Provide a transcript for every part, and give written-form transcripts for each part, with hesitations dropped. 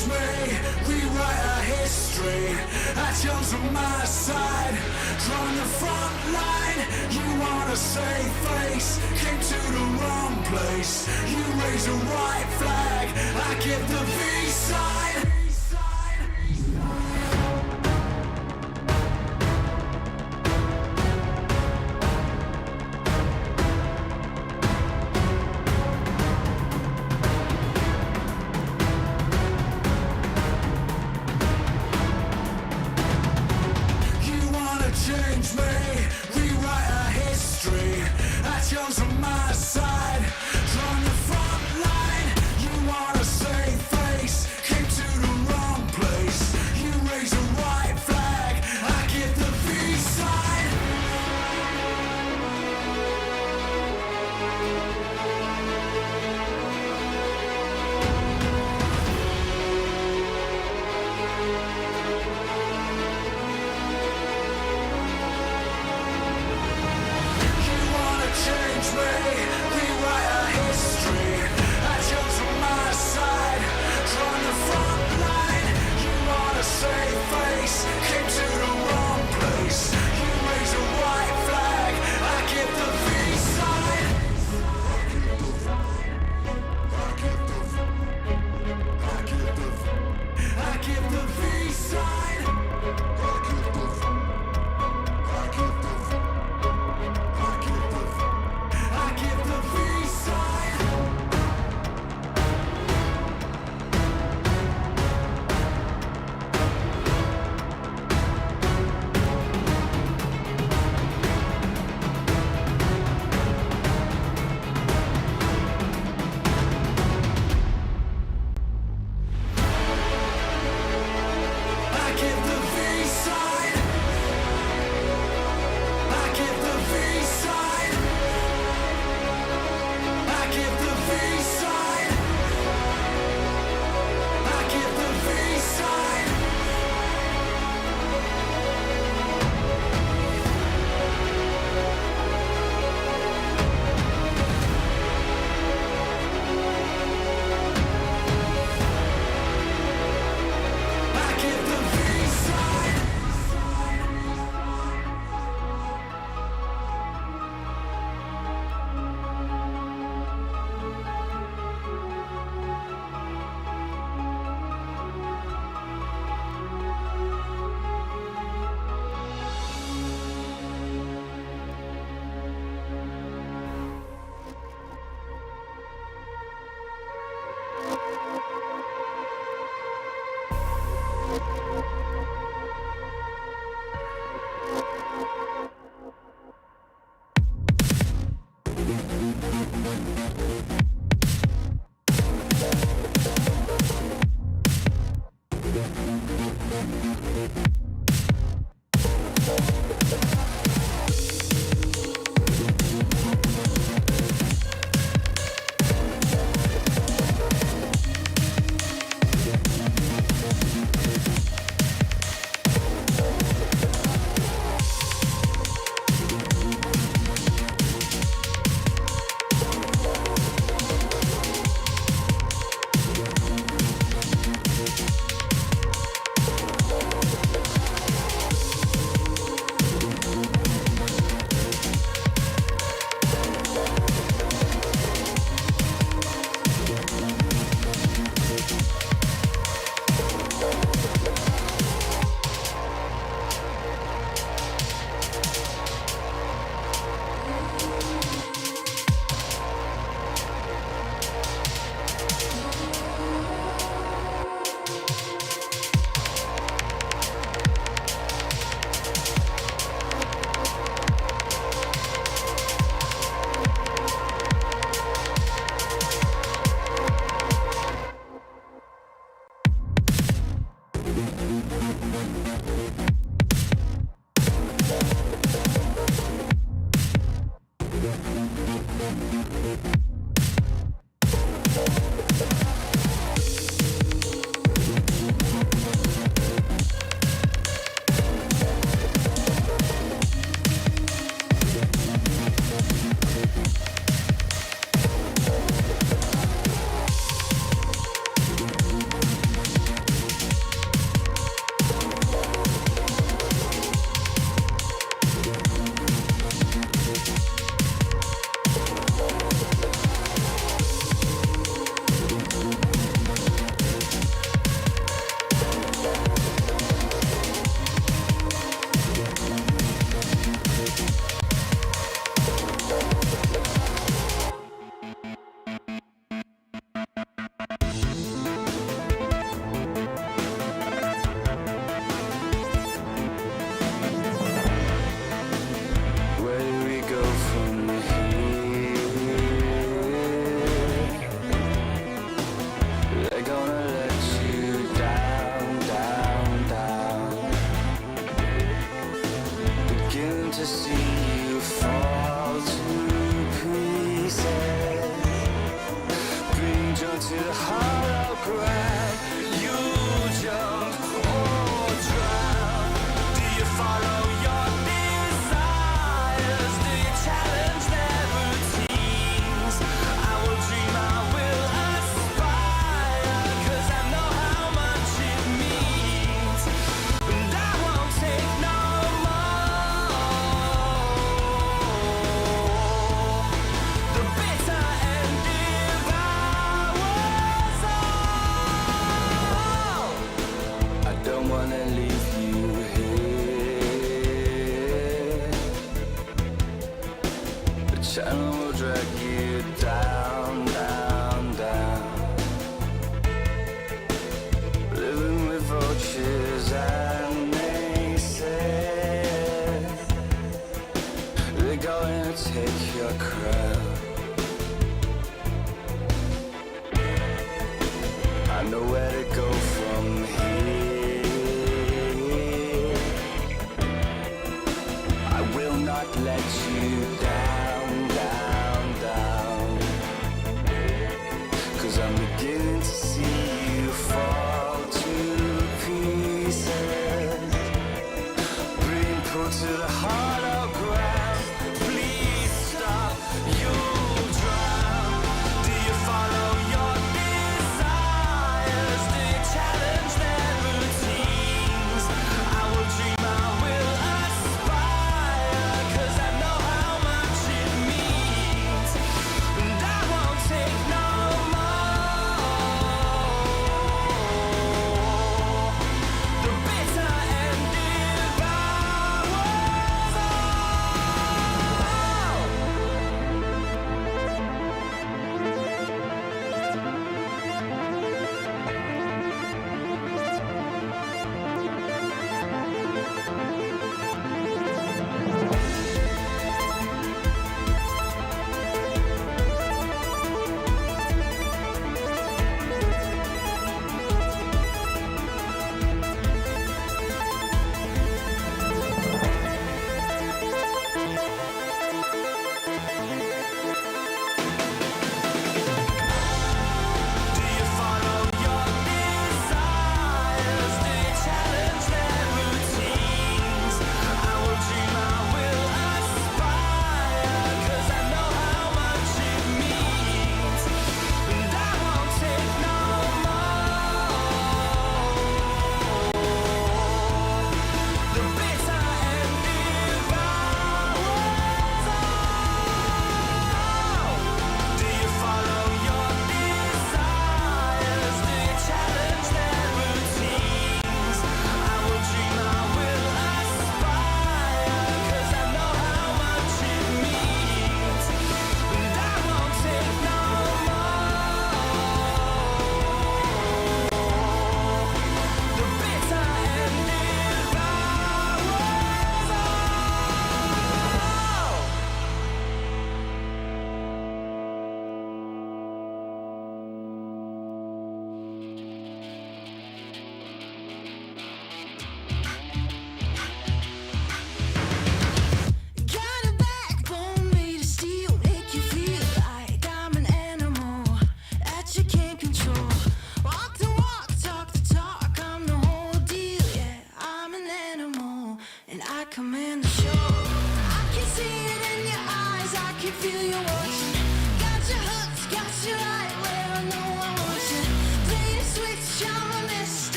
change me, rewrite our history. Actions on my side, drawing the front line. You wanna save face, came to the wrong place. You raise a white flag, I give the V sign. Change me, rewrite our history. Actions on my side, drawing the front line. You wanna save face, came to the wrong place. You raise a white flag, I give the V sign. Change me, rewrite our history. Actions on my side, drawing the front line. You wanna save face, came to the wrong place. You raise a white flag, I give the V sign. I give the V sign. I give the V sign. I give the V sign. I give the V sign. I give the V sign. I give the V sign. I give the V sign.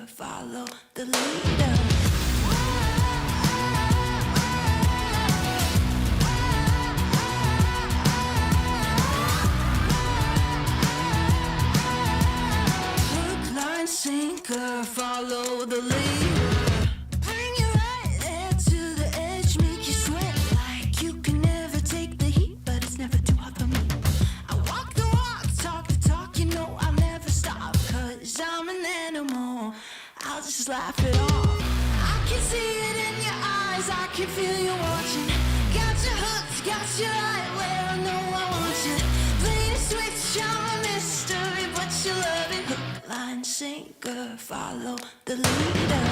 sinker, follow the leader. Hook, line, sinker, follow the leader. Bring you right there to the edge, make you sweat like you can never take the heat, but it's never too hot for me. I walk the walk, talk the talk, you know I'll never stop, 'cause I'm an animal, I'll just laugh it off. I can see it in your eyes, I can feel you watching. Got your hooks, got you right where I know I want you. Play the switch, I'm a mystery, but you love it. Hook, line, sinker, follow the leader.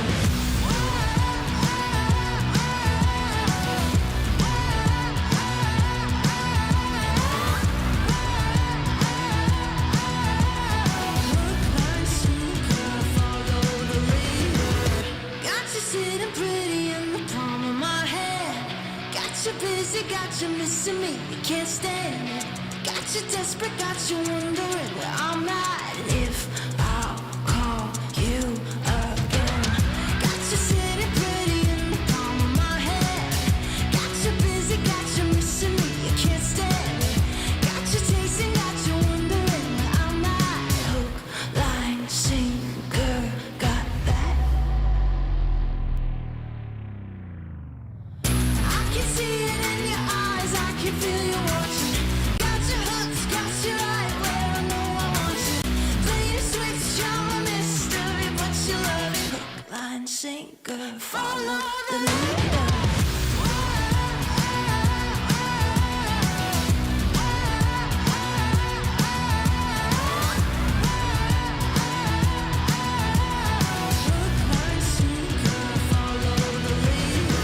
Sitting pretty in the palm of my hand. Got you busy, got you missing me, you can't stand it. Got you desperate, got you wondering where I'm at. If I'll call you again. Got you sitting pretty in the palm of my hand. Got you busy, got you missing me, you can't stand it. Got you chasing, got you wondering where I'm at. Hook, line, sinker, got that. I can see it in your eyes, I can feel you watching. Got your hooks, got you right where I know I want you. Play the switch, I'm a mystery, but you love it. Hook, line, sinker, follow the leader. Hook, line, sinker, follow the leader.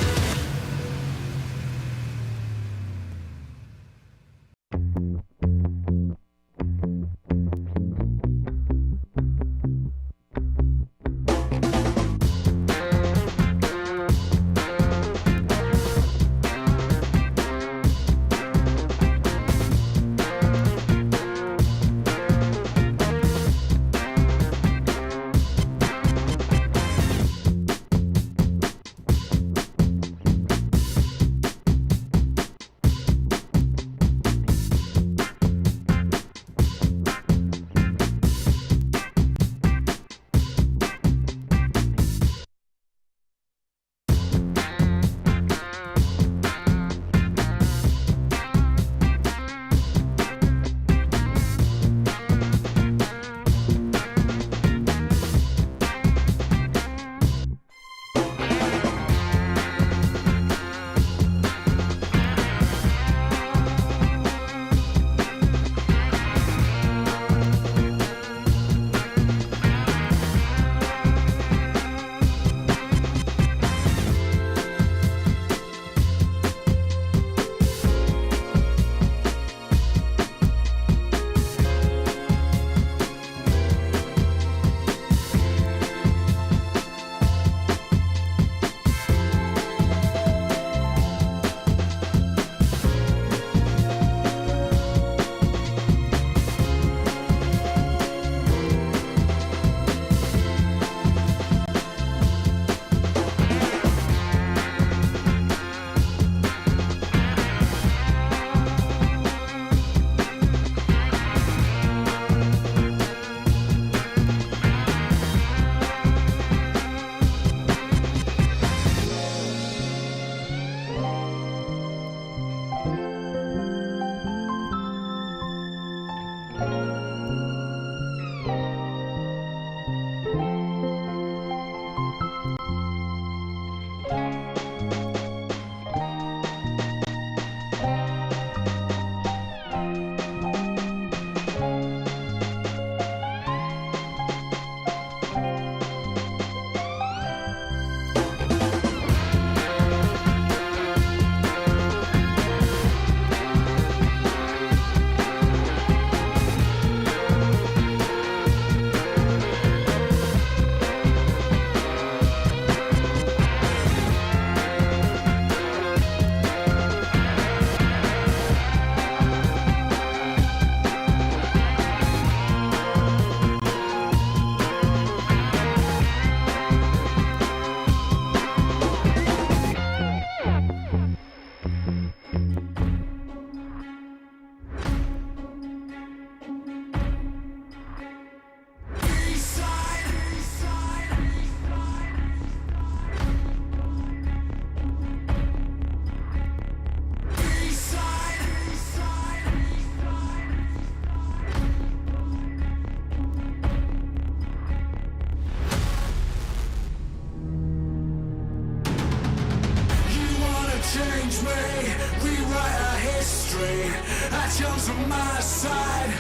I chose on my side,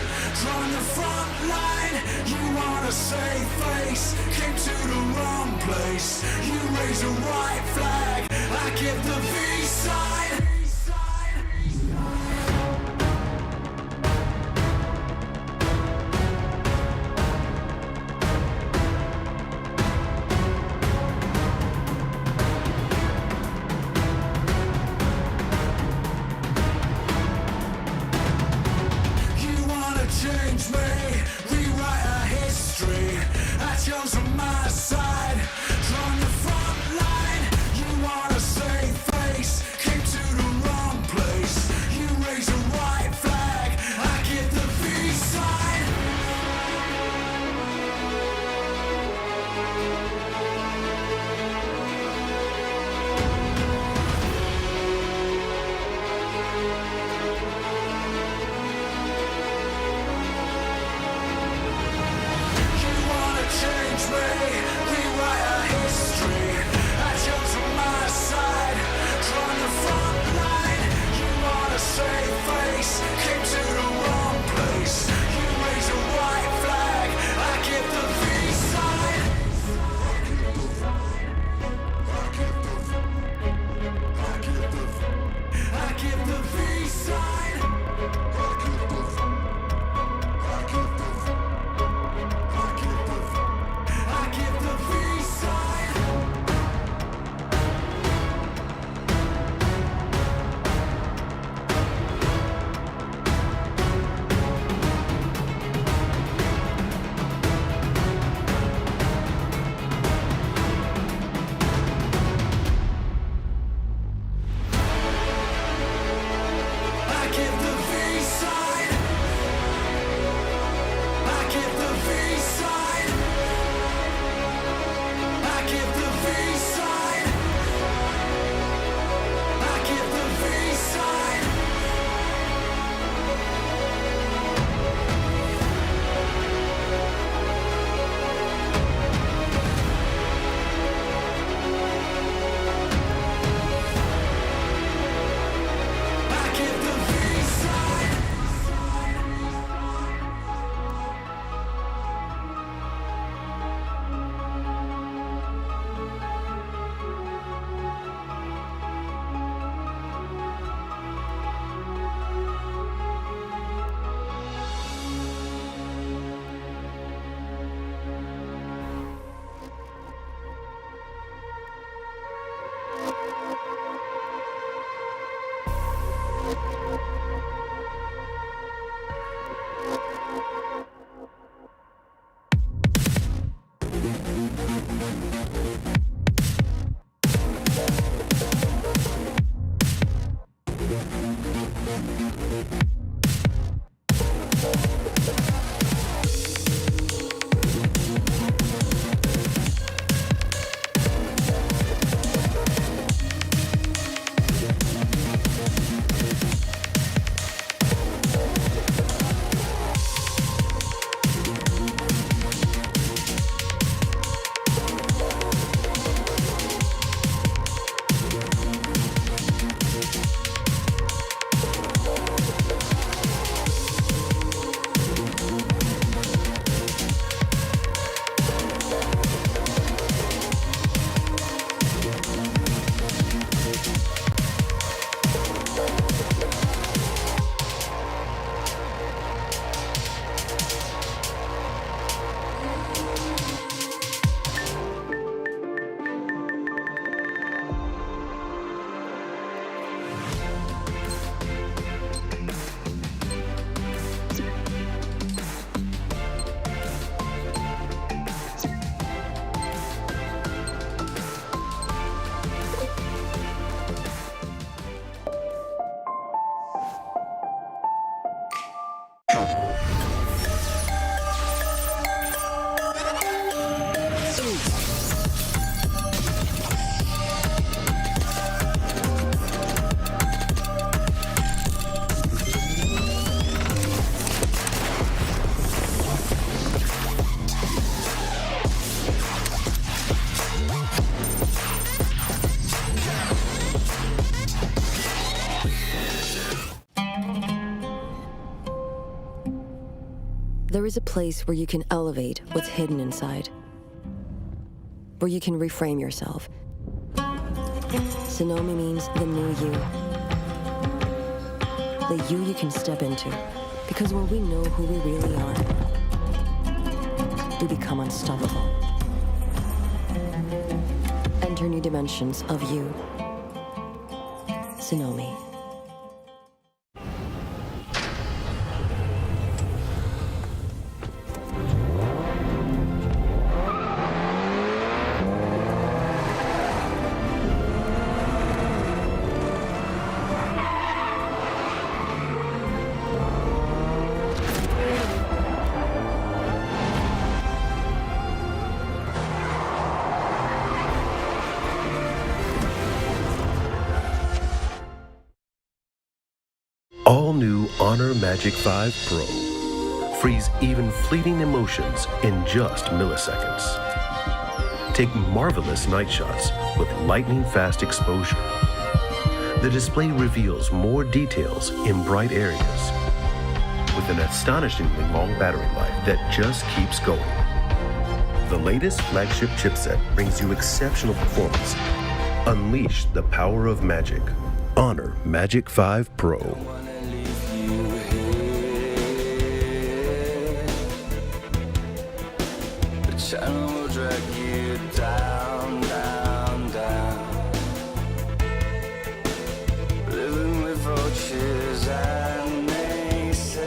drawn the front line. You want to save face, came to the wrong place. You raise a white flag, I give the V sign. Change me, rewrite our history. I chose on my side, drawn the front line. You wanna save face, came to the wrong place. You raise a white flag, I give the V sign. Change me, is a place where you can elevate what's hidden inside, where you can reframe yourself. Sonomi means the new you. The you can step into. Because when we know who we really are, we become unstoppable. Enter new dimensions of you. Sonomi. All new Honor Magic 5 Pro. Freeze even fleeting emotions in just milliseconds. Take marvelous night shots with lightning-fast exposure. The display reveals more details in bright areas with an astonishingly long battery life that just keeps going. The latest flagship chipset brings you exceptional performance. Unleash the power of magic. Honor Magic 5 Pro. Channel will drag you down, down, down. Living with vultures and naysayers.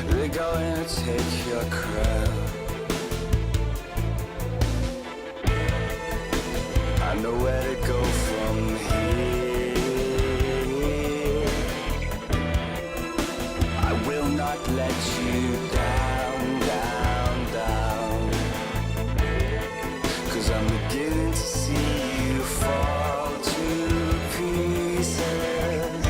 They're going to take your crown. I know where to go from here. I will not let you down. I'm beginning to see you fall to pieces,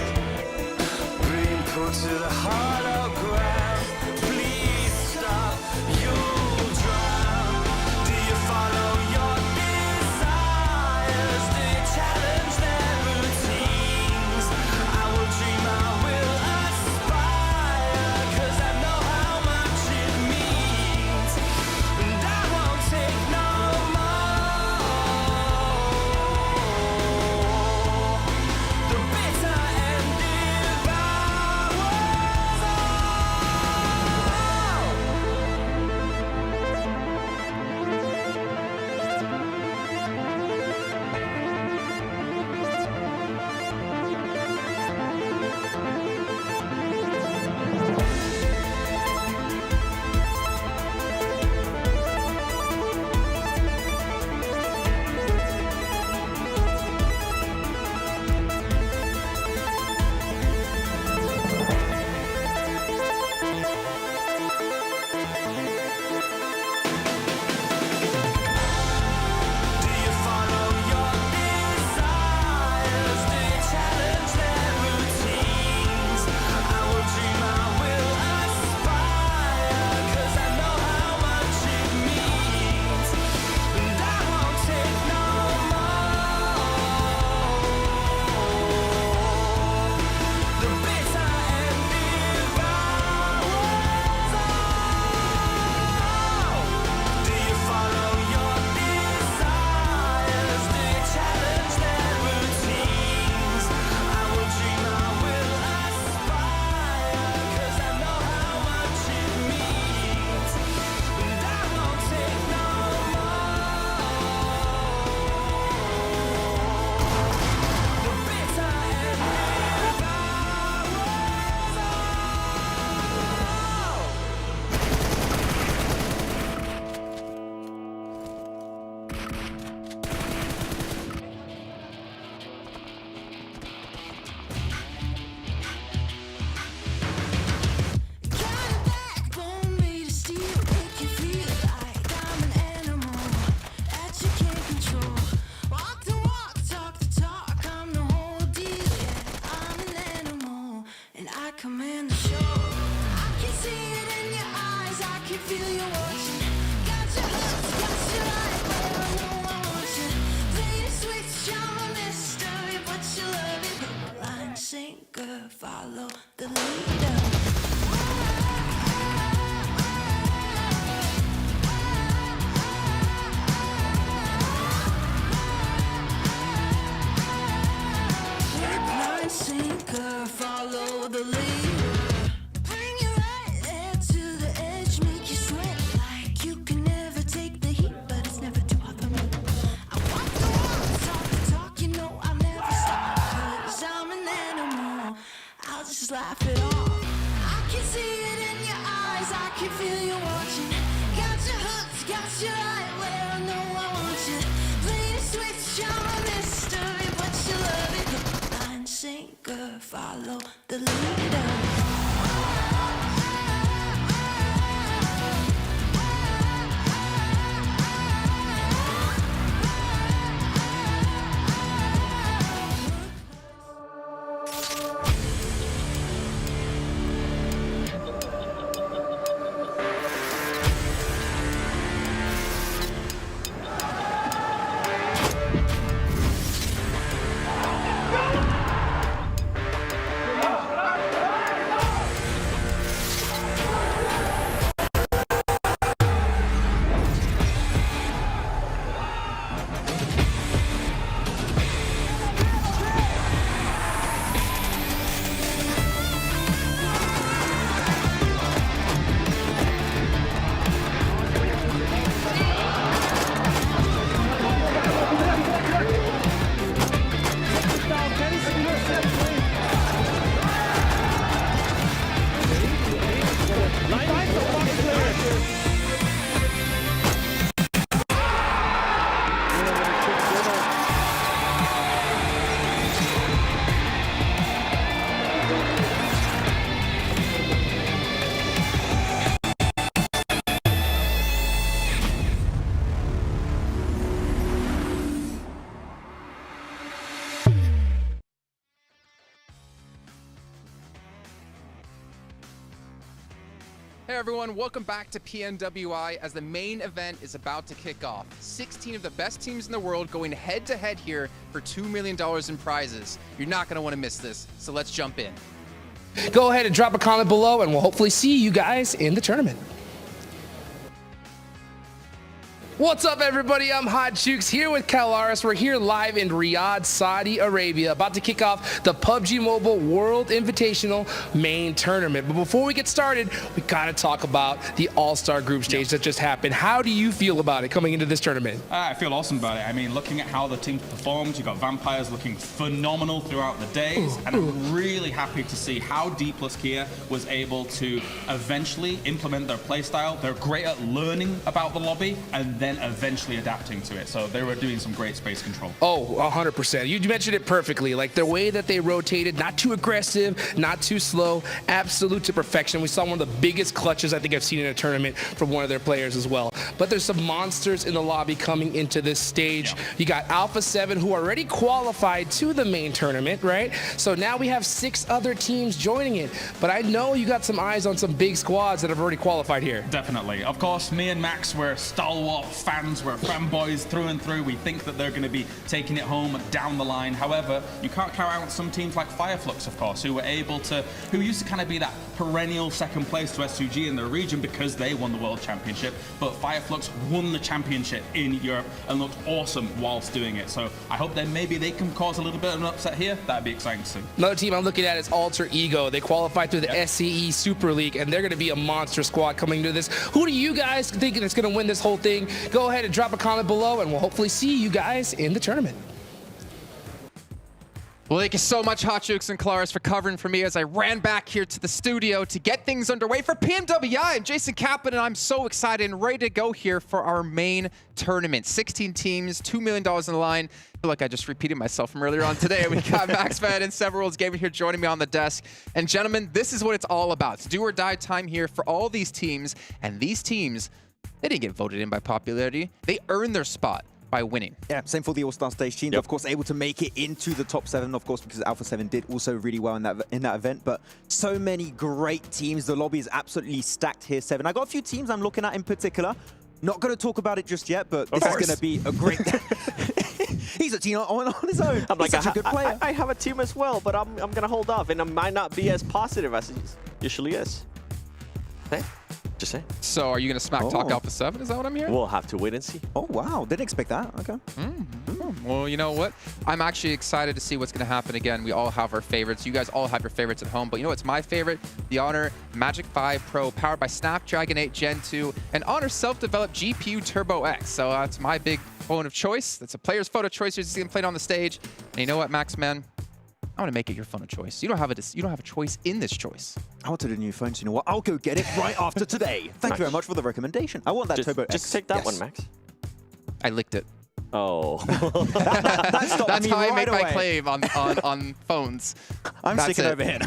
being pulled to the hollow ground. Please stop, you'll drown. Do you follow your desires? Do you challenge their routines? I will dream, I will aspire, 'cause I know how much it means, and I won't take no more. Follow the leader. feel you watching. Got you hooked, got you right where I know I want you. Play the switch, you're a mystery, but you love it. Hook, line, sinker, follow the leader. Hey everyone, welcome back to PMWI as the main event is about to kick off. 16 of the best teams in the world going head to head here for $2 million in prizes. You're not going to want to miss this, so let's jump in. Go ahead and drop a comment below and we'll hopefully see you guys in the tournament. What's up, everybody? I'm Hot Jukes here with Kalaris. We're here live in Riyadh, Saudi Arabia, about to kick off the PUBG Mobile World Invitational Main Tournament. But before we get started, we gotta talk about the All-Star Group Stage that just happened. How do you feel about it coming into this tournament? I feel awesome about it. I mean, looking at how the team performed, you got Vampires looking phenomenal throughout the days, and I'm really happy to see how Dplus KIA was able to eventually implement their playstyle. They're great at learning about the lobby and then eventually adapting to it. So they were doing some great space control. Oh, 100%. You mentioned it perfectly. Like the way that they rotated, not too aggressive, not too slow, absolute to perfection. We saw one of the biggest clutches I think I've seen in a tournament from one of their players as well. But there's some monsters in the lobby coming into this stage. Yeah. You got Alpha7 who already qualified to the main tournament, right? So now we have 6 other teams joining it. But I know you got some eyes on some big squads that have already qualified here. Definitely. Of course, me and Max were stalwart fans, we're fanboys through and through. We think that they're going to be taking it home down the line. However, you can't count out some teams like Flux, of course, who used to kind of be that perennial second place to S2G in their region because they won the World Championship. But Flux won the championship in Europe and looked awesome whilst doing it. So I hope that maybe they can cause a little bit of an upset here. That'd be exciting to see. Another team I'm looking at is Alter Ego. They qualified through the SCE Super League, and they're going to be a monster squad coming to this. Who do you guys think is going to win this whole thing? Go ahead and drop a comment below, and we'll hopefully see you guys in the tournament. Well, thank you so much, Hot Jukes and Kalaris, for covering for me as I ran back here to the studio to get things underway for PMWI. I'm Jason Kaplan, and I'm so excited and ready to go here for our main tournament. 16 teams, $2 million on the line. I feel like I just repeated myself from earlier on today. We got Max Fed and Several Gaming here joining me on the desk. And gentlemen, this is what it's all about. It's do or die time here for all these teams. And these teams, they didn't get voted in by popularity. They earned their spot by winning. Yeah, same for the Allstars Stage team. Of course, able to make it into the top 7, of course, because Alpha7 did also really well in that event. But so many great teams. The lobby is absolutely stacked here, 7. I got a few teams I'm looking at in particular. Not going to talk about it just yet, but this is going to be a great... He's a team on his own. I'm like, He's such a good player. I have a team as well, but I'm going to hold off, and it might not be as positive as it usually is. Hey, just say. So are you going to smack talk Alpha7? Is that what I'm hearing? We'll have to wait and see. Oh, wow. Didn't expect that. Okay. Well, you know what? I'm actually excited to see what's going to happen again. We all have our favorites. You guys all have your favorites at home. But you know what's my favorite? The Honor Magic 5 Pro, powered by Snapdragon 8 Gen 2 and Honor self-developed GPU Turbo X. So that's my big phone of choice. That's a player's photo choice. You're just going to play it on the stage. And you know what, Max, man? I want to make it your phone of choice. You don't have a choice in this choice. I wanted a new phone, so you know what? I'll go get it right after today. Thank you very much for the recommendation. I want that Turbo X. Just take that Yes. one, Max. I licked it. Oh. That stopped That's me how I right make my away. claim on phones. I'm That's sticking it. over here.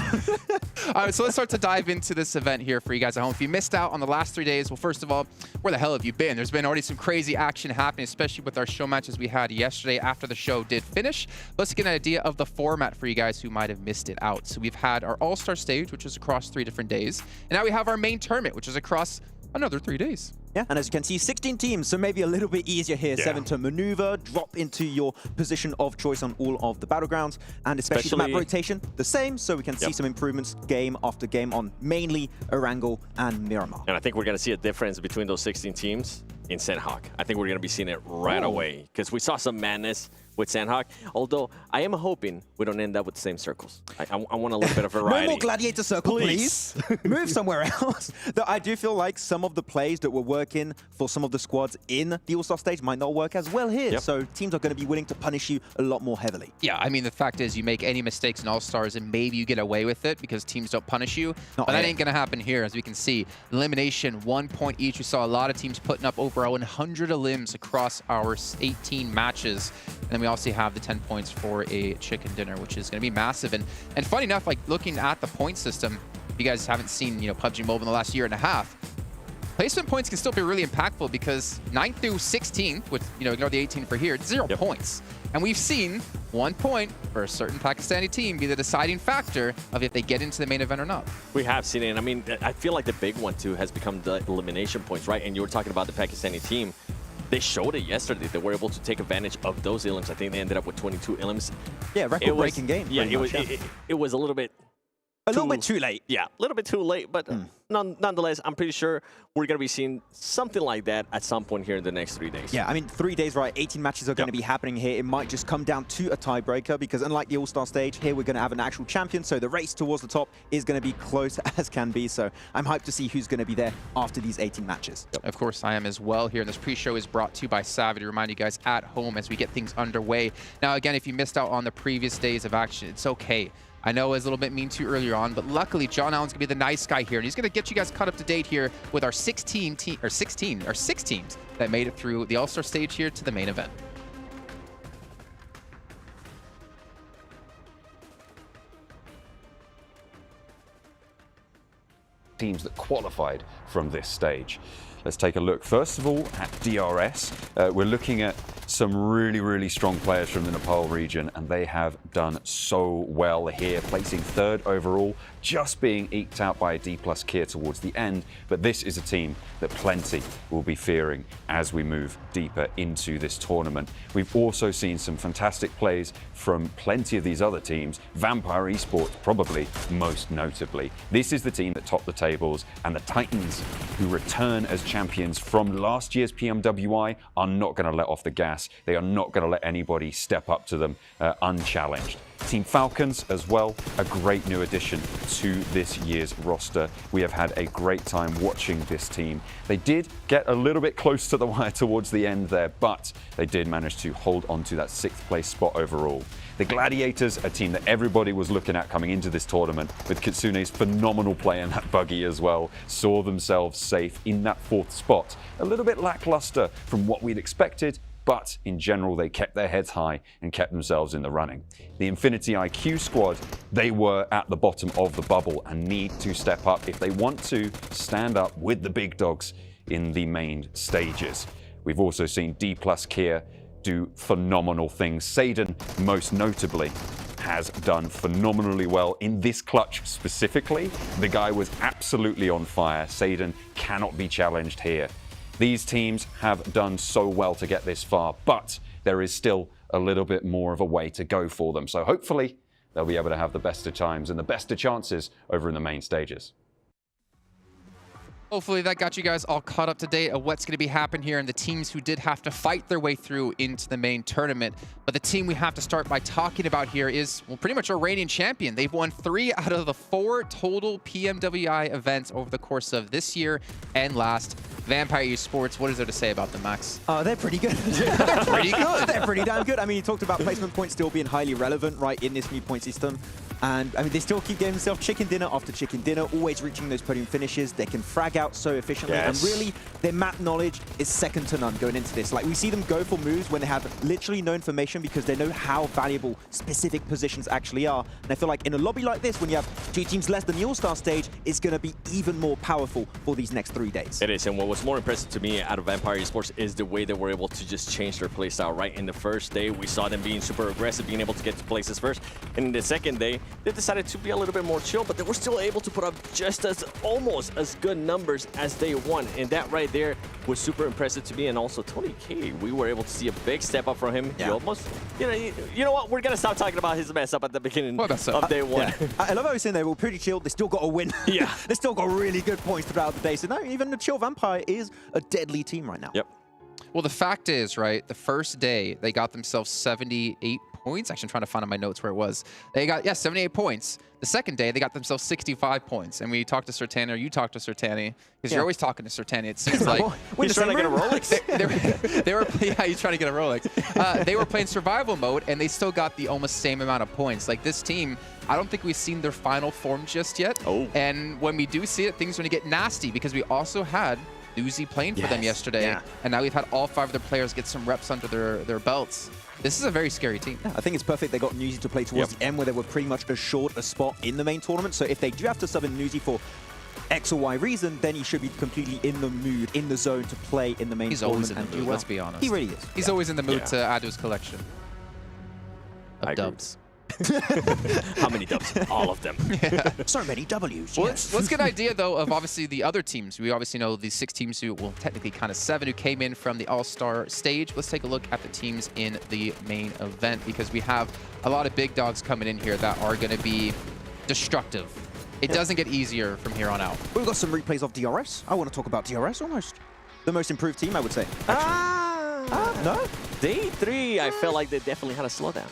All right, so let's start to dive into this event here for you guys at home. If you missed out on the last 3 days, well, first of all, where the hell have you been? There's been already some crazy action happening, especially with our show matches we had yesterday after the show did finish. Let's get an idea of the format for you guys who might have missed it out. So we've had our All-Star Stage, which was across 3 different days. And now we have our main tournament, which is across another 3 days. Yeah, and as you can see, 16 teams, so maybe a little bit easier here. 7 to maneuver, drop into your position of choice on all of the battlegrounds, and especially the map rotation, the same, so we can see some improvements game after game on mainly Erangel and Miramar. And I think we're going to see a difference between those 16 teams in Sandhawk. I think we're going to be seeing it right away, because we saw some madness with Sandhawk, although I am hoping we don't end up with the same circles. I want a little bit of variety. No more gladiator circle, please. Move somewhere else. Though I do feel like some of the plays that were working for some of the squads in the All-Star Stage might not work as well here. So teams are going to be willing to punish you a lot more heavily. Yeah, I mean, the fact is you make any mistakes in All-Stars and maybe you get away with it because teams don't punish you. But that ain't going to happen here, as we can see. Elimination, 1 point each. We saw a lot of teams putting up over 100 elims across our 18 matches. And then we also have the 10 points for a chicken dinner, which is going to be massive. And funny enough, like looking at the point system, if you guys haven't seen, PUBG Mobile in the last year and a half, placement points can still be really impactful because 9th through 16th, with, ignore the 18 for here, 0 points. And we've seen 1 point for a certain Pakistani team be the deciding factor of if they get into the main event or not. We have seen it. I mean, I feel like the big one, too, has become the elimination points, right? And you were talking about the Pakistani team. They showed it yesterday. They were able to take advantage of those elims. I think they ended up with 22 elims. Yeah, record-breaking game. Yeah, it was a little bit... A little bit too late. Yeah, a little bit too late, but nonetheless, I'm pretty sure we're going to be seeing something like that at some point here in the next 3 days. Yeah, I mean, 3 days, right? 18 matches are going to be happening here. It might just come down to a tiebreaker because unlike the All-Star Stage, here we're going to have an actual champion, so the race towards the top is going to be close as can be. So I'm hyped to see who's going to be there after these 18 matches. Of course, I am as well here. And this pre-show is brought to you by Savvy to remind you guys at home as we get things underway. Now, again, if you missed out on the previous days of action, it's okay. I know I was a little bit mean to you earlier on, but luckily John Allen's gonna be the nice guy here, and he's gonna get you guys caught up to date here with our 6 teams that made it through the All-Star Stage here to the main event. Teams that qualified from this stage. Let's take a look, first of all, at DRS. We're looking at some really, really strong players from the Nepal region, and they have done so well here, placing 3rd overall, just being eked out by a Dplus KIA towards the end. But this is a team that plenty will be fearing as we move deeper into this tournament. We've also seen some fantastic plays from plenty of these other teams, Vampire Esports probably most notably. This is the team that topped the tables, and the Titans, who return as champions from last year's PMWI, are not going to let off the gas. They are not going to let anybody step up to them unchallenged. Team Falcons as well, a great new addition to this year's roster. We have had a great time watching this team. They did get a little bit close to the wire towards the end there, but they did manage to hold on to that 6th place spot overall. The Gladiators, a team that everybody was looking at coming into this tournament, with Kitsune's phenomenal play in that buggy as well, saw themselves safe in that 4th spot. A little bit lackluster from what we'd expected, but in general, they kept their heads high and kept themselves in the running. The Infinity IQ squad, they were at the bottom of the bubble and need to step up if they want to stand up with the big dogs in the main stages. We've also seen Dplus KIA do phenomenal things. Seidan, most notably, has done phenomenally well in this clutch specifically. The guy was absolutely on fire. Seidan cannot be challenged here. These teams have done so well to get this far, but there is still a little bit more of a way to go for them. So hopefully they'll be able to have the best of times and the best of chances over in the main stages. Hopefully that got you guys all caught up to date of what's going to be happening here and the teams who did have to fight their way through into the main tournament. But the team we have to start by talking about here is, well, pretty much our reigning champion. They've won 3 out of the 4 total PMWI events over the course of this year and last. Vampire Esports, what is there to say about them, Max? They're pretty good. They're pretty good. They're pretty damn good. I mean, you talked about placement points still being highly relevant, right, in this new point system. And I mean, they still keep getting themselves chicken dinner after chicken dinner, always reaching those podium finishes. They can frag out so efficiently. Yes. And really, their map knowledge is second to none going into this. Like, we see them go for moves when they have literally no information because they know how valuable specific positions actually are. And I feel like in a lobby like this, when you have 2 teams less than the All-Star stage, it's going to be even more powerful for these next 3 days. It is, and what was more impressive to me out of Vampire Esports is the way they were able to just change their playstyle, right? In the first day, we saw them being super aggressive, being able to get to places first. And in the second day, they decided to be a little bit more chill, but they were still able to put up just almost as good numbers as day one. And that right there was super impressive to me. And also Tony K, we were able to see a big step up from him. Yeah. He almost, you know what? We're going to stop talking about his mess up at the beginning of day one. Yeah. I love how he's saying they were pretty chill. They still got a win. Yeah. They still got really good points throughout the day. So no, even the chill Vampire is a deadly team right now. Yep. Well, the fact is, right, the first day, they got themselves 78 points. Actually, I'm trying to find on my notes where it was. They got, 78 points. The second day, they got themselves 65 points. And we talked to Sertani, or you talked to Sertani, because you're always talking to Sertani. It seems like He's trying to get a Rolex. they were yeah, he's trying to get a Rolex. They were playing survival mode, and they still got the almost same amount of points. Like, this team, I don't think we've seen their final form just yet. Oh. And when we do see it, things are going to get nasty, because we also had Newsy playing for them yesterday, and now we've had all 5 of their players get some reps under their belts. This is a very scary team. Yeah, I think it's perfect they got Newsy to play towards the end where they were pretty much assured a spot in the main tournament. So if they do have to sub in Newsy for X or Y reason, then he should be completely in the mood, in the zone to play in the main He's tournament. always in the and mood, do well. let's be honest. He really is. He's always in the mood to add to his collection of I agree. dubs. How many dubs? All of them. So many W's. Well, yes. let's get an idea, though, of obviously the other teams. We obviously know the 6 teams who, well, technically kind of 7 who came in from the All-Star stage. Let's take a look at the teams in the main event, because we have a lot of big dogs coming in here that are going to be destructive. It doesn't get easier from here on out. We've got some replays of DRS. I want to talk about DRS almost. The most improved team, I would say. No? Day 3, I felt like they definitely had a slowdown.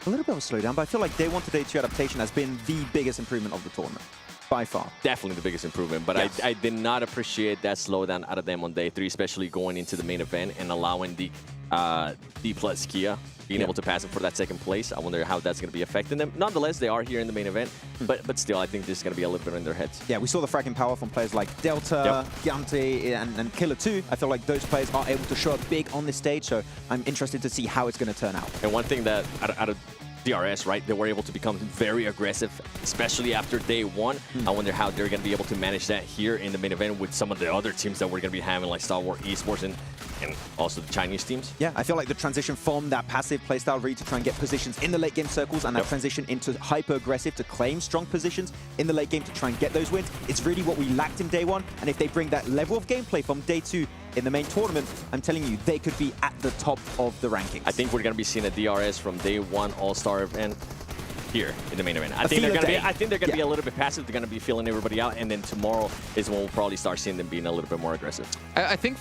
A little bit of a slowdown, but I feel like day 1 to day 2 adaptation has been the biggest improvement of the tournament. By far. Definitely the biggest improvement, but Yes. I did not appreciate that slowdown out of them on day 3, especially going into the main event and allowing the Dplus KIA being able to pass them for that second place. I wonder how that's going to be affecting them. Nonetheless, they are here in the main event, but still, I think this is going to be a little bit in their heads. Yeah, we saw the fragging power from players like Delta, Giante, and Killer 2. I feel like those players are able to show up big on this stage, so I'm interested to see how it's going to turn out. And one thing that out of DRS, right, they were able to become very aggressive, especially after day 1. I wonder how they're going to be able to manage that here in the main event with some of the other teams that we're going to be having, like Star Wars Esports and also the Chinese teams. Yeah, I feel like the transition from that passive playstyle really to try and get positions in the late game circles and that transition into hyper-aggressive to claim strong positions in the late game to try and get those wins, it's really what we lacked in day 1. And if they bring that level of gameplay from day 2 in the main tournament, I'm telling you, they could be at the top of the rankings. I think we're going to be seeing a DRS from day 1 All-Star event here in the main event. I think they're going to be a little bit passive. They're going to be feeling everybody out, and then tomorrow is when we'll probably start seeing them being a little bit more aggressive. I think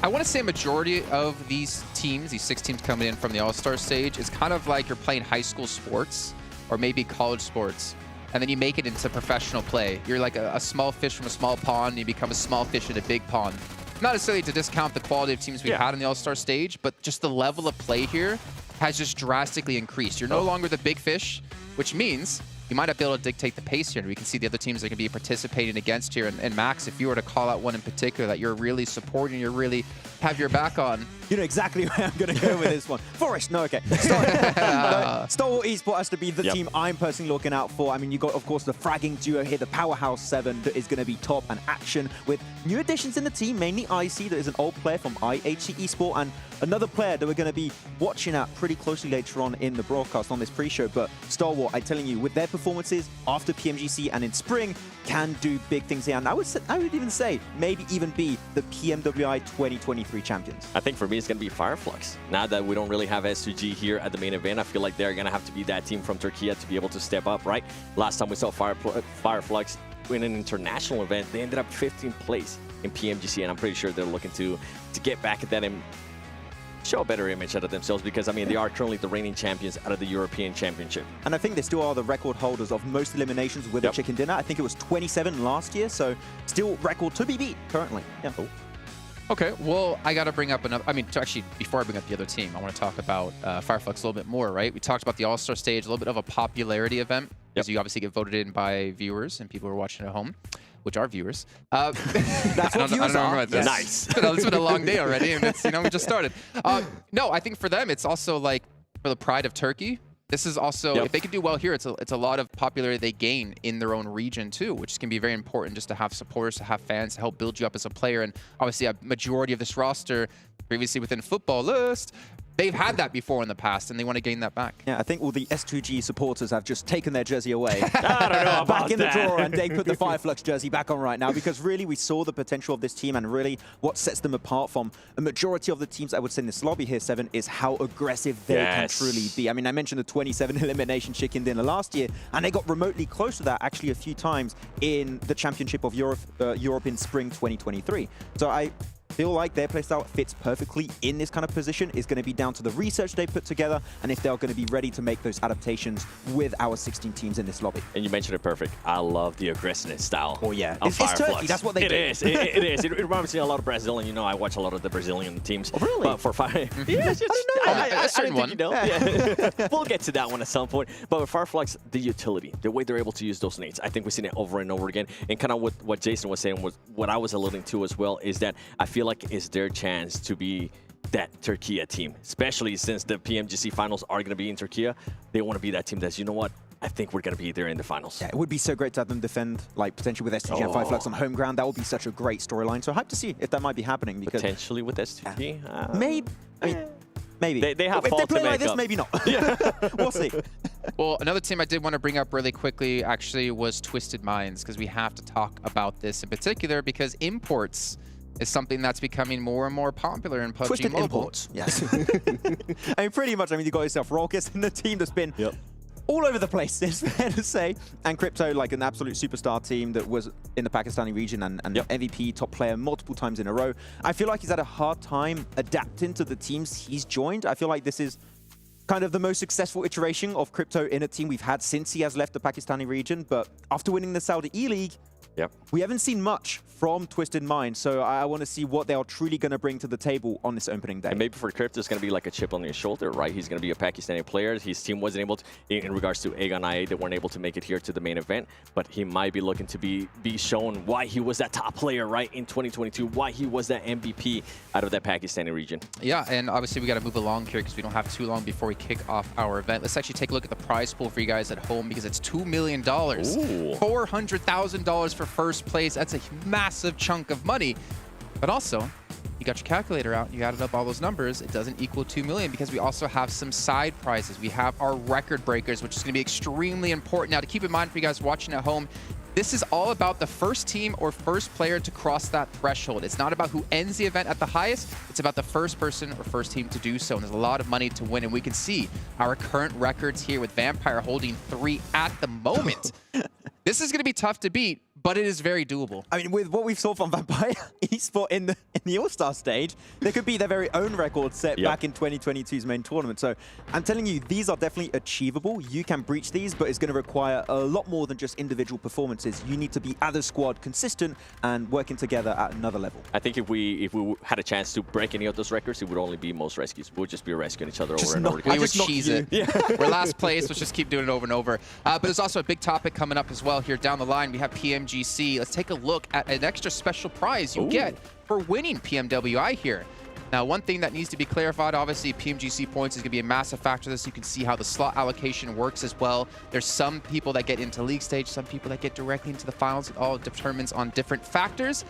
I want to say a majority of these teams, these 6 teams coming in from the All-Star stage, is kind of like you're playing high school sports or maybe college sports, and then you make it into professional play. You're like a small fish from a small pond, and you become a small fish in a big pond. Not necessarily to discount the quality of teams we had on the All-Star stage, but just the level of play here has just drastically increased. You're no longer the big fish, which means you might not be able to dictate the pace here. We can see the other teams that can be participating against here. And Max, if you were to call out one in particular that you're really supporting, you really have your back on. You know exactly where I'm going to go with this one. Forest, no, okay. Star Wars Esports has to be the team I'm personally looking out for. I mean, you got, of course, the fragging duo here, the Powerhouse 7 that is going to be top and action with new additions in the team, mainly IC, that is an old player from IHC Esports, and another player that we're going to be watching at pretty closely later on in the broadcast on this pre-show. But Star Wars, I'm telling you, with their performances after PMGC and in spring, can do big things here. And I would even say, maybe even be the PMWI 2023 champions. I think for me, it's going to be Flux. Now that we don't really have S2G here at the main event, I feel like they're going to have to be that team from Turkey to be able to step up, right? Last time we saw Flux in an international event, they ended up 15th place in PMGC, and I'm pretty sure they're looking to get back at that and show a better image out of themselves, because I mean they are currently the reigning champions out of the European Championship. And I think they still are the record holders of most eliminations with a chicken dinner. I think it was 27 last year, so still record to be beat currently. Yeah. Oh. Okay, well, I got to bring up another. I mean, actually, before I bring up the other team, I want to talk about Fireflux a little bit more, right? We talked about the All-Star Stage, a little bit of a popularity event, because you obviously get voted in by viewers and people who are watching at home, which are viewers. That's what viewers are. About this. Nice. It's been a long day already, and it's, you know, we just started. No, I think for them, it's also like for the pride of Turkey. This is also, if they can do well here, it's a lot of popularity they gain in their own region too, which can be very important just to have supporters, to have fans, to help build you up as a player. And obviously a majority of this roster previously within Football List, they've had that before in the past, and they want to gain that back. Yeah, I think all the S2G supporters have just taken their jersey away. I don't know about back in that. the drawer, and they put the Fireflux jersey back on right now, because really we saw the potential of this team, and really what sets them apart from a majority of the teams I would say in this lobby here, Seven, is how aggressive they can truly be. I mean, I mentioned the 27 elimination chicken dinner last year, and they got remotely close to that actually a few times in the Championship of Europe in spring 2023. So I feel like their playstyle fits perfectly in this kind of position. Is going to be down to the research they put together, and if they're going to be ready to make those adaptations with our 16 teams in this lobby. And you mentioned it perfect. I love the aggressiveness style. Oh yeah, of it's Fireflux. Turkey. That's what they do. It is. It is. It reminds me a lot of Brazilian. You know, I watch a lot of the Brazilian teams. Oh, really? But for Fire, yeah, just, I didn't think you know. Yeah. We'll get to that one at some point. But with Fireflux, the utility, the way they're able to use those nades, I think we've seen it over and over again. And kind of what Jason was saying, was what I was alluding to as well, is that I feel like it's their chance to be that Turkey team, especially since the PMGC finals are going to be in Turkey. They want to be that team that's, you know what, I think we're going to be there in the finals. Yeah, it would be so great to have them defend, like potentially with STG and Fireflux on home ground. That would be such a great storyline. So I hope to see if that might be happening. Because potentially with STG? Maybe. I mean, maybe. They have if fault they play to like make this, up. maybe not. We'll see. Well, another team I did want to bring up really quickly actually was Twisted Minds, because we have to talk about this in particular, because imports is something that's becoming more and more popular in PUBG Twisted Mobile. imports, yes. I mean, pretty much, I mean, you got yourself Raucous in the team that's been all over the place, it's fair to say. And Crypto, like an absolute superstar team that was in the Pakistani region and MVP, top player multiple times in a row. I feel like he's had a hard time adapting to the teams he's joined. I feel like this is kind of the most successful iteration of Crypto in a team we've had since he has left the Pakistani region. But after winning the Saudi E-League, we haven't seen much from Twisted Minds, so I want to see what they are truly going to bring to the table on this opening day. And maybe for Crypto, it's going to be like a chip on your shoulder, right? He's going to be a Pakistani player. His team wasn't able to, in regards to Aegon IA, they weren't able to make it here to the main event, but he might be looking to be shown why he was that top player, right, in 2022, why he was that MVP out of that Pakistani region. Yeah, and obviously we got to move along here because we don't have too long before we kick off our event. Let's actually take a look at the prize pool for you guys at home, because it's $2 million. $400,000 for first place. That's a massive chunk of money. But also, you got your calculator out, you added up all those numbers, it doesn't equal 2 million, because we also have some side prizes. We have our record breakers, which is going to be extremely important. Now, to keep in mind for you guys watching at home, this is all about the first team or first player to cross that threshold. It's not about who ends the event at the highest, it's about the first person or first team to do so. And there's a lot of money to win, and we can see our current records here with Vampire holding 3 at the moment. This is going to be tough to beat, but it is very doable. I mean, with what we've saw from Vampire Esports in the All-Star stage, they could be their very own record set back in 2022's main tournament. So I'm telling you, these are definitely achievable. You can breach these, but it's going to require a lot more than just individual performances. You need to be as a squad consistent and working together at another level. I think if we had a chance to break any of those records, it would only be most rescues. We would just be rescuing each other over and over again. We would cheese it. We're last place. Let's just keep doing it over and over. But there's also a big topic coming up as well here down the line. We have PMGC. Let's take a look at an extra special prize you get for winning PMWI here. Now, one thing that needs to be clarified, obviously, PMGC points is going to be a massive factor to this. You can see how the slot allocation works as well. There's some people that get into league stage, some people that get directly into the finals. It all determines on different factors.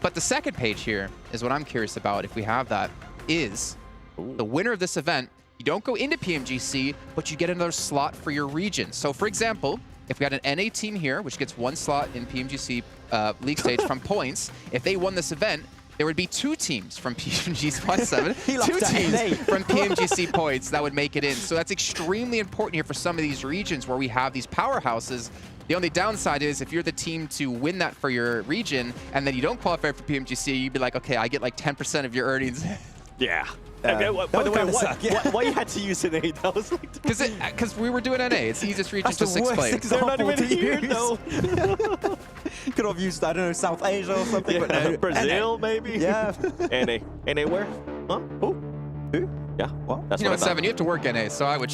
But the second page here is what I'm curious about, if we have that, is the winner of this event. You don't go into PMGC, but you get another slot for your region. So, for example, if we had an NA team here, which gets 1 slot in PMGC league stage from points, if they won this event, there would be 2 teams from PMGC +7, 2 teams from PMGC points that would make it in. So that's extremely important here for some of these regions where we have these powerhouses. The only downside is if you're the team to win that for your region and then you don't qualify for PMGC, you'd be like, okay, I get like 10% of your earnings. Yeah. Okay, by the way, kinda suck, yeah. why you had to use an 8? That was like Because we were doing NA. It's the easiest region That's to the worst explain. example They're not even to here, use. though. Could have used, I don't know, South Asia or something, but no. Brazil, maybe? Yeah. NA. NA where? Huh? Who? Yeah. What? That's You know what what, I thought. 7, you have to work NA, so I would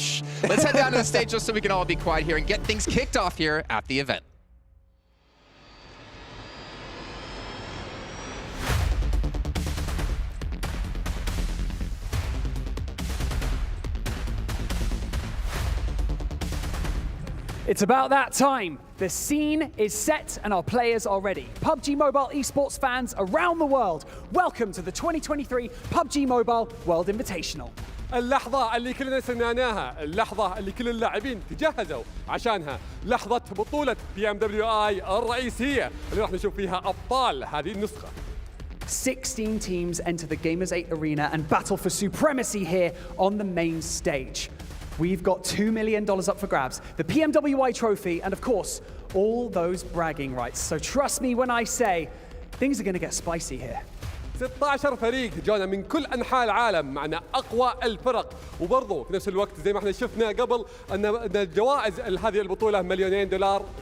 Let's head down to the stage just so we can all be quiet here and get things kicked off here at the event. It's about that time. The scene is set and our players are ready. PUBG Mobile esports fans around the world, welcome to the 2023 PUBG Mobile World Invitational. اللحظة اللي كلنا استناناها، اللحظة اللي كل اللاعبين تجهزوا عشانها، لحظة بطولة PMWI الرئيسية اللي راح نشوف فيها أبطال هذه النسخة. 16 teams enter the Gamers8 arena and battle for supremacy here on the main stage. We've got $2 million up for grabs, the PMWI trophy, and of course, all those bragging rights. So trust me when I say, things are going to get spicy here. 16 فريق جانا من كل أنحاء العالم، معنا أقوى الفرق، وبرضه في نفس الوقت زي ما احنا شفنا قبل أن الجوائز هذه البطولة $2 مليون،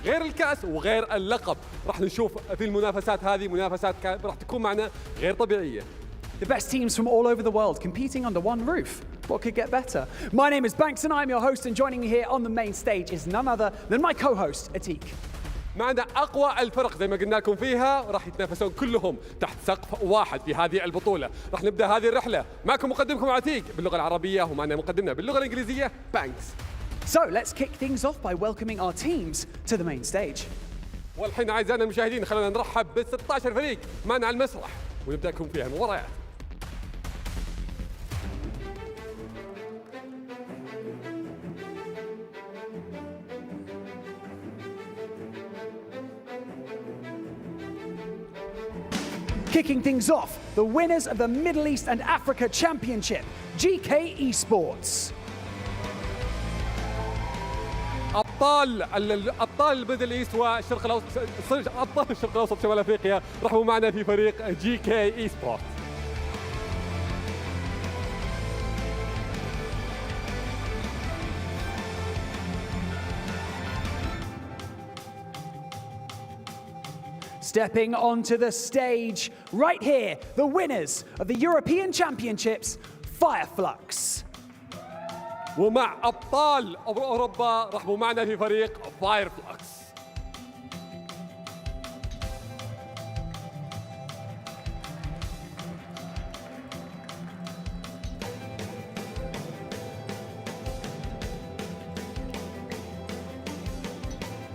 غير الكأس وغير اللقب. راح نشوف في المنافسات هذه منافسات راح تكون معنا غير طبيعية. The best teams from all over the world competing under one roof. What could get better? My name is Banks and I'm your host, and joining me here on the main stage is none other than my co-host, Atik. معنا أقوى الفرق زي ما قلنا لكم فيها، راح يتنافسون كلهم تحت سقف واحد في هذه البطولة. راح نبدأ هذه الرحلة معكم مقدمكم عتيق باللغة العربية، ومعنا مقدمنا باللغة الإنجليزية بانكس. So let's kick things off by welcoming our teams to the main stage. والحين أعزائنا المشاهدين خلونا نرحب ب 16 فريق معنا على المسرح ونبدأ لكم فيها المباريات. Kicking things off, the winners of the Middle East and Africa Championship, GK Esports. ابطال الميدل ايست والشرق الاوسط، ابطال الشرق الاوسط شمال افريقيا رحبوا معنا في فريق جي كي اي سبورت. Stepping onto the stage right here, the winners of the European Championships, Flux. ومع ابطال اوروبا رحبوا معنا في فريق فلكس.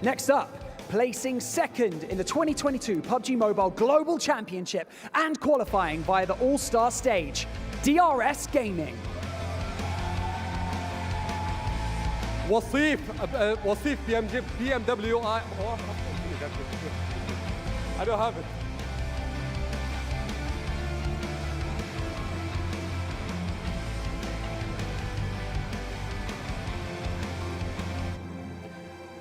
Next up, placing second in the 2022 PUBG Mobile Global Championship and qualifying via the All-Star Stage, DRS Gaming. وصيف PMWI. I don't have it.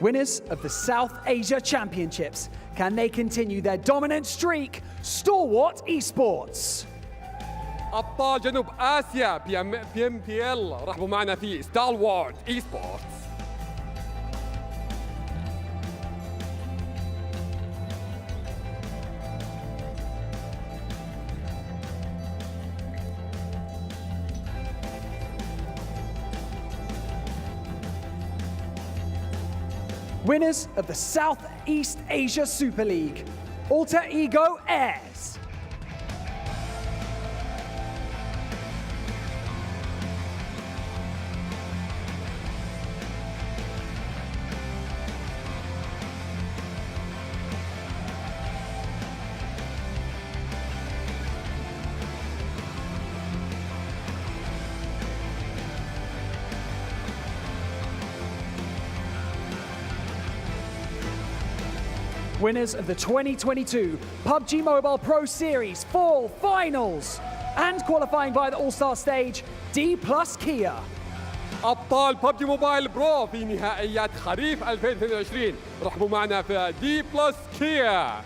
Winners of the South Asia Championships, can they continue their dominant streak? Stalwart Esports. ابطال جنوب اسيا PMPL رحبوا معنا في ستالوارد اي سبورتس. Winners of the Southeast Asia Super League, Alter Ego Airs. Winners of the 2022 PUBG Mobile Pro Series Fall Finals and qualifying via the All-Star Stage, Dplus KIA. ابطال PUBG موبايل برو في نهائيات خريف 2022 رحبوا معنا في Dplus KIA.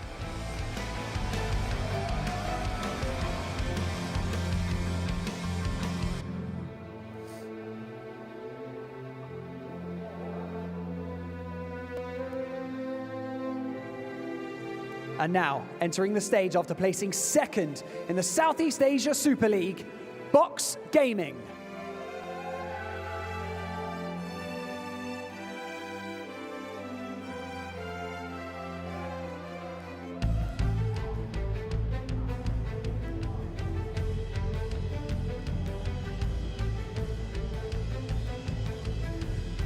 And now, entering the stage after placing second in the Southeast Asia Super League, Box Gaming.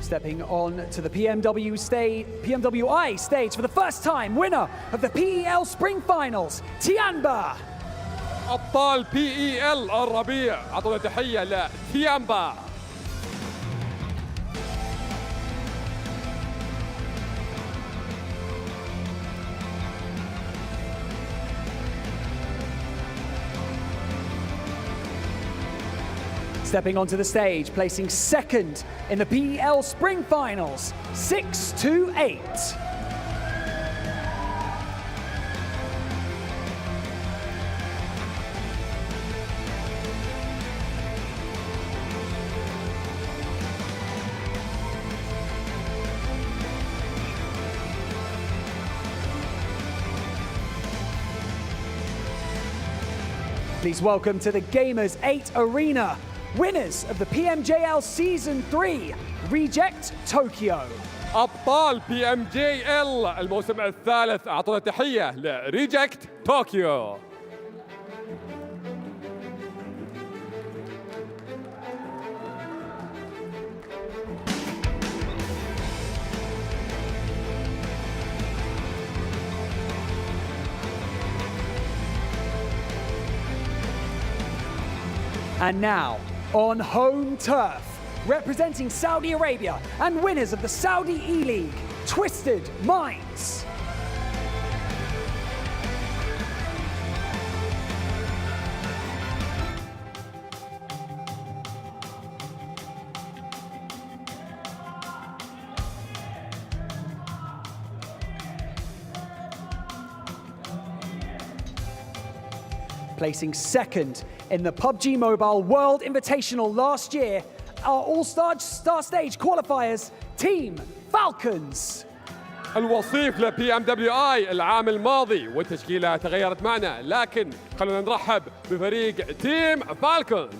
Stepping on to the PMWI stage for the first time, winner of the PEL Spring Finals, Tianba. أبطال PEL الربيع، أعطونا تحية لتيامبا. Stepping onto the stage, placing second in the PEL Spring Finals, 6-8. Please welcome to the Gamers8 Arena, winners of the PMJL Season 3, Reject Tokyo. أبطال PMJL الموسم الثالث، أعطونا تحية لريجكت طوكيو. And now, on home turf, representing Saudi Arabia and winners of the Saudi E-League, Twisted Minds. Placing second in the PUBG Mobile World Invitational last year, our All-Star Stage qualifiers, Team Falcons. الوصيف ل PMWI العام الماضي والتشكيلة تغيرت معنا، لكن خلونا نرحب بفريق تيم فالكونز.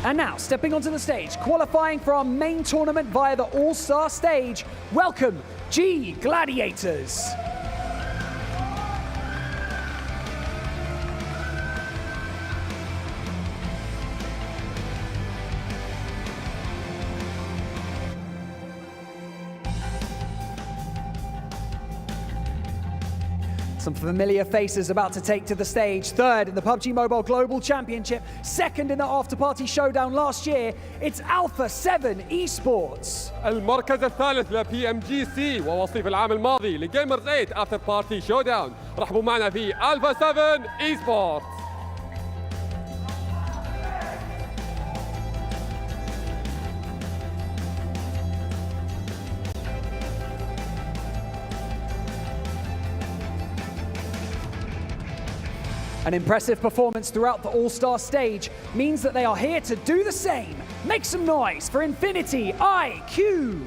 And now, stepping onto the stage, qualifying for our main tournament via the All-Star Stage, welcome G Gladiators. Some familiar faces about to take to the stage. Third in the PUBG Mobile Global Championship. Second in the after-party showdown last year. It's Alpha7 Esports. المركز الثالث ل PMGC ووصيف العام الماضي لجيمرز 8 افتر بارتي شو داون. رحبوا معنا في Alpha7 Esports. An impressive performance throughout the All-Star Stage means that they are here to do the same. Make some noise for Infinity IQ.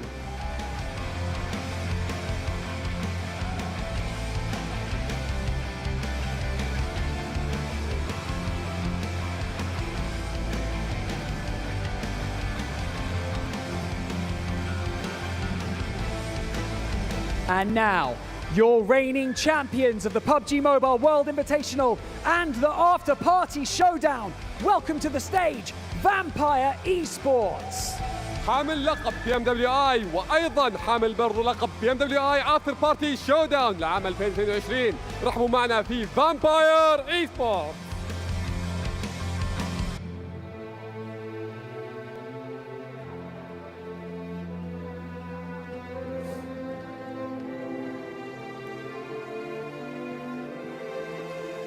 And now, your reigning champions of the PUBG Mobile World Invitational and the After Party Showdown. Welcome to the stage, Vampire Esports. حامل لقب PMWI وأيضا حامل برضو لقب PMWI After Party Showdown لعام 2022. رحبوا معنا في Vampire Esports.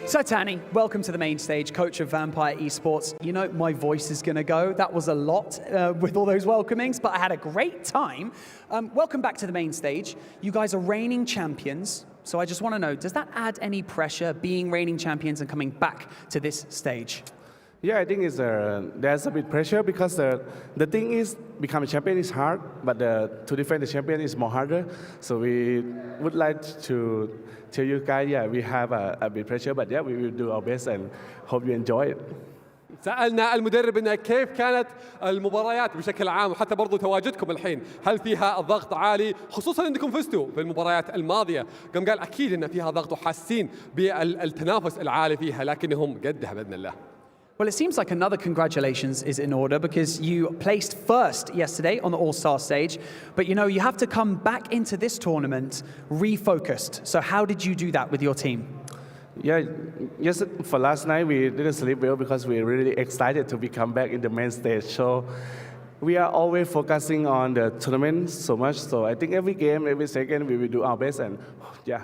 So Tani, welcome to the main stage, coach of Vampire Esports. You know, my voice is going to go. That was a lot with all those welcomings, but I had a great time. Welcome back to the main stage. You guys are reigning champions. So I just want to know, does that add any pressure, being reigning champions and coming back to this stage? Yeah, I think it's there's a bit pressure because the thing is become a champion is hard, but to defend the champion is more harder. So we would like to tell you guys, yeah, we have a bit pressure, but yeah, we will do our best and hope you enjoy it. سألنا المدرب إنه كيف كانت المباريات بشكل عام وحتى برضو تواجدكم الحين، هل فيها الضغط عالي خصوصا انكم فزتوا في المباريات الماضيه؟ قام قال اكيد ان فيها ضغط وحاسين بالتنافس العالي فيها لكنهم قدها باذن الله. Well, it seems like another congratulations is in order because you placed first yesterday on the All-Star stage, but you know, you have to come back into this tournament refocused. So how did you do that with your team? Yeah, yes, for last night we didn't sleep well because we're really excited to become back in the main stage. So we are always focusing on the tournament so much. So I think every game, every second, we will do our best and yeah.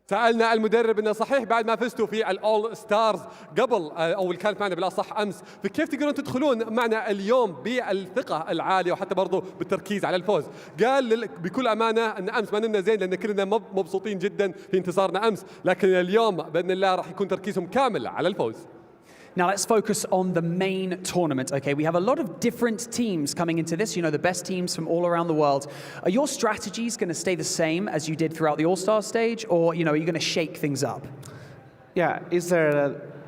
سألنا المدرب انه صحيح بعد ما فزتوا في الأول ستارز قبل او اللي كانت معنا بالاصح امس، فكيف تقدرون تدخلون معنا اليوم بالثقة العالية وحتى برضو بالتركيز على الفوز؟ قال بكل امانة ان امس ما نمنا زين لان كلنا مبسوطين جدا في انتصارنا امس، لكن اليوم باذن الله راح يكون تركيزهم كامل على الفوز. Now let's focus on the main tournament, okay? We have a lot of different teams coming into this, you know, the best teams from all around the world. Are your strategies going to stay the same as you did throughout the All-Star stage, or, you know, are you going to shake things up? Yeah,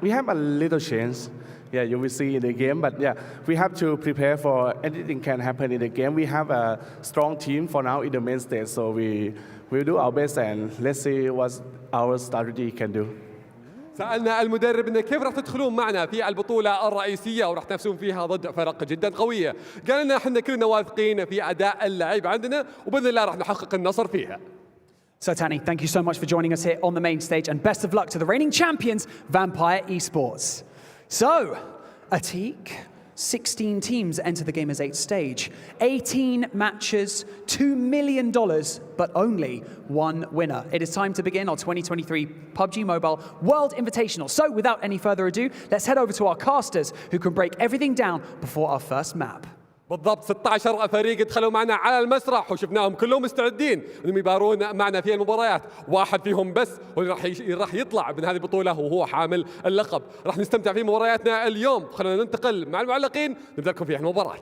we have a little change. Yeah, you will see in the game, but yeah, we have to prepare for anything can happen in the game. We have a strong team for now in the main stage, so we will do our best and let's see what our strategy can do. سألنا المدرب إنه كيف راح تدخلون معنا في البطولة الرئيسية وراح تنافسون فيها ضد فرق جدا قوية. قال لنا احنا كلنا واثقين في أداء اللعيب عندنا وبإذن الله راح نحقق النصر فيها. So Tani, thank you so much for joining us here on the main stage and best of luck to the reigning champions, Vampire Esports. So, Atik, 16 teams enter the Gamers8 stage. 18 matches, $2 million, but only one winner. It is time to begin our 2023 PUBG Mobile World Invitational. So without any further ado, let's head over to our casters who can break everything down before our first map. بالضبط 16 فريق دخلوا معنا على المسرح وشفناهم كلهم مستعدين انهم يبارون معنا في المباريات، واحد فيهم بس راح يطلع من هذه البطوله وهو حامل اللقب. راح نستمتع في مبارياتنا اليوم، خلينا ننتقل مع المعلقين نبدا لكم في المباراه.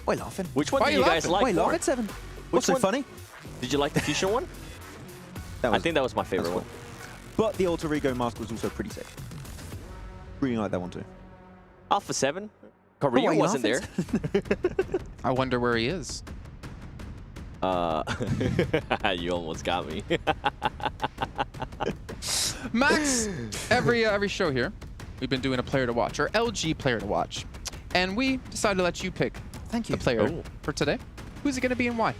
Why laughing? Which one do you guys like Why more? laughing, Seven? What's so funny? Did you like the fusion one? I think that was my favorite one. But the alter ego mask was also pretty sick. Really like that one too. Alpha7? Korea wasn't there. I wonder where he is. You almost got me. Max, every show here, we've been doing a player to watch, or LG player to watch. And we decided to let you pick the player for today. Who's it going to be and why?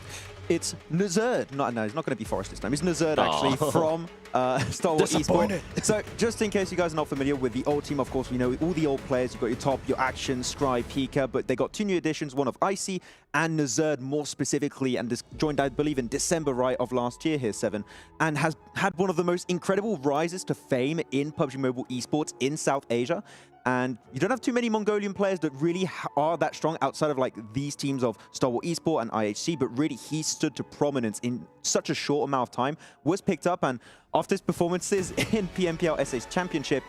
It's Nazerd. No, it's not going to be Forrest this time. It's Nazerd, actually, from Star Wars Esports. So, just in case you guys are not familiar with the old team, of course, we know all the old players. You've got your top, your Action, Scry, Pika, but they got 2 new additions, one of Icy and Nazerd more specifically, and this joined, I believe, in December, right, of last year here, Seven, and has had one of the most incredible rises to fame in PUBG Mobile Esports in South Asia. And you don't have too many Mongolian players that really are that strong outside of like these teams of Star Wars Esports and IHC, but really he stood to prominence in such a short amount of time, was picked up, and after his performances in PMWI Allstars Championship,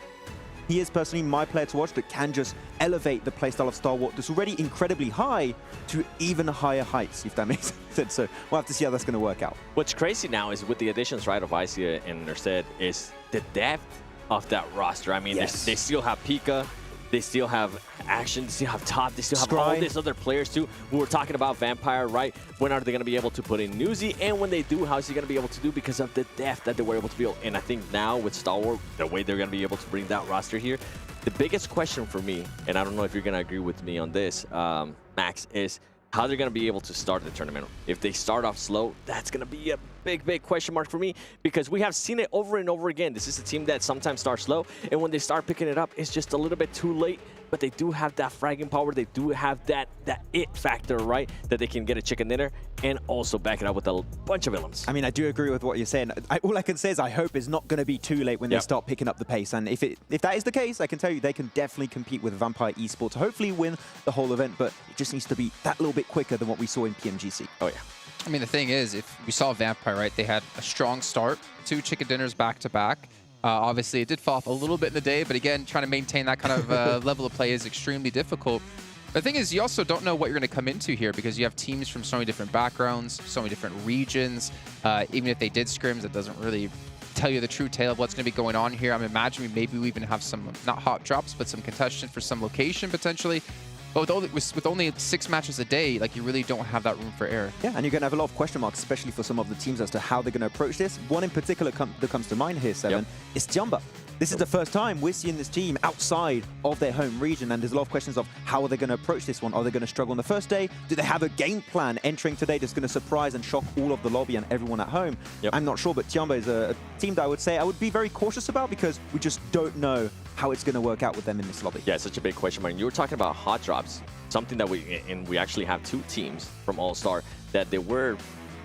he is personally my player to watch that can just elevate the playstyle of Star Wars that's already incredibly high to even higher heights, if that makes sense. So we'll have to see how that's going to work out. What's crazy now is with the additions, right, of Icy and Nerstead is the depth of that roster. I mean, they still have Pika, they still have Action, they still have Top, they still have all these other players too. We were talking about Vampire, right? When are they going to be able to put in Newsy? And when they do, how is he going to be able to do because of the depth that they were able to build? And I think now with Star Wars, the way they're going to be able to bring that roster here, the biggest question for me, and I don't know if you're going to agree with me on this, Max, is how they're going to be able to start the tournament. If they start off slow, that's going to be a big question mark for me because we have seen it over and over again. This is a team that sometimes starts slow, and when they start picking it up, it's just a little bit too late. But they do have that fragging power. They do have that it factor, right? That they can get a chicken dinner and also back it up with a bunch of villains. I mean, I do agree with what you're saying. All I can say is I hope it's not going to be too late when they start picking up the pace. And if that is the case, I can tell you they can definitely compete with Vampire Esports to hopefully win the whole event. But it just needs to be that little bit quicker than what we saw in PMGC. Oh, yeah. I mean, the thing is, if we saw Vampire, right, they had a strong start, 2 chicken dinners back-to-back. Obviously, it did fall off a little bit in the day, but again, trying to maintain that kind of level of play is extremely difficult. The thing is, you also don't know what you're going to come into here because you have teams from so many different backgrounds, so many different regions. Even if they did scrims, it doesn't really tell you the true tale of what's going to be going on here. I'm imagining maybe we even have some, not hot drops, but some contention for some location potentially. But with only 6 matches a day, like, you really don't have that room for error. Yeah, and you're going to have a lot of question marks, especially for some of the teams as to how they're going to approach this. One in particular that comes to mind here, Seven, is Jumba. This is the first time we're seeing this team outside of their home region, and there's a lot of questions of how are they going to approach this one? Are they going to struggle on the first day? Do they have a game plan entering today that's going to surprise and shock all of the lobby and everyone at home? I'm not sure, but Jumba is a team that I would say I would be very cautious about because we just don't know how it's going to work out with them in this lobby. Yeah, it's such a big question mark. You were talking about hot drops, something that we actually have 2 teams from All-Star that they were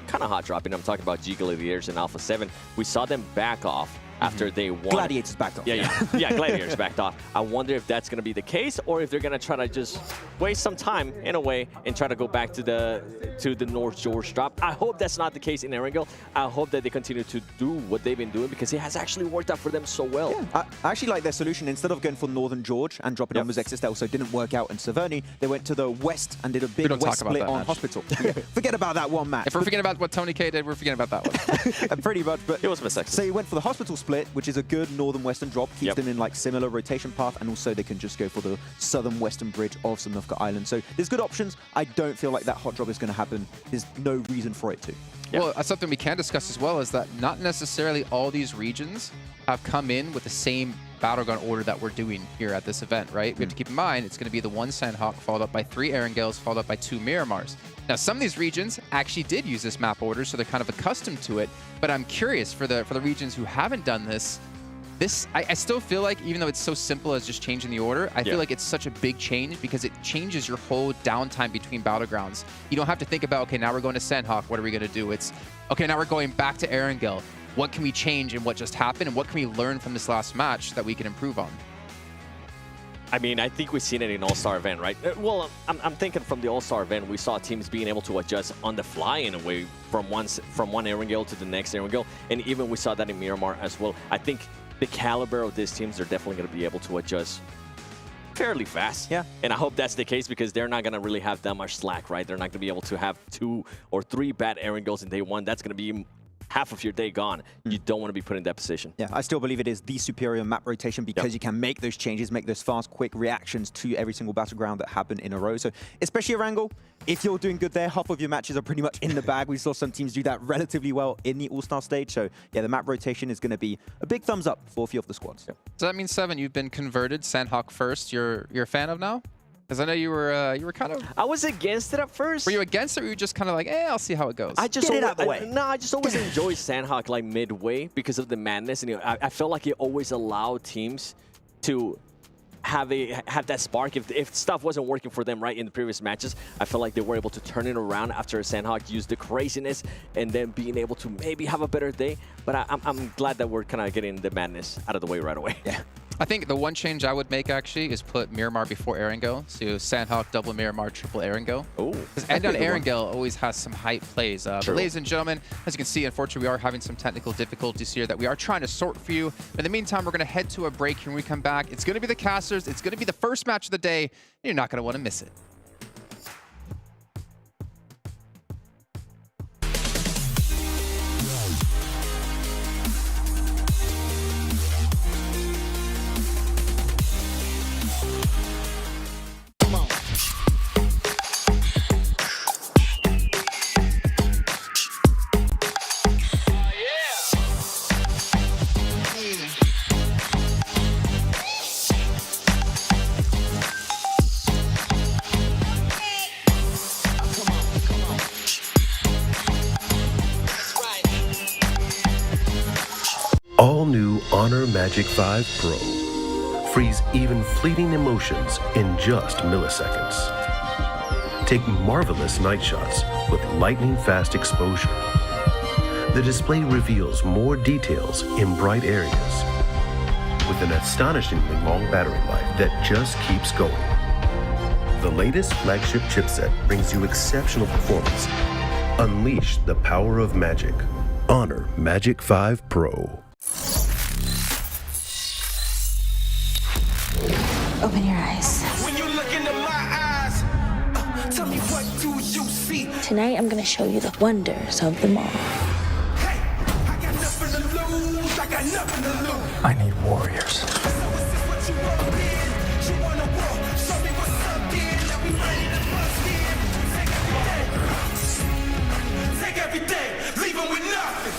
kind of hot dropping. I'm talking about G Gladiators and Alpha7. We saw them back off after they won. Gladiators backed off. Yeah, Gladiators backed off. I wonder if that's going to be the case or if they're going to try to just waste some time in a way and try to go back to the North George drop. I hope that's not the case in Erangel. I hope that they continue to do what they've been doing because it has actually worked out for them so well. Yeah, I actually like their solution. Instead of going for Northern George and dropping on Muzexis, that also didn't work out in Severny. They went to the west and did a big west split on Hospital. Forget about that one match. If we're forgetting about what Tony K did, we're forgetting about that one. Pretty much, but it was Muzexis. So he went for the Hospital split, which is a good northern western drop, keeps them in like similar rotation path, and also they can just go for the southern western bridge of Samnufka Island. So there's good options. I don't feel like that hot drop is going to happen. There's no reason for it to. Well, something we can discuss as well is that not necessarily all these regions have come in with the same battleground order that we're doing here at this event, right? We have to keep in mind it's going to be the 1 Sandhawk followed up by 3 Erangels followed up by 2 Miramars. Now, some of these regions actually did use this map order, so they're kind of accustomed to it. But I'm curious for the regions who haven't done this. I still feel like, even though it's so simple as just changing the order, I feel like it's such a big change because it changes your whole downtime between battlegrounds. You don't have to think about, okay, now we're going to Sandhawk, what are we going to do? It's, okay, now we're going back to Erangel. What can we change and what just happened, and what can we learn from this last match that we can improve on? I mean, I think we've seen it in All-Star event, right? Well, I'm thinking from the All-Star event, we saw teams being able to adjust on the fly in a way from one Erangel to the next Erangel, and even we saw that in Miramar as well. I think the caliber of these teams are definitely going to be able to adjust fairly fast. Yeah. And I hope that's the case because they're not going to really have that much slack, right? They're not going to be able to have 2 or 3 bad Erangels in day 1. That's going to be half of your day gone. You don't want to be put in that position. Yeah, I still believe it is the superior map rotation because you can make those changes, make those fast, quick reactions to every single battleground that happen in a row. So especially Erangel, if you're doing good there, half of your matches are pretty much in the bag. We saw some teams do that relatively well in the All-Star stage. So yeah, the map rotation is going to be a big thumbs up for a few of the squads. So that means, Seven, you've been converted Sandhawk first. You're a fan of now? Because I know you were kind of... I was against it at first. Were you against it, or were you just kind of like, I'll see how it goes? I just get it out the way. No, I just always enjoy Sandhawk like midway because of the madness. And I felt like it always allowed teams to have that spark. If stuff wasn't working for them right in the previous matches, I felt like they were able to turn it around after Sandhawk used the craziness and then being able to maybe have a better day. But I'm glad that we're kind of getting the madness out of the way right away. Yeah. I think the one change I would make, actually, is put Miramar before Erangel. So Sandhawk, double Miramar, triple Erangel. Oh. Because end on Erangel always has some hype plays. But ladies and gentlemen, as you can see, unfortunately, we are having some technical difficulties here that we are trying to sort for you. In the meantime, we're going to head to a break. When we come back, it's going to be the casters. It's going to be the first match of the day. You're not going to want to miss it. All new Honor Magic 5 Pro. Freeze even fleeting emotions in just milliseconds. Take marvelous night shots with lightning-fast exposure. The display reveals more details in bright areas with an astonishingly long battery life that just keeps going. The latest flagship chipset brings you exceptional performance Unleash the power of magic. Honor Magic 5 Pro. Open your eyes. When you look into my eyes, tell me what do you see? Tonight, I'm gonna show you the wonders of the mall. Hey, I got nothing to lose. I got nothing to lose. I need warriors. So is this what you want to be? You want to war? Show me what's up, then. Now we ready to bust in. Take everything, leave 'em with nothing.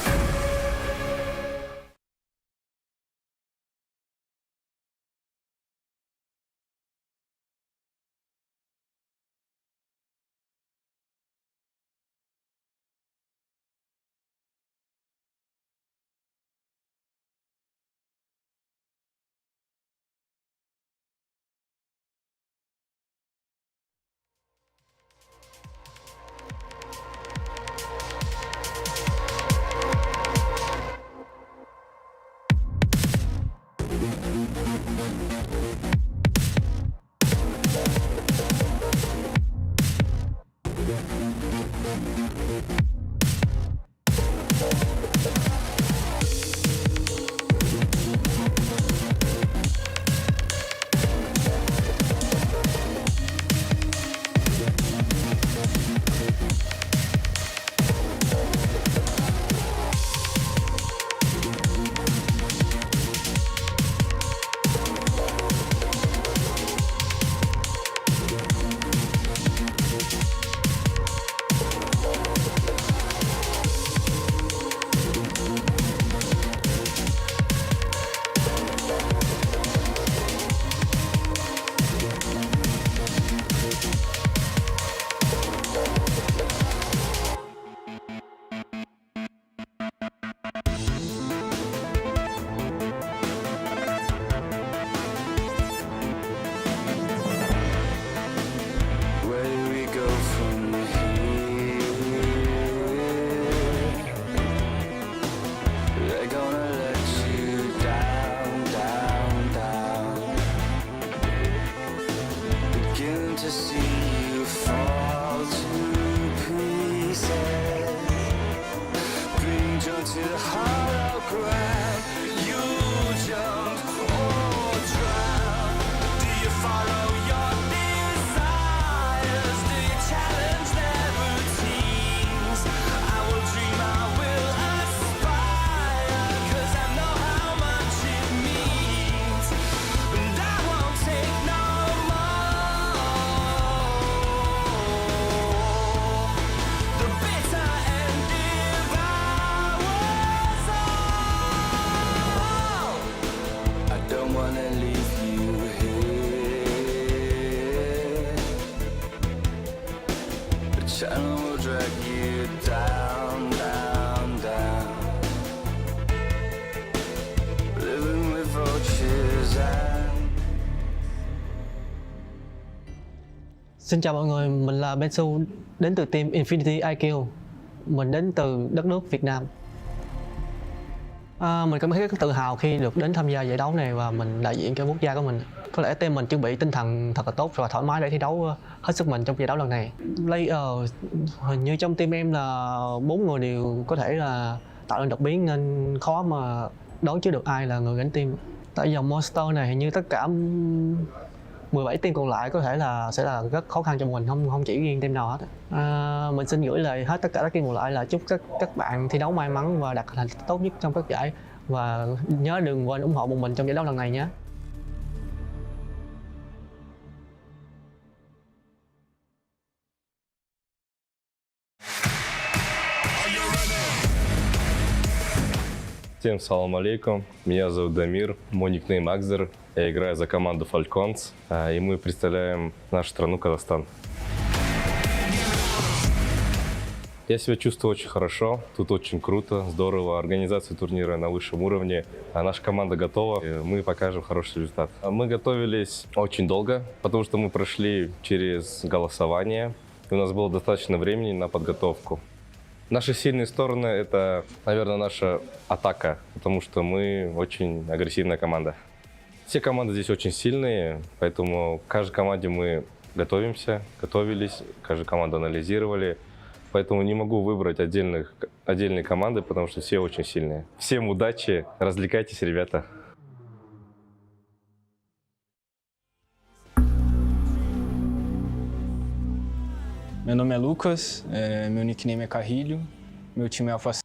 Xin chào mọi người, mình là Bensu, đến từ team Infinity IQ. Mình đến từ đất nước Việt Nam. Mình cảm thấy rất tự hào khi được đến tham gia giải đấu này và mình đại diện cho quốc gia của mình. Có lẽ team mình chuẩn bị tinh thần thật là tốt và thoải mái để thi đấu hết sức mình trong giải đấu lần này. Player hình như trong team em là 4 người đều có thể là tạo nên đột biến nên khó mà đoán trước được ai là người gánh team. Tại dòng Monster này hình như tất cả 17 team còn lại có thể là sẽ là rất khó khăn cho mình, không chỉ riêng team nào hết. Mình xin gửi lời hết tất cả các team còn lại là chúc các bạn thi đấu may mắn và đạt thành tích tốt nhất trong các giải, và nhớ đừng quên ủng hộ bọn mình trong giải đấu lần này nhé. Всем салам алейкум, меня зовут Дамир, мой никнейм Акзер, я играю за команду Falcons, и мы представляем нашу страну Казахстан. Я себя чувствую очень хорошо, тут очень круто, здорово, организация турнира на высшем уровне, наша команда готова, и мы покажем хороший результат. Мы готовились очень долго, потому что мы прошли через голосование, и у нас было достаточно времени на подготовку. Наши сильные стороны — это, наверное, наша атака, потому что мы очень агрессивная команда. Все команды здесь очень сильные, поэтому к каждой команде мы готовились, каждую команду анализировали. Поэтому не могу выбрать отдельные команды, потому что все очень сильные. Всем удачи, развлекайтесь, ребята. Meu nome é Lucas, meu nickname é Carrilho, meu time é Alpha7.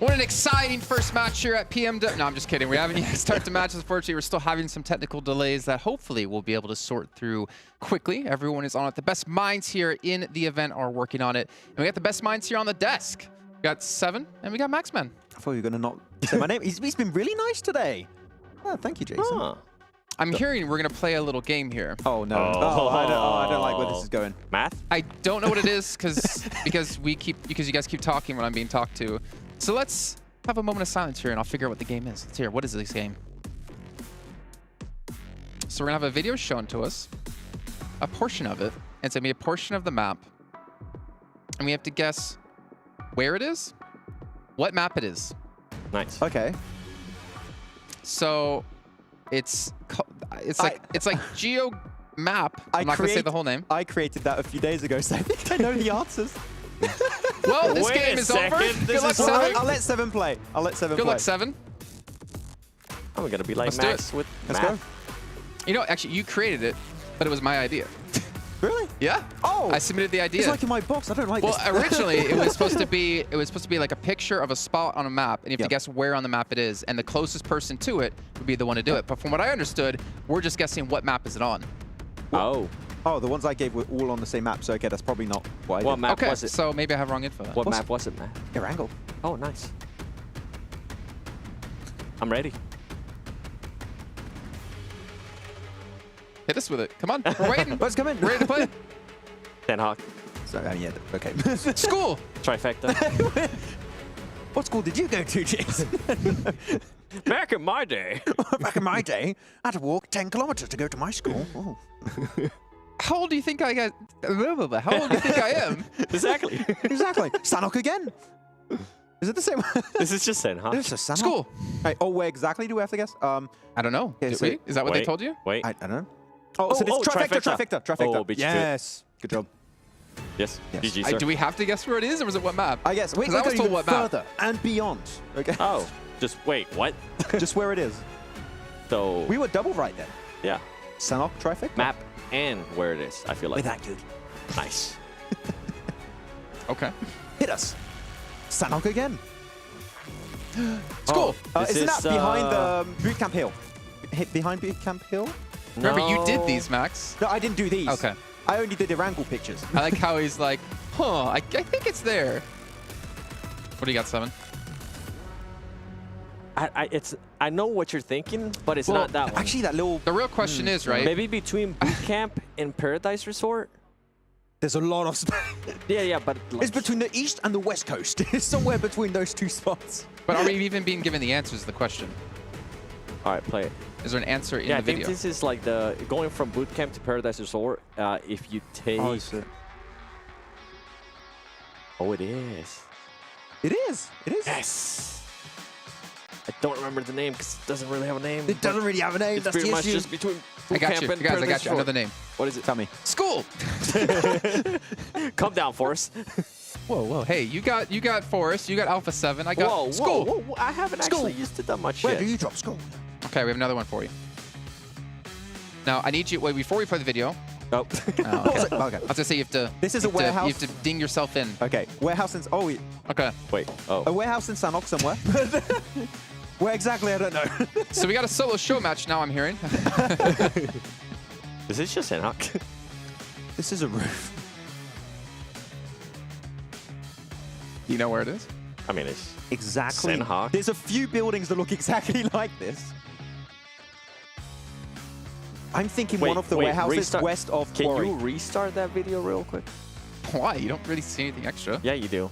What an exciting first match here at PMW. No, I'm just kidding. We haven't yet started the matches. Unfortunately, we're still having some technical delays that hopefully we'll be able to sort through quickly. Everyone is on it. The best minds here in the event are working on it. And we got the best minds here on the desk. We got 7 and we got Maxman. I thought you were going to not say my name. He's been really nice today. Oh, thank you, Jason. Huh. I'm hearing we're going to play a little game here. Oh, no. I don't like where this is going. Math? I don't know what it is because you guys keep talking when I'm being talked to. So let's have a moment of silence here and I'll figure out what the game is. Let's hear, what is this game? So we're gonna have a video shown to us, a portion of it, and it's gonna be a portion of the map. And we have to guess where it is, what map it is. Nice. Okay. So it's like Geo Map. I'm not gonna say the whole name. I created that a few days ago, so I think I know the answers. Well, this game is over. Good luck, 7. I'll let 7 play. Good luck, 7. I'm gonna be like Let's Max do it. with Let's math. go. You know, actually, you created it, but it was my idea. Really? Yeah. Oh. I submitted the idea. It's like in my box. I don't like this. Well, originally it was supposed to be like a picture of a spot on a map, and you have to guess where on the map it is, and the closest person to it would be the one to do it. But from what I understood, we're just guessing what map is it on. Oh. Oh, the ones I gave were all on the same map, so okay, that's probably not what I did. What map was it? So maybe I have wrong info. What map was it, man? Erangel. Oh, nice. I'm ready. Hit us with it. Come on, we're waiting. Let's come in. We're ready to play. Hawk. So, yeah, okay. School. Trifecta. What school did you go to, Jason? Back in my day. Back in my day, I had to walk 10 kilometers to go to my school. Oh. How old do you think I got? How old do you think I am? Exactly. Exactly. Sanok again. Is it the same? This is just Sanhok. This is Sanok. School. Right. Oh, where exactly do we have to guess? I don't know. Okay, Did so- we? Is that what they told you? Wait. I don't know. Oh, so it's trifecta. Oh, beat you to it. Yes. Good job. Yes. Yes. GG, sir. Do we have to guess where it is, or is it what map? I guess. Wait, 'Cause I was told what map. further and beyond. Okay. Oh, just wait, what? Just where it is. So, We were double right then. yeah. Sanok trifecta. Map and where it is, I feel like. We're that good. Nice. Okay. Hit us. Sanok again. School. This Isn't that is, behind the bootcamp hill? Behind bootcamp hill? Remember, you did No. these, Max. No, I didn't do these. Okay. I only did the Erangel pictures. I like how he's like, huh, I think it's there. What do you got, 7? I know what you're thinking, but it's not that one. Actually, that little... The real question is, right? Maybe between Bootcamp and Paradise Resort? There's a lot of... Yeah, but... It's between the east and the west coast. It's somewhere between those two spots. But are we even being given the answers to the question? All right, play it. Is there an answer in Yeah, the I think video? this is like the going from Bootcamp to Paradise Resort. If you take... Oh, is it? Oh, it is. It is. It is. Yes. I don't remember the name because it doesn't really have a name. It doesn't really have a name. It's That's pretty the much issue. just between I got Bootcamp you. and Guys, I Paradise got you. I know Resort. the name. What is it? Tell me. School. Calm down, Forrest. Whoa. Hey, you got Forest. You got Alpha7. I got School. Whoa. I haven't actually used it that much Where yet. do you drop school? Okay, we have another one for you. Now, I need you... Wait, before we play the video... Oh. Okay. Okay. I was going to say you have to... This is a you have warehouse. you have to ding yourself in. Okay. Warehouse in... Oh, Okay. Wait. Oh. a warehouse in Sanok somewhere. Where exactly? I don't know. So we got a solo show match now, I'm hearing. Is this just Sanhok? This is a roof. You know where it is? I mean, it's Exactly. Sanhok. There's a few buildings that look exactly like this. I'm thinking one of the warehouses restart. west of Can Quarry. you restart that video real quick? Why? You don't really see anything extra. Yeah, you do.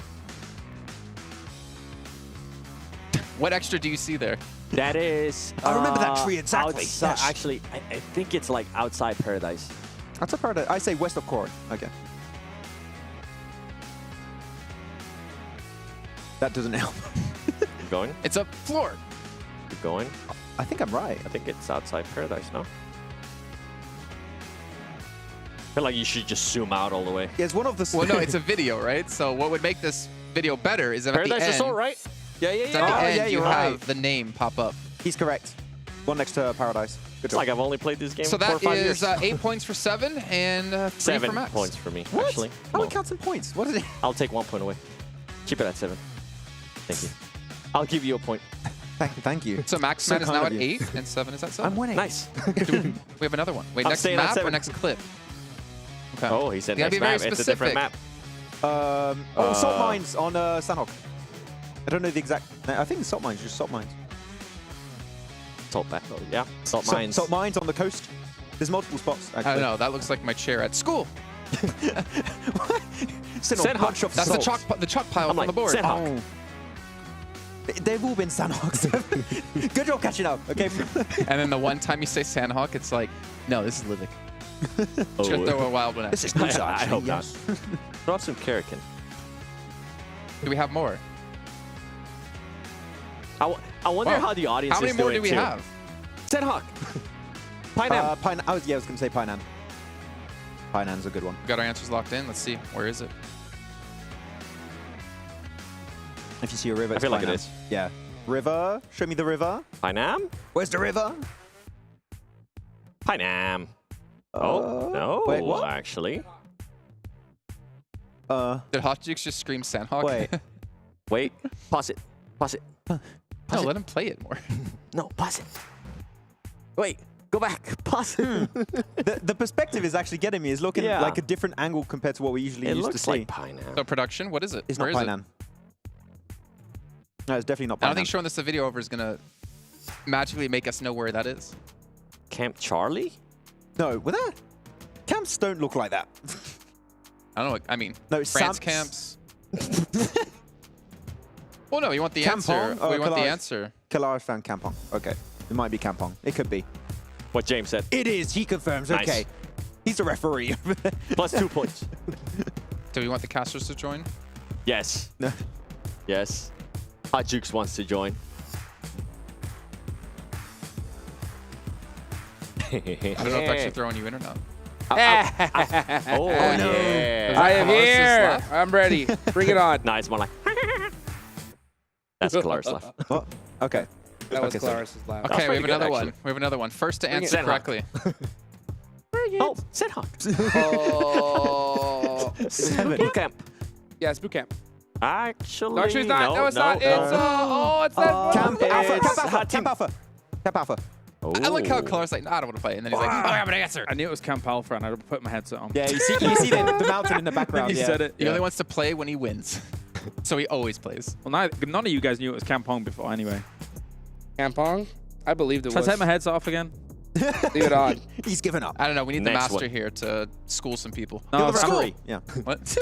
What extra do you see there? That is... I remember that tree exactly. Outside, Yes. Actually, I think it's like outside Paradise. That's a part of, I say west of Quarry. Okay. That doesn't help. Keep going. It's a floor. Keep going. I think I'm right. I think it's outside Paradise, no? I feel like you should just zoom out all the way. Yeah, it's one of the... Well, no, it's a video, right? So what would make this video better is that at the Paradise end... Resort, right? Yeah. At the end, yeah, you you're have right. the name pop up. He's correct. One next to Paradise. Good It's job. like I've only played this game So for 4 or that 5 is years. 8 points for 7 and 3 7 for Max. points for me, What? actually. How No. do we count some points? What is it? I'll take 1 point away. Keep it at 7. Thank you. I'll give you a point. Thank you. So Max Man is now at 8 and 7 is at 7. I'm winning. Nice. We have another one. Wait, I'm next staying at map or 7. next clip? Okay. Oh, he said You gotta next be very map. It's a different specific. map. Salt Mines on Sandhawk. I don't know the exact. I think it's Salt Mines, just Salt Mines. Salt battle. Yeah. Salt mines. Salt Mines on the coast. There's multiple spots. Actually. I don't know. That looks like my chair at school. Sandhawk. That's the chalk pile on the board. Oh. They've all been Sandhawks. Good job catching up. Okay. And then the one time you say Sandhawk, it's like, no, this is Livic. Just gonna throw a wild one at This is you. Noosa, I actually. hope not. Throw up some Karakin. Do we have more? I wonder Wow. how the audience How many is more doing do we too. have? Sandhawk. Pinam. I was gonna say Painan. Painan's a good one. We got our answers locked in. Let's see. Where is it? If you see a river, I feel like it Painan. is. Yeah. River. Show me the river. Pinam? Where's the river? Pinam. Oh, no. Wait, what? Actually. Did Hot Jukes just scream Sandhawk? Wait. Wait. Pause it. Pause it. No, let him play it more. No, pause it. Wait. Go back. Pause it. The perspective is actually getting me. It's looking Yeah. like a different angle compared to what we usually It used to looks see. like Pinam. So production, what is it? It's Where not is it? Painan. No, it's definitely not Painan. I don't think showing this a video over is gonna magically make us know where that is. Camp Charlie? No, with that. Camps don't look like that. I don't know. I mean, No, France Samps- camps. Well, no, you want the Kampong? answer. Oh, We want the Kalaj. answer. Kalaj found Kampong. Okay. It might be Kampong. It could be. What James said. It is. He confirms. Nice. Okay. He's the referee. Plus 2 points. Do we want the casters to join? Yes. No. Yes. Hot Jukes wants to join. I don't know if I should throw you in or not. Oh, no. yeah. I am Close here. left? I'm ready. Bring it on. No, it's more like. That's Clara's left. Oh, okay. That was Okay, Claris's laugh. Okay, we have pretty good, another one. actually. We have another one. First to answer Sandhawk. correctly. Oh, Sandhawk. Oh. Boot camp. Yeah, it's boot camp. Actually, No, actually, it's not. No, It's not. It's it's that one. Camp Alpha. It's Camp Alpha. Hot Camp Alpha. Camp Alpha. I like how Clark's like, nah, I don't want to play. And then he's like, oh, I have an answer. I knew it was Camp Alpha, and I put my headset on. Yeah, you see the mountain in the background. He yeah. said it. He Yeah. only wants to play when he wins. So he always plays. Well, none of you guys knew it was Kampong before, anyway. Kampong? I believed it Should I was. take my headset off again? Leave it on. He's given up. I don't know. We need Next the master one. here to school some people. No, You're the school. referee. Yeah. What?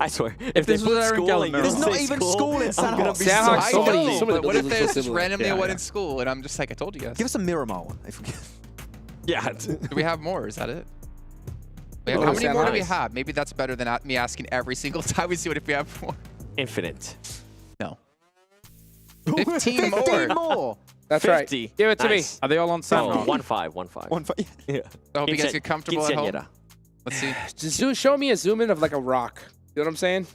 I swear. If this they was put Aaron school and you Gallagher. don't There's not say even school in I'm gonna Sandhawk. be Sandhawk, I so somebody- know, confused. somebody but what if doesn't there's feel just similar. randomly Yeah, one yeah. in school and I'm just like, I told you guys. Give us a Miramar one. If we can. Yeah. Do we have more? Is that it? Oh, How many more do we nice. have? Maybe that's better than me asking every single time we see what if we have more. Infinite. No. 15 more. 15 more. That's 50. right. Give it to Nice. me. Are they all on Oh, Sandhawk? 1-5, 1-5. 1-5. Yeah. I hope you guys get comfortable at home. Quinceañera. Let's see. Just show me a zoom in of like a rock. You know what I'm saying?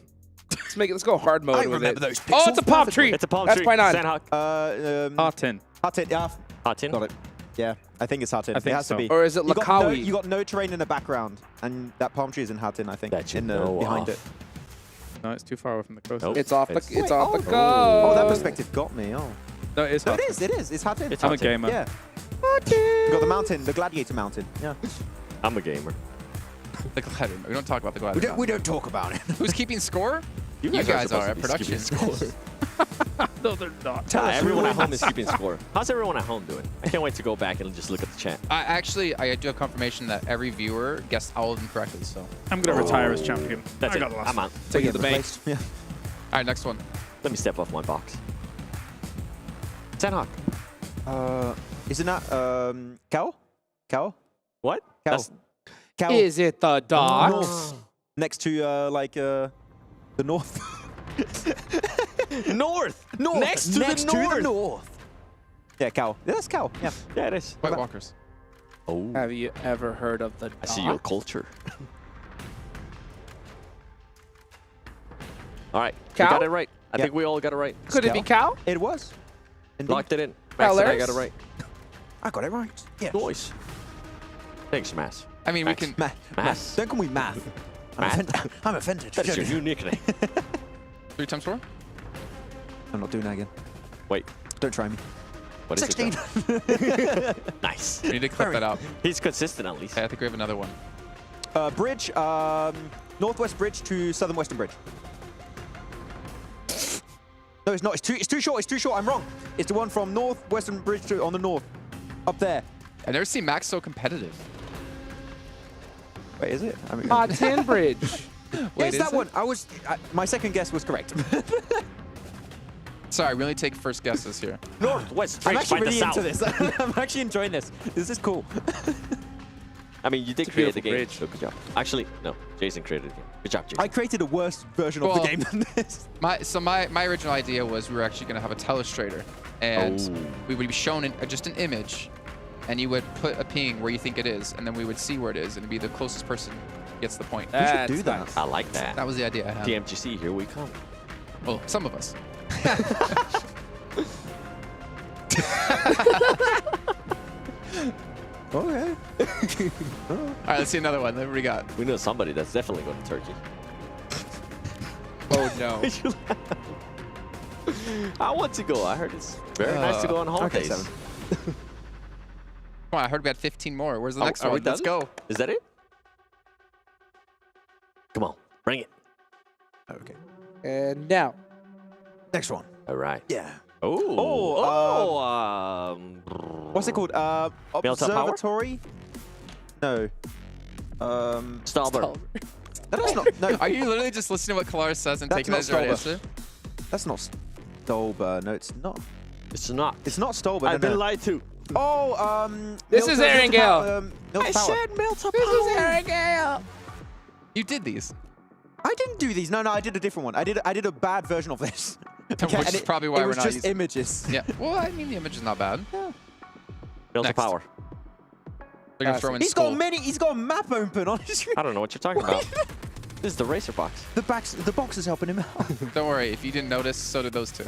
Let's go hard mode I with remember it. those Oh, pixels it's a palm perfectly. tree. It's a palm That's tree. fine on. Sandhawk. Martin. Hot tin. Yeah. Hot tin. Got it. Yeah. I think it's hot tin. I think it has so. to be. Or is it You got no- Lakawi? You got no terrain in the background, and that palm tree is in hot tin, I think. That you in the know behind of. it. No, it's too far away from the coast. Nope. It's off the. It's- It's off the Wait, coast. Oh, that perspective got me. Oh. No, it is No, hot. it is. It is. It's hot tin. It's I'm a hot tin. gamer. Yeah. You got the mountain, the gladiator mountain. Yeah. I'm a gamer. The gladiator. We don't talk about the gladiator. We don't talk about it. Who's keeping score? You guys supposed are to at be production. keeping score. No, they're not. Everyone at home is keeping score. How's everyone at home doing? I can't wait to go back and just look at the chat. I do have confirmation that every viewer guessed all of them correctly. So, I'm going to retire as champion. That's I it. got lost. I'm out. Take it to the bank. Yeah. all right, next one. Let me step off my box. Sandhawk. Isn't that cow? Cow? What? Cow. That's- Cow. Is it the docks? North. Next to the north. North. North. Next to the north. Yeah, cow. Yeah, that's cow. Yeah. Yeah, it is. White Walkers. Oh, Have you ever heard of the I see your docks? culture. All right. Cow? We got it right. I Yeah. think we all got it right. Could it be cow? It was. Indeed. Locked it in. Max and I got it Colors? right. I got it right. Yeah. Noise. Thanks, Mass. I mean, we Max. can. Math. Don't call me math. I'm Math? offended. I'm offended. That's your new nickname. 3 times 4. I'm not doing that again. Wait. Don't try me. What is 16. it? Nice. We need to clip that out. He's consistent at least. Okay, I think we have another one. Bridge, northwest bridge to southern western bridge. No, it's not. It's too short. It's too short. I'm wrong. It's the one from northwestern bridge to on the north, up there. I've never seen Max so competitive. Wait, is it? I mean, Pod 10 bridge. Yeah, Wait, it's is that it? one. My second guess was correct. Sorry, we only take first guesses here. Northwest I'm bridge actually by really the into south. this. I'm actually enjoying this. This is cool. I mean, you did It's a create the beautiful game, bridge. so good job. Actually, no. Jason created the game. Good job, Jason. I created a worse version of the game than this. My original idea was we were actually going to have a telestrator, and Oh. we would be shown just an image, and you would put a ping where you think it is, and then we would see where it is, and it'd be the closest person gets the point. We should do that. I like that. That was the idea I had. PMGC, here we come. Well, some of us. Okay. All right, let's see another one. What do we got? We know somebody that's definitely going to Turkey. Oh, no. I want to go. I heard it's very nice to go on holidays. Okay, 7. Come on, I heard we had 15 more. Where's the next are we one? Let's done? go. Is that it? Come on, bring it. Okay. And now. Next one. All right. Yeah. Oh. What's it called? Observatory? No. Stalber. No, that's not. No. Are you literally just listening to what Kalaris says and That's taking not that as your Stolber. answer? That's not Stolber. No, it's not. It's not. It's not Stolber. I've no, been no. lied to. Oh, This is Aaron Gale. I said Milta This is Aaron Gale. You did these. I didn't do these. No, I did a different one. I did a bad version of this. Which is and probably why it we're was not just using images. Yeah. Well, I mean, the image is not bad. Milta Next. Power. They're going to throw in He's skull. He's got a map open on his screen. I don't know what you're talking about. This is the racer box. The box is helping him out. Don't worry. If you didn't notice, so did those two.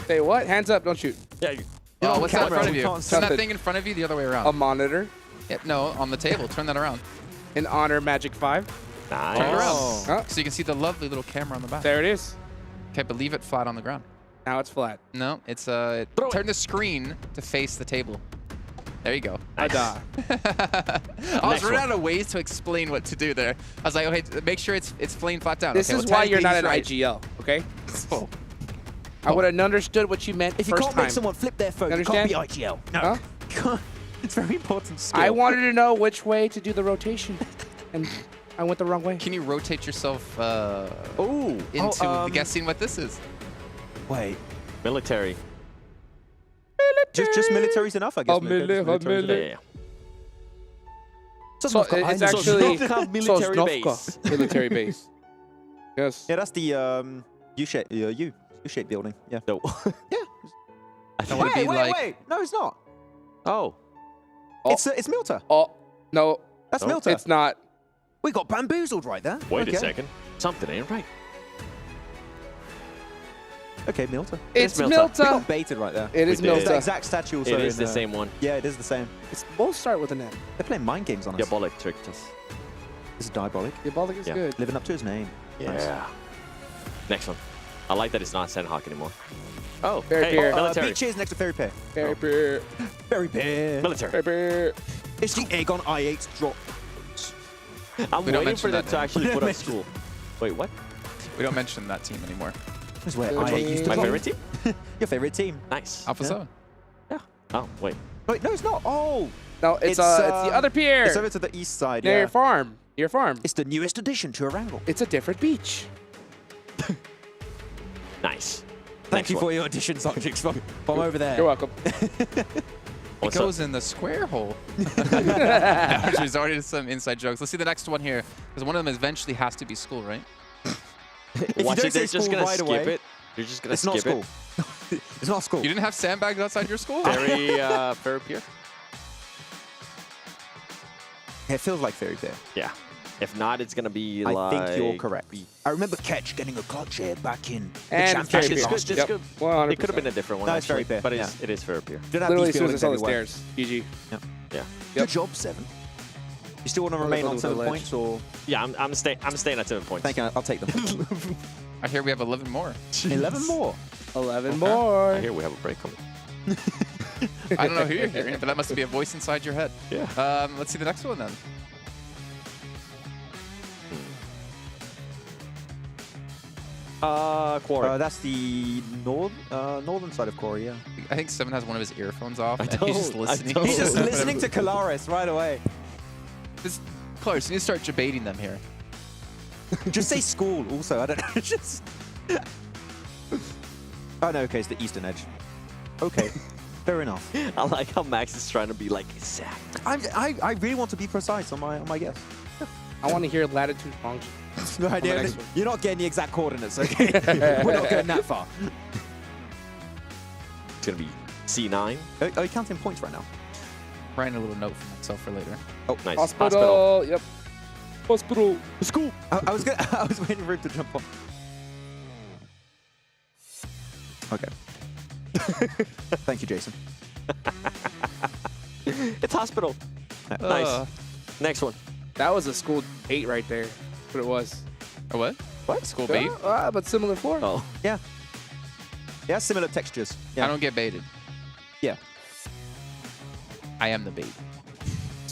Say what? Hands up, don't shoot. Yeah. Oh, what's that in camera, front of we you? can't Turn see that it. thing in front of you the other way around. A monitor. Yep, no, on the table. Turn that around. An Honor Magic 5. Nice. Turn it around. Oh. So you can see the lovely little camera on the back. There it is. Okay, but leave it flat on the ground. Now it's flat. No, it's turn the screen to face the table. There you go. I die. I was running out of ways to explain what to do there. I was like, okay, make sure it's laying flat down. This okay, is well, why you're not technically an he's right. IGL, okay? Oh. I would have understood what you meant If you first can't time. make someone flip their phone, you Understand? can't be IGL. No. Huh? It's very important skill. I wanted to know which way to do the rotation, and I went the wrong way. Can you rotate yourself Ooh. into guessing what this is? Wait. Military. Just military's enough, I guess. Yeah. So it's actually military Sosnovka base. military base. Yes. Yeah, that's the U-shaped building. Yeah. No. Yeah. That would be like Wait. No, it's not. Oh. It's Milta. Oh no, That's No, Milta. it's not. We got bamboozled right there. Wait Okay. a second. Something ain't right. Okay, Milta. It's Milta. We Milta. got baited right there. It is We did. It's the Milta. exact statue also. It is in, the same one. Yeah, it is the same. It's both start with an M. They're playing mind games on us. Diabolic tricked us. This is Diabolic. Diabolic is Yeah. good. Living up to his name. Nice. Yeah. Next one. I like that it's not Sandhawk anymore. Oh, Fairy hey, Pier. military. Beaches next to Fairy Pier. Fairy Pier. Fairy Pier. Military. Fairy Pier. It's the egg on I8's drop. I'm We don't waiting mention for them that to name. actually put up school. Wait, what? we don't mention that team anymore. This is where I8 used to My play. favorite team? Your favorite team. Nice. Alpha 7. Oh, wait. Wait, no, it's not. Oh. No, it's the other pier. It's over to the east side. Near Yeah. your farm. Your farm. It's the newest addition to Erangel. It's a different beach. Nice. Thank you for your addition, subjects from over there. You're welcome. It goes in the square hole. Actually, resorted to some inside jokes. Let's see the next one here, because one of them eventually has to be school, right? If Watch you don't it, they're say just school gonna right skip away, it. You're just gonna it's not skip school. it. It's not school. You didn't have sandbags outside your school? Fairy Pier? Yeah, it feels like Fairy Pier. Yeah. If not, it's gonna be I like... think you're correct. I remember Ketch getting a clutch here back in the And championship Fairy It's Pier. good, last it's year. Yep. good. 100%. It could have been a different one, No, it's actually, Fairy Pier, but yeah. it is Fairy Pier. Don't have Literally, these as soon as I buildings saw the everywhere. stairs. GG. Yeah. Good job, 7. You still want to remain on 7 points, or? Yeah, I'm staying at 7 points. Thank you. I'll take them. I hear we have 11 more. 11 more. 11 more. I hear we have a break coming. I don't know who you're hearing, but that must be a voice inside your head. Yeah. Let's see the next one then. Quarry. That's the northern side of Quarry, yeah. I think Seven has one of his earphones off, and don't. he's just listening. He's just listening to Kalaris right away. Close. You need to start debating them here. Just say school also, I don't know. Just... Oh no, okay, it's the eastern edge. Okay, fair enough. I like how Max is trying to be like exact. I really want to be precise on my guess. I want to hear latitude longitude. No idea. You're not getting the exact coordinates, okay? We're not going that far. It's going to be C9. Are you counting points right now? Writing a little note for myself for later. Oh, nice. Hospital. Yep. Hospital. School. I was waiting for him to jump on. Okay. Thank you, Jason. It's hospital. Nice. Next one. That was a school 8 right there. That's what it was. A what? What? School bait? But similar floor. Oh. Yeah. Yeah, similar textures. Yeah. I don't get baited. Yeah. I am the bait.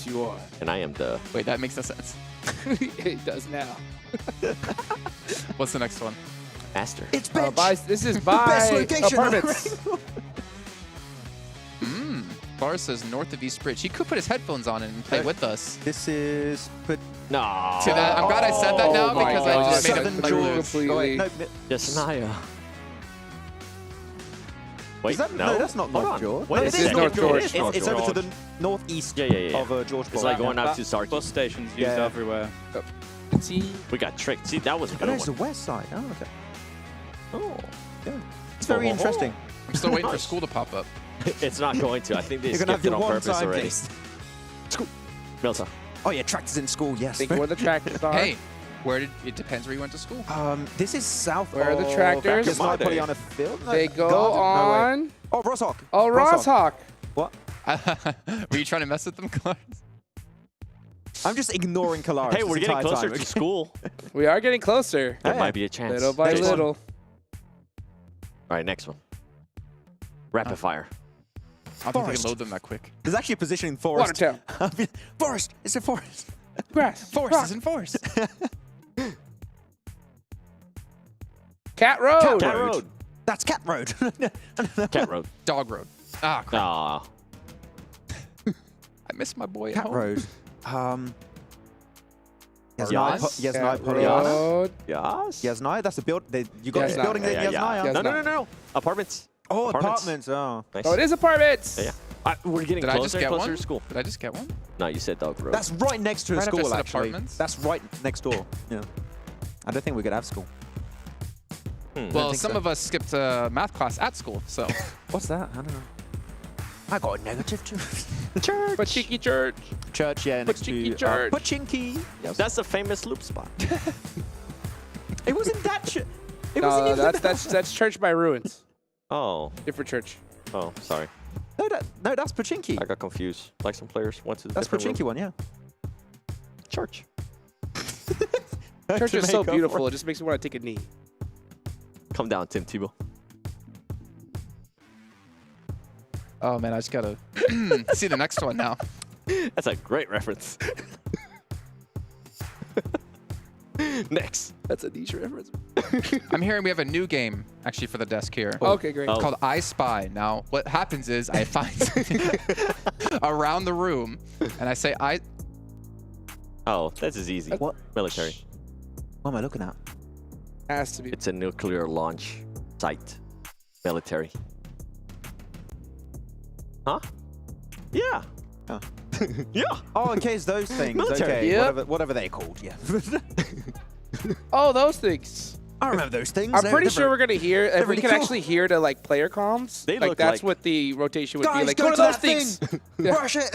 You are. And I am the... Wait, that makes no sense. It does now. What's the next one? Master. It's bench. This is by apartments. Bar says north of East Bridge. He could put his headphones on and play with us. This is... No. See that? I'm glad I said that now because I just made Southern him George. lose. Oh, wait, no, Yes, Naya. Wait, is that, no, that's not Hold North on. George. What No, is it is it? North George. North It's George. over to the northeast of George. It's like going out to Sarky. Bus stations used everywhere. See? We got tricked. See, that was a Oh, good no, one. it's the west side. Oh, okay. Oh. Yeah. It's very interesting. I'm still waiting for school to pop up. It's not going to. I think they You're going to skipped have it your on purpose one-time already. taste. School. Milsa. Oh, yeah, tractors in school, yes. Think where the tractors are. Hey, it depends where you went to school. This is south Where are of... the tractors? It's not probably on a field. No, They go garden? No, on... wait. Oh, Rosshawk. Oh, Rosshawk. What? Were you trying to mess with them, Clarence? I'm just ignoring Kalaris. Hey, we're getting closer to school. We are getting closer. There might be a chance. Little by Next one. little. All right, next one. Rapid fire. I don't think they can load them that quick. There's actually a position in forest. Watertown. Forest. It's a forest. Grass. Forest is in forest. Cat Road. Cat Road. That's Cat Road. Cat Road. Dog Road. Ah, crap. Ah. I miss my boy at Cat home. Road. Yas? Yasnaya Road. Yes. Yasnaya, that's a build. You got this Yasnaya. building there, Yasnaya. No. Apartments. Oh, apartments. Oh. Nice. Oh, it is apartments. Yeah. We're getting Did I closer just and get closer one? to school. Did I just get one? No, you said Dog Road. That's right next to a Right after I school, said actually. apartments? That's right next door. Yeah. I don't think we could have school. Well, some of us skipped math class at school, so. What's that? I don't know. I got a negative Church. Pachinki Church. Church, yeah, next to Pachinki Church. Pachinki. Yes. That's the famous loop spot. It wasn't that church. No, that's Church by Ruins. Oh. Different church. Oh, sorry. No, that's Pachinki. I got confused. Like some players went to the That's different Pachinki room. one, yeah. Church. Church is so Jamaica beautiful. for- It just makes me want to take a knee. Come down, Tim Tebow. Oh, man, I just got to see the next one now. That's a great reference. Next. That's a niche reference. I'm hearing we have a new game, actually, for the desk here. Okay, great. It's called I Spy. Now, what happens is I find something around the room, and I say, Oh, that's as easy. What? Military. What am I looking at? Has to be. It's a nuclear launch site. Military. Huh? Yeah. Oh. Yeah. Oh, in case those things. Military. Okay, Yep. whatever they're called, yeah. Oh, those things. I remember those things. I'm pretty sure we're gonna hear if we really can cool. actually hear the like player comms. They like look that's like- what the rotation would Guys, be like. go Go to to those that things. thing. Rush it.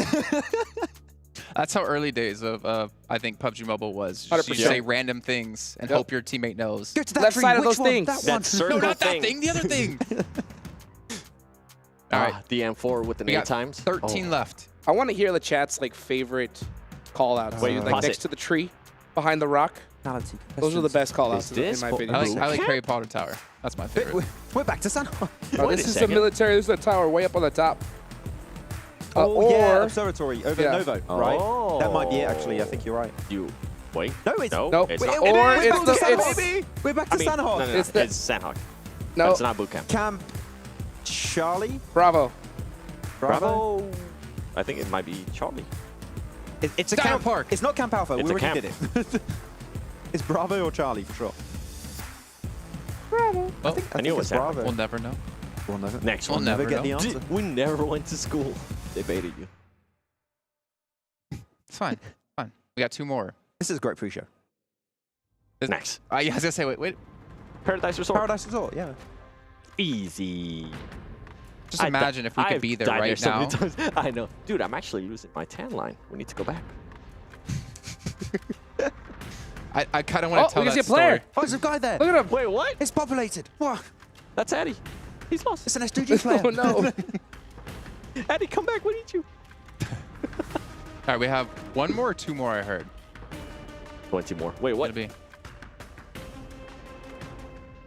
that's how early days of, I think, PUBG Mobile was. Just you 100%. say random things and Yep. hope your teammate knows. Go to that Left tree. side of Which those one? things. That That one. circle No, not that thing. thing, the other thing. All right. The M4 with the We name got times. 13 left. I want to hear the chat's like favorite call-outs. Wait, Like pause next it. to the tree, behind the rock. Those are the best call-outs in my opinion. I like Harry Potter Tower. That's my favorite. We're back to Sanhok. Oh, this is the military. This is the tower way up on the top. Oh, yeah, or observatory over yeah. Novo, right? That might be it, actually. I think you're right. Wait. No, it's Nope. It's Wait, not. or We're back to it's Sanhok. We're back to Sanhok. No, It's it's Sanhok. No. It's not boot camp. Camp Charlie? Bravo. Bravo? I think it might be Charlie. It's a Dino camp. Park. It's not Camp Alpha. It's we a already camp. did it. It's Bravo or Charlie for sure. Bravo. I think I knew it it's was Sanhok. Bravo. We'll never know. We'll never. Next We'll one. never get know. the answer. We never went to school. They baited you. It's fine. Fine. We got 2 more. This is a great pre-show. Next. Yeah, I was gonna say, wait. Paradise Resort. Paradise Resort, yeah. Easy. Just imagine if we could be there died right so now. many times. I know. Dude, I'm actually losing my tan line. We need to go back. I kind of want to tell we can that see a player. story. Oh, there's a guy there. Look at him. Wait, what? It's populated. What? That's Eddie. He's lost. It's an SDG player. Oh no. Eddie, come back. We need you. All right, we have 1 more or 2 more, I heard. 20 more. Wait, what? It'll be.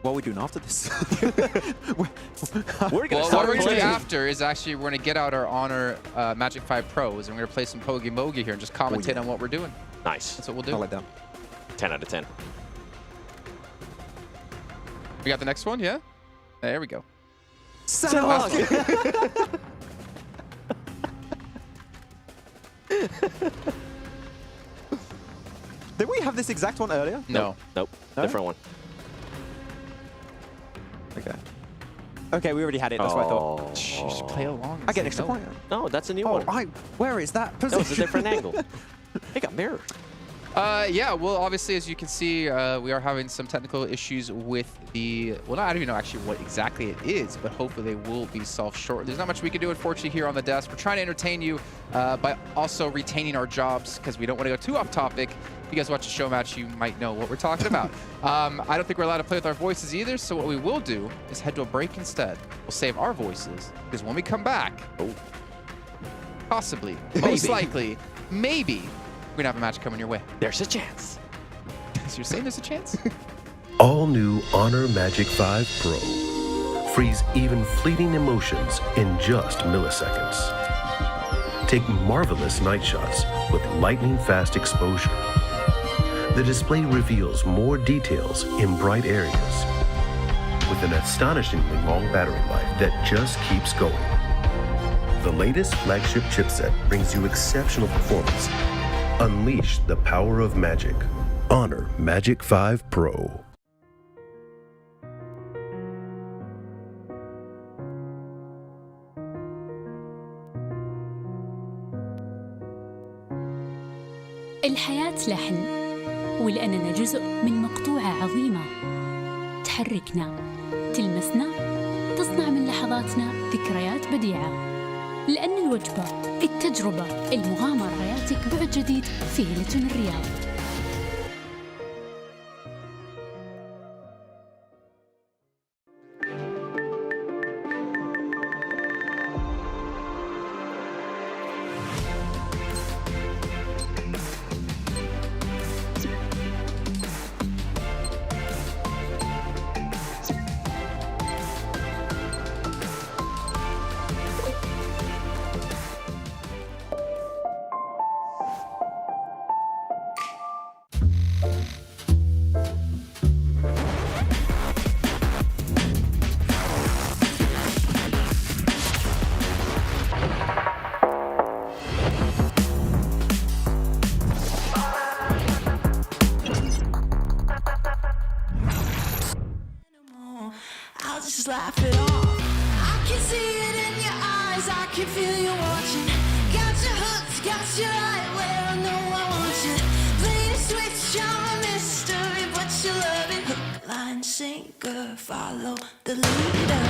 What are we doing after this? We're gonna Well, start what we're going to do playing. after is actually we're going to get out our Honor Magic 5 Pros, and we're going to play some Pubgmobile here and just commentate on what we're doing. Nice. That's what we'll do. I like that. 10 out of 10. We got the next one, yeah? There we go. Sanhok. Did we have this exact one earlier? No. Nope. No? Different one. Okay. Okay, we already had it. That's what I thought. Just play along. I get an extra point. No, that's a new Oh, one. where is that? That was a different angle. It got mirrored. Yeah, well, obviously, as you can see, we are having some technical issues with the... Well, I don't even know actually what exactly it is, but hopefully they will be solved shortly. There's not much we can do, unfortunately, here on the desk. We're trying to entertain you by also retaining our jobs because we don't want to go too off topic. If you guys watch the show match, you might know what we're talking about. I don't think we're allowed to play with our voices either, so what we will do is head to a break instead. We'll save our voices because when we come back, possibly, most likely, maybe, we're gonna have a match coming your way. There's a chance. So you're saying there's a chance? All new Honor Magic 5 Pro. Freeze even fleeting emotions in just milliseconds. Take marvelous night shots with lightning fast exposure. The display reveals more details in bright areas with an astonishingly long battery life that just keeps going. The latest flagship chipset brings you exceptional performance. Unleash the power of magic. Honor Magic 5 Pro. الحياة لحن، ولأننا جزء من مقطوعة عظيمة تحركنا، تلمسنا، تصنع من لحظاتنا ذكريات بديعة. لأن الوجبة، التجربة، المغامرة، حياتك بعد جديد في هيلتون الرياض. I'll just laugh it off. I can see it in your eyes, I can feel you watching. Got your hooks, got you right where I know I want you. Play the switch, I'm a mystery, but you love it. Hook, line, sinker, follow the leader.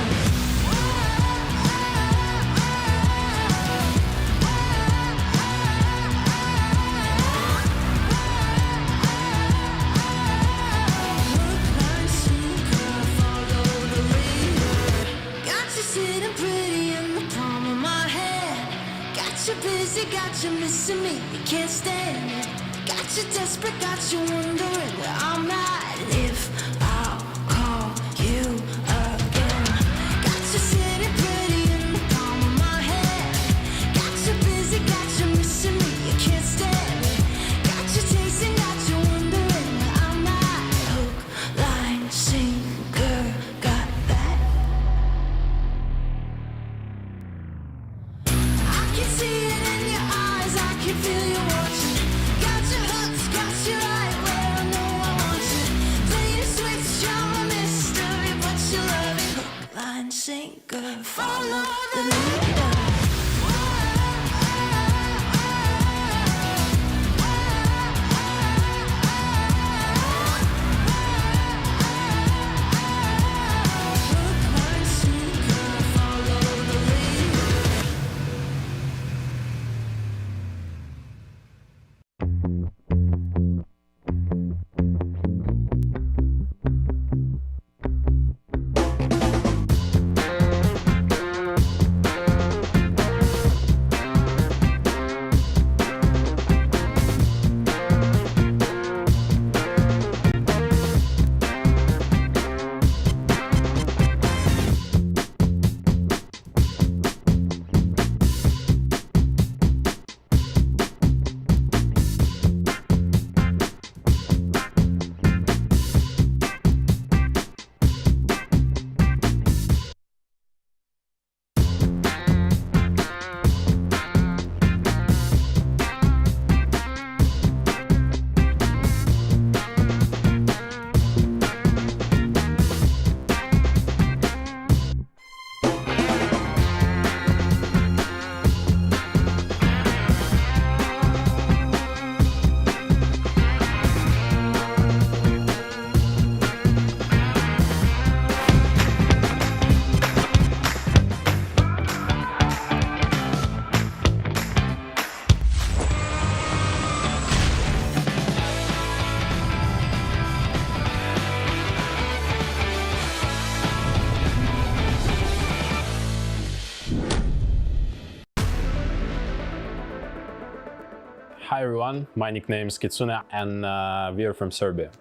Sitting pretty in the palm of my hand. Got you busy, got you missing me. You can't stand you desperate, got you wondering where I'm at. If I'll call you again, got you sitting pretty in the palm of my hand. Got you busy, got you missing me, you can't stand it. Got you chasing, got you wondering where I'm at. Hook, line, sinker, got that. I can see it in your eyes, I can feel you watching. Got your hooks, got you right where I know I want you. Play the switch, you're a mystery, but you love it. Hook, line, sinker, follow the leader. Hi everyone, my nickname is Kitsune and we are from Serbia.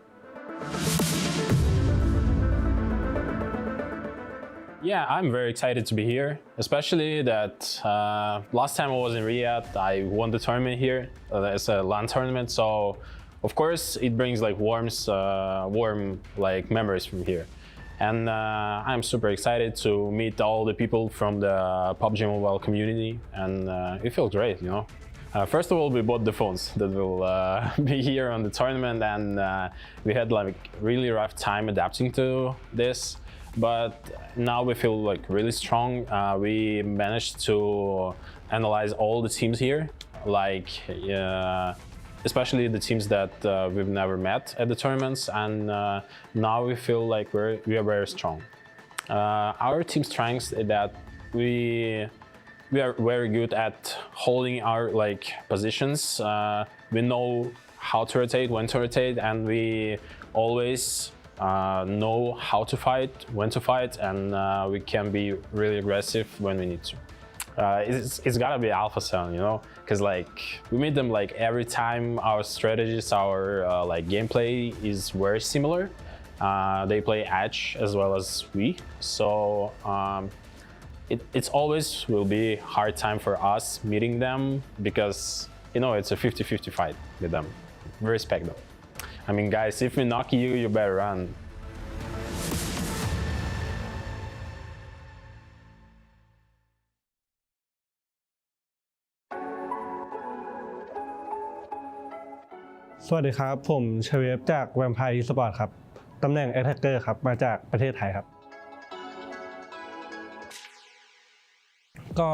Yeah, I'm very excited to be here, especially that last time I was in Riyadh, I won the tournament here. It's a LAN tournament, so of course it brings like warm like memories from here. And I'm super excited to meet all the people from the PUBG Mobile community, and it feels great, you know. First of all, we bought the phones that will be here on the tournament, and we had like really rough time adapting to this. But now we feel like really strong. We managed to analyze all the teams here, like especially the teams that we've never met at the tournaments, and now we feel like we are very strong. Our team strengths is that we are very good at holding our like positions. We know how to rotate, when to rotate, and we always know how to fight, when to fight, and we can be really aggressive when we need to. It's gotta be Alpha7, you know, because like we meet them like every time. Our strategies, our like gameplay is very similar. They play edge as well as we, so it's always will be hard time for us meeting them, because you know it's a 50-50 fight with them. We respect them. I mean, guys, if we knock you, you better run.สวัสดีครับผมเชเวฟจากแวมไพร์อีสปอร์ตครับตำแหน่งแอทแทคเกอร์ครับมาจากประเทศไทยครับก็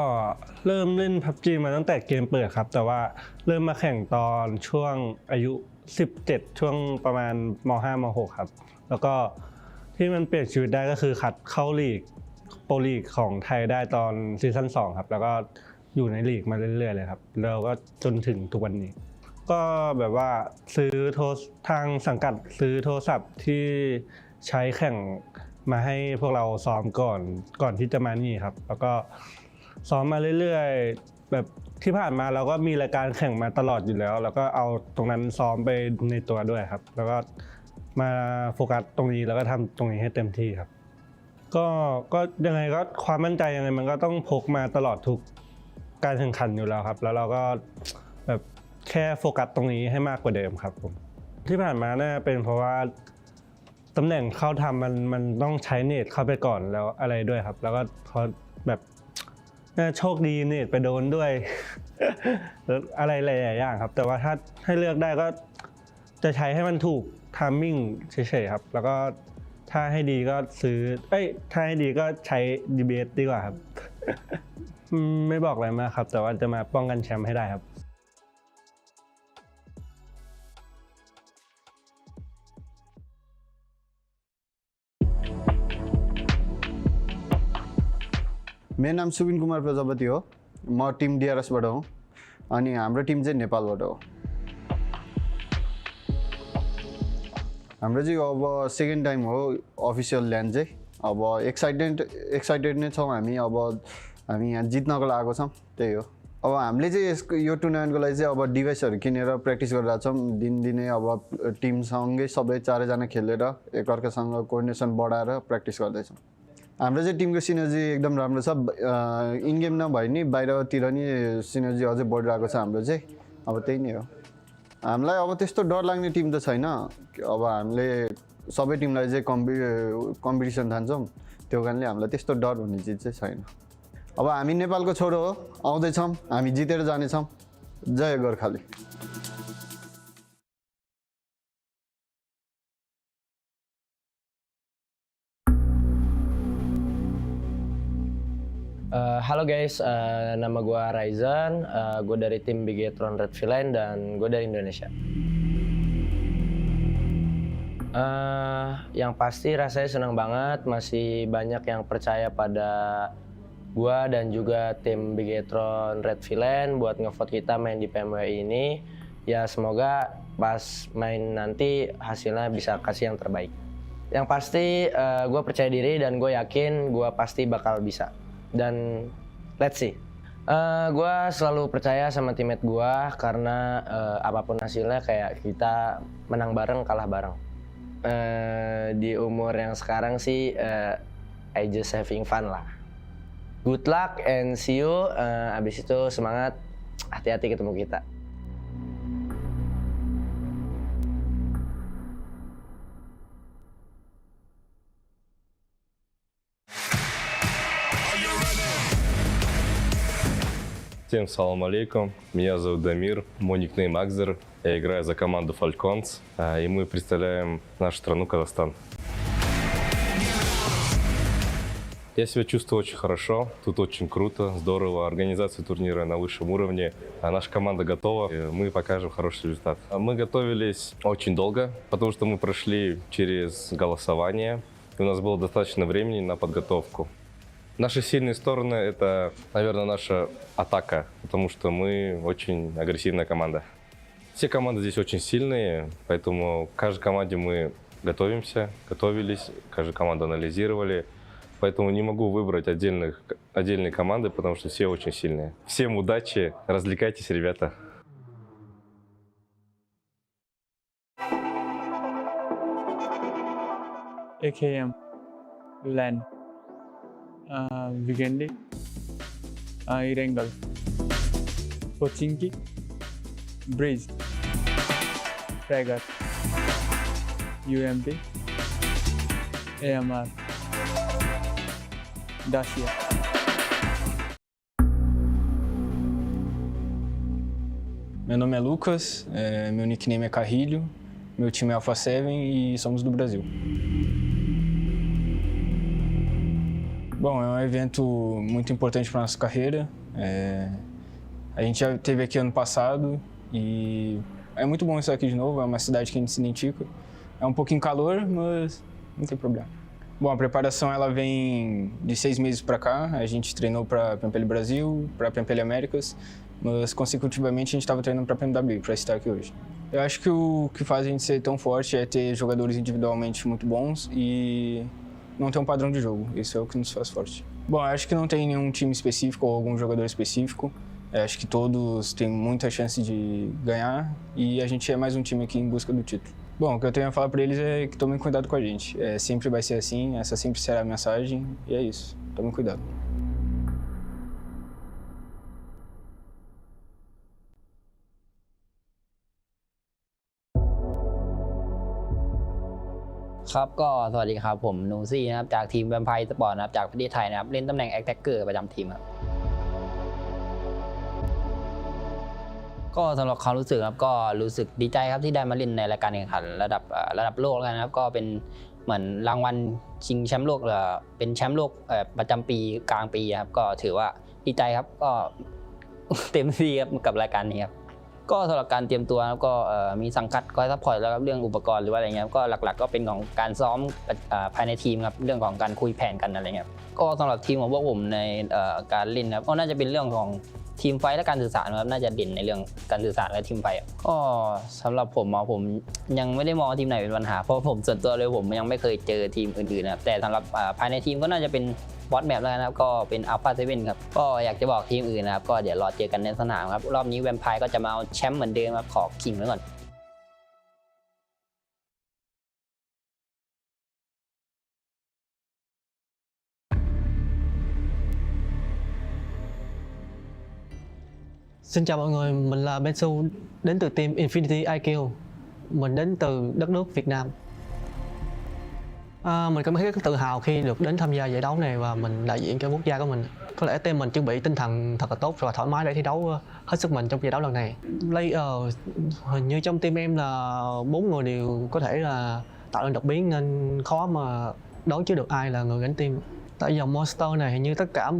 เริ่มเล่น PUBG มาตั้งแต่เกมเปิดครับแต่ว่าเริ่มมาแข่งตอนช่วงอายุ17ช่วงประมาณม.5 ม.6 ครับแล้วก็ที่มันเปลี่ยนชีวิตได้ก็คือคัดเข้าลีกโปรลีกของไทยได้ตอนซีซั่น2ครับแล้วก็อยู่ในลีกมาเรื่อยๆเลยครับแล้วก็จนถึงทุกวันนี้ก็แบบว่าซื้อทางสังกัดซื้อโทรศัพท์ที่ใช้แข่งมาให้พวกเราซ้อมก่อนที่จะมานี่ครับแล้วก็ซ้อมมาเรื่อยๆ แบบที่ผ่านมาเราก็มีรายการแข่งมาตลอดอยู่แล้วแล้วก็เอาตรงนั้นซ้อมไปในตัวด้วยครับแล้วก็มาโฟกัสตรงนี้แล้วก็ทำตรงนี้ให้เต็มที่ครับก็ยังไงก็ความมั่นใจยังไงมันก็ต้องพกมาตลอดทุกการแข่งขันอยู่แล้วครับแล้วเราก็แบบแค่โฟกัสตรงนี้ให้มากกว่าเดิมครับผมที่ผ่านมาน่าเป็นเพราะว่าตำแหน่งเข้าทำมันต้องใช้เนตเข้าไปก่อนแล้วอะไรด้วยครับแล้วก็พอแบบน่าโชคดีเนตไปโดนด้วย แล้วอะไรหลายๆอย่างครับแต่ว่าถ้าให้เลือกได้ก็จะใช้ให้มันถูกไทมิ่งเฉยๆครับแล้วก็ถ้าให้ดีก็ซื้อถ้าให้ดีก็ใช้ DBS ดีกว่าครับ ไม่บอกอะไรมากครับแต่ว่าจะมาป้องกันแชมป์ให้ได้ครับमेरो नाम सुबिन कुमार प्रजापति हो म Tim DRS बाट हुँ अनि हाम्रो Tim चाहिँ नेपालबाट हो हाम्रो चाहिँ अब सेकेन्ड टाइम हो अफिसियल ल्यान्ड चाहिँ अब एक्साइटेड नै छौँ हामी यहाँ जित्नको लागि छौँ त्यही हो अब हामीले चाहिँ यो टुर्नामेन्टको लागि चाहिँ अब डिभाइसहरू किनेर प्र्याक्टिस गरिरहेको छौँ दिनदिनै अब टिमसँगै सबै चारैजना खेलेर एकअर्कासँग कोअर्डिनेसन बढाएर प्र्याक्टिस गर्दैछौँ हाम्रो चाहिँ टिमको सिनर्जी एकदम राम्रो छ इन गेम नभए नि बाहिरतिर नि सिनर्जी अझै बढिरहेको छ हाम्रो चाहिँ अब त्यही नै हो हामीलाई अब त्यस्तो डर लाग्ने टिम त छैन अब हामीले सबै टिमलाई चाहिँ कम्पिटिसन ठान्छौँ त्यो कारणले हामीलाई त्यस्तो डर हुने चिज चाहिँ छैन अब हामी नेपालको छोरो हो आउँदैछौँ हामी जितेर जानेछौँ जय Gorkhali Halo guys, nama gue Ryzen, gue dari tim Bigetron Red Villain dan gue dari Indonesia. Yang pasti rasanya senang banget, masih banyak yang percaya pada gue dan juga tim Bigetron Red Villain buat ngevote kita main di PMWI ini. Ya semoga pas main nanti hasilnya bisa kasih yang terbaik. Yang pasti gue percaya diri dan gue yakin gue pasti bakal bisa. Dan let's see. Gue selalu percaya sama teammate gue karena apapun hasilnya kayak kita menang bareng, kalah bareng. Di umur yang sekarang sih I just having fun lah. Good luck and see you. Abis itu semangat, hati-hati ketemu kita. Всем салам алейкум, меня зовут Дамир, мой никнейм Акзер, я играю за команду Falcons, и мы представляем нашу страну Казахстан. Я себя чувствую очень хорошо, тут очень круто, здорово, организация турнира на высшем уровне, наша команда готова, и мы покажем хороший результат. Мы готовились очень долго, потому что мы прошли через голосование, и у нас было достаточно времени на подготовку. Наши сильные стороны — это, наверное, наша атака, потому что мы очень агрессивная команда. Все команды здесь очень сильные, поэтому к каждой команде мы готовились, каждую команду анализировали. Поэтому не могу выбрать отдельные команды, потому что все очень сильные. Всем удачи, развлекайтесь, ребята. AKM, LAN, Vigendi, Irengal, Pochinki, Breeze, Fragger, UMP, AMR, Dacia. Meu nome é Lucas, meu nickname é Carrilho, meu time é Alpha7 e somos do Brasil. Bom, é um evento muito importante para a nossa carreira. A gente já esteve aqui ano passado e é muito bom estar aqui de novo, é uma cidade que a gente se identifica. É um pouquinho calor, mas não tem problema. Bom, a preparação ela vem de 6 meses para cá. A gente treinou para a PMPL Brasil, para a PMPL Américas, mas consecutivamente a gente estava treinando para a PMWI, para estar aqui hoje. Eu acho que o que faz a gente ser tão forte é ter jogadores individualmente muito bons e não ter um padrão de jogo. Isso é o que nos faz forte. Bom, eu acho que não tem nenhum time específico ou algum jogador específico. Acho que todos têm muita chance de ganhar e a gente é mais um time aqui em busca do título. Bom, o que eu tenho a falar para eles é que tomem cuidado com a gente. Sempre vai ser assim, essa sempre será a mensagem e é isso. Tomem cuidado.ครับก็สวัสดีครับผมนูซี่นะครับจากทีมแวมไพร์สปอร์ตนะครับจากประเทศไทยนะครับเล่นตำแหน่งแอคแท็กเกอร์ประจำทีมครับก็สำหรับความรู้สึกครับก็รู้สึกดีใจครับที่ได้มาเล่นในรายการแข่งขันระดับโลกแล้วนะครับก็เป็นเหมือนรางวัลชิงแชมป์โลกเป็นแชมป์โลกประจำปีกลางปีครับก็ถือว่าดีใจครับก็เต็มที่ครับกับรายการนี้ครับก็สำหรับการเตรียมตัวก็มีสังกัดคอยซัพพอร์ตแล้วครับเรื่องอุปกรณ์หรือว่าอะไรเงี้ยก็หลักๆก็เป็นของการซ้อมภายในทีมครับเรื่องของการคุยแผนกันอะไรเงี้ยก็สำหรับทีมของพวกผมในการเล่นครับก็น่าจะเป็นเรื่องของทีมไฟและการสื่อสารครับน่าจะเด่นในเรื่องการสื่อสารและทีมไฟก็สำหรับผมผมยังไม่ได้มองทีมไหนเป็นปัญหาเพราะผมส่วนตัวเลยผมยังไม่เคยเจอทีมอื่นๆนะครับแต่สำหรับภายในทีมก็น่าจะเป็นบอสแมปแล้วนะครับก็เป็น Alpha7 ครับก็อยากจะบอกทีมอื่นนะครับก็เดี๋ยวรอเจอกันในสนามครับรอบนี้แวมไพร์ก็จะมาเอาแชมป์เหมือนเดิมครับขอขิงไว้ก่อนXin chào mọi người, mình là Bensu đến từ team Infinity IQ. Mình đến từ đất nước Việt Nam. Mình cảm thấy rất tự hào khi được đến tham gia giải đấu này và mình đại diện cho quốc gia của mình. Có lẽ team mình chuẩn bị tinh thần thật là tốt và thoải mái để thi đấu hết sức mình trong giải đấu lần này. Player hình như trong team em là 4 người đều có thể là tạo nên đột biến nên khó mà đoán trước được ai là người gánh team. Tại dòng Monster này hình như tất cả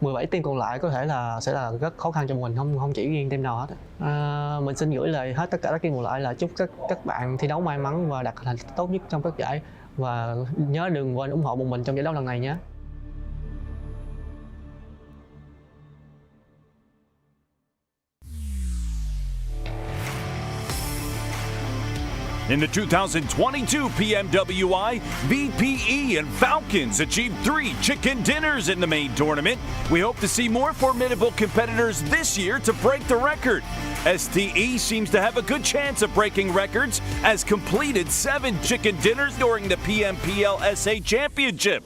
17 team còn lại có thể là sẽ là rất khó khăn cho mình, không chỉ riêng team nào hết. Mình xin gửi lời hết tất cả các team còn lại là chúc các bạn thi đấu may mắn và đạt thành tích tốt nhất trong các giải và nhớ đừng quên ủng hộ bọn mình trong giải đấu lần này nhé. In the 2022 PMWI, VPE and Falcons achieved 3 chicken dinners in the main tournament. We hope to see more formidable competitors this year to break the record. STE seems to have a good chance of breaking records as completed 7 chicken dinners during the PMPL SA Championship.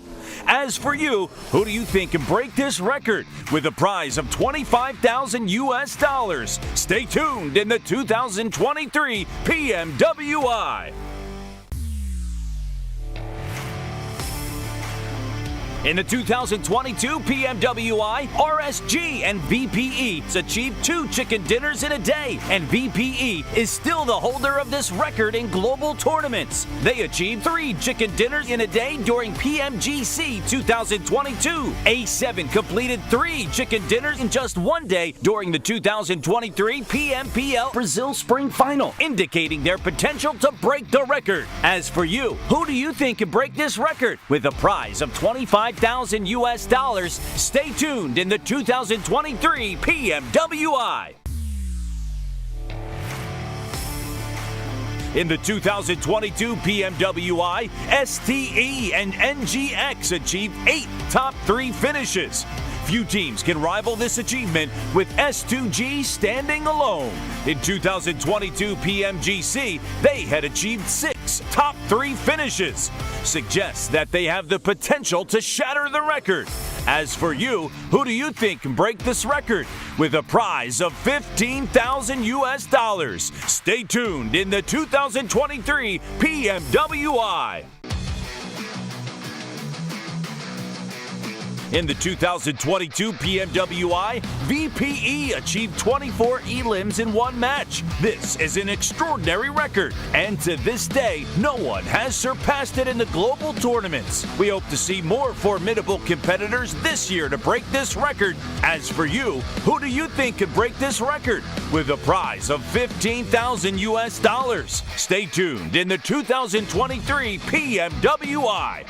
As for you, who do you think can break this record with a prize of $25,000 US? Stay tuned in the 2023 PMWI. In the 2022 PMWI, RSG and VPE achieved 2 chicken dinners in a day, and VPE is still the holder of this record in global tournaments. They achieved 3 chicken dinners in a day during PMGC 2022. A7 completed 3 chicken dinners in just 1 day during the 2023 PMPL Brazil Spring Final, indicating their potential to break the record. As for you, who do you think can break this record with a prize of $25,000 US? Stay tuned in the 2023 PMWI. In the 2022 PMWI, STE and NGX achieved 8 top 3 finishes. Few teams can rival this achievement, with S2G standing alone. In 2022 PMGC, they had achieved 6 top 3 finishes. Suggests that they have the potential to shatter the record. As for you, who do you think can break this record with a prize of $15,000 US? Stay tuned in the 2023 PMWI. In the 2022 PMWI, VPE achieved 24 elims in 1 match. This is an extraordinary record, and to this day, no one has surpassed it in the global tournaments. We hope to see more formidable competitors this year to break this record. As for you, who do you think could break this record with a prize of $15,000 US? Stay tuned in the 2023 PMWI.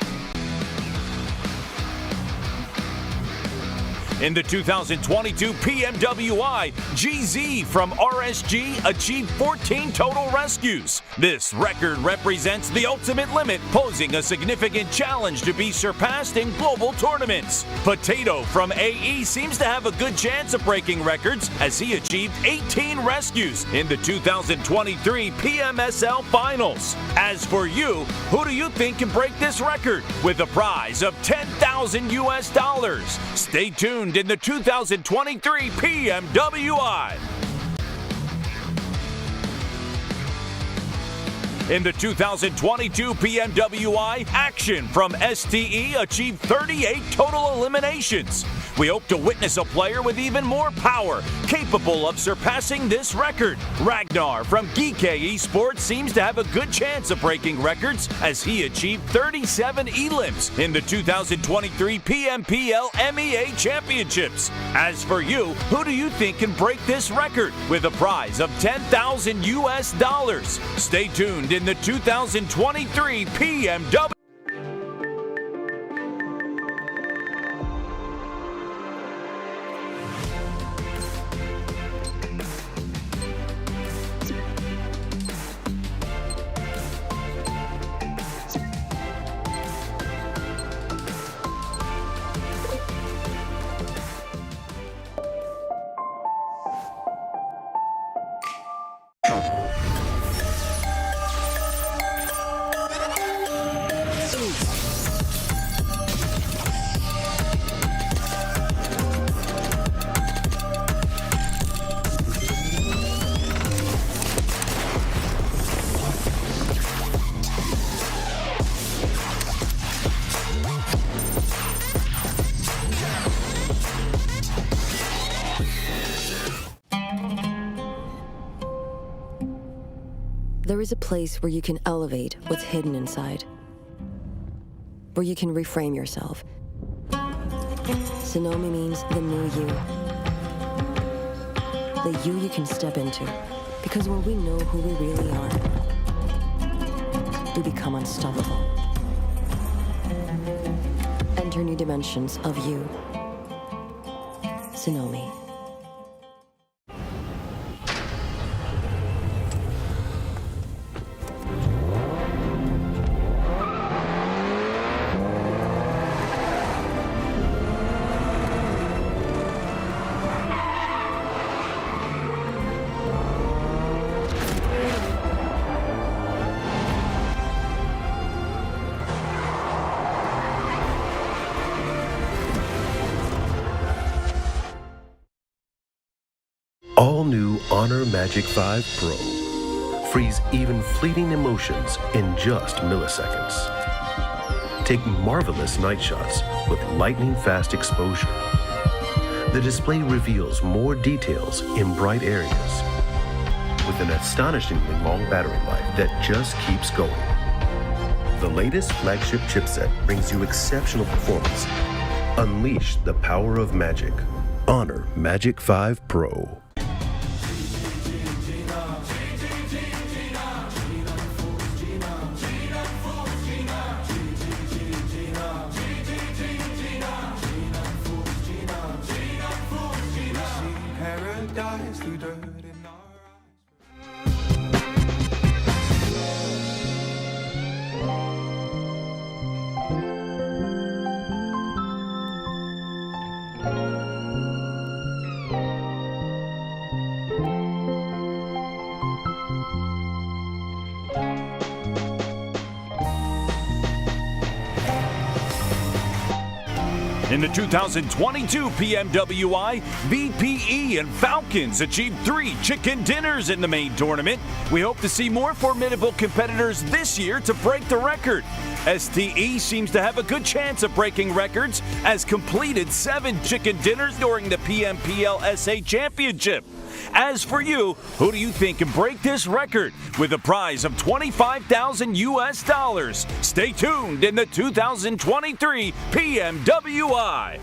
In the 2022 PMWI, GZ from RSG achieved 14 total rescues. This record represents the ultimate limit, posing a significant challenge to be surpassed in global tournaments. Potato from AE seems to have a good chance of breaking records as he achieved 18 rescues in the 2023 PMSL Finals. As for you, who do you think can break this record with a prize of $10,000 US? Stay tuned in the 2023 PMWI. In the 2022 PMWI, Action from STE achieved 38 total eliminations. We hope to witness a player with even more power, capable of surpassing this record. Ragnar from PMWI Esports seems to have a good chance of breaking records as he achieved 37 elims in the 2023 PMPL MEA Championships. As for you, who do you think can break this record with a prize of $10,000 US? Stay tuned in the 2023 PMW. There is a place where you can elevate what's hidden inside, where you can reframe yourself. Sonomi means the new you. The you can step into. Because when we know who we really are, we become unstoppable. Enter new dimensions of you. Sonomi. All new Honor Magic 5 Pro. Freeze even fleeting emotions in just milliseconds. Take marvelous night shots with lightning fast exposure. The display reveals more details in bright areas with an astonishingly long battery life that just keeps going. The latest flagship chipset brings you exceptional performance. Unleash the power of magic. Honor Magic 5 Pro. In the 2022 PMWI, VPE and Falcons achieved 3 chicken dinners in the main tournament. We hope to see more formidable competitors this year to break the record. STE seems to have a good chance of breaking records as completed 7 chicken dinners during the PMPL SA Championship. As for you, who do you think can break this record with a prize of $25,000 US? Stay tuned in the 2023 PMWI.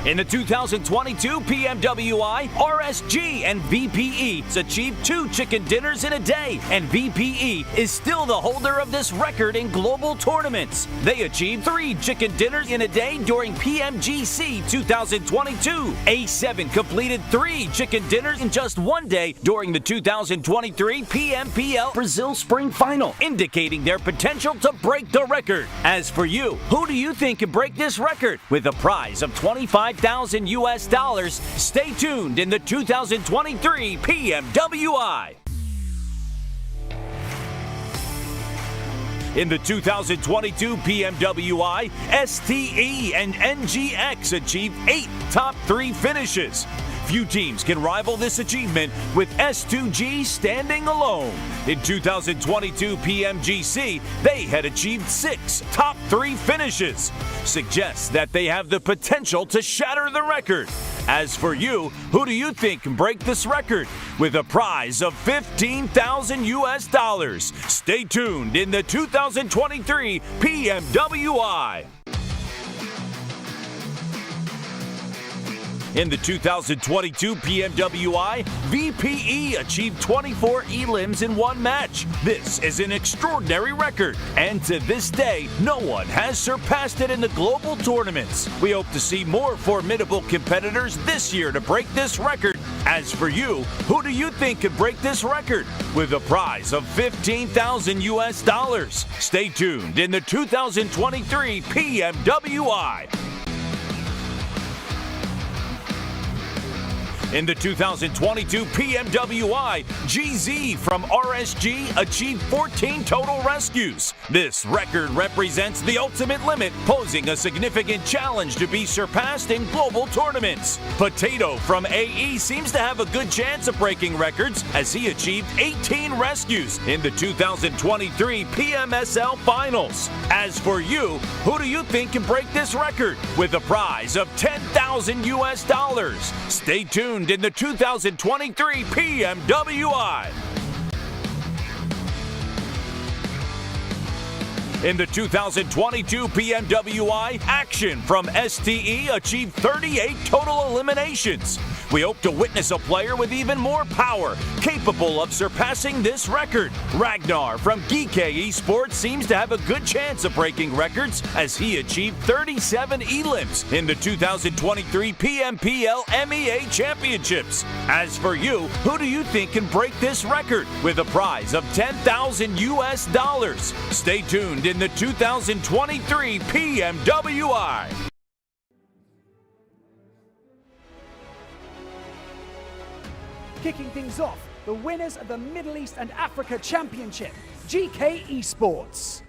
In the 2022 PMWI, RSG and VPE achieved 2 chicken dinners in a day, and VPE is still the holder of this record in global tournaments. They achieved 3 chicken dinners in a day during PMGC 2022. A7 completed 3 chicken dinners in just 1 day during the 2023 PMPL Brazil Spring Final, indicating their potential to break the record. As for you, who do you think can break this record? With a prize of $25,000 US, stay tuned in the 2023 PMWI. In the 2022 PMWI, STE and NGX achieved 8 top 3 finishes. Few teams can rival this achievement, with S2G standing alone. In 2022 PMGC, they had achieved 6 top 3 finishes. Suggests that they have the potential to shatter the record. As for you, who do you think can break this record? With a prize of $15,000 US. Stay tuned in the 2023 PMWI. In the 2022 PMWI, VPE achieved 24 elims in 1 match. This is an extraordinary record, and to this day, no one has surpassed it in the global tournaments. We hope to see more formidable competitors this year to break this record. As for you, who do you think could break this record? With a prize of $15,000 US. Stay tuned in the 2023 PMWI. In the 2022 PMWI, GZ from RSG achieved 14 total rescues. This record represents the ultimate limit, posing a significant challenge to be surpassed in global tournaments. Potato from AE seems to have a good chance of breaking records, as he achieved 18 rescues in the 2023 PMSL Finals. As for you, who do you think can break this record? With a prize of $10,000 US. Stay tuned in the 2023 PMWI. In the 2022 PMWI, Action from STE achieved 38 total eliminations. We hope to witness a player with even more power, capable of surpassing this record. Ragnar from DRS Esports seems to have a good chance of breaking records, as he achieved 37 elims in the 2023 PMPL MEA Championships. As for you, who do you think can break this record? With a prize of $10,000 US. Stay tuned in the 2023 PMWI. Kicking things off, the winners of the Middle East and Africa Championship, GK Esports.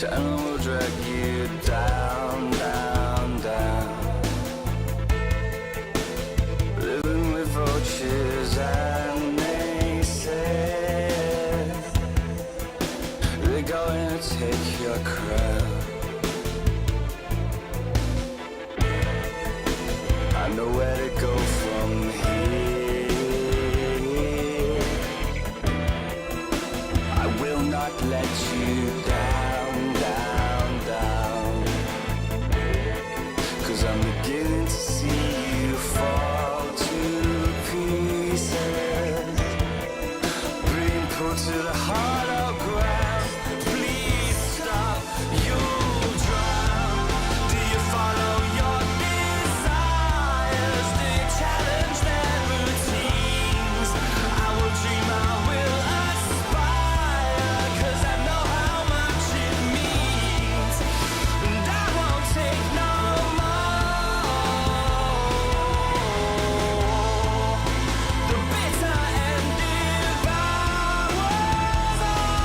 channel will drag you down, down, down. Living with vultures and naysayers. They're going to take your crown. I know where to go from here. I will not let you down, down, down. 'Cause I'm beginning to see you fall to pieces, being pulled to the hollow ground. Please stop, you'll drown. Do you follow your desires? Do you challenge their routines? I will dream, I will aspire, 'cause I know how much it means. And I won't take no more. The bitter end devours all.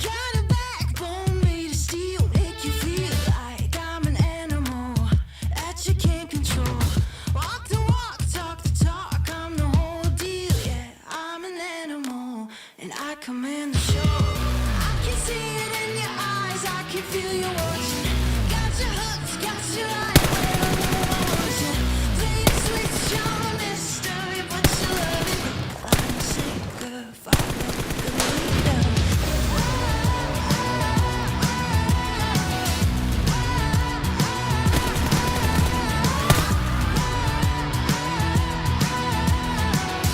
Got a backbone made of steel, make you feel like I'm an animal that you can't control. Walk the walk, talk the talk, I'm the whole deal. Yeah, I'm an animal and I command the show. I can see it in your eyes, I can feel you watching. Got your hooks, got your right where I know I want you. Play the switch, you're a mystery, but you love it. I'm a sinker, follow the leader.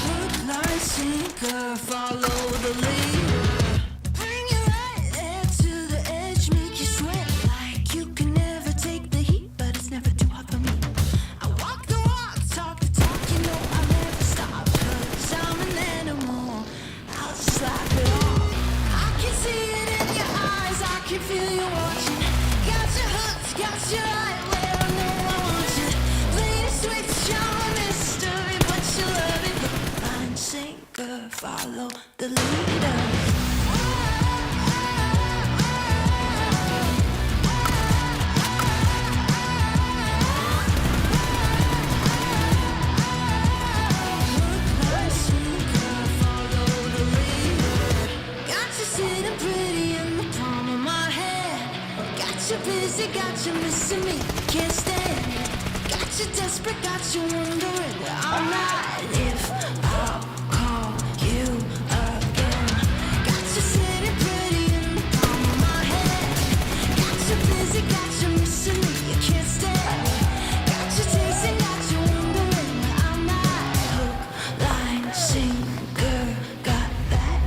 Hook, line, sinker, follow the leader. Bring you right there to the edge, make you sweat like you can never take the heat, but it's never too hot for me. I walk the walk, talk the talk, you know I'll never stop, 'cause I'm an animal, I'll just slap it off. I can see it in your eyes, I can feel you watching. Got your hooks, got your right where I know I want you. Play the switch, you're a mystery, but you love it. Hook, line, sinker, follow the leader. Got you sitting pretty in the palm of my hand. Got you busy, got you missing me, can't stand it. Got you desperate, got you wondering where I'm at. If I'll call you again. Got you sitting pretty in the palm of my hand. Got you busy, got you missing me, you can't stand it. Got you chasing, got you wondering where I'm at. Hook, line, sinker, got that.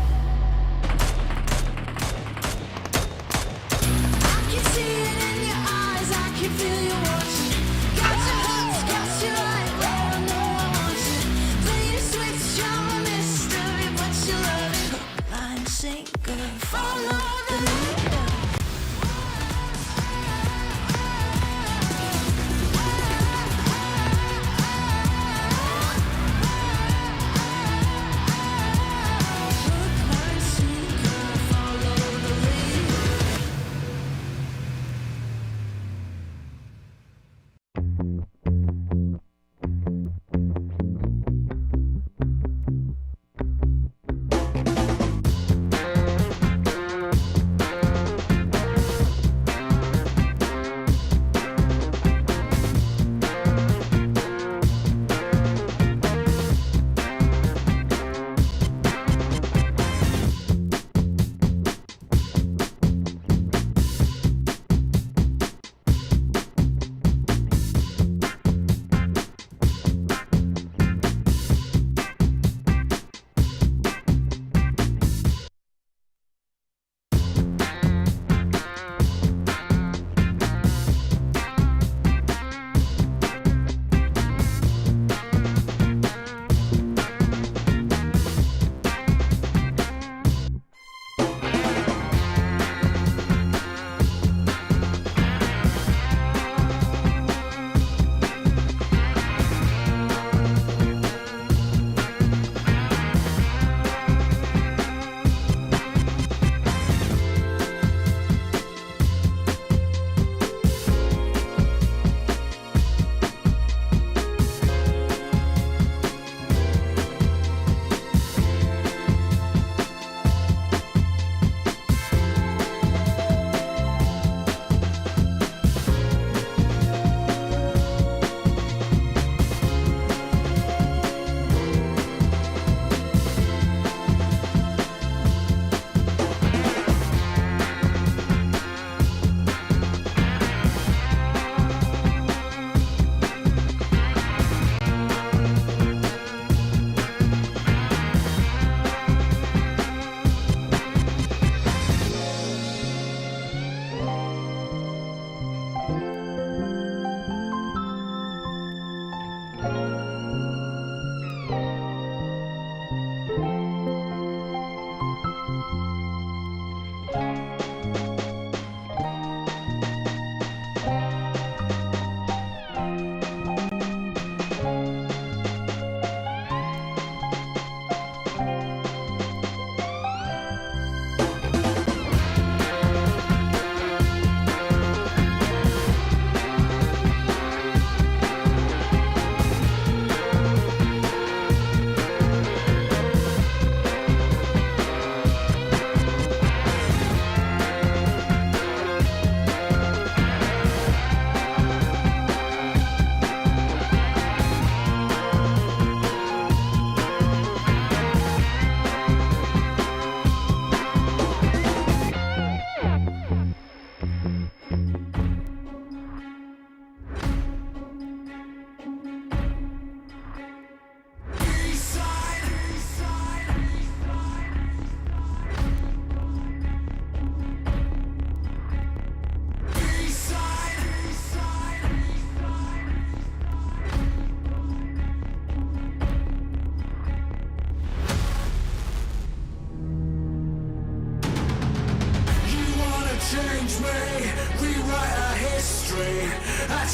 I can sinker, follow the leader.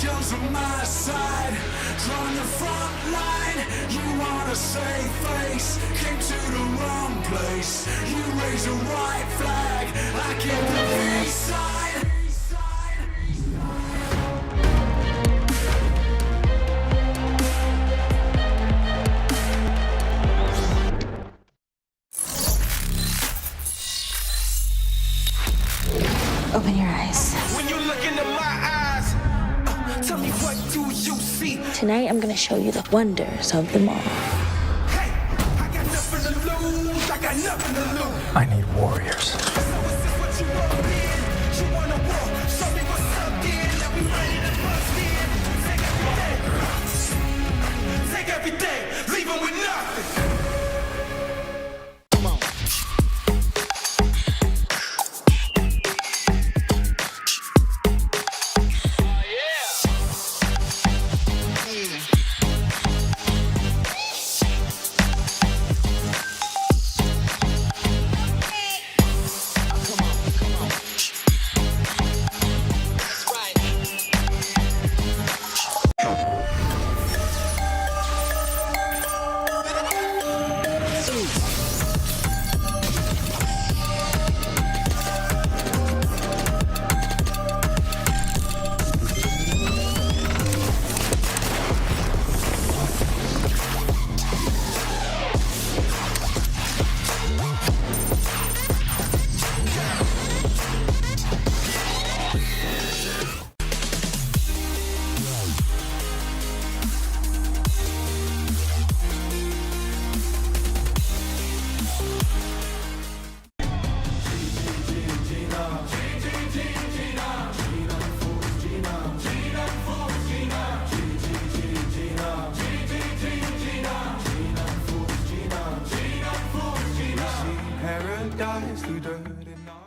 Angels on my side, on the front line. You want a safe face, came to the wrong place. You raise a white flag, I get the V-side. Open your eyes. When you look into my eyes, tell me what do you see? Tonight I'm gonna show you the wonders of the mall. Hey, I got nothing to lose, I got nothing to lose. I need warriors. Take everything, leave them with nothing. dies through dirt in our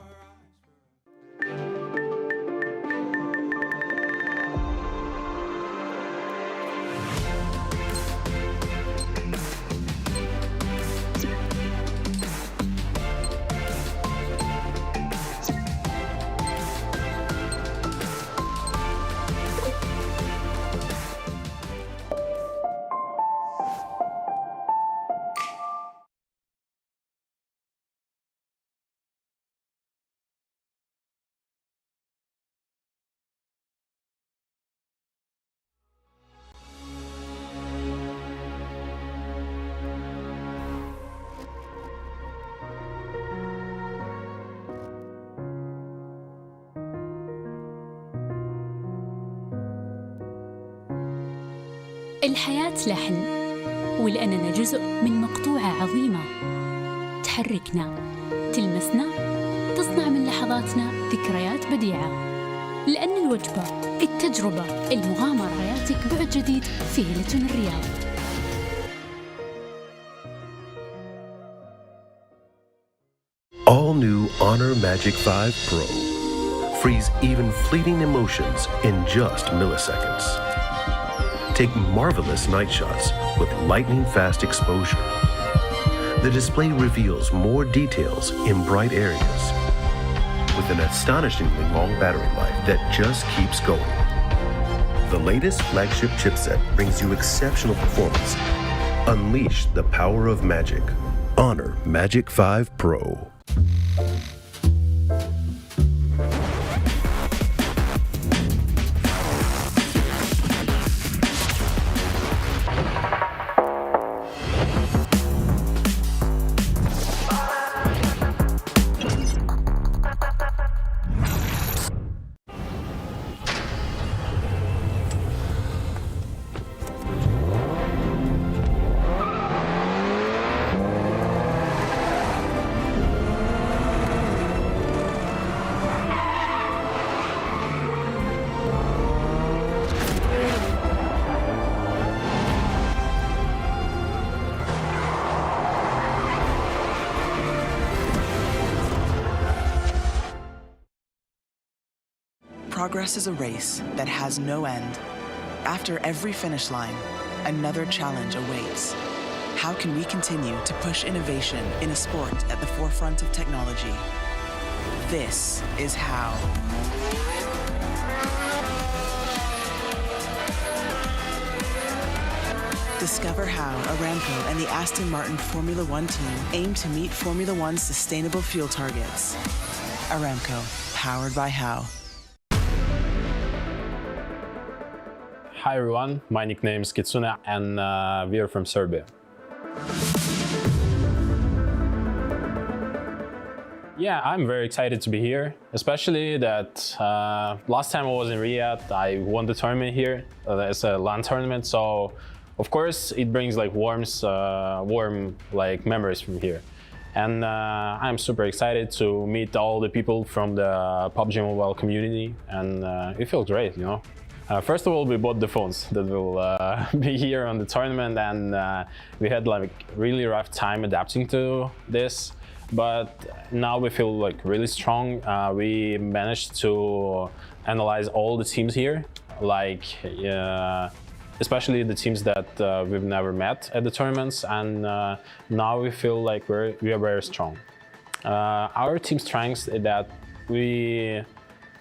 الحياة لحن، ولأننا جزء من مقطوعة عظيمة تحركنا، تلمسنا، تصنع من لحظاتنا ذكريات بديعة. لأن الوجبة، التجربة، المغامرة، حياتك بعد جديد في هيلتون الرياض. All new Honor Magic 5 Pro. Freeze even fleeting emotions in just milliseconds. Take marvelous night shots with lightning-fast exposure. The display reveals more details in bright areas with an astonishingly long battery life that just keeps going. The latest flagship chipset brings you exceptional performance. Unleash the power of magic. Honor Magic 5 Pro. Progress is a race that has no end. After every finish line, another challenge awaits. How can we continue to push innovation in a sport at the forefront of technology? This is how. Discover how Aramco and the Aston Martin Formula One team aim to meet Formula One's sustainable fuel targets. Aramco, powered by How. Hi everyone, my nickname is Kitsune and we are from Serbia. Yeah, I'm very excited to be here, especially that last time I was in Riyadh, I won the tournament here. It's a LAN tournament, so of course it brings like warm like memories from here. And I'm super excited to meet all the people from the PUBG Mobile community, and it feels great, you know. First of all, we bought the phones that will be here on the tournament, and we had like really rough time adapting to this. But now we feel like really strong. We managed to analyze all the teams here, like especially the teams that we've never met at the tournaments, and now we feel like we are very strong. Our team strengths is that we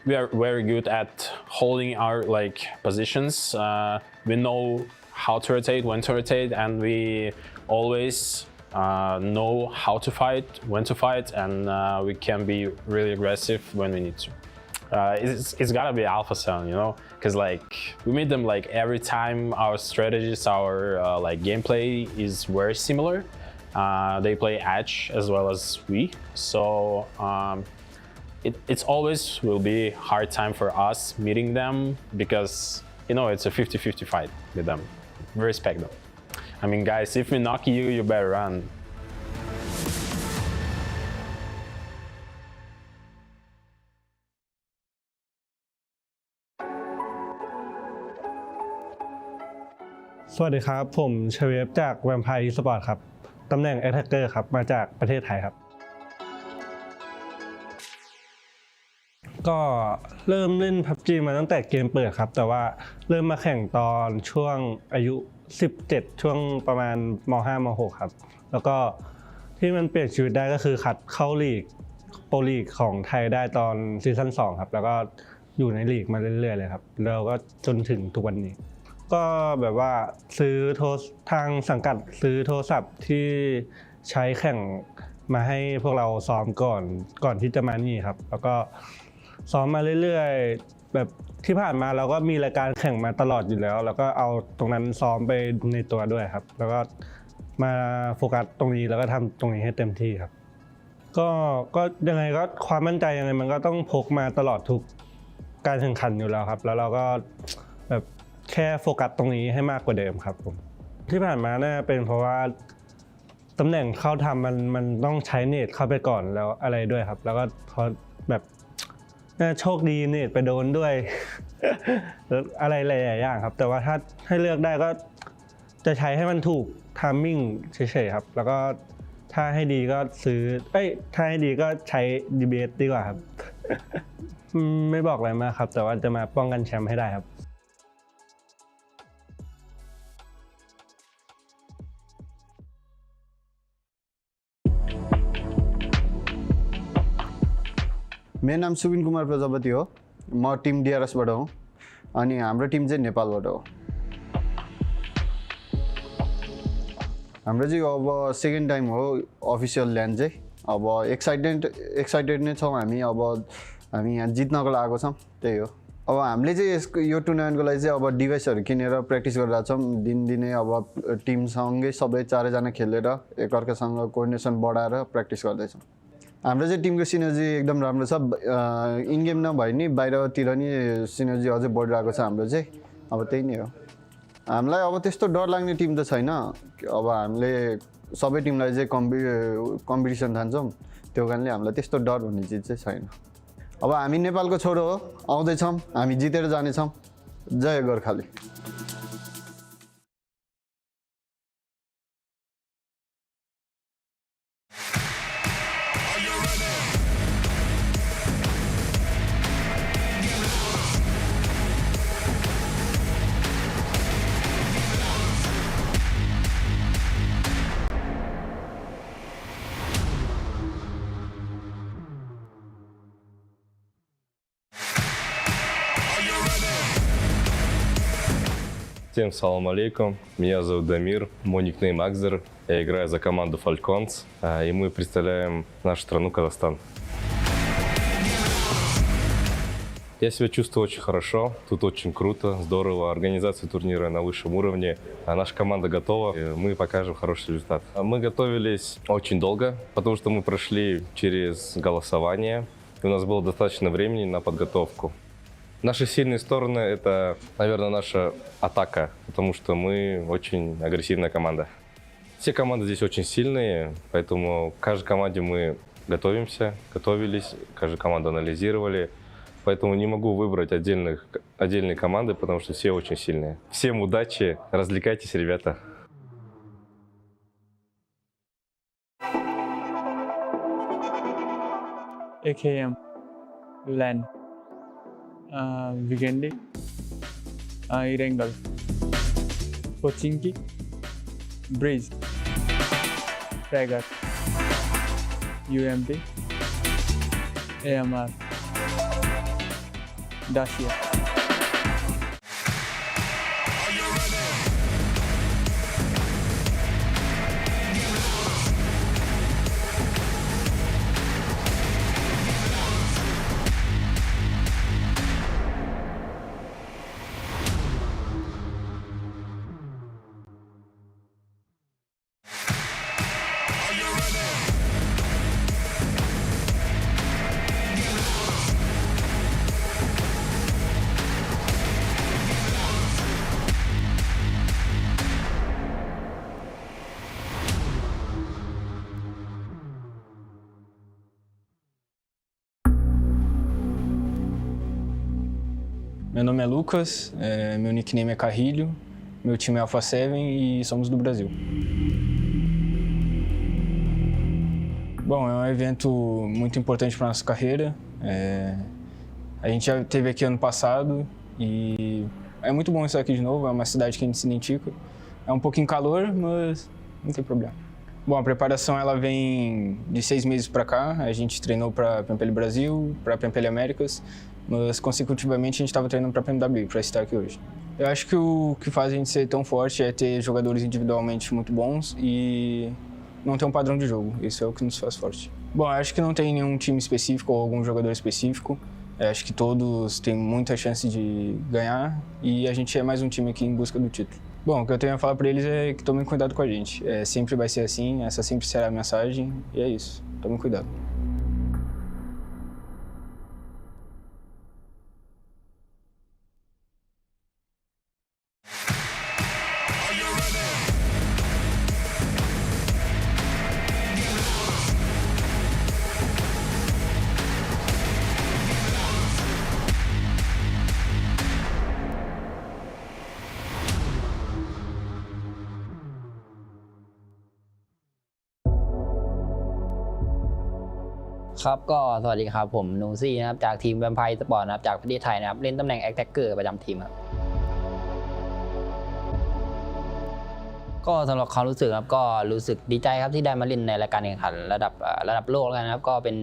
are very good at holding our like positions. We know how to rotate, when to rotate, and we always know how to fight, when to fight, and we can be really aggressive when we need to. It's gotta be Alpha7, you know, because like we meet them like every time. Our strategies, our like gameplay is very similar. They play Edge as well as we, so it's always will be hard time for us meeting them, because you know it's a 50-50 fight with them. We respect them. I mean, guys, if we knock you, you better run.สวัสดีครับผมเชเวฟจาก Vampire Esports ครับตำแหน่ง Attacker ครับมาจากประเทศไทยครับ ก็เริ่มเล่น PUBG มาตั้งแต่เกมเปิดครับแต่ว่าเริ่มมาแข่งตอนช่วงอายุ17ช่วงประมาณม.5 ม.6 ครับแล้วก็ที่มันเปลี่ยนชีวิตได้ก็คือคัดเข้าลีกโปรลีกของไทยได้ตอนซีซั่น2ครับแล้วก็อยู่ในลีกมาเรื่อยๆเลยครับแล้วก็จนถึงทุกวันนี้ก็แบบว่าซื้อทางสังกัดซื้อโทรศัพท์ที่ใช้แข่งมาให้พวกเราซ้อมก่อนที่จะมานี่ครับแล้วก็ซ้อมมาเรื่อยๆแบบที่ผ่านมาเราก็มีรายการแข่งมาตลอดอยู่แล้วแล้วก็เอาตรงนั้นซ้อมไปในตัวด้วยครับแล้วก็มาโฟกัสตรงนี้แล้วก็ทำตรงนี้ให้เต็มที่ครับก็ยังไงก็ความมั่นใจยังไงมันก็ต้องพกมาตลอดทุกการแข่งขันอยู่แล้วครับแล้วเราก็แบบแค่โฟกัสตรงนี้ให้มากกว่าเดิมครับผมที่ผ่านมาน่าเป็นเพราะว่าตำแหน่งเข้าทำมันต้องใช้เนตเข้าไปก่อนแล้วอะไรด้วยครับแล้วก็พอแบบน่าโชคดีเนตไปโดนด้วย แล้วอะไรหลายๆอย่างครับแต่ว่าถ้าให้เลือกได้ก็จะใช้ให้มันถูกไทมิ่งเฉยๆครับแล้วก็ถ้าให้ดีก็ซื้อถ้าให้ดีก็ใช้ DBS ดีกว่าครับ ไม่บอกอะไรมากครับแต่ว่าจะมาป้องกันแชมป์ให้ได้ครับमेरो नाम सुबिन कुमार प्रजापति हो म Tim DRS बाट हुँ अनि हाम्रो Tim चाहिँ नेपालबाट हो हाम्रो चाहिँ अब सेकेन्ड टाइम हो अफिसियल ल्यान्ड चाहिँ अब एक्साइटेड नै छौँ हामी यहाँ जित्नको लागेको छौँ त्यही हो अब हामीले चाहिँ यो टुर्नामेन्टको लागि चाहिँ अब डिभाइसहरू किनेर प्र्याक्टिस गरिरहेको छौँ दिनदिनै अब टिमसँगै सबै चारैजना खेलेर एकअर्कासँग कोअर्डिनेसन बढाएर प्र्याक्टिस गर्दैछौँ हाम्रो चाहिँ टिमको सिनर्जी एकदम राम्रो छ इन गेम नभए नि बाहिरतिर नि सिनर्जी अझै बढिरहेको छ हाम्रो चाहिँ अब त्यही नै हो हामीलाई अब त्यस्तो डर लाग्ने टिम त छैन अब हामीले सबै टिमलाई चाहिँ कम्पिटिसन ठान्छौँ त्यो कारणले हामीलाई त्यस्तो डर भन्ने चिज चाहिँ छैन अब हामी नेपालको छोरो हो आउँदैछौँ हामी जितेर जानेछौँ जय Gorkhali Всем салам алейкум, меня зовут Дамир, мой никнейм Акзер, я играю за команду Falcons, и мы представляем нашу страну Казахстан. Я себя чувствую очень хорошо, тут очень круто, здорово, организация турнира на высшем уровне, наша команда готова, и мы покажем хороший результат. Мы готовились очень долго, потому что мы прошли через голосование, и у нас было достаточно времени на подготовку. Наши сильные стороны – это, наверное, наша атака, потому что мы очень агрессивная команда. Все команды здесь очень сильные, поэтому к каждой команде мы готовились, каждую команду анализировали. Поэтому не могу выбрать отдельные команды, потому что все очень сильные. Всем удачи, развлекайтесь, ребята. AKM, LAN, Vigendi, Irengal, Pochinki, Breeze, Fragger, UMP, AMR, Dacia. Meu nome é Lucas, meu nickname é Carrilho, meu time é Alpha7 e somos do Brasil. Bom, é um evento muito importante para a nossa carreira. A gente já esteve aqui ano passado e é muito bom estar aqui de novo, é uma cidade que a gente se identifica. É um pouquinho calor, mas não tem problema. Bom, a preparação ela vem de 6 meses para cá. A gente treinou para PMPL Brasil, para PMPL Américas, mas consecutivamente a gente estava treinando para PMWI, para estar aqui hoje. Eu acho que o que faz a gente ser tão forte é ter jogadores individualmente muito bons e não ter um padrão de jogo. Isso é o que nos faz forte. Bom, eu acho que não tem nenhum time específico ou algum jogador específico. Eu acho que todos têm muita chance de ganhar e a gente é mais um time aqui em busca do título. Bom, o que eu tenho a falar para eles é que tomem cuidado com a gente. Sempre vai ser assim, essa sempre será a mensagem e é isso. Tomem cuidado.ครับก็สวัสดีครับผมนูซี่นะครับจากทีมแวมไพร์สปอร์ตนะครับจากประเทศไทยนะครับเล่นตำแหน่งแอคแท็กเกอร์ประจำทีมครับก็สำหรับความรู้สึกครับก็รู้สึกดีใจครับที่ได้มาเล่นในรายการแข่งขันระดับโลกแล้วนะครับก็เป็น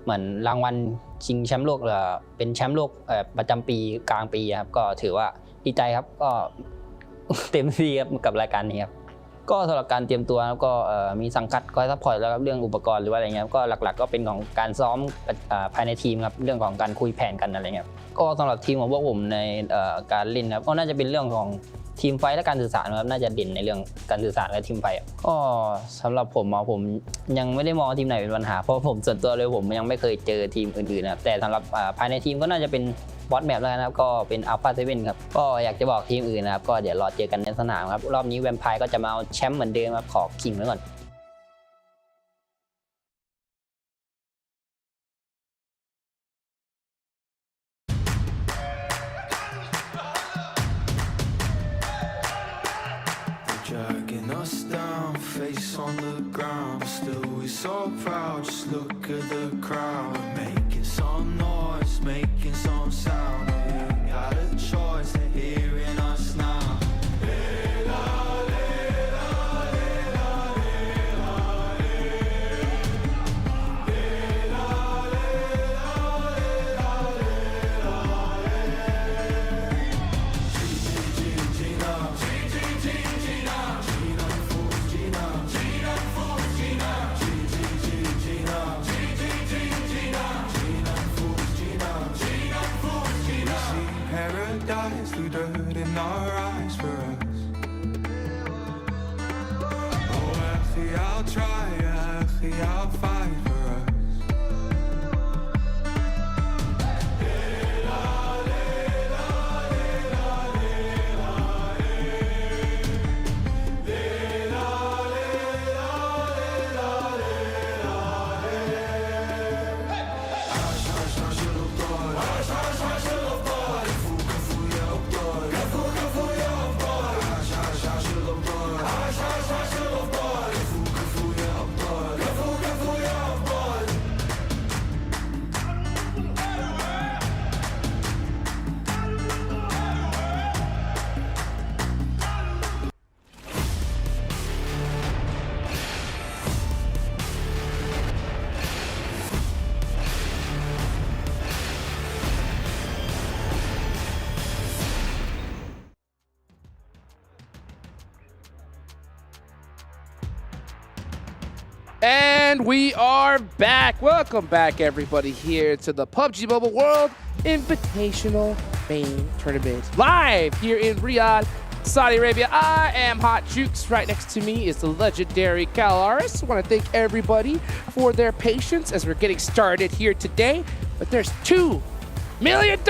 เหมือนรางวัลชิงแชมป์โลกเป็นแชมป์โลกประจำปีกลางปีครับก็ถือว่าดีใจครับก็เต็มที่ครับกับรายการนี้ครับก็สำหรับการเตรียมตัวก็มีสังกัดคอยซัพพอร์ตแล้วครับเรื่องอุปกรณ์หรือว่าอะไรเงี้ยก็หลักๆก็เป็นของการซ้อมภายในทีมครับเรื่องของการคุยแผนกันอะไรเงี้ยก็สำหรับทีมของพวกผมในการเล่นครับก็น่าจะเป็นเรื่องของทีมไฟและการสื่อสารครับน่าจะเด่นในเรื่องการสื่อสารและทีมไฟก็สำหรับผมยังไม่ได้มองทีมไหนเป็นปัญหาเพราะผมส่วนตัวเลยผมยังไม่เคยเจอทีมอื่นๆนะครับแต่สำหรับภายในทีมก็น่าจะเป็นบอสแมปแล้วนะครับก็เป็น Alpha7 ครับก็อยากจะบอกทีมอื่นนะครับก็เดี๋ยวรอเจอกันในสนามครับรอบนี้แวมไพร์ก็จะมาเอาแชมป์เหมือนเดิมครับขอคิงไว้ก่อน Dragging us down, face on the ground, but still we so proud. Just look at the crowd, making some noise, making some sound. We ain't got a choice, they're hearing us now. Paradise through dirt in our eyes for us. Oh, actually, I'll try, actually, I'll fight for us. And we are back. Welcome back, everybody, here to the PUBG Mobile World Invitational Main Tournament. Live here in Riyadh, Saudi Arabia. I am Hot Jukes. Right next to me is the legendary Calaris. I want to thank everybody for their patience as we're getting started here today. But there's $2 million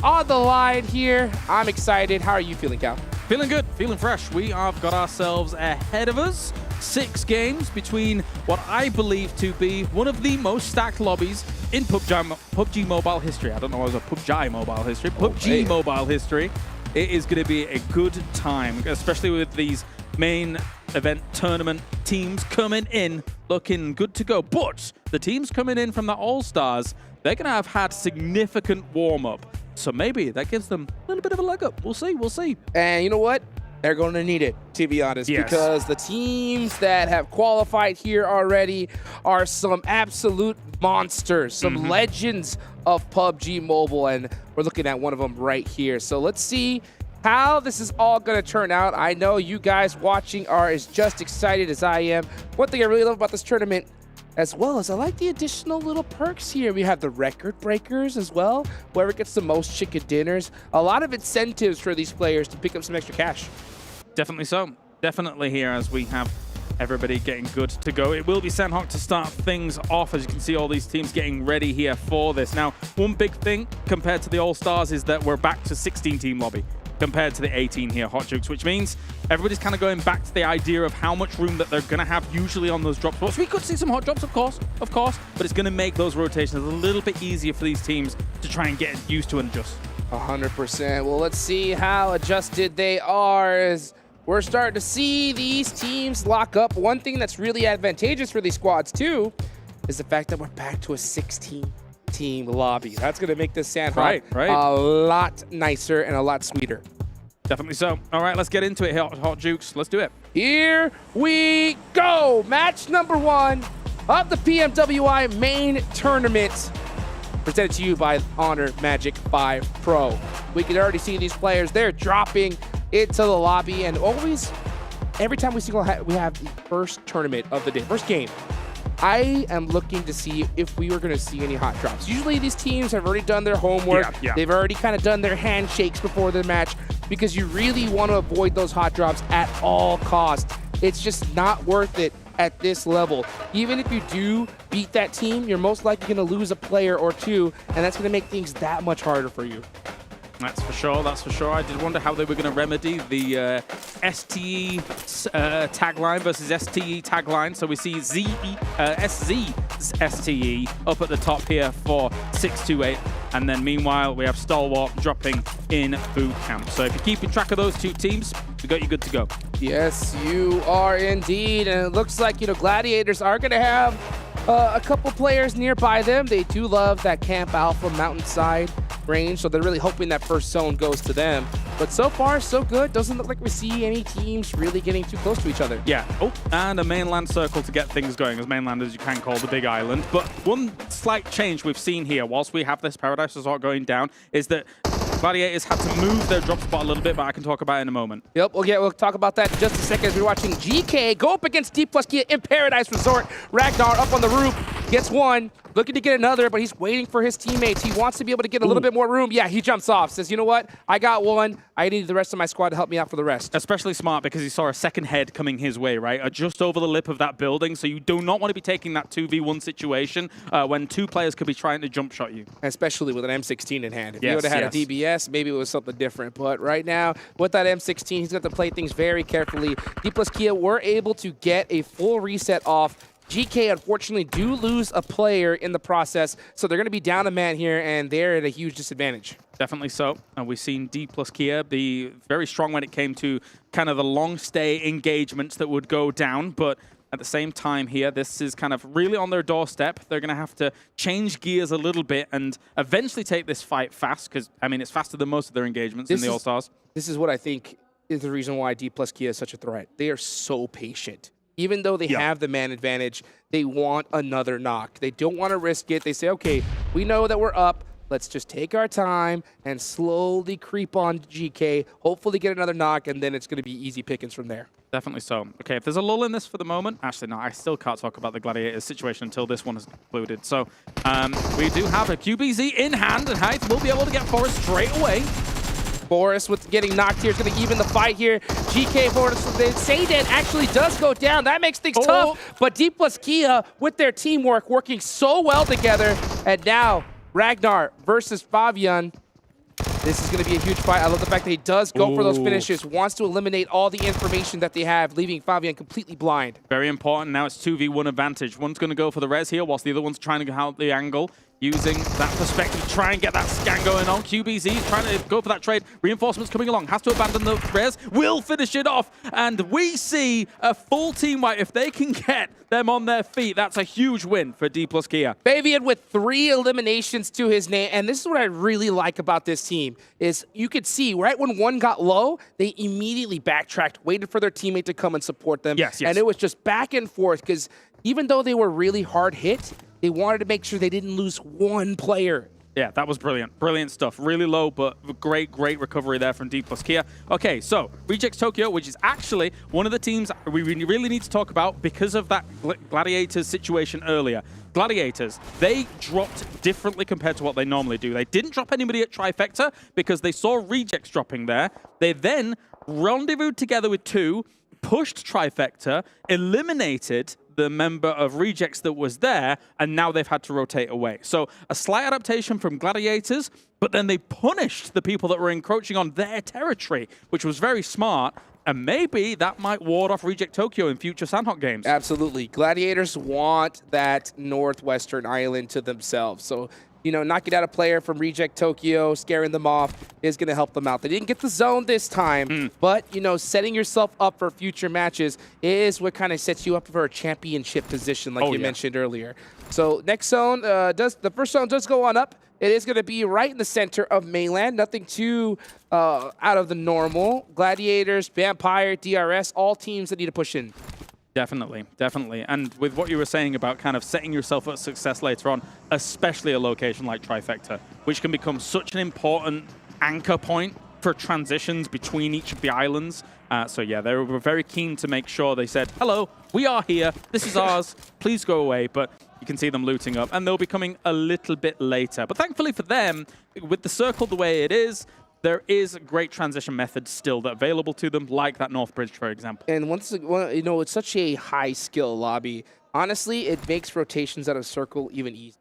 on the line here. I'm excited. How are you feeling, Cal? Feeling good, feeling fresh. We have got ourselves ahead of us 6 games between what I believe to be one of the most stacked lobbies in PUBG Mobile history. I don't know why it was a PUBG Mobile history. PUBG Mobile history. It is going to be a good time, especially with these main event tournament teams coming in looking good to go. But the teams coming in from the All-Stars, they're going to have had significant warm-up. So maybe that gives them a little bit of a leg up. We'll see, we'll see. And you know what? They're going to need it, to be honest, because the teams that have qualified here already are some absolute monsters, some legends of PUBG Mobile, and we're looking at one of them right here. So let's see how this is all going to turn out. I know you guys watching are as just excited as I am. One thing I really love about this tournament, as well as I like the additional little perks here. We have the record breakers as well, whoever gets the most chicken dinners. A lot of incentives for these players to pick up some extra cash. Definitely so. Definitely here as we have everybody getting good to go. It will be Sandhawk to start things off. As you can see, all these teams getting ready here for this. Now, one big thing compared to the All-Stars is that we're back to 16-team lobby compared to the 18 here, Hot Jukes, which means everybody's kind of going back to the idea of how much room that they're going to have usually on those drop spots. We could see some hot drops, of course, but it's going to make those rotations a little bit easier for these teams to try and get used to and adjust. 100%. Well, let's see how adjusted they are as we're starting to see these teams lock up. One thing that's really advantageous for these squads, too, is the fact that we're back to a 16-team lobby. That's going to make this Sandhawk a lot nicer and a lot sweeter. Definitely so. All right, let's get into it, Hot Jukes. Let's do it. Here we go. Match number 1 of the PMWI Main Tournament, presented to you by Honor Magic 5 Pro. We can already see these players. They're dropping into the lobby, and always, every time we have the first tournament of the day, first game, I am looking to see if we were going to see any hot drops. Usually these teams have already done their homework. They've already kind of done their handshakes before the match, because you really want to avoid those hot drops at all costs. It's just not worth it at this level. Even if you do beat that team, you're most likely going to lose a player or two, and that's going to make things that much harder for you. That's for sure, that's for sure. I did wonder how they were going to remedy the STE tagline versus STE tagline. So we see SZ STE up at the top here for 628. And then meanwhile, we have Stalwart dropping in boot camp. So if you're keeping track of those two teams, we got you good to go. Yes, you are indeed. And it looks like, Gladiators are going to have a couple players nearby them. They do love that Camp Alpha mountainside range, so they're really hoping that first zone goes to them. But so far, so good. Doesn't look like we see any teams really getting too close to each other. Yeah. Oh, and a mainland circle to get things going, as mainland as you can call the big island. But one slight change we've seen here, whilst we have this Paradise Resort going down, is that Gladiators had to move their drop spot a little bit, but I can talk about it in a moment. Yep, we'll talk about that in just a second as we're watching GK go up against Dplus KIA in Paradise Resort. Ragnar up on the roof, gets one, looking to get another, but he's waiting for his teammates. He wants to be able to get a little bit more room. Yeah, he jumps off, says, you know what? I got one. I need the rest of my squad to help me out for the rest. Especially smart because he saw a second head coming his way, right? Just over the lip of that building, so you do not want to be taking that 2v1 situation when two players could be trying to jump shot you. Especially with an M16 in hand. If you would have had a DBS, maybe it was something different. But right now, with that M16, he's got to play things very carefully. Dplus KIA were able to get a full reset off. GK, unfortunately, do lose a player in the process, so they're going to be down a man here, and they're at a huge disadvantage. Definitely so. And we've seen Dplus KIA be very strong when it came to kind of the long stay engagements that would go down, but at the same time here, this is kind of really on their doorstep. They're going to have to change gears a little bit and eventually take this fight fast, because, I mean, it's faster than most of their engagements in the All-Stars. This is what I think is the reason why Dplus KIA is such a threat. They are so patient. Even though they have the man advantage, they want another knock. They don't want to risk it. They say, okay, we know that we're up. Let's just take our time and slowly creep on GK, hopefully get another knock, and then it's going to be easy pickings from there. Definitely so. Okay, if there's a lull in this for the moment, actually, no, I still can't talk about the Gladiators situation until this one is concluded. So we do have a QBZ in hand, and Heights will be able to get Forrest straight away. Forrest with getting knocked here is going to even the fight here. GK Forrest, Sayden actually does go down. That makes things tough, but Dplus KIA with their teamwork working so well together. And now Ragnar versus Fabian. This is going to be a huge fight. I love the fact that he does go for those finishes, wants to eliminate all the information that they have, leaving Fabian completely blind. Very important. Now it's 2v1 advantage. One's going to go for the res here, whilst the other one's trying to go out the angle. using that perspective, try and get that scan going on. QBZ trying to go for that trade. Reinforcements coming along, has to abandon the res, will finish it off. And we see a full team wipe. If they can get them on their feet, that's a huge win for Dplus KIA. Fabian with 3 eliminations to his name, and this is what I really like about this team, is you could see right when one got low, they immediately backtracked, waited for their teammate to come and support them. Yes. And it was just back and forth, because even though they were really hard hit, they wanted to make sure they didn't lose one player. Yeah, that was brilliant. Brilliant stuff. Really low, but great recovery there from Dplus KIA. Okay, so Rejects Tokyo, which is actually one of the teams we really need to talk about because of that Gladiators situation earlier. Gladiators, they dropped differently compared to what they normally do. They didn't drop anybody at Trifecta because they saw Rejects dropping there. They then rendezvoused together with 2, pushed Trifecta, eliminated the member of Rejects that was there, and now they've had to rotate away. So a slight adaptation from Gladiators, but then they punished the people that were encroaching on their territory, which was very smart, and maybe that might ward off Reject Tokyo in future Sandhawk games. Absolutely. Gladiators want that northwestern island to themselves. So, you know, knocking out a player from Reject Tokyo, scaring them off, is going to help them out. They didn't get the zone this time, but, you know, setting yourself up for future matches is what kind of sets you up for a championship position, like you mentioned earlier. So next zone, the first zone does go on up. It is going to be right in the center of mainland. Nothing too out of the normal. Gladiators, Vampire, DRS, all teams that need to push in. Definitely, definitely. And with what you were saying about kind of setting yourself up for success later on, especially a location like Trifecta, which can become such an important anchor point for transitions between each of the islands. So yeah, they were very keen to make sure they said, hello, we are here, this is ours, please go away. But you can see them looting up, and they'll be coming a little bit later. But thankfully for them, with the circle the way it is, there is great transition methods still that are available to them, like that North Bridge, for example. And once you know, it's such a high skill lobby. Honestly, it makes rotations out of circle even easier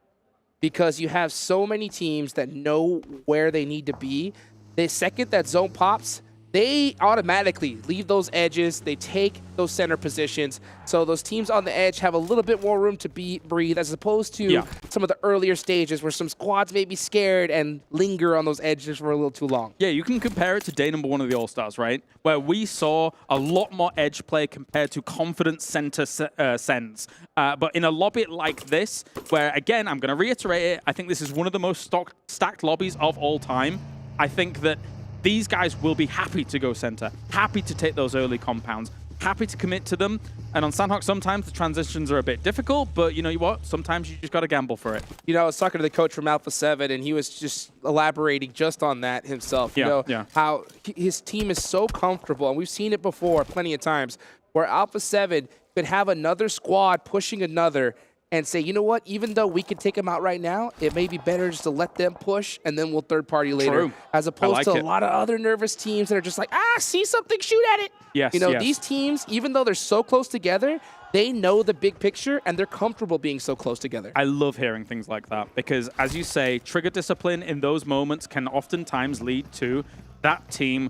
because you have so many teams that know where they need to be. The second that zone pops, they automatically leave those edges. They take those center positions. So those teams on the edge have a little bit more room to breathe as opposed to some of the earlier stages where some squads may be scared and linger on those edges for a little too long. Yeah, you can compare it to day number 1 of the All-Stars, right? Where we saw a lot more edge play compared to confident center sends. But in a lobby like this, where, again, I'm going to reiterate it, I think this is one of the most stacked lobbies of all time. I think that these guys will be happy to go center, happy to take those early compounds, happy to commit to them. And on Sandhawk, sometimes the transitions are a bit difficult, but you know what? Sometimes you just got to gamble for it. You know, I was talking to the coach from Alpha7, and he was just elaborating just on that himself. You know, how his team is so comfortable, and we've seen it before plenty of times, where Alpha7 could have another squad pushing another and say, you know what, even though we can take them out right now, it may be better just to let them push and then we'll third party later. True. As opposed to a lot of other nervous teams that are just like, see something, shoot at it. Yes, you know, these teams, even though they're so close together, they know the big picture and they're comfortable being so close together. I love hearing things like that because, as you say, trigger discipline in those moments can oftentimes lead to that team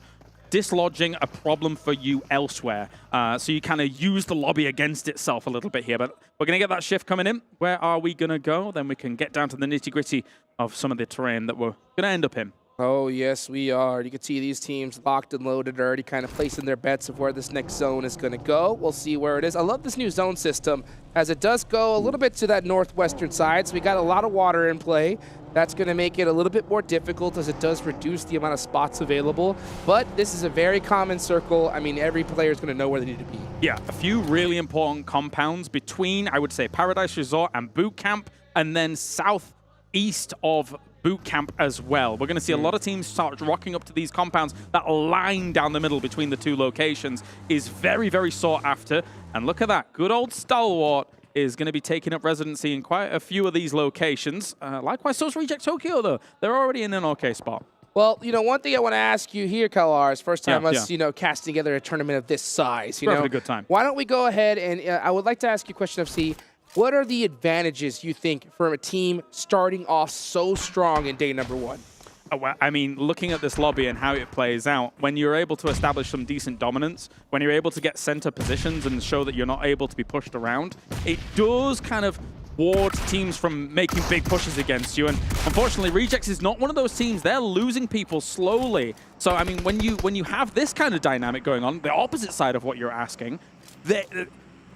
dislodging a problem for you elsewhere. So you kind of use the lobby against itself a little bit here. But we're going to get that shift coming in. Where are we going to go? Then we can get down to the nitty-gritty of some of the terrain that we're going to end up in. Oh, yes, we are. You can see these teams locked and loaded, already kind of placing their bets of where this next zone is going to go. We'll see where it is. I love this new zone system as it does go a little bit to that northwestern side. So we got a lot of water in play. That's going to make it a little bit more difficult as it does reduce the amount of spots available. But this is a very common circle. I mean, every player is going to know where they need to be. Yeah, a few really important compounds between, I would say, Paradise Resort and Boot Camp, and then southeast of Boot Camp as well. We're going to see a lot of teams start rocking up to these compounds. That line down the middle between the two locations is very, very sought after. And look at that. Good old Stalwart is going to be taking up residency in quite a few of these locations. Likewise, so is Reject Tokyo, though. They're already in an okay spot. Well, you know, one thing I want to ask you here, Kalar, is first time us, you know, casting together a tournament of this size. You know, a good time. Why don't we go ahead and I would like to ask you a question of C. What are the advantages you think for a team starting off so strong in day number 1? I mean, looking at this lobby and how it plays out, when you're able to establish some decent dominance, when you're able to get center positions and show that you're not able to be pushed around, it does kind of ward teams from making big pushes against you. And unfortunately, Rejects is not one of those teams. They're losing people slowly. So I mean, when you have this kind of dynamic going on, the opposite side of what you're asking,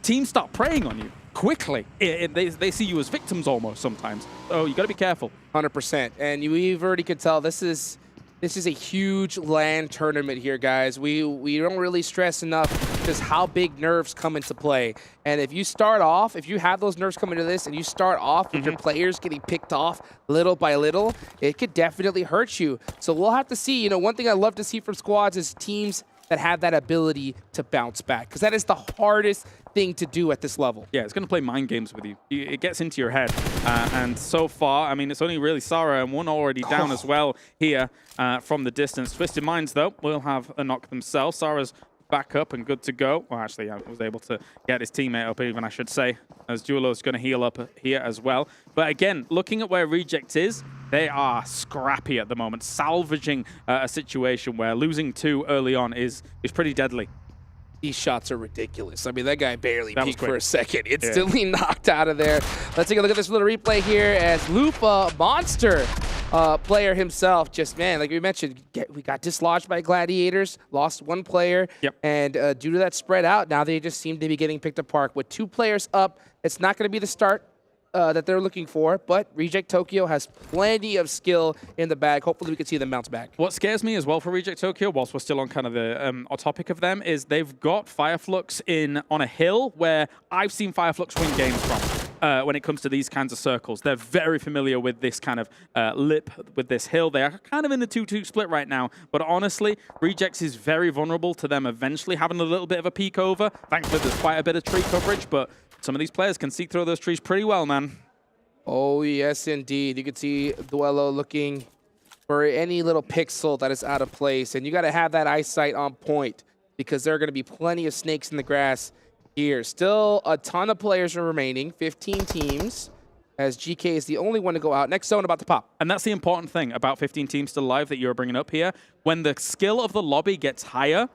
teams start preying on you quickly. They see you as victims almost sometimes. So you got to be careful. 100%. And we've already could tell this is a huge LAN tournament here, guys. We don't really stress enough just how big nerves come into play. And if you start off, if you have those nerves come into this and you start off with your players getting picked off little by little, it could definitely hurt you. So we'll have to see. You know, one thing I love to see from squads is teams that have that ability to bounce back, because that is the hardest thing to do at this level. Yeah, it's going to play mind games with you. It gets into your head. And so far, I mean, it's only really Sarah and one already down as well here from the distance. Twisted Minds, though, will have a knock themselves. Sarah's back up and good to go. Well, actually, I was able to get his teammate up even, I should say, as Duelo's going to heal up here as well. But again, looking at where Reject is, they are scrappy at the moment, salvaging a situation where losing 2 early on is pretty deadly. These shots are ridiculous. I mean, that guy barely peeked for a second. Instantly knocked out of there. Let's take a look at this little replay here as Lupa, monster player himself, just, man, like we mentioned, we got dislodged by Gladiators, lost 1 player, and due to that spread out, now they just seem to be getting picked apart. With 2 players up, it's not going to be the start that they're looking for, but Reject Tokyo has plenty of skill in the bag. Hopefully we can see them bounce back. What scares me as well for Reject Tokyo, whilst we're still on kind of the topic of them, is they've got Fireflux on a hill where I've seen Fireflux win games from. When it comes to these kinds of circles, they're very familiar with this kind of lip, with this hill. They are kind of in the 2-2 split right now, but honestly, Rejects is very vulnerable to them eventually having a little bit of a peek over. Thankfully, there's quite a bit of tree coverage, but some of these players can see through those trees pretty well, man. Oh, yes, indeed. You can see Duelo looking for any little pixel that is out of place, and you got to have that eyesight on point because there are going to be plenty of snakes in the grass here. Still a ton of players are remaining, 15 teams, as GK is the only one to go out. Next zone about to pop. And that's the important thing about 15 teams still alive that you're bringing up here. When the skill of the lobby gets higher,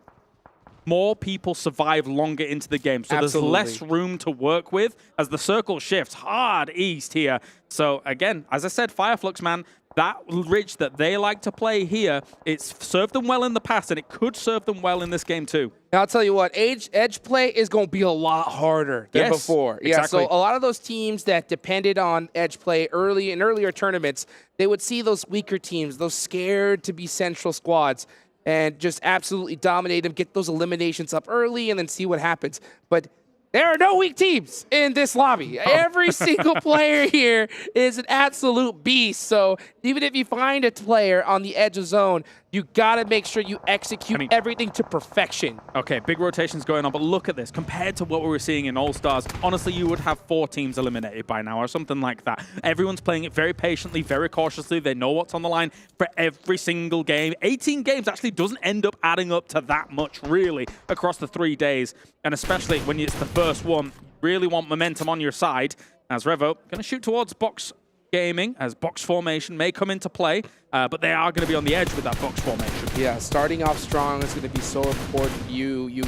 more people survive longer into the game. So there's less room to work with as the circle shifts hard east here. So again, as I said, Fireflux, man, that ridge that they like to play here, it's served them well in the past, and it could serve them well in this game too. Now, I'll tell you what, edge play is going to be a lot harder than before. Exactly. Yeah, so a lot of those teams that depended on edge play early in earlier tournaments, they would see those weaker teams, those scared to be central squads, and just absolutely dominate them, get those eliminations up early, and then see what happens. But there are no weak teams in this lobby. Every single player here is an absolute beast. So even if you find a player on the edge of zone, you got to make sure you execute everything to perfection. Okay, big rotations going on, but look at this. Compared to what we were seeing in All-Stars, honestly, you would have 4 teams eliminated by now or something like that. Everyone's playing it very patiently, very cautiously. They know what's on the line for every single game. 18 games actually doesn't end up adding up to that much, really, across the 3 days. And especially when it's the first one, you really want momentum on your side. As Revo, going to shoot towards box gaming, as box formation may come into play, but they are going to be on the edge with that box formation. Yeah, starting off strong is going to be so important. You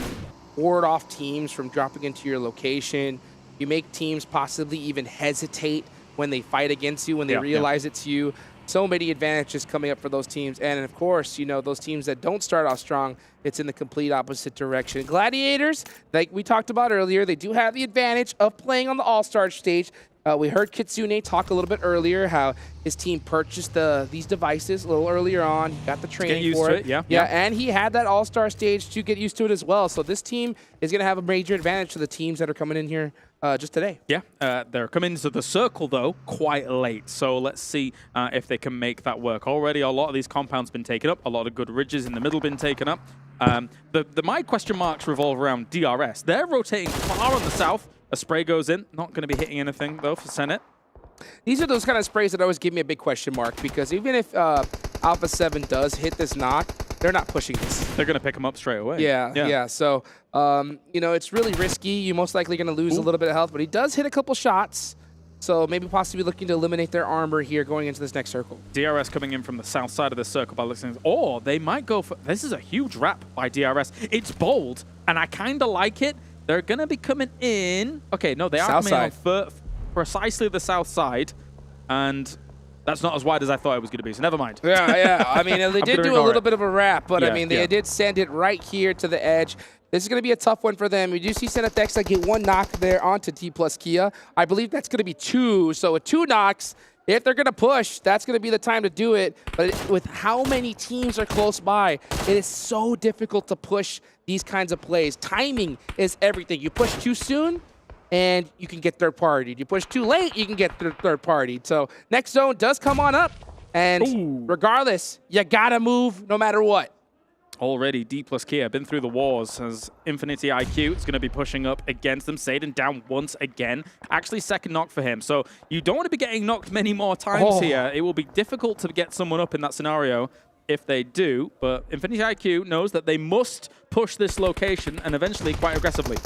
ward off teams from dropping into your location. You make teams possibly even hesitate when they fight against you, when they realize it's you. So many advantages coming up for those teams. And of course, you know, those teams that don't start off strong, it's in the complete opposite direction. Gladiators, like we talked about earlier, they do have the advantage of playing on the All-Stars stage. We heard Kitsune talk a little bit earlier how his team purchased these devices a little earlier on. He got the training for it. Yeah, and he had that All-Star stage to get used to it as well. So this team is going to have a major advantage to the teams that are coming in here just today. Yeah, they're coming into the circle, though, quite late. So let's see if they can make that work. Already, a lot of these compounds been taken up. A lot of good ridges in the middle been taken up. My question marks revolve around DRS. They're rotating far on the south. A spray goes in. Not going to be hitting anything, though, for Senate. These are those kind of sprays that always give me a big question mark, because even if Alpha7 does hit this knock, they're not pushing this. They're going to pick him up straight away. Yeah. So, you know, it's really risky. You're most likely going to lose a little bit of health, but he does hit a couple shots. So maybe possibly looking to eliminate their armor here going into this next circle. DRS coming in from the south side of the circle by listening. Or they might go for... This is a huge wrap by DRS. It's bold, and I kind of like it. They're going to be coming in... Okay, no, they are coming in on precisely the south side, and that's not as wide as I thought it was going to be, so never mind. Yeah. I mean, they did do a little bit of a wrap, but I mean, they did send it right here to the edge. This is going to be a tough one for them. We do see Senatexa get one knock there onto Dplus KIA. I believe that's going to be 2. So with 2 knocks, if they're going to push, that's going to be the time to do it. But with how many teams are close by, it is so difficult to push these kinds of plays. Timing is everything. You push too soon, and you can get third party. You push too late, you can get third party. So next zone does come on up. And regardless, you got to move no matter what. Already, Dplus KIA been through the wars as Infinity IQ is going to be pushing up against them. Satan down once again. Actually, second knock for him. So you don't want to be getting knocked many more times here. It will be difficult to get someone up in that scenario if they do. But Infinity IQ knows that they must push this location and eventually quite aggressively.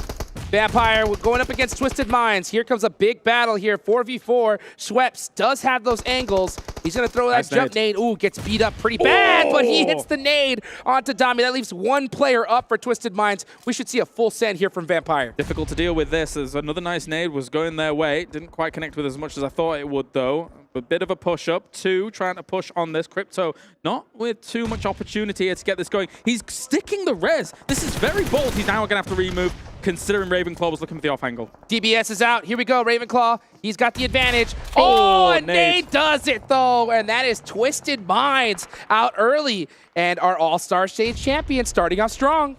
Vampire going up against Twisted Minds. Here comes a big battle here. 4v4. Schweppes does have those angles. He's going to throw that jump nade. Ooh, gets beat up pretty bad, but he hits the nade onto Dami. That leaves one player up for Twisted Minds. We should see a full send here from Vampire. Difficult to deal with this as another nice nade was going their way. Didn't quite connect with as much as I thought it would, though. A bit of a push up. 2 trying to push on this. Crypto not with too much opportunity here to get this going. He's sticking the res. This is very bold. He's now going to have to remove, considering Ravenclaw was looking for the off angle. DBS is out. Here we go, Ravenclaw. He's got the advantage. Oh, and nade does it, though. And that is Twisted Minds out early. And our All-Star Stage champion starting off strong.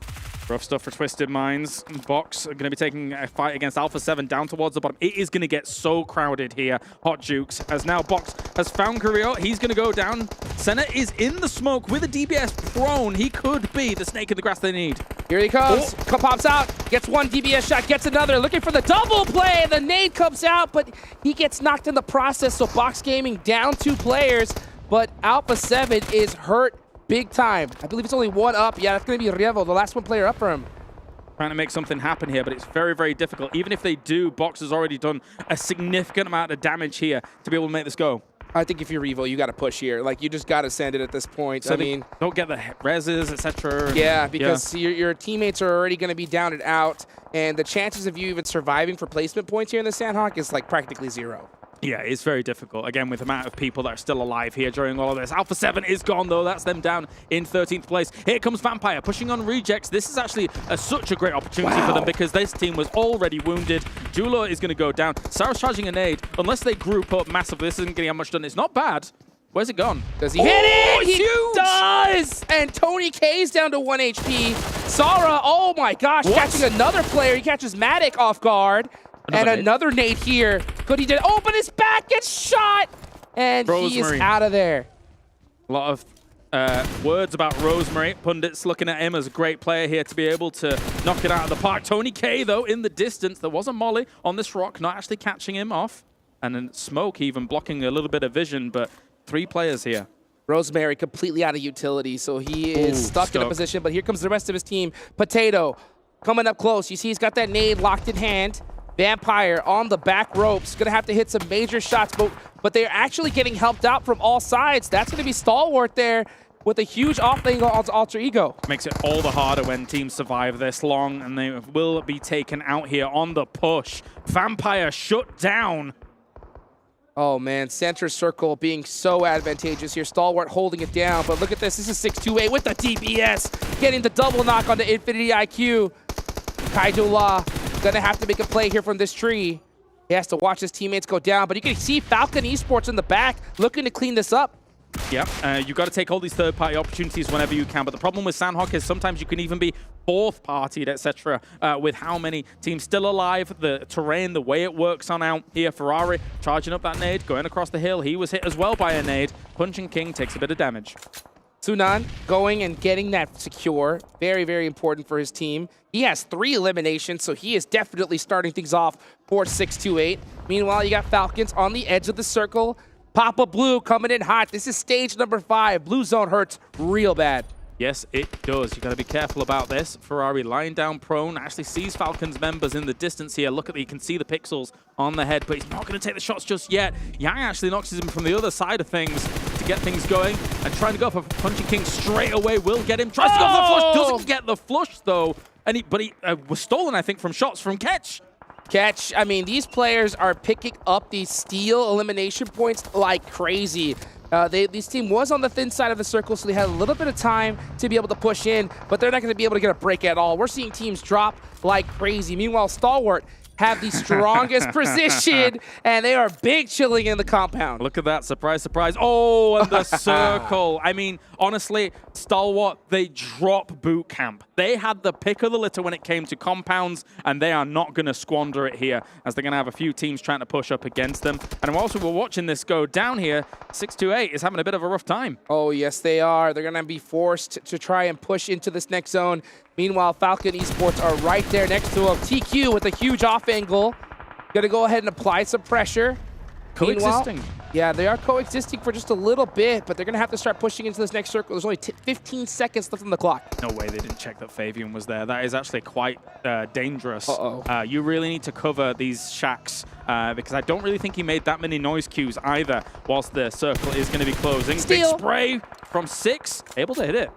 Rough stuff for Twisted Minds. Box are going to be taking a fight against Alpha7 down towards the bottom. It is going to get so crowded here. Hot Jukes, as now Box has found Carrillo. He's going to go down. Senna is in the smoke with a DBS prone. He could be the snake in the grass they need. Here he comes. Pops out. Gets one DBS shot. Gets another. Looking for the double play. The nade comes out, but he gets knocked in the process. So Box Gaming down 2 players, but Alpha7 is hurt big time. I believe it's only 1 up. Yeah, that's going to be Revo, the last 1 player up for him. Trying to make something happen here, but it's very, very difficult. Even if they do, Box has already done a significant amount of damage here to be able to make this go. I think if you're Revo, you got to push here. Like, you just got to send it at this point. So I mean, don't get the reses, etc. Yeah, because your teammates are already going to be down and out, and the chances of you even surviving for placement points here in the Sandhawk is like practically 0. Yeah, it's very difficult. Again, with the amount of people that are still alive here during all of this. Alpha7 is gone, though. That's them down in 13th place. Here comes Vampire pushing on Rejects. This is actually such a great opportunity for them because this team was already wounded. Jula is going to go down. Sarah's charging a nade. Unless they group up massively, this isn't getting much done. It's not bad. Where's it gone? Does he hit it? He does! And Tony K's down to 1 HP. Sara, oh my gosh, catching another player. He catches Matic off guard. Another nade here. Good, he did. Oh, but his back gets shot. And he is out of there. A lot of words about Rosemary. Pundits looking at him as a great player here to be able to knock it out of the park. Tony K, though, in the distance. There was a molly on this rock, not actually catching him off. And then Smoke even blocking a little bit of vision, but 3 players here. Rosemary completely out of utility, so he is stuck in a position. But here comes the rest of his team. Potato coming up close. You see he's got that nade locked in hand. Vampire on the back ropes. Going to have to hit some major shots, but they're actually getting helped out from all sides. That's going to be Stalwart there with a huge off-angle alter ego. Makes it all the harder when teams survive this long, and they will be taken out here on the push. Vampire shut down. Oh, man. Center circle being so advantageous here. Stalwart holding it down, but look at this. This is 628 with the DBS. Getting the double knock on the Infinity IQ. Kaidula gonna have to make a play here from this tree. He has to watch his teammates go down, but you can see Falcon Esports in the back looking to clean this up. Yep, you got to take all these third-party opportunities whenever you can, but the problem with Sandhawk is sometimes you can even be fourth-partied, etc. With how many teams still alive, the terrain, the way it works on out here. Ferrari charging up that nade, going across the hill. He was hit as well by a nade. Punching King takes a bit of damage. Sunan going and getting that secure. Very, very important for his team. He has 3 eliminations, so he is definitely starting things off for 628. Meanwhile, you got Falcons on the edge of the circle. Papa Blue coming in hot. This is stage number 5. Blue zone hurts real bad. Yes, it does. You got to be careful about this. Ferrari lying down prone, actually sees Falcons members in the distance here. Look at you can see the pixels on the head, but he's not going to take the shots just yet. Yang actually knocks him from the other side of things to get things going, and trying to go for Punching King straight away will get him. Tries to go for the flush, doesn't get the flush though, and he was stolen, I think, from shots from Ketch. catch. I mean, these players are picking up these steal elimination points like crazy. This team was on the thin side of the circle, so they had a little bit of time to be able to push in, but they're not going to be able to get a break at all. We're seeing teams drop like crazy. Meanwhile, Stalwart have the strongest position, and they are big chilling in the compound. Look at that. Surprise, surprise. Oh, and the circle. I mean, honestly, Stalwart, they drop boot camp. They had the pick of the litter when it came to compounds, and they are not going to squander it here, as they're going to have a few teams trying to push up against them. And whilst we're watching this go down here, 628 is having a bit of a rough time. Oh, yes, they are. They're going to be forced to try and push into this next zone. Meanwhile, Falcon Esports are right there next to him. TQ with a huge off angle. Going to go ahead and apply some pressure. Coexisting. Meanwhile, yeah, they are coexisting for just a little bit, but they're going to have to start pushing into this next circle. There's only 15 seconds left on the clock. No way they didn't check that Fabian was there. That is actually quite dangerous. Uh-oh. You really need to cover these shacks because I don't really think he made that many noise cues either, whilst the circle is going to be closing. Steal. Big spray from 6, able to hit it.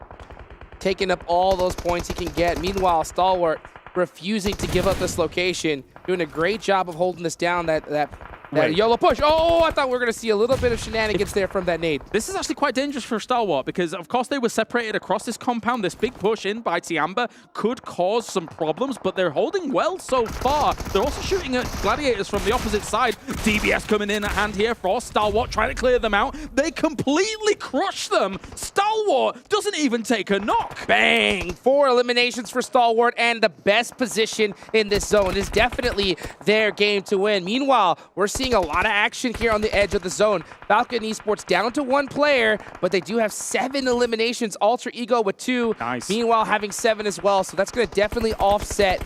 Taking up all those points he can get. Meanwhile, Stalwart refusing to give up this location, doing a great job of holding this down, that YOLO push. Oh, I thought we were going to see a little bit of shenanigans there from that nade. This is actually quite dangerous for Stalwart because, of course, they were separated across this compound. This big push in by Tiamba could cause some problems, but they're holding well so far. They're also shooting at Gladiators from the opposite side. DBS coming in at hand here for Stalwart, trying to clear them out. They completely crush them. Stalwart doesn't even take a knock. Bang! 4 eliminations for Stalwart, and the best position in this zone is definitely their game to win. Meanwhile, we're seeing a lot of action here on the edge of the zone. Falcon Esports down to 1 player, but they do have 7 eliminations. Alter Ego with 2. Nice. Meanwhile, having 7 as well, so that's going to definitely offset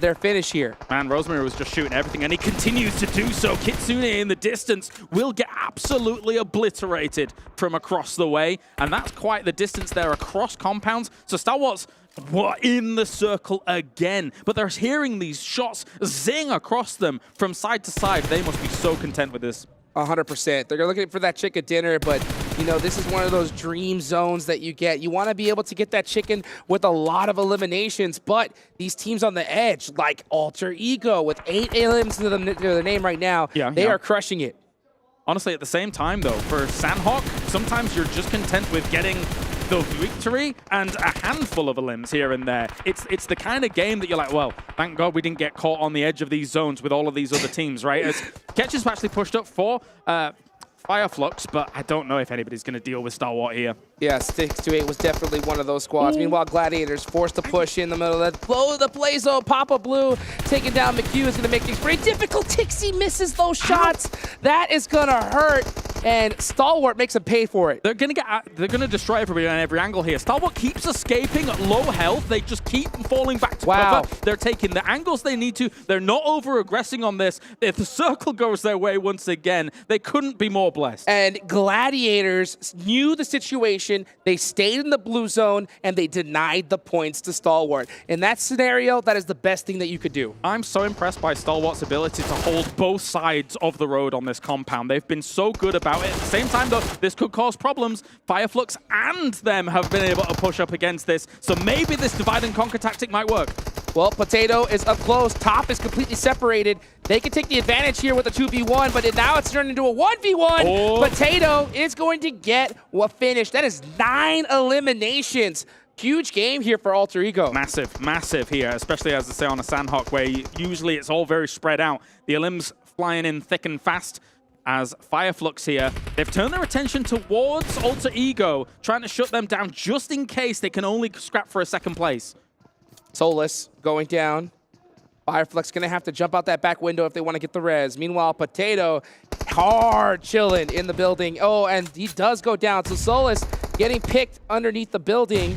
their finish here. Man, Rosemary was just shooting everything, and he continues to do so. Kitsune in the distance will get absolutely obliterated from across the way, and that's quite the distance there across compounds. So Stalwart's in the circle again, but they're hearing these shots zing across them from side to side. They must be so content with this. 100%. They're looking for that chicken dinner, but you know, this is one of those dream zones that you get. You want to be able to get that chicken with a lot of eliminations, but these teams on the edge, like Alter Ego with 8 elims to their name right now, they are crushing it. Honestly, at the same time, though, for Sandhawk, sometimes you're just content with getting the victory and a handful of elims here and there. It's the kind of game that you're like, well, thank God we didn't get caught on the edge of these zones with all of these other teams, right? As Ketch has actually pushed up for Flux, but I don't know if anybody's going to deal with Stalwart here. Yeah, 6-8 was definitely one of those squads. Ooh. Meanwhile, Gladiators forced to push in the middle of that. Blow the play zone. Papa Blue taking down McHugh is going to make things pretty difficult. Tixie misses those shots. That is going to hurt, and Stalwart makes him pay for it. They're going to destroy everybody on every angle here. Stalwart keeps escaping at low health. They just keep falling back to cover. They're taking the angles they need to. They're not over-aggressing on this. If the circle goes their way once again, they couldn't be more blessed. And Gladiators knew the situation. They stayed in the blue zone, and they denied the points to Stalwart. In that scenario, that is the best thing that you could do. I'm so impressed by Stalwart's ability to hold both sides of the road on this compound. They've been so good about it. At the same time, though, this could cause problems. Fireflux and them have been able to push up against this, so maybe this divide and conquer tactic might work. Well, Potato is up close. Top is completely separated. They can take the advantage here with a 2v1, but now it's turned into a 1v1. Oh. Potato is going to get a finish. That is 9 eliminations. Huge game here for Alter Ego. Massive, massive here, especially as I say on a Sandhawk, where usually it's all very spread out. The elims flying in thick and fast. As Fireflux here, they've turned their attention towards Alter Ego, trying to shut them down just in case they can only scrap for a second place. Solus going down. Fireflux going to have to jump out that back window if they want to get the res. Meanwhile, Potato hard chilling in the building. Oh, and he does go down. So Solus getting picked underneath the building.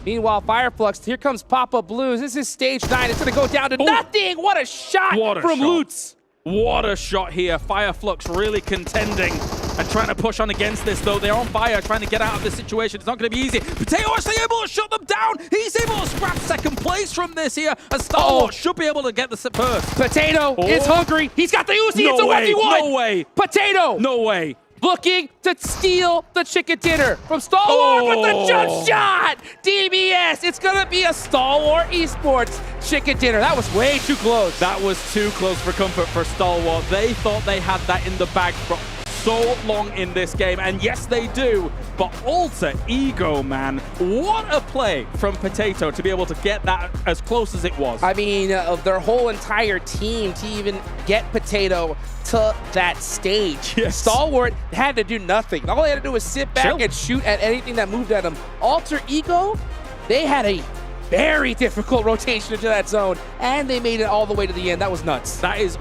Meanwhile, Fireflux, here comes Papa Blues. This is stage 9. It's going to go down to nothing. What a shot from Lutz. What a shot here. Fireflux really contending and trying to push on against this, though. They're on fire, trying to get out of this situation. It's not going to be easy. Potato actually able to shut them down. He's able to scrap second place from this here. And Stalwart should be able to get the first. Potato is hungry. He's got the Uzi. It's a 1v1. No way. Potato. No way. looking to steal the chicken dinner from Stalwart with the jump shot. DBS, it's gonna be a Stalwart Esports chicken dinner. That was way too close. That was too close for comfort for Stalwart. They thought they had that in the bag for so long in this game, and yes they do, but Alter Ego, man, what a play from Potato to be able to get that as close as it was. I mean, their whole entire team to even get Potato to that stage. Yes. Stalwart had to do nothing. All they had to do was sit back and shoot at anything that moved at them. Alter Ego, they had a very difficult rotation into that zone, and they made it all the way to the end. That was nuts. That is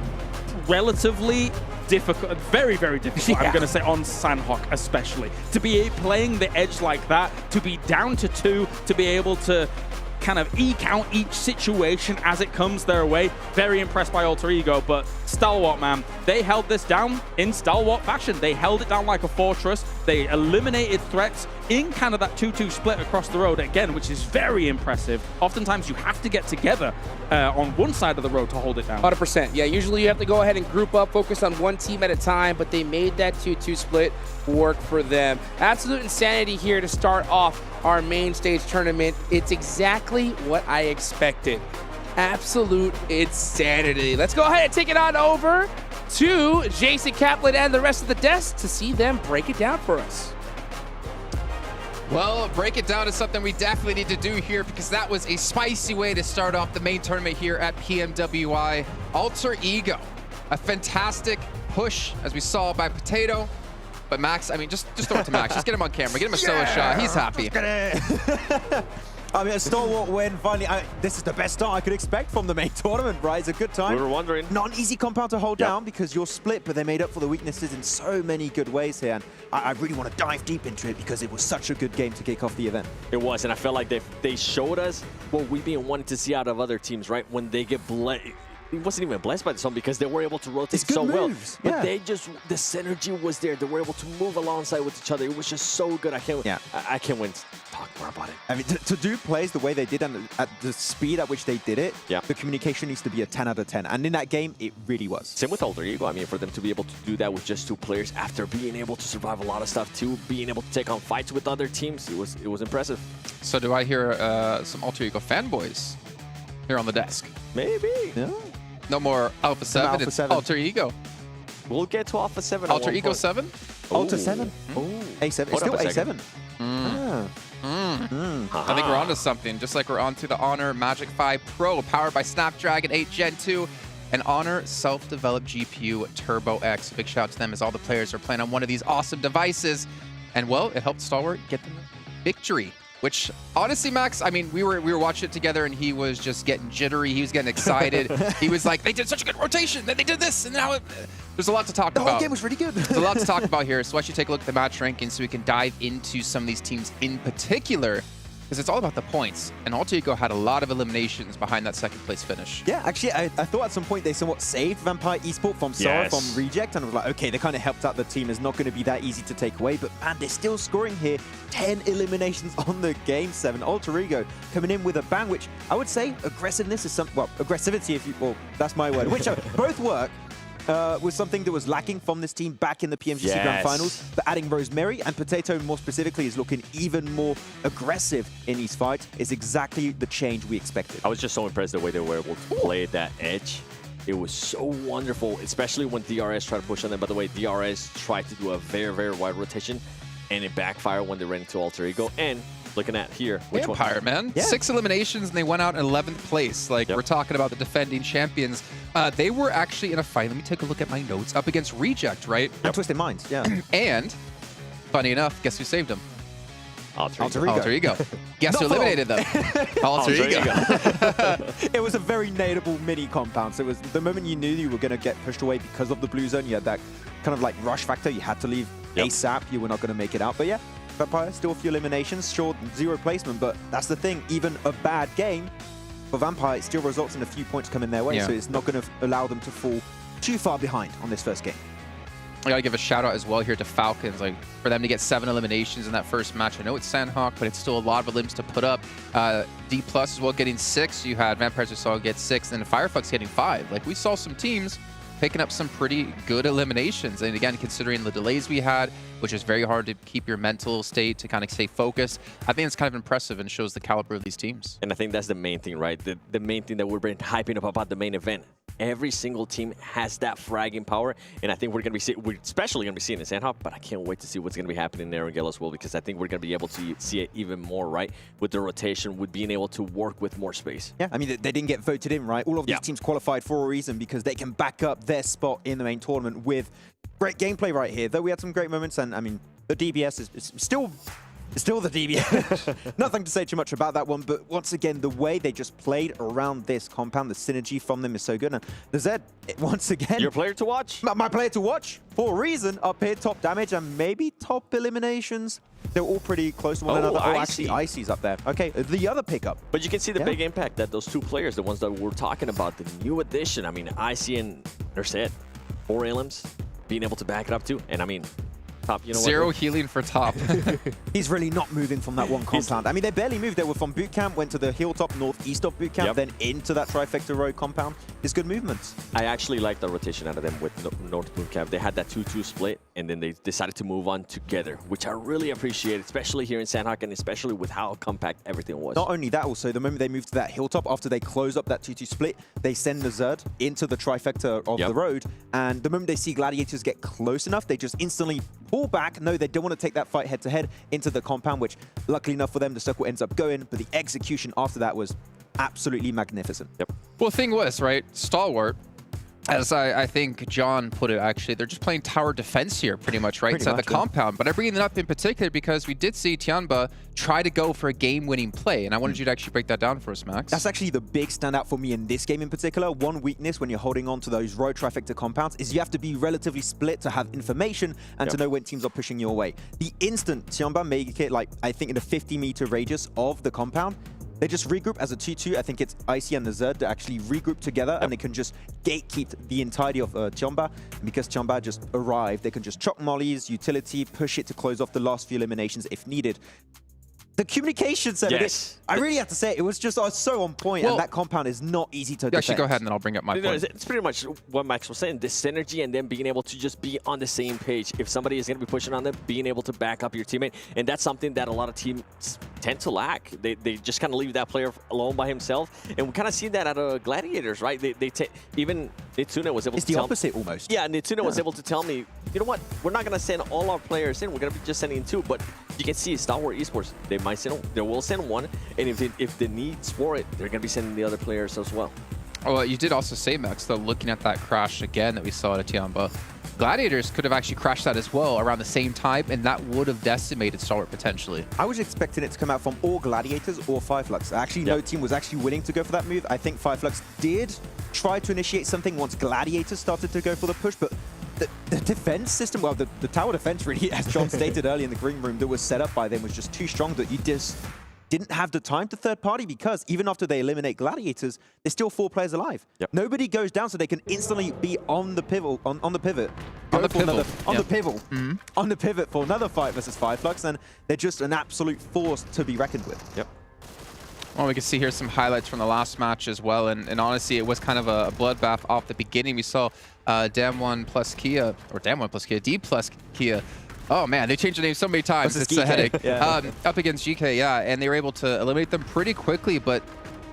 relatively difficult, very, very difficult, I'm going to say, on Sanhok especially. To be playing the edge like that, to be down to 2, to be able to kind of eke out each situation as it comes their way. Very impressed by Alter Ego, but Stalwart, man, they held this down in Stalwart fashion. They held it down like a fortress. They eliminated threats in kind of that 2-2 split across the road again, which is very impressive. Oftentimes you have to get together on one side of the road to hold it down. 100%. Yeah, usually you have to go ahead and group up, focus on one team at a time, but they made that 2-2 split work for them. Absolute insanity here to start off our main stage tournament. It's exactly what I expected. Absolute insanity. Let's go ahead and take it on over to Jason Kaplan and the rest of the desk to see them break it down for us. Well, break it down is something we definitely need to do here because that was a spicy way to start off the main tournament here at PMWI. Alter Ego, a fantastic push, as we saw by Potato. But Max, I mean, just throw it to Max. Just get him on camera. Get him a solo shot. He's happy. I mean, a Stalwart win, finally. This is the best start I could expect from the main tournament, right? It's a good time. We were wondering. Not an easy compound to hold down because you're split, but they made up for the weaknesses in so many good ways here. And I really want to dive deep into it because it was such a good game to kick off the event. It was, and I felt like they showed us what we've been wanting to see out of other teams, right? When they get it wasn't even blessed by the sun because they were able to rotate so well. But they just, the synergy was there. They were able to move alongside with each other. It was just so good. I can't wait to talk more about it. I mean, to do plays the way they did and at the speed at which they did it, the communication needs to be a 10 out of 10. And in that game, it really was. Same with Alter Ego. I mean, for them to be able to do that with just 2 players after being able to survive a lot of stuff too, being able to take on fights with other teams, it was impressive. So do I hear some Alter Ego fanboys here on the desk? Maybe. Yeah. No more Alpha7, it's Alter Ego. We'll get to Alpha7. Alter Ego 7? Alter 7? Oh. A7. It's still A7. I think we're onto something, just like we're onto the Honor Magic 5 Pro, powered by Snapdragon 8 Gen 2 and Honor self-developed GPU Turbo X. Big shout out to them as all the players are playing on one of these awesome devices. And well, it helped Stalwart get the victory. Which, honestly, Max, I mean, we were watching it together, and he was just getting jittery. He was getting excited. He was like, they did such a good rotation. Then they did this, and now there's a lot to talk about. The whole game was really good. There's a lot to talk about here, so I should take a look at the match rankings so we can dive into some of these teams in particular, because it's all about the points. And Alter Ego had a lot of eliminations behind that second place finish. Yeah, actually, I thought at some point they somewhat saved Vampire Esports from Sora, from Reject, and I was like, okay, they kind of helped out the team. It's not going to be that easy to take away, but man, they're still scoring here. 10 eliminations on the game 7. Alter Ego coming in with a bang, which I would say aggressiveness is aggressivity, if you, well, that's my word, which both work. Was something that was lacking from this team back in the PMGC Grand Finals. But adding Rosemary and Potato more specifically is looking even more aggressive in these fights is exactly the change we expected. I was just so impressed the way they were able to play that edge. It was so wonderful, especially when DRS tried to push on them. By the way, DRS tried to do a very, very wide rotation, and it backfired when they ran into Alter Ego. And looking at here, which Vampire, man. Yeah. 6 eliminations, and they went out in 11th place. Like, we're talking about the defending champions. They were actually in a fight. Let me take a look at my notes. Up against Reject, right? And Twisted Minds, yeah. And, funny enough, guess who saved them? Alter Ego. Alter Ego. Guess who eliminated them? Alter Ego. It was a very nadeable mini compound. So it was the moment you knew you were going to get pushed away because of the blue zone, you had that kind of like rush factor. You had to leave ASAP. You were not going to make it out. But yeah, Vampire, still a few eliminations, short 0 placement, but that's the thing. Even a bad game for Vampire, it still results in a few points coming their way, so it's not going to allow them to fall too far behind on this first game. I gotta give a shout out as well here to Falcons, like for them to get 7 eliminations in that first match. I know it's Sanhok, but it's still a lot of limbs to put up. Dplus as well getting 6. You had Vampires who saw get 6, and Fireflux getting 5. Like, we saw some teams picking up some pretty good eliminations. And again, considering the delays we had, which is very hard to keep your mental state to kind of stay focused, I think it's kind of impressive and shows the caliber of these teams. And I think that's the main thing, right? The main thing that we've been hyping up about the main event. Every single team has that fragging power, and I think we're especially going to be seeing it in Sandhawk, but I can't wait to see what's going to be happening there in Gale as well, because I think we're going to be able to see it even more, right? With the rotation, with being able to work with more space. Yeah, I mean, they didn't get voted in, right? All of these teams qualified for a reason because they can back up their spot in the main tournament with great gameplay right here. Though we had some great moments, and I mean, the DBS is still the DBS. Nothing to say too much about that one, but once again, the way they just played around this compound, the synergy from them is so good. And the Zed, once again... Your player to watch? My player to watch, for a reason, up here, top damage and maybe top eliminations. They're all pretty close to one another. Oh, actually, Icy's up there. Okay, the other pickup. But you can see the big impact that those two players, the ones that we're talking about, the new addition, I mean, Icy and Nerset, 4 elims, being able to back it up too. And I mean... Top, you know Zero healing for top. He's really not moving from that one compound. I mean, they barely moved. They were from boot camp, went to the hilltop northeast of boot camp, then into that trifecta road compound. It's good movements. I actually like the rotation out of them with North boot camp. They had that 2-2 split, and then they decided to move on together, which I really appreciate, especially here in Sandhawk, and especially with how compact everything was. Not only that, also, the moment they moved to that hilltop, after they close up that 2-2 split, they send the Zerd into the trifecta of the road, and the moment they see Gladiators get close enough, they just instantly pull back. No, they don't want to take that fight head-to-head into the compound, which, luckily enough for them, the circle ends up going, but the execution after that was absolutely magnificent. Well, the thing was, right, Stalwart, as I think John put it, actually, they're just playing tower defense here, pretty much, right, inside the compound. But I bring it up in particular because we did see Tianba try to go for a game-winning play, and I wanted you to actually break that down for us, Max. That's actually the big standout for me in this game in particular. One weakness when you're holding on to those road trifecta compounds is you have to be relatively split to have information and to know when teams are pushing your way. The instant Tianba make it, like, I think in a 50-meter radius of the compound, they just regroup as a 2-2. I think it's Icy and the Zerd that actually regroup together, and they can just gatekeep the entirety of Tianba. And because Tianba just arrived, they can just chuck mollies, utility, push it to close off the last few eliminations if needed. The communication set, I really have to say, it was just so on point, and that compound is not easy to defend. Actually, go ahead, and then I'll bring up my point. It's pretty much what Max was saying, this synergy and then being able to just be on the same page. If somebody is going to be pushing on them, being able to back up your teammate, and that's something that a lot of teams tend to lack. They just kind of leave that player alone by himself, and we kind of see that out of Gladiators, right? Even Nitsune was able to tell me. It's the opposite, almost. Yeah, Nitsune was able to tell me, you know what, we're not going to send all our players in, we're going to be just sending 2, but you can see Stalwart Esports, they will send 1, and if the needs for it, they're going to be sending the other players as well. Oh, well, you did also say, Max, though, looking at that crash again that we saw at Tianba, Gladiators could have actually crashed that as well around the same time, and that would have decimated Stalwart potentially. I was expecting it to come out from all Gladiators or Flux. Actually, no team was actually willing to go for that move. I think Flux did try to initiate something once Gladiators started to go for the push, but the defense system, well, the tower defense really, as John stated earlier in the green room, that was set up by them was just too strong that you just didn't have the time to third party, because even after they eliminate Gladiators, there's still 4 players alive. Nobody goes down, so they can instantly be on the pivot, on the pivot for another fight versus Flux, and they're just an absolute force to be reckoned with. Well, we can see here some highlights from the last match as well, and honestly, it was kind of a bloodbath off the beginning. We saw Dplus KIA, Dplus KIA. Oh man, they changed the name so many times, it's a headache. Up against GK, and they were able to eliminate them pretty quickly, but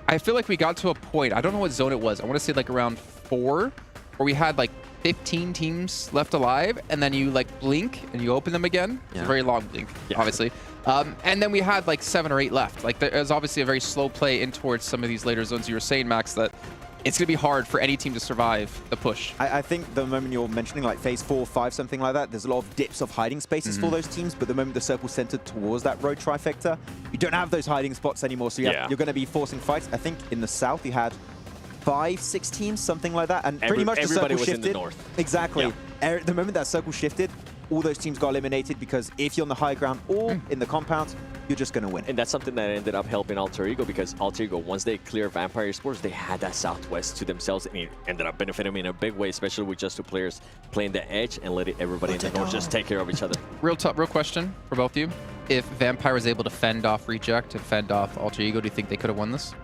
I feel like we got to a point, I don't know what zone it was, I want to say like around 4, where we had like 15 teams left alive, and then you like blink and you open them again. It's a very long blink, obviously. And then we had like 7 or 8 left. Like there was obviously a very slow play in towards some of these later zones. You were saying, Max, that it's going to be hard for any team to survive the push. I think the moment you're mentioning like phase 4, 5, something like that, there's a lot of dips of hiding spaces for those teams, but the moment the circle's centered towards that road trifecta, you don't have those hiding spots anymore, so you're going to be forcing fights. I think in the south you had 5, 6 teams, something like that, and pretty much the circle shifted. In the north. Exactly. The moment that circle shifted, all those teams got eliminated, because if you're on the high ground or in the compound, you're just going to win. And that's something that ended up helping Alter Ego, because Alter Ego, once they clear Vampire Esports, they had that southwest to themselves, and it ended up benefiting them in a big way, especially with just 2 players playing the edge and letting everybody in the north just take care of each other. Real question for both of you. If Vampire was able to fend off Reject and fend off Alter Ego, do you think they could have won this?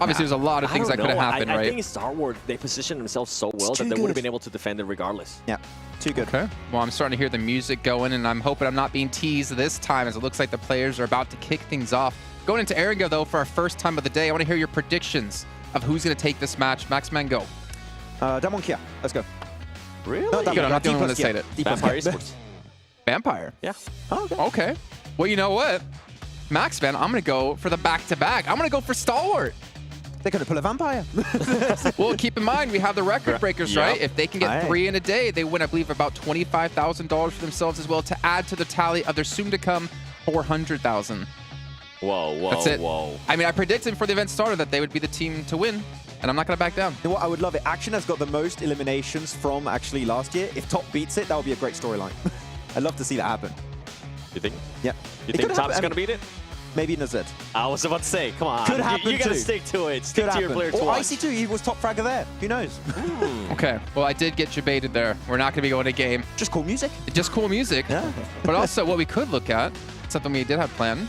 Obviously, there's a lot of things that could have happened, right? I think Star Wars, they positioned themselves so well that they would have been able to defend it regardless. Yeah, too good. Okay. Well, I'm starting to hear the music going, and I'm hoping I'm not being teased this time, as it looks like the players are about to kick things off. Going into Erringo, though, for our first time of the day, I want to hear your predictions of who's going to take this match. Maxman, go. Dplus KIA. Let's go. Really? No, I'm not the only one to say it. Vampire Esports. Vampire? Yeah. Oh, okay. Okay. Well, you know what? Maxman, I'm going to go for the back-to-back. I'm going to go for Stalwart. They're going to pull a Vampire. Well, keep in mind, we have the record breakers, right? If they can get 3 in a day, they win, I believe, about $25,000 for themselves as well to add to the tally of their soon-to-come $400,000. Whoa. That's it. I mean, I predicted before the event started that they would be the team to win, and I'm not going to back down. You know what? I would love it. Action has got the most eliminations from actually last year. If Top beats it, that would be a great storyline. I'd love to see that happen. You think? Yeah. You think Top's going to beat it? Maybe Nazed. I was about to say, come on. Could happen You got to too. stick to it. Stick Could to your happen. player to Or watch. IC2, he was top fragger there. Who knows? Okay. Well, I did get debated there. We're not going to be going to game. Just cool music. Just cool music. Yeah. But also, what we could look at, something we did have planned,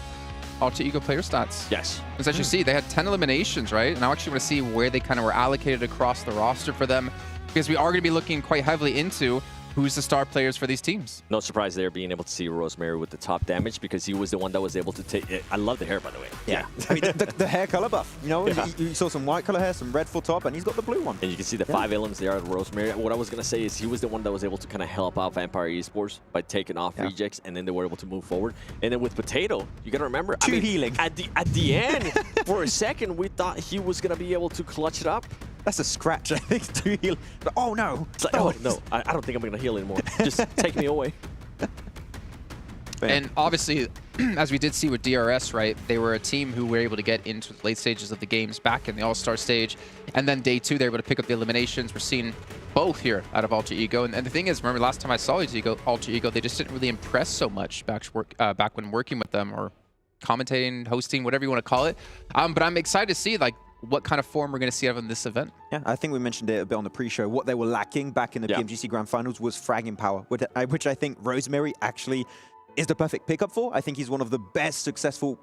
Alter Ego player stats. Yes. Because as you see, they had 10 eliminations, right? And I actually want to see where they kind of were allocated across the roster for them, because we are going to be looking quite heavily into who's the star players for these teams. No surprise there being able to see Rosemary with the top damage, because he was the one that was able to take it. I love the hair, by the way. Yeah. I mean, the hair color buff. You know, Yeah. you saw some white color hair, some red full top, and he's got the blue one. And you can see the 5 elements there at Rosemary. What I was going to say is he was the one that was able to kind of help out Vampire Esports by taking off rejects, and then they were able to move forward. And then with Potato, you got to remember, I mean, healing. At the end, for a second, we thought he was going to be able to clutch it up. That's a scratch, I think, to heal. But, oh, no. It's like, oh, no, I don't think I'm going to heal anymore. Just take me away. And obviously, as we did see with DRS, right, they were a team who were able to get into the late stages of the games back in the All-Star stage. And then day 2, they were able to pick up the eliminations. We're seeing both here out of Alter Ego. And the thing is, remember last time I saw Alter Ego, they just didn't really impress so much back when working with them, or commentating, hosting, whatever you want to call it. But I'm excited to see, like, what kind of form we're going to see out of this event. Yeah, I think we mentioned it a bit on the pre-show. What they were lacking back in the PMGC Grand Finals was fragging power, which I think Rosemary actually is the perfect pickup for. I think he's one of the best successful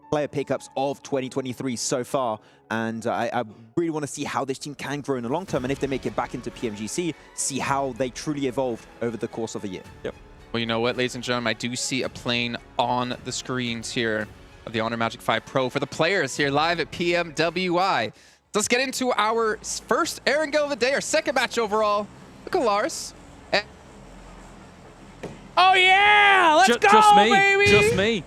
player pickups of 2023 so far. And I really want to see how this team can grow in the long term. And if they make it back into PMGC, see how they truly evolve over the course of a year. Yep. Well, you know what, ladies and gentlemen, I do see a plane on the screens here of the Honor Magic 5 Pro for the players here live at PMWI. Let's get into our first Erringo of the day, our second match overall. Look at Lars. Oh yeah, let's go, just me, baby. just me.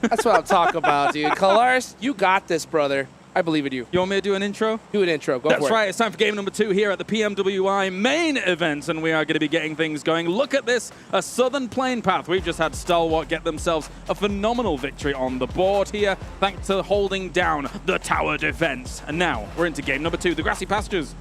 That's what I'm talking about, dude. Kalaris, you got this, brother. I believe in you. You want me to do an intro? Do an intro. Go for it. That's right. It's time for game number 2 here at the PMWI main event, and we are going to be getting things going. Look at this, a southern plane path. We've just had Stalwart get themselves a phenomenal victory on the board here, thanks to holding down the tower defense. And now we're into game number 2, the grassy pastures.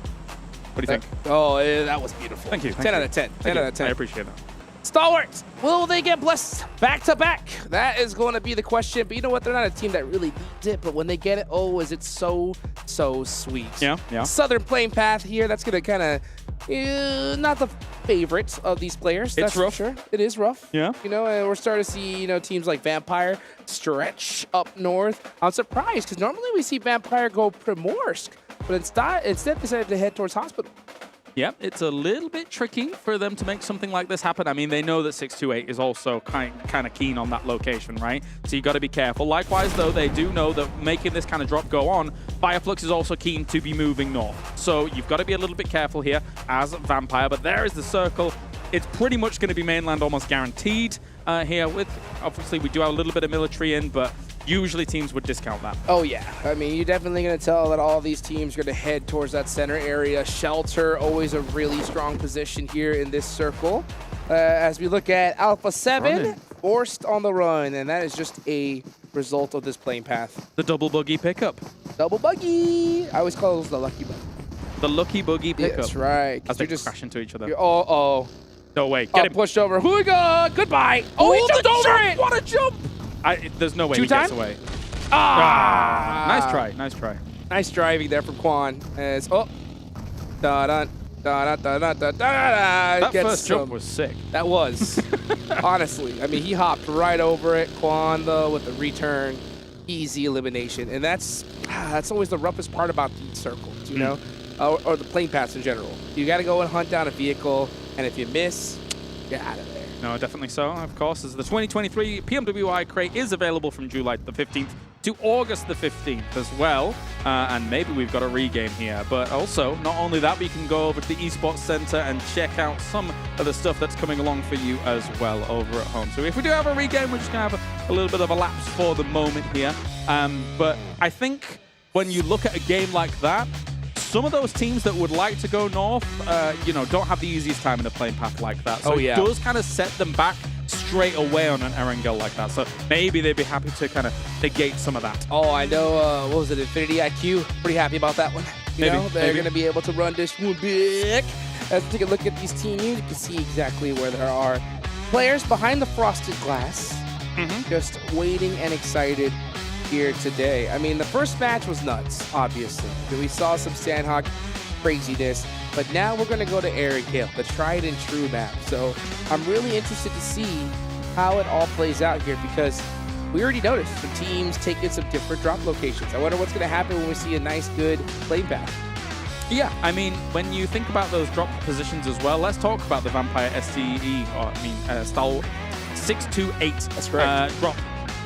What do you think? Oh, that was beautiful. Thank you. 10 out of 10. 10 out of 10. I appreciate that. Stalwarts, will they get blessed back-to-back? That is going to be the question. But you know what? They're not a team that really needs it. But when they get it, oh, is it so sweet. Yeah. Southern Plane Path here. That's going to kind of not the favorite of these players. That's rough. for sure. It is rough. Yeah. You know, and we're starting to see, teams like Vampire stretch up north. I'm surprised because normally we see Vampire go Primorsk. But instead they decided to head towards Hospital. Yep, it's a little bit tricky for them to make something like this happen. I mean, they know that 628 is also kind of keen on that location, right? So you got to be careful. Likewise, though, they do know that making this kind of drop go on, Fireflux is also keen to be moving north. So you've got to be a little bit careful here as Vampire. But there is the circle. It's pretty much going to be mainland almost guaranteed here. With obviously, we do have a little bit of military in, but usually teams would discount that. Oh, yeah. I mean, you're definitely going to tell that all these teams are going to head towards that center area. Shelter, always a really strong position here in this circle. As we look at Alpha7, forced on the run, and that is just a result of this plane path. The double buggy pickup. Double buggy. I always call those the lucky buggy. The lucky buggy pickup. That's right. As they just crash into each other. Oh. No way. Get him. Pushed over. Hooiga. Goodbye. Oh, he jumped over it. What a jump. There's no way he gets away. Nice try. Nice try. Nice driving there from Quan. As that first jump was sick. That was. Honestly. I mean, he hopped right over it. Quan, though, with the return. easy elimination, and that's always the roughest part about these circles, you know, or the plane paths in general. You got to go and hunt down a vehicle, and if you miss, you're out of there. No, definitely so, of course, as the 2023 PMWI crate is available from July the 15th to August the 15th as well. And maybe we've got a regame here. But also, not only that, we can go over to the Esports Center and check out some of the stuff that's coming along for you as well over at home. So if we do have a regame, we're just going to have a little bit of a lapse for the moment here. But I think when you look at a game like that, some of those teams that would like to go north, you know, don't have the easiest time in a plane path like that. So it does kind of set them back straight away on an Erangel like that. So maybe they'd be happy to kind of negate some of that. Oh, I know, what was it, Infinity IQ? Pretty happy about that one. You know, they're going to be able to run this one big. As we take a look at these teams, you can see exactly where there are players behind the frosted glass, just waiting and excited here today. I mean, the first match was nuts, obviously. We saw some Sandhawk craziness, but now we're going to go to Erangel, the tried and true map. So I'm really interested to see how it all plays out here, because we already noticed some teams taking some different drop locations. I wonder what's going to happen when we see a nice, good plane path. Yeah, I mean, when you think about those drop positions as well, let's talk about the Vampire STE, or I mean, style 628. That's correct. Drop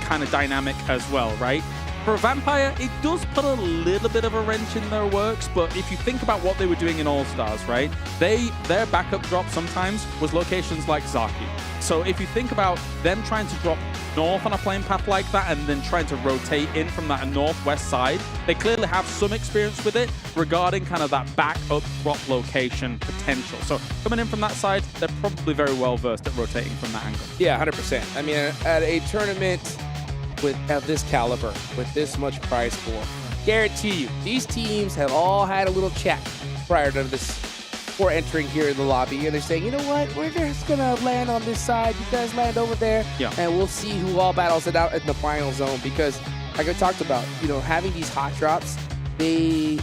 kind of dynamic as well, right? For a Vampire, it does put a little bit of a wrench in their works, but if you think about what they were doing in All-Stars, right? Their backup drop sometimes was locations like Zaki. So if you think about them trying to drop north on a plane path like that and then trying to rotate in from that northwest side, they clearly have some experience with it regarding kind of that backup drop location potential. So coming in from that side, they're probably very well versed at rotating from that angle. Yeah, 100%. I mean, at a tournament of this caliber, with this much prize pool, guarantee you, these teams have all had a little chat prior to this, before entering here in the lobby, and they're saying, you know what, we're just gonna land on this side, you guys land over there, and we'll see who all battles it out in the final zone. Because, like I talked about, you know, having these hot drops, they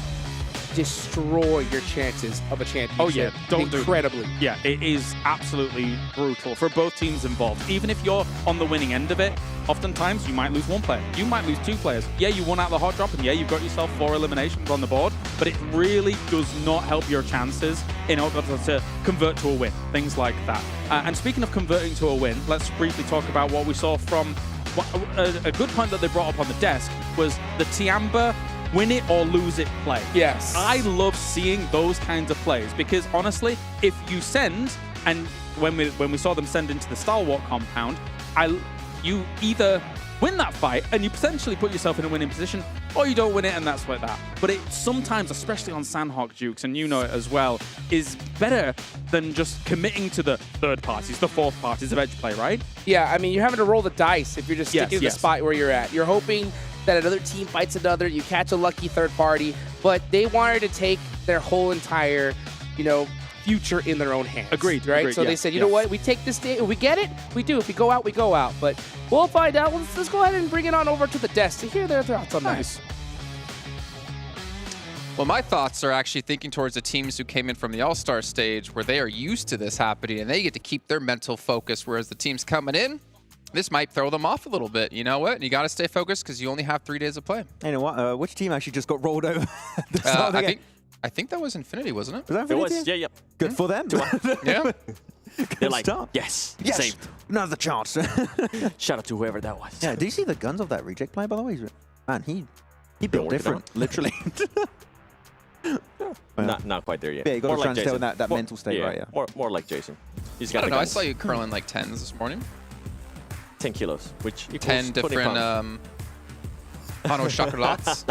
destroy your chances of a championship. Oh yeah, don't incredibly. Yeah, it is absolutely brutal for both teams involved. Even if you're on the winning end of it, oftentimes you might lose one player, you might lose two players. Yeah, you won out the hot drop, and yeah, you've got yourself 4 eliminations on the board, but it really does not help your chances in order to convert to a win, things like that. And speaking of converting to a win, let's briefly talk about what we saw from a good point that they brought up on the desk was the Tiamba win it or lose it play. Yes. I love seeing those kinds of plays, because honestly, if you send, and when we saw them send into the Stalwart compound, you either win that fight and you potentially put yourself in a winning position, or you don't win it and that's like that. But it sometimes, especially on Sandhawk Dukes, and you know it as well, is better than just committing to the third parties, the fourth parties of edge play, right? Yeah, I mean, you're having to roll the dice if you're just sticking to the spot where you're at. You're hoping that another team fights another, you catch a lucky third party, but they wanted to take their whole entire, you know, future in their own hands. Agreed. Right? So they said, you know what, we take this day, we get it, we do. If we go out, we go out. But we'll find out. Let's go ahead and bring it on over to the desk to hear their thoughts on that. Well, my thoughts are actually thinking towards the teams who came in from the All-Stars stage, where they are used to this happening and they get to keep their mental focus, whereas the teams coming in, this might throw them off a little bit. You know what? You got to stay focused because you only have 3 days of play. You know what? Which team actually just got rolled over? I think that was Infinity, wasn't it? Was that Infinity? It was, yeah. Good for them. Yeah. They're like, start. yes, saved. Another chance. Shout out to whoever that was. Yeah, do you see the guns of that reject player, by the way? Man, he built different, literally. Not quite there yet. Yeah, you got more to try and stay in that mental state, right? Yeah. More like Jason. He's got I don't know. I saw you curling like 10s this morning. 10 kilos, which equals 10 different chocolates.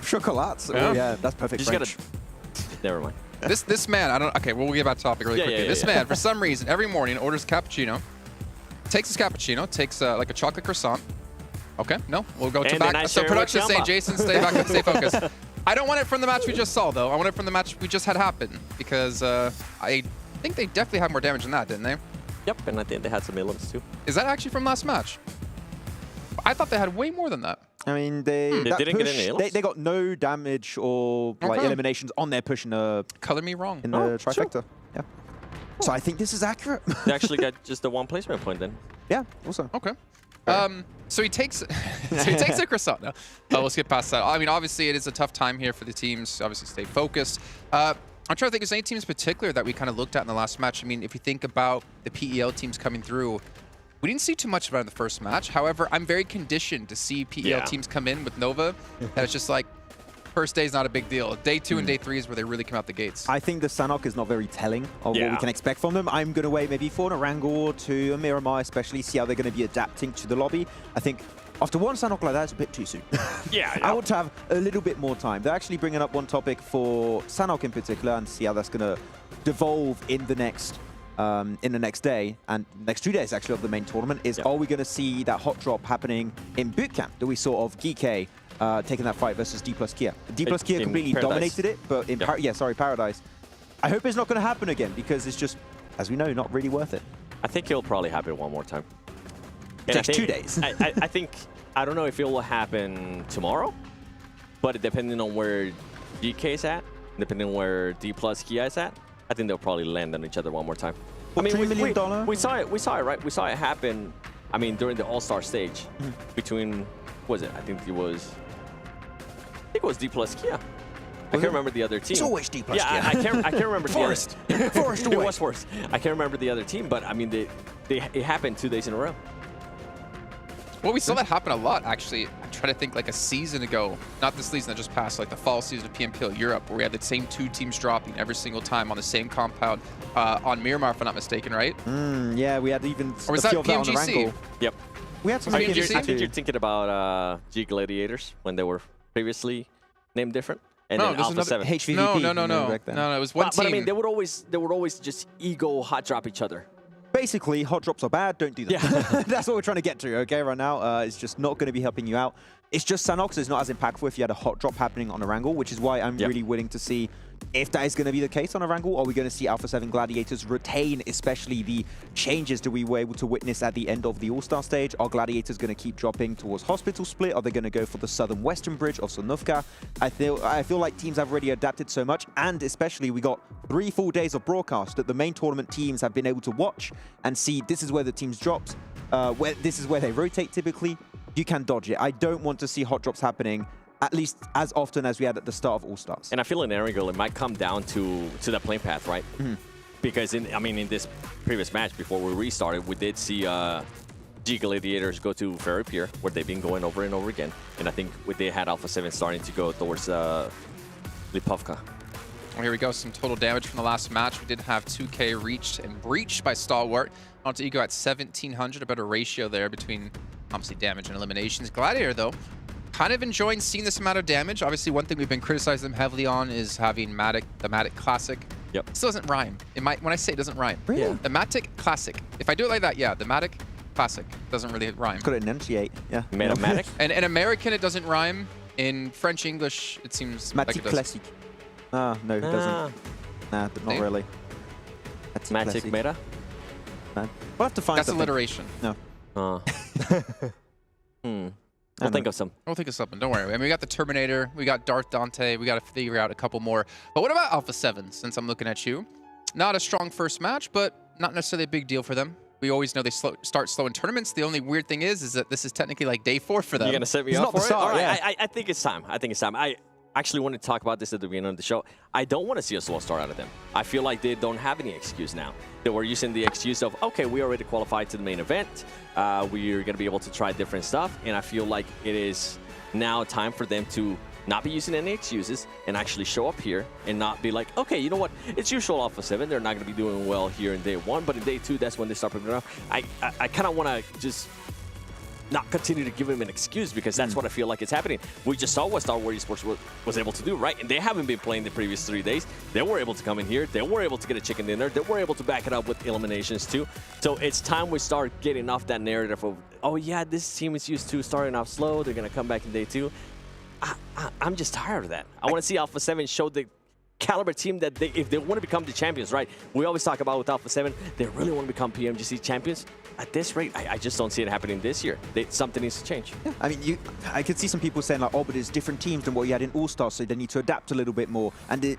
Chocolates. Yeah. Oh, yeah, that's perfect French. Never mind. This man, I don't. Okay, we'll get back to topic really quickly. This man, for some reason, every morning orders cappuccino, takes his cappuccino, takes like a chocolate croissant. Okay, no, we'll go to back. So production saying, Jason, stay back and stay focused. I don't want it from the match we just saw, though. I want it from the match we just had happen, because I think they definitely had more damage than that, didn't they? Yep, and I think they had some elims too. Is that actually from last match? I thought they had way more than that. I mean, they didn't get any elims? They got no damage or like eliminations on their push in the color me wrong in the trifecta. Sure. Yeah. So I think this is accurate. They actually got just the 1 placement point then. Yeah. Also. Okay. So he takes a croissant. No, we'll skip past that. I mean, obviously, it is a tough time here for the teams. Obviously, stay focused. I'm trying to think, is there any teams in particular that we kind of looked at in the last match? I mean, if you think about the PEL teams coming through, we didn't see too much about it in the first match. However, I'm very conditioned to see PEL teams come in with Nova. That it's just like, first day is not a big deal. Day 2 and day 3 is where they really come out the gates. I think the Sanhok is not very telling of what we can expect from them. I'm going to wait maybe for an Erangel or two, a Miramar especially, see how they're going to be adapting to the lobby. I think after one Sanhok like that, it's a bit too soon. I want to have a little bit more time. They're actually bringing up one topic for Sanhok in particular and see how that's going to devolve in the next day and next 2 days actually of the main tournament is are we going to see that hot drop happening in bootcamp that we saw of GK taking that fight versus Dplus KIA. Dplus KIA completely dominated it, but in Paradise. I hope it's not going to happen again because it's just, as we know, not really worth it. I think it'll probably happen one more time. It takes 2 days. I don't know if it will happen tomorrow, but depending on where GK is at, depending on where Dplus KIA is at, I think they'll probably land on each other one more time. I mean, $3 million? We saw it, right? We saw it happen, I mean, during the All-Star stage between, what was it? I think it was Dplus KIA. I can't remember the other team. It's always Dplus KIA. I can't remember Forest. Forest away. It was Forest. I can't remember the other team, but I mean, it happened 2 days in a row. Well, we saw that happen a lot, actually. I'm trying to think like a season ago, not this season that just passed, like the fall season of PMPL Europe, where we had the same 2 teams dropping every single time on the same compound on Miramar, if I'm not mistaken, right? Yeah, we had even or was that PMGC? Yep. We had some I think you're thinking about G Gladiators when they were previously named different. And then Alpha7. HVVP. No, it was one team. But I mean, they would always just ego hot drop each other. Basically, hot drops are bad, don't do that. Yeah. That's what we're trying to get to, okay, right now. It's just not going to be helping you out. It's just Sanox is not as impactful if you had a hot drop happening on Erangel, which is why I'm really willing to see if that is going to be the case on Erangel. Are we going to see Alpha7 Gladiators retain, especially the changes that we were able to witness at the end of the All-Star stage? Are Gladiators going to keep dropping towards Hospital Split? Are they going to go for the southern western bridge of Sonovka? I feel like teams have already adapted so much, and especially we got 3 full days of broadcast that the main tournament teams have been able to watch and see this is where the teams dropped, this is where they rotate typically. You can dodge it. I don't want to see hot drops happening at least as often as we had at the start of All-Stars. And I feel in Erangel, it might come down to the plane path, right? Because, in this previous match, before we restarted, we did see G Gladiators go to Ferry Pier, where they've been going over and over again. And I think they had Alpha7 starting to go towards Lipovka. Well, here we go. Some total damage from the last match. We did have 2K reached and breached by Stalwart. Onto Ego at 1,700, a better ratio there between, obviously, damage and eliminations. Gladiator, though, kind of enjoying seeing this amount of damage. Obviously, one thing we've been criticizing them heavily on is having the Matic Classic. Yep. This doesn't rhyme. When I say it doesn't rhyme. Really? Yeah. The Matic Classic. If I do it like that, yeah, the Matic Classic doesn't really rhyme. Got to enunciate, yeah. Matic? And in American, it doesn't rhyme. In French English, it seems like it does. Classic. No, it doesn't. Nah, not really. Matic Meta? Man. We'll have to find That's something. alliteration. No. We'll think of some. We'll think of something. Don't worry. I mean, we got the Terminator. We got Darth Dante. We got to figure out a couple more. But what about Alpha7, since I'm looking at you? Not a strong first match, but not necessarily a big deal for them. We always know they start slow in tournaments. The only weird thing is that this is technically like day 4 for them. You're going to set me up for it? All right, I think it's time. I actually wanted to talk about this at the beginning of the show. I don't want to see a slow start out of them. I feel like they don't have any excuse now. They were using the excuse of, okay, we already qualified to the main event. We're going to be able to try different stuff. And I feel like it is now time for them to not be using any excuses and actually show up here and not be like, okay, you know what? It's usual Alpha7. They're not going to be doing well here in day 1, but in day 2, that's when they start picking it up. I kind of want to just not continue to give him an excuse because that's what I feel like is happening. We just saw what World Esports was able to do, right? And they haven't been playing the previous 3 days. They were able to come in here. They were able to get a chicken dinner. They were able to back it up with eliminations too. So it's time we start getting off that narrative of, oh yeah, this team is used to starting off slow. They're going to come back in day 2. I'm just tired of that. I want to see Alpha7 show the caliber team that if they want to become the champions, right? We always talk about with Alpha7, they really want to become PMGC champions. At this rate, I just don't see it happening this year. Something needs to change. Yeah. I mean, I could see some people saying like, oh, but it's different teams than what you had in All-Stars, so they need to adapt a little bit more. And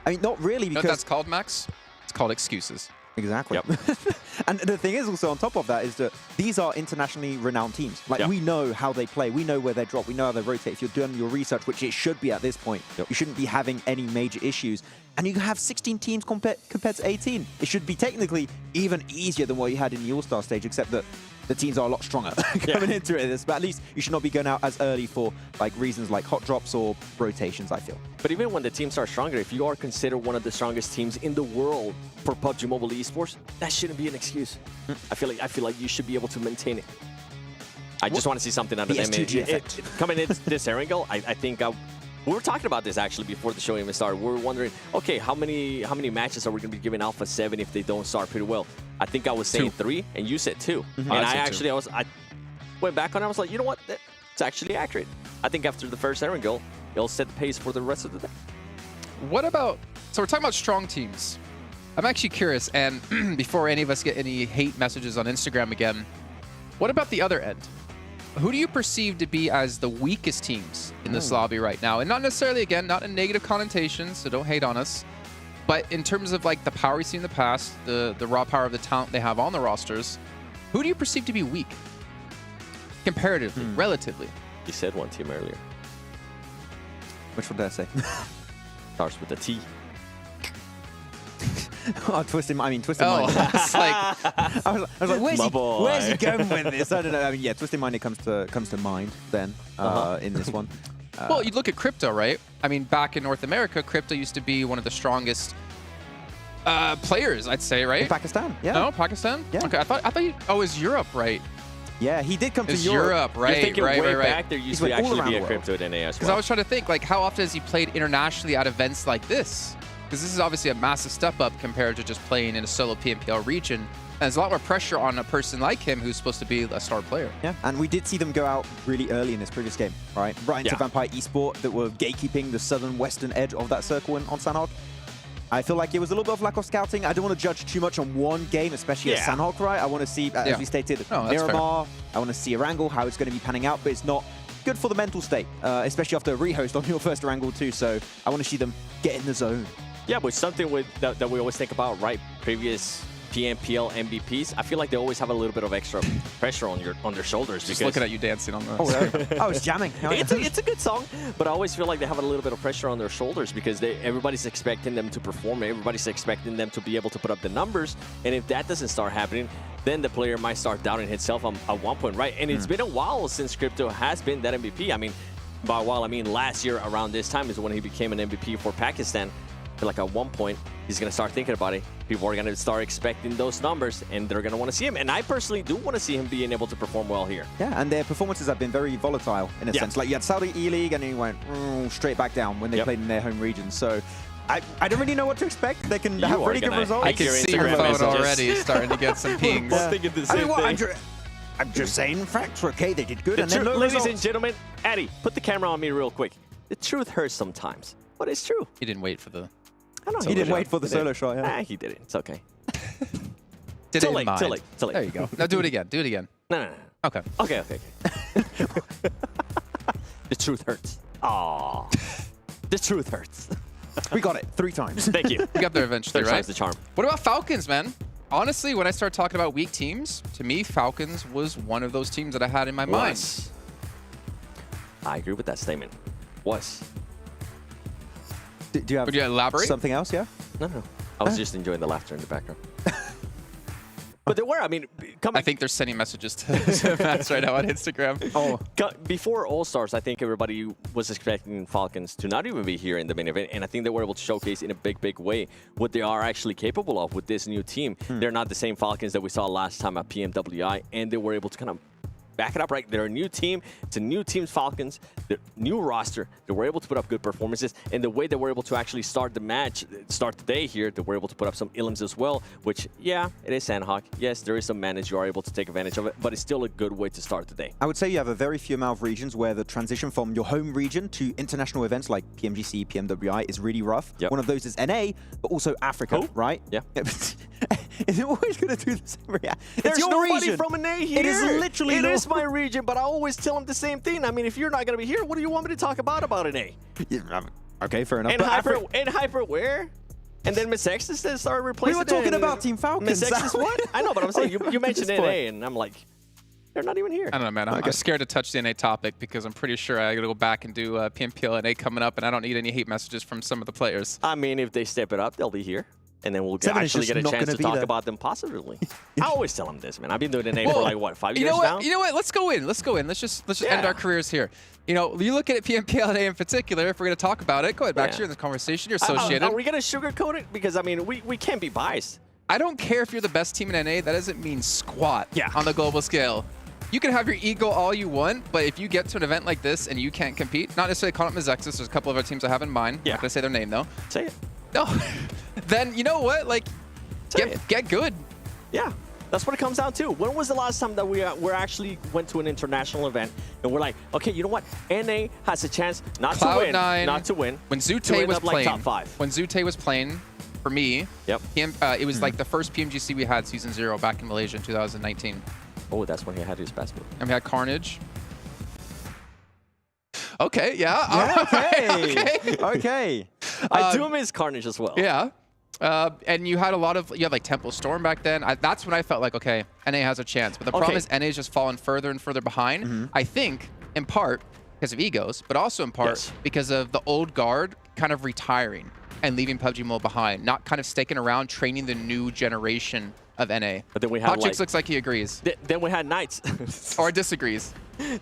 I mean, not really, because... You know what that's called, Max? It's called excuses. Exactly. And the thing is also on top of that is that these are internationally renowned teams. Like we know how they play, we know where they drop, we know how they rotate. If you're doing your research, which it should be at this point, you shouldn't be having any major issues. And you have 16 teams compared to 18. It should be technically even easier than what you had in the All-Star stage, except that the teams are a lot stronger coming into it. But at least you should not be going out as early for like reasons like hot drops or rotations, I feel. But even when the teams are stronger, if you are considered one of the strongest teams in the world for PUBG Mobile Esports, that shouldn't be an excuse. I feel like you should be able to maintain it. I just want to see something out of them. Coming into this angle, I think we were talking about this actually before the show even started. We were wondering, okay, how many matches are we going to be giving Alpha7 if they don't start pretty well? I think I was saying 3, and you said 2. And I went back on it. I was like, you know what? It's actually accurate. I think after the first Aaron goal, it'll set the pace for the rest of the day. What about, so we're talking about strong teams. I'm actually curious, and before any of us get any hate messages on Instagram again, what about the other end? Who do you perceive to be as the weakest teams in this lobby right now? And not necessarily, again, not in negative connotations, so don't hate on us. But in terms of like the power we've seen in the past, the raw power of the talent they have on the rosters, who do you perceive to be weak? Comparatively, relatively. You said one team earlier. Which one did I say? Starts with a T. Twisted Mind. It's like, I was like, where's he going with this? I don't know. I mean, yeah, Twisted Mind comes to mind then in this one. Well, you look at Crypto, right? I mean, back in North America, Crypto used to be one of the strongest players, I'd say, right? In Pakistan, yeah. No, Pakistan? Yeah. Okay, I thought it was Europe, right? Yeah, he did come to Europe, right? You're thinking right. back, there used to actually be a Crypto at NA as well. Because I was trying to think, like, how often has he played internationally at events like this? Because this is obviously a massive step up compared to just playing in a solo PMPL region. And there's a lot more pressure on a person like him who's supposed to be a star player. Yeah, and we did see them go out really early in this previous game, right? Right into Vampire Esports that were gatekeeping the southern-western edge of that circle on Sanhok. I feel like it was a little bit of lack of scouting. I don't want to judge too much on one game, especially at Sanhok, right? I want to see, as we stated, Miramar. I want to see Erangel, how it's going to be panning out, but it's not good for the mental state, especially after a rehost on your first Erangel too. So I want to see them get in the zone. Yeah, but something that we always think about, right? Previous PMPL MVPs, I feel like they always have a little bit of extra pressure on their shoulders. Just looking at you dancing on the... I was jamming. It's a good song, but I always feel like they have a little bit of pressure on their shoulders because everybody's expecting them to perform. Everybody's expecting them to be able to put up the numbers. And if that doesn't start happening, then the player might start doubting himself at one point, right? And it's been a while since Crypto has been that MVP. I mean, by a while, I mean last year around this time is when he became an MVP for Pakistan. I feel like at one point, he's going to start thinking about it. People are going to start expecting those numbers, and they're going to want to see him. And I personally do want to see him being able to perform well here. Yeah, and their performances have been very volatile in a sense. Like you had Saudi E-League, and then he went straight back down when they played in their home region. So I don't really know what to expect. They can have really good results. I can see your phone already starting to get some pings. I'm just saying facts. Okay, they did good. Ladies and gentlemen, Addy, put the camera on me real quick. The truth hurts sometimes, but it's true. He didn't wait for the... He didn't wait for the solo shot, yeah. He did it. It's okay. Too late. There you go. Now do it again. Do it again. No. Okay. Okay. The truth hurts. Aww. The truth hurts. We got it 3 times. Thank you. We got there eventually, right? Time's the charm. What about Falcons, man? Honestly, when I start talking about weak teams, to me, Falcons was one of those teams that I had in my mind. I agree with that statement. Do you have Would you elaborate? something else, yeah? No. I was just enjoying the laughter in the background. But there were, I mean... I think they're sending messages to Max right now on Instagram. Before All-Stars, I think everybody was expecting Falcons to not even be here in the main event, and I think they were able to showcase in a big way what they are actually capable of with this new team. They're not the same Falcons that we saw last time at PMWI, and they were able to kind of back it up, right? They're a new team. It's a new team's Falcons. They're new roster. They were able to put up good performances. And the way they were able to actually start the day here, they were able to put up some elims as well, which, yeah, it is Sanhok. Yes, there is some manage. You are able to take advantage of it, but it's still a good way to start the day. I would say you have a very few amount of regions where the transition from your home region to international events like PMGC, PMWI is really rough. One of those is NA, but also Africa, right? Yeah. Is it always going to do the same reaction? There's nobody from NA here. It is literally It's my region, but I always tell them the same thing. I mean, if you're not going to be here, what do you want me to talk about NA? Okay, fair enough. And Hyper where? And then Miss X started replacing. We were talking about Team Falcon. Miss X is what? I know, but I'm saying you mentioned NA, and I'm like, they're not even here. I don't know, man. I'm scared to touch the NA topic because I'm pretty sure I gotta go back and do PMPL NA coming up, and I don't need any hate messages from some of the players. I mean, if they step it up, they'll be here. And then we'll actually get a chance to talk about them positively. I always tell them this, man. I've been doing NA for like, what, 5 years now? You know what? Let's go in. Let's go in. Let's just end our careers here. You know, you look at PMPL NA in particular, if we're going to talk about it, go ahead, Baxter, in the conversation. You're associated. Are we going to sugarcoat it? Because, I mean, we can't be biased. I don't care if you're the best team in NA. That doesn't mean squat on the global scale. You can have your ego all you want, but if you get to an event like this and you can't compete, not necessarily calling it Mizexus, there's a couple of our teams I have in mind. I'm not going to say their name, though. Say it. No. Then, you know what? Like, get good. Yeah, that's what it comes down to. When was the last time that we actually went to an international event and we're like, okay, you know what? NA has a chance not to win. When Zute was playing, top 5. When Zute was playing, for me, it was like the first PMGC we had, Season 0, back in Malaysia in 2019. Oh, that's when he had his best move. And we had Carnage. Okay, yeah. Okay. I do miss Carnage as well. Yeah. And you had like Temple Storm back then. That's when I felt like, okay, NA has a chance. But the problem is NA's just fallen further and further behind. I think, in part, because of egos, but also in part because of the old guard kind of retiring and leaving PUBG Mobile behind, not kind of sticking around, training the new generation of NA. But then we had Hotchix looks like he agrees. Then we had Knights. Or disagrees.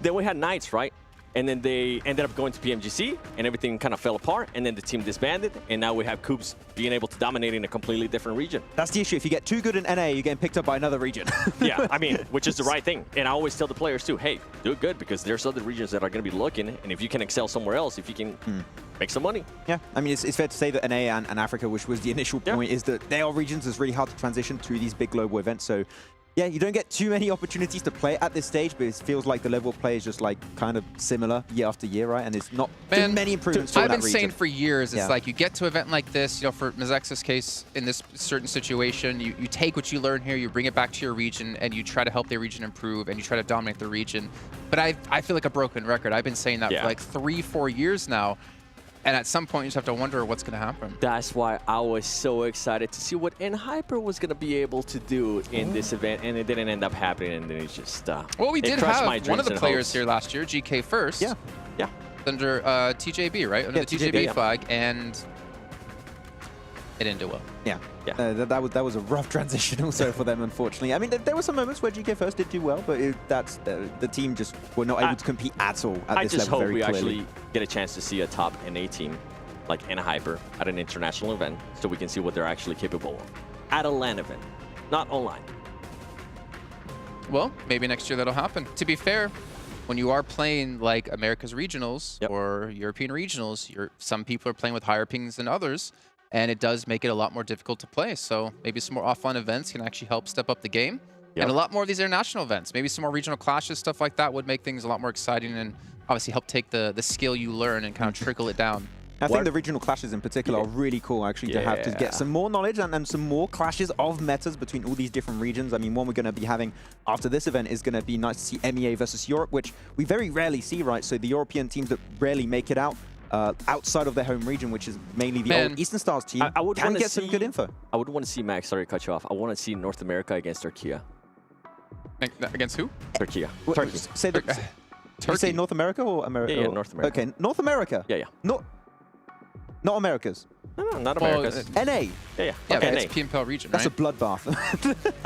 Then we had Knights, right? And then they ended up going to PMGC, and everything kind of fell apart, and then the team disbanded, and now we have Coops being able to dominate in a completely different region. That's the issue. If you get too good in NA, you're getting picked up by another region. Yeah, I mean, which is the right thing. And I always tell the players too, hey, do it good, because there's other regions that are going to be looking, and if you can excel somewhere else, if you can make some money. Yeah, I mean, it's fair to say that NA and Africa, which was the initial point, is that they are regions that's really hard to transition to these big global events. So yeah, you don't get too many opportunities to play at this stage, but it feels like the level of play is just like kind of similar year after year, right? And it's not too many improvements. I've been saying for years, it's like you get to an event like this, you know, for Mizex's case, in this certain situation, you take what you learn here, you bring it back to your region, and you try to help the region improve, and you try to dominate the region. But I feel like a broken record. I've been saying that for like 3-4 years now. And at some point, you just have to wonder what's going to happen. That's why I was so excited to see what Hyper was going to be able to do in this event, and it didn't end up happening, and then it just well, we did have one of the players here last year, GK First. Yeah. Under TJB, right? Under the TJB flag, and it didn't do well. Yeah. That was a rough transition also for them, unfortunately. I mean, there were some moments where GK First did do well, but the team just were not able to compete at all at this level very clearly. I just hope we actually get a chance to see a top NA team like Hyper at an international event, so we can see what they're actually capable of at a LAN event, not online. Well, maybe next year that'll happen. To be fair, when you are playing like America's regionals or European regionals, some people are playing with higher pings than others. And it does make it a lot more difficult to play. So maybe some more offline events can actually help step up the game. And a lot more of these international events. Maybe some more regional clashes, stuff like that would make things a lot more exciting and obviously help take the skill you learn and kind of trickle it down. I think the regional clashes in particular are really cool actually to have to get some more knowledge and some more clashes of metas between all these different regions. I mean, one we're going to be having after this event is going to be nice to see MEA versus Europe, which we very rarely see, right? So the European teams that rarely make it out outside of their home region, which is mainly the old Eastern Stars team, can get some good info. I would want to see Max, sorry to cut you off. I want to see North America against Turkey. Against who? Turkey. Turkey. Say North America or America? Yeah, North America. Okay, North America. Yeah. Not Americas. No, not Americas. NA. Yeah, it's PMPL region, That's right? a bloodbath.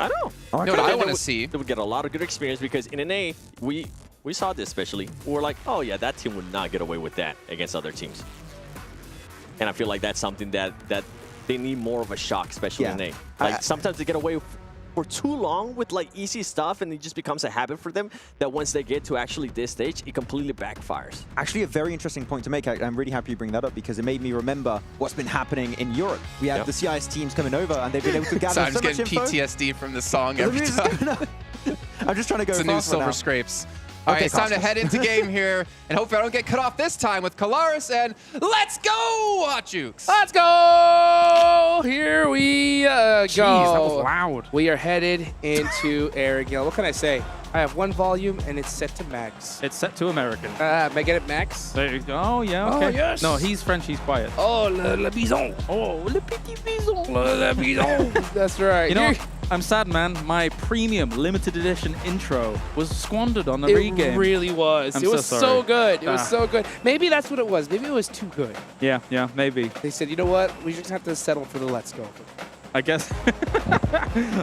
I know. You know what I want to see? They would get a lot of good experience because in NA, we saw this especially. We're like, oh yeah, that team would not get away with that against other teams. And I feel like that's something that they need more of a shock, especially in NA. Like sometimes they get away for too long with like easy stuff, and it just becomes a habit for them that once they get to actually this stage, it completely backfires. Actually, a very interesting point to make. I'm really happy you bring that up because it made me remember what's been happening in Europe. We have the CIS teams coming over, and they've been able to gather so I'm so just much getting info. PTSD from the song every time. I'm just trying to go It's a new Silver Scrapes. All right, it's time to head into game here, and hopefully I don't get cut off this time with Kalaris, and let's go, Hotchukes! Let's go! Here we go. Jeez, that was loud. We are headed into Aragon. What can I say? I have one volume, and it's set to max. It's set to American. May I get it max? There you go. Oh, yeah, okay. Oh, yes. No, he's French, he's quiet. Oh, le bison. Oh, le petit bison. Le bison. That's right. You know, I'm sad, man. My premium limited edition intro was squandered on the regame. It really was. I'm it was so good. It was Ah. so good. Maybe that's what it was. Maybe it was too good. Yeah, maybe. They said, you know what? We just have to settle for the let's go. I guess.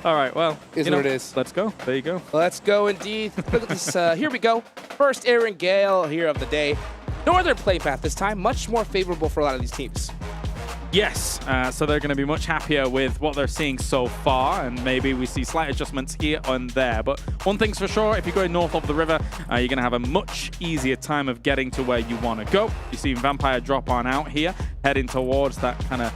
All right, well. Is what it is. Let's go. There you go. Let's go indeed. Look at this. Here we go. First Aaron Gale here of the day. Northern play path this time. Much more favorable for a lot of these teams. Yes, so they're going to be much happier with what they're seeing so far, and maybe we see slight adjustments here and there. But one thing's for sure, if you're going north of the river, you're going to have a much easier time of getting to where you want to go. You see Vampire drop on out here, heading towards that kind of,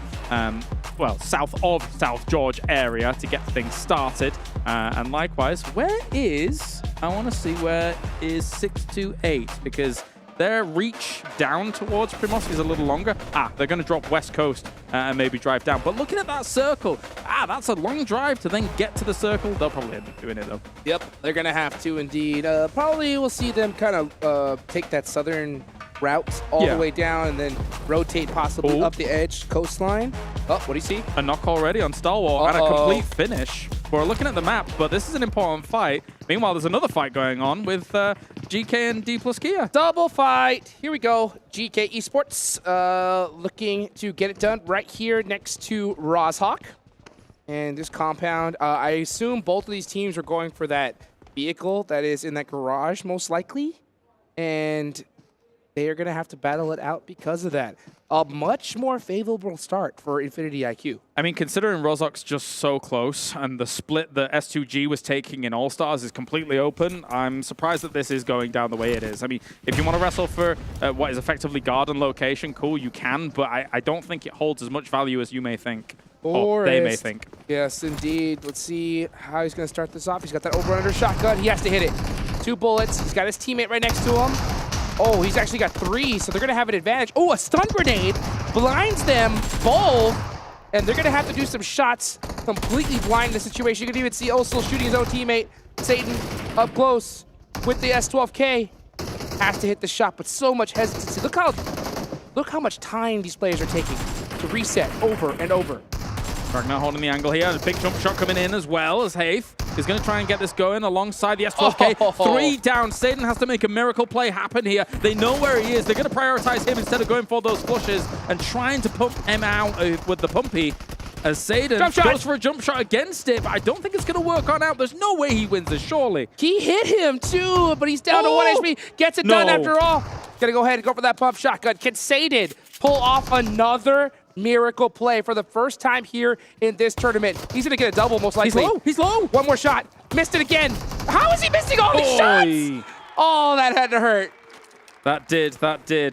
south of South George area to get things started. And likewise, I want to see where is 628, because their reach down towards Primos is a little longer. They're going to drop West Coast and maybe drive down. But looking at that circle, that's a long drive to then get to the circle. They'll probably end up doing it, though. Yep, they're going to have to indeed. Probably we'll see them kind of take that southern route all the way down and then rotate possibly up the edge coastline. Oh, what do you see? A knock already on Stalwart and a complete finish. We're looking at the map, but this is an important fight. Meanwhile, there's another fight going on with GK and Dplus KIA. Double fight. Here we go. GK Esports looking to get it done right here next to Rozhawk. And this compound, I assume both of these teams are going for that vehicle that is in that garage, most likely. And they are going to have to battle it out because of that. A much more favorable start for Infinity IQ. I mean, considering Rozhawk's just so close and the split that S2G was taking in All-Stars is completely open, I'm surprised that this is going down the way it is. I mean, if you want to wrestle for what is effectively garden location, cool, you can, but I don't think it holds as much value as you may think. Or they may think. Yes, indeed. Let's see how he's going to start this off. He's got that over-under shotgun. He has to hit it. 2 bullets. He's got his teammate right next to him. Oh, he's actually got 3, so they're going to have an advantage. Oh, a stun grenade blinds them both, and they're going to have to do some shots, completely blind the situation. You can even see Osel shooting his own teammate, Satan, up close with the S12K. Has to hit the shot, but so much hesitancy. Look how much time these players are taking to reset over and over. Ragnar holding the angle here. A big jump shot coming in as well as Haith is going to try and get this going alongside the S12K. 3 down. Satan has to make a miracle play happen here. They know where he is. They're going to prioritize him instead of going for those flushes and trying to pump him out with the pumpy. As Satan goes for a jump shot against it, but I don't think it's going to work on out. There's no way he wins this, surely. He hit him too, but he's down to 1 HP. Gets it done after all. Gonna go ahead and go for that pump shotgun. Can Satan pull off another miracle play for the first time here in this tournament? He's gonna get a double most likely. He's low. One more shot. Missed it again. How is he missing all these shots? Oh, that had to hurt. That did.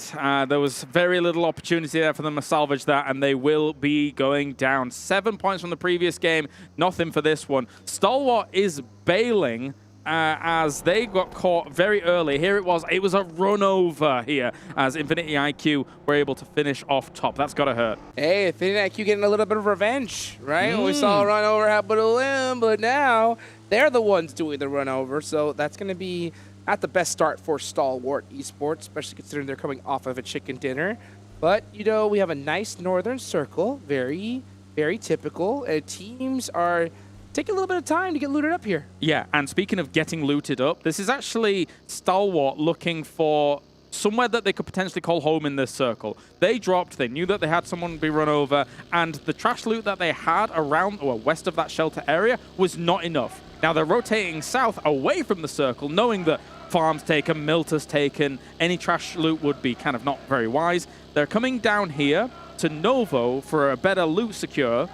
There was very little opportunity there for them to salvage that, and they will be going down. 7 points from the previous game, nothing for this one. Stalwart is bailing as they got caught very early. Here it was a run over here as Infinity IQ were able to finish off top. That's got to hurt. Hey, Infinity IQ getting a little bit of revenge, right? We saw a run over happen to them, but now they're the ones doing the run over, so that's going to be not the best start for Stalwart Esports, especially considering they're coming off of a chicken dinner. But, you know, we have a nice northern circle, very, very typical. Teams are taking a little bit of time to get looted up here. Yeah, and speaking of getting looted up, this is actually Stalwart looking for somewhere that they could potentially call home in this circle. They dropped, they knew that they had someone be run over, and the trash loot that they had around or west of that shelter area was not enough. Now they're rotating south away from the circle, knowing that farms taken, Milta's taken, any trash loot would be kind of not very wise. They're coming down here to Novo for a better loot secure.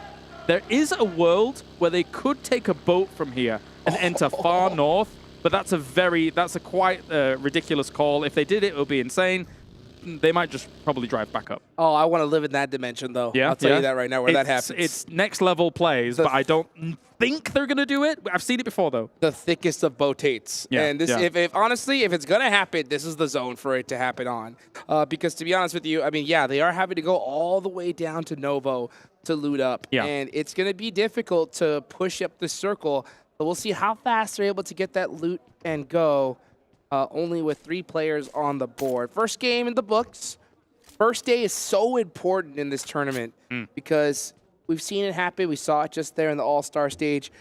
There is a world where they could take a boat from here and enter far north, but that's a quite ridiculous call. If they did it would be insane. They might just probably drive back up. Oh, I want to live in that dimension, though. Yeah, I'll tell you that right now, where that happens. It's next level plays, but I don't think they're going to do it. I've seen it before, though. The thickest of botates. Yeah, and this, if honestly, if it's going to happen, this is the zone for it to happen on. Because to be honest with you, I mean, yeah, they are having to go all the way down to Novo to loot up. Yeah. And it's going to be difficult to push up the circle. So we'll see how fast they're able to get that loot and go, only with 3 players on the board. First game in the books. First day is so important in this tournament because we've seen it happen. We saw it just there in the All-Star stage.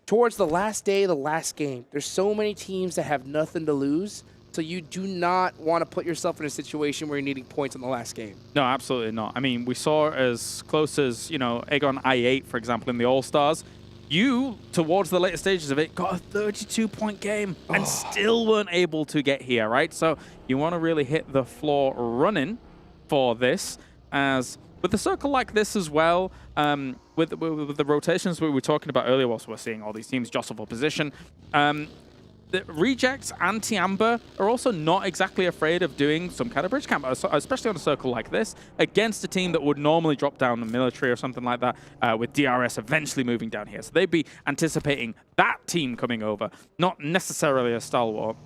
Towards the last day, the last game, there's so many teams that have nothing to lose. So you do not want to put yourself in a situation where you're needing points in the last game. No, absolutely not. I mean, we saw as close as, you know, Aegon I8, for example, in the All-Stars. You, towards the later stages of it, got a 32-point game and still weren't able to get here, right? So you want to really hit the floor running for this, as with a circle like this as well, with the rotations we were talking about earlier, whilst we're seeing all these teams jostle for position, the Rejects and Tiamba are also not exactly afraid of doing some kind of bridge camp, especially on a circle like this, against a team that would normally drop down the military or something like that, with DRS eventually moving down here. So they'd be anticipating that team coming over, not necessarily a stalwart.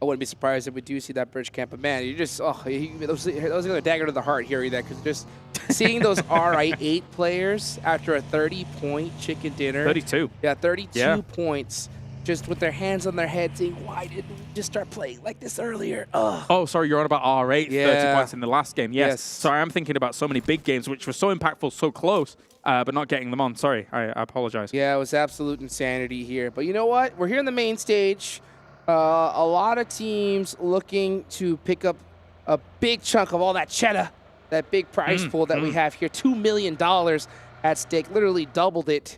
I wouldn't be surprised if we do see that bridge camp, but man, you just, that was another dagger to the heart hearing that, because just seeing those RI8 players after a 30-point chicken dinner. 32. Yeah, 32 points, just with their hands on their head saying, why didn't we just start playing like this earlier? Oh, sorry, you're on about R8, 30 points in the last game. Yes. Sorry, I'm thinking about so many big games, which were so impactful, so close, but not getting them on. Sorry, I apologize. Yeah, it was absolute insanity here. But you know what? We're here in the main stage. A lot of teams looking to pick up a big chunk of all that cheddar, that big prize pool that we have here. $2 million at stake, literally doubled it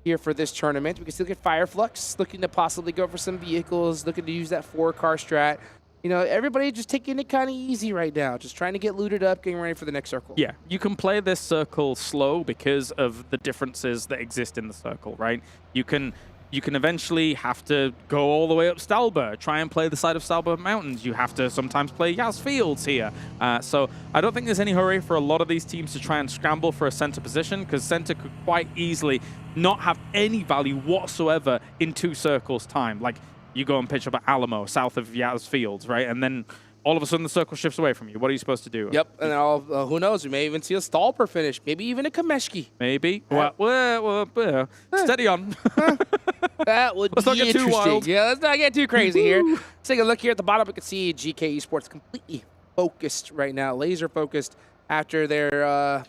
here for this tournament. We can still get Fireflux, looking to possibly go for some vehicles, looking to use that 4-car strat. You know, everybody just taking it kind of easy right now, just trying to get looted up, getting ready for the next circle. Yeah, you can play this circle slow because of the differences that exist in the circle, right? You can eventually have to go all the way up Stalber, try and play the side of Stalber Mountains. You have to sometimes play Yaz Fields here. So I don't think there's any hurry for a lot of these teams to try and scramble for a center position, because center could quite easily not have any value whatsoever in 2 circles time. Like, you go and pitch up at Alamo, south of Yaz Fields, right? And then all of a sudden the circle shifts away from you. What are you supposed to do? Yep, and then who knows? We may even see a Stalper finish, maybe even a Kameshki. Maybe. Well, steady on. That would Let's be not get interesting. too wild. Yeah, let's not get too crazy here. Let's take a look here at the bottom. We can see GK Esports completely focused right now, laser focused after their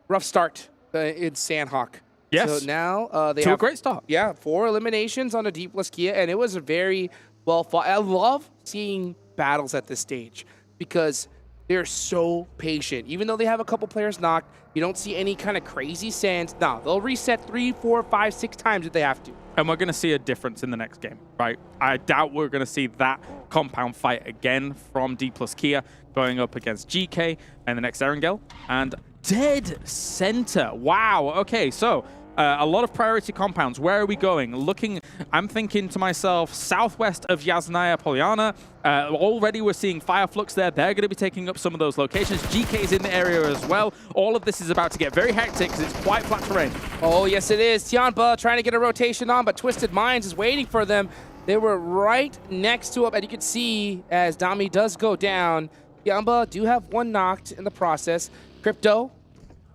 rough start in Sandhawk. Yes. So now they have a great start. Yeah, 4 eliminations on the Dplus KIA, and it was a very well fought. I love seeing battles at this stage because they're so patient. Even though they have a couple players knocked, you don't see any kind of crazy sands. No, they'll reset 3, 4, 5, 6 times if they have to. And we're going to see a difference in the next game, right? I doubt we're going to see that compound fight again from Dplus KIA going up against GK and the next Erangel and Dead Center. Wow. Okay, so a lot of priority compounds. Where are we going? I'm thinking to myself, southwest of Yasnaya Polyana. Already we're seeing Fireflux there. They're going to be taking up some of those locations. GK's in the area as well. All of this is about to get very hectic because it's quite flat terrain. Oh, yes, it is. Tianba trying to get a rotation on, but Twisted Minds is waiting for them. They were right next to him, and you can see as Dami does go down, Tianba do have 1 knocked in the process. Crypto,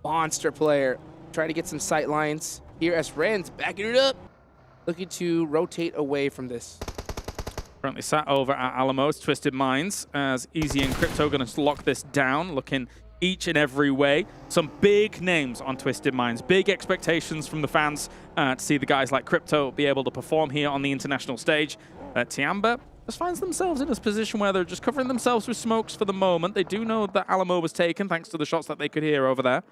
monster player, trying to get some sight lines here as Ren's backing it up, looking to rotate away from this. Currently sat over at Alamo's Twisted Minds as Easy and Crypto going to lock this down, looking each and every way. Some big names on Twisted Minds, big expectations from the fans to see the guys like Crypto be able to perform here on the international stage. Tiamba just finds themselves in this position where they're just covering themselves with smokes for the moment. They do know that Alamo was taken thanks to the shots that they could hear over there.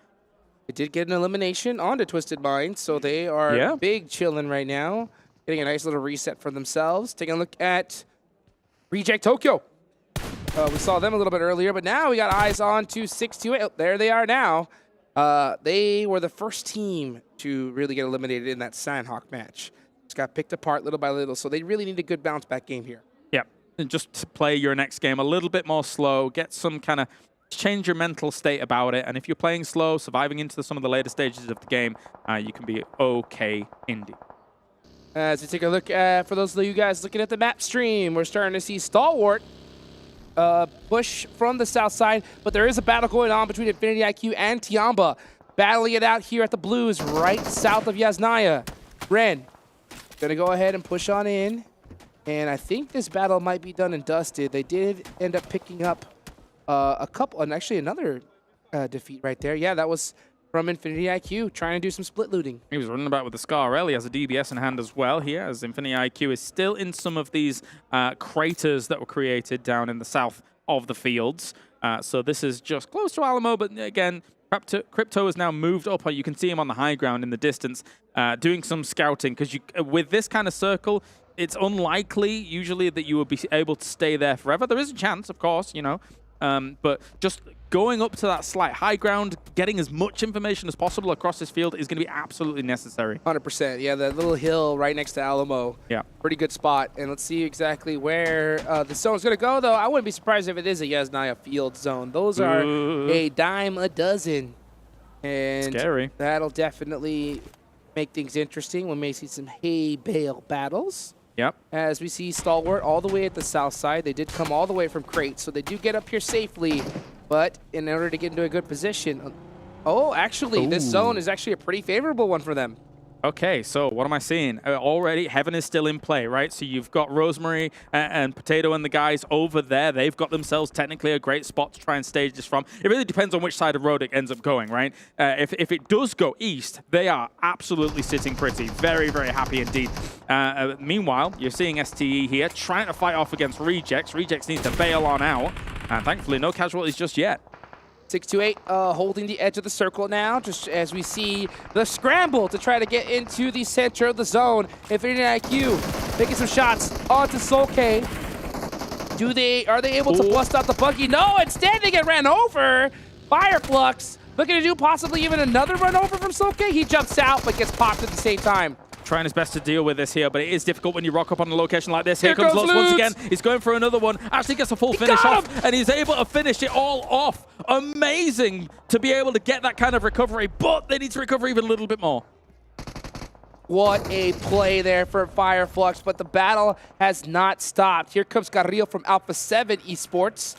They did get an elimination onto Twisted Minds, so they are big chilling right now. Getting a nice little reset for themselves. Taking a look at Reject Tokyo. We saw them a little bit earlier, but now we got eyes on to 628. Oh, there they are now. They were the first team to really get eliminated in that Sandhawk match. Just got picked apart little by little, so they really need a good bounce back game here. Yeah, and just play your next game a little bit more slow, get some kind of change your mental state about it, and if you're playing slow, surviving into some of the later stages of the game, you can be okay indeed. As we take a look at, for those of you guys looking at the map stream, we're starting to see Stalwart push from the south side, but there is a battle going on between Infinity IQ and Tiamba, battling it out here at the Blues, right south of Yasnaya. Ren, Gonna go ahead and push on in. And I think this battle might be done and dusted. They did end up picking up a couple, and actually another defeat right there. Yeah, that was from Infinity IQ, trying to do some split looting. He was running about with the Scar L. He has a DBS in hand as well here, as Infinity IQ is still in some of these craters that were created down in the south of the fields. So this is just close to Alamo, but again, Crypto has now moved up. You can see him on the high ground in the distance, doing some scouting, because with this kind of circle, it's unlikely usually that you would be able to stay there forever. There is a chance, of course, you know, but just going up to that slight high ground, getting as much information as possible across this field is going to be absolutely necessary. 100%. Yeah, that little hill right next to Alamo. Yeah. Pretty good spot. And let's see exactly where the zone's going to go, though. I wouldn't be surprised if it is a Yasnaya field zone. Those are a dime a dozen. And scary. That'll definitely make things interesting. We may see some hay bale battles. Yep. As we see Stalwart all the way at the south side. They did come all the way from Crate, so they do get up here safely. But in order to get into a good position... Oh, actually, this zone is actually a pretty favorable one for them. Okay, so what am I seeing? Already, Heaven is still in play, right? So you've got Rosemary and Potato and the guys over there. They've got themselves technically a great spot to try and stage this from. It really depends on which side of road it ends up going, right? If it does go east, they are absolutely sitting pretty. Very, very happy indeed. Meanwhile, you're seeing STE here trying to fight off against Rejects. Rejects need to bail on out. And thankfully, no casualties just yet. 628 holding the edge of the circle now, just as we see the scramble to try to get into the center of the zone. Infinity IQ making some shots onto Solke. Are they able to bust out the buggy? No, instead they get ran over. Fireflux looking to do possibly even another run over from Solke. He jumps out but gets popped at the same time. Trying his best to deal with this here, but it is difficult when you rock up on a location like this. Here comes Lutz once again. He's going for another one. Actually gets a full finish off, and he's able to finish it all off. Amazing to be able to get that kind of recovery, but they need to recover even a little bit more. What a play there for Fireflux, but the battle has not stopped. Here comes Carrillo from Alpha7 Esports,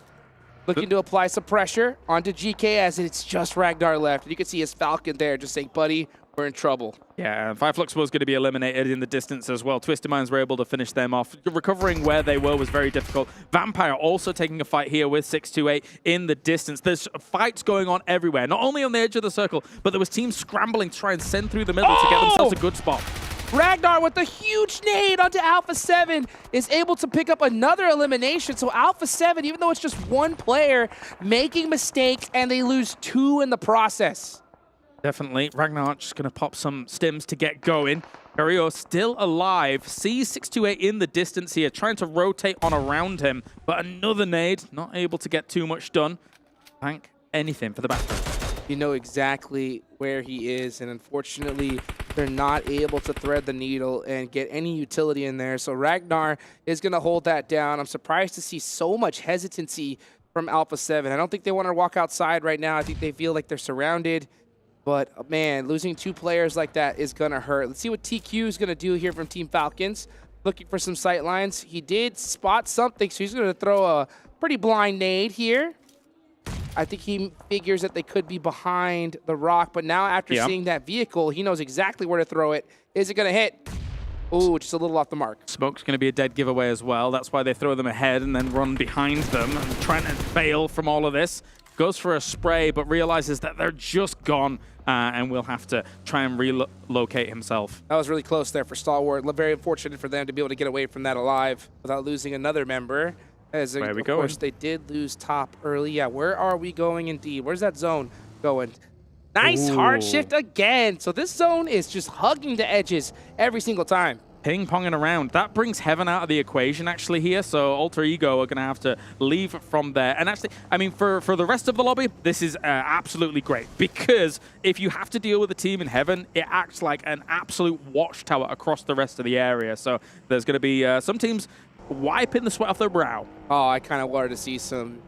looking to apply some pressure onto GK as it's just Ragnar left. And you can see his Falcon there just saying, buddy, we're in trouble. Yeah, Fireflux was going to be eliminated in the distance as well. Twisted Minds were able to finish them off. Recovering where they were was very difficult. Vampire also taking a fight here with 628 in the distance. There's fights going on everywhere, not only on the edge of the circle, but there was teams scrambling to try and send through the middle to get themselves a good spot. Ragnar with a huge nade onto Alpha7 is able to pick up another elimination. So Alpha7, even though it's just one player, making mistakes, and they lose 2 in the process. Definitely. Ragnar just going to pop some stims to get going. Carrillo still alive. Sees 628 in the distance here, trying to rotate on around him. But another nade, not able to get too much done. Thank anything for the background. You know exactly where he is, and unfortunately, they're not able to thread the needle and get any utility in there. So Ragnar is going to hold that down. I'm surprised to see so much hesitancy from Alpha7. I don't think they want to walk outside right now. I think they feel like they're surrounded. But, man, losing 2 players like that is going to hurt. Let's see what TQ is going to do here from Team Falcons. Looking for some sight lines. He did spot something, so he's going to throw a pretty blind nade here. I think he figures that they could be behind the rock. But now after seeing that vehicle, he knows exactly where to throw it. Is it going to hit? Ooh, just a little off the mark. Smoke's going to be a dead giveaway as well. That's why they throw them ahead and then run behind them and trying to bail from all of this. Goes for a spray, but realizes that they're just gone and will have to try and relocate himself. That was really close there for Stalwart. Very unfortunate for them to be able to get away from that alive without losing another member. As where are we of going? course, they did lose top early. Yeah, where are we going indeed? Where's that zone going? Nice hard shift again. So this zone is just hugging the edges every single time. Ping-ponging around. That brings Heaven out of the equation, actually, here. So Alter Ego are going to have to leave from there. And actually, I mean, for the rest of the lobby, this is absolutely great. Because if you have to deal with a team in Heaven, it acts like an absolute watchtower across the rest of the area. So there's going to be some teams wiping the sweat off their brow. Oh, I kind of wanted to see some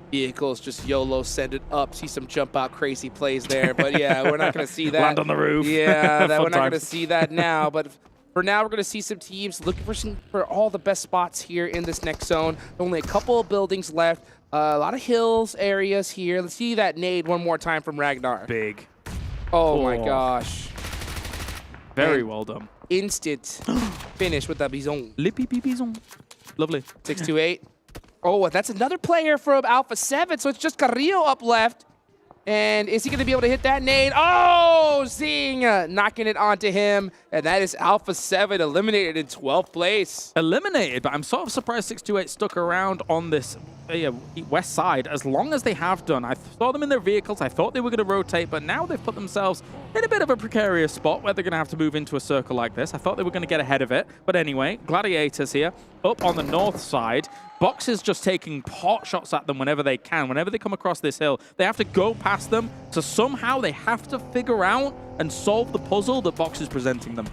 vehicles just YOLO send it up, see some jump out crazy plays there. But yeah, we're not going to see that. Land on the roof. Yeah, we're not going to see that now. But for now, we're going to see some teams looking for all the best spots here in this next zone. Only a couple of buildings left. A lot of hills areas here. Let's see that nade one more time from Ragnar. Big. Oh my gosh. Very well done. instant finish with that Bison. Lippy Bison. Lovely. 6-2-8. Oh, that's another player from Alpha7, so it's just Carrillo up left. And is he going to be able to hit that nade? Oh, Zing knocking it onto him. And that is Alpha7 eliminated in 12th place. Eliminated, but I'm sort of surprised 628 stuck around on this west side as long as they have done. I saw them in their vehicles. I thought they were going to rotate, but now they've put themselves in a bit of a precarious spot where they're going to have to move into a circle like this. I thought they were going to get ahead of it. But anyway, Gladiators here up on the north side. Box is just taking pot shots at them whenever they can. Whenever they come across this hill, they have to go past them. So somehow they have to figure out and solve the puzzle that Box is presenting them.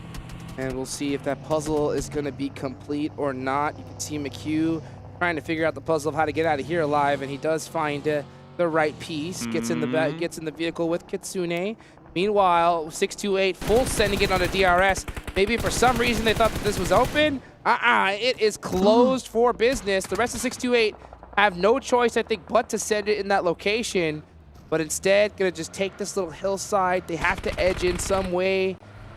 And we'll see if that puzzle is going to be complete or not. You can see McHugh trying to figure out the puzzle of how to get out of here alive, and he does find the right piece. Gets in the vehicle with Kitsune. Meanwhile, 628 full sending it on a DRS. Maybe for some reason they thought that this was open. It is closed for business. The rest of 628 have no choice, I think, but to send it in that location. But instead, gonna just take this little hillside. They have to edge in some way.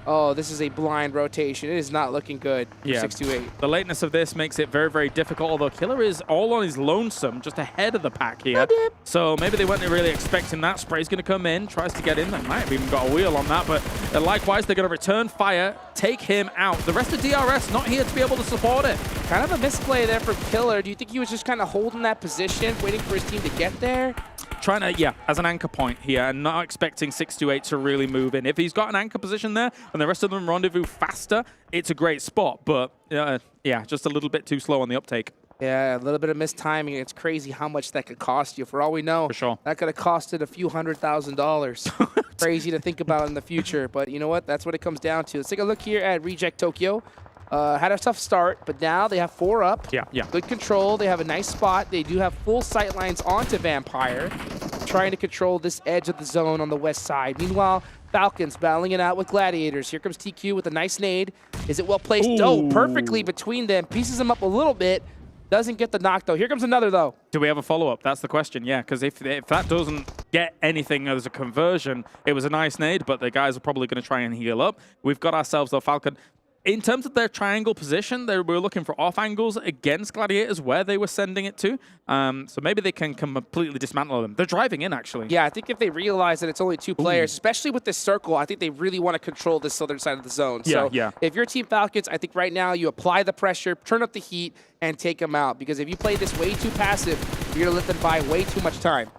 Oh, this is a blind rotation. It is not looking good for 628. The lateness of this makes it very, very difficult, although Killer is all on his lonesome, just ahead of the pack here. So maybe they weren't really expecting that. Spray's going to come in, tries to get in. They might have even got a wheel on that, but likewise, they're going to return fire, take him out. The rest of DRS not here to be able to support it. Kind of a misplay there from Killer. Do you think he was just kind of holding that position, waiting for his team to get there? Trying to, as an anchor point here and not expecting 628 to really move in. If he's got an anchor position there and the rest of them rendezvous faster, it's a great spot. But, just a little bit too slow on the uptake. Yeah, a little bit of mistiming. It's crazy how much that could cost you. For all we know, for sure, that could have costed a few $100,000. Crazy to think about in the future. But you know what? That's what it comes down to. Let's take a look here at Reject Tokyo. Had a tough start, but now they have 4 up. Good control. They have a nice spot. They do have full sight lines onto Vampire, trying to control this edge of the zone on the west side. Meanwhile, Falcons battling it out with Gladiators. Here comes TQ with a nice nade. Is it well placed? Oh, perfectly between them. Pieces them up a little bit. Doesn't get the knock, though. Here comes another, though. Do we have a follow-up? That's the question, because if that doesn't get anything as a conversion, it was a nice nade, but the guys are probably going to try and heal up. We've got ourselves a Falcon. In terms of their triangle position, they were looking for off angles against Gladiators where they were sending it to. So maybe they can completely dismantle them. They're driving in, actually. Yeah, I think if they realize that it's only 2 players, especially with this circle, I think they really want to control this southern side of the zone. So if you're Team Falcons, I think right now you apply the pressure, turn up the heat, and take them out. Because if you play this way too passive, you're going to let them buy way too much time.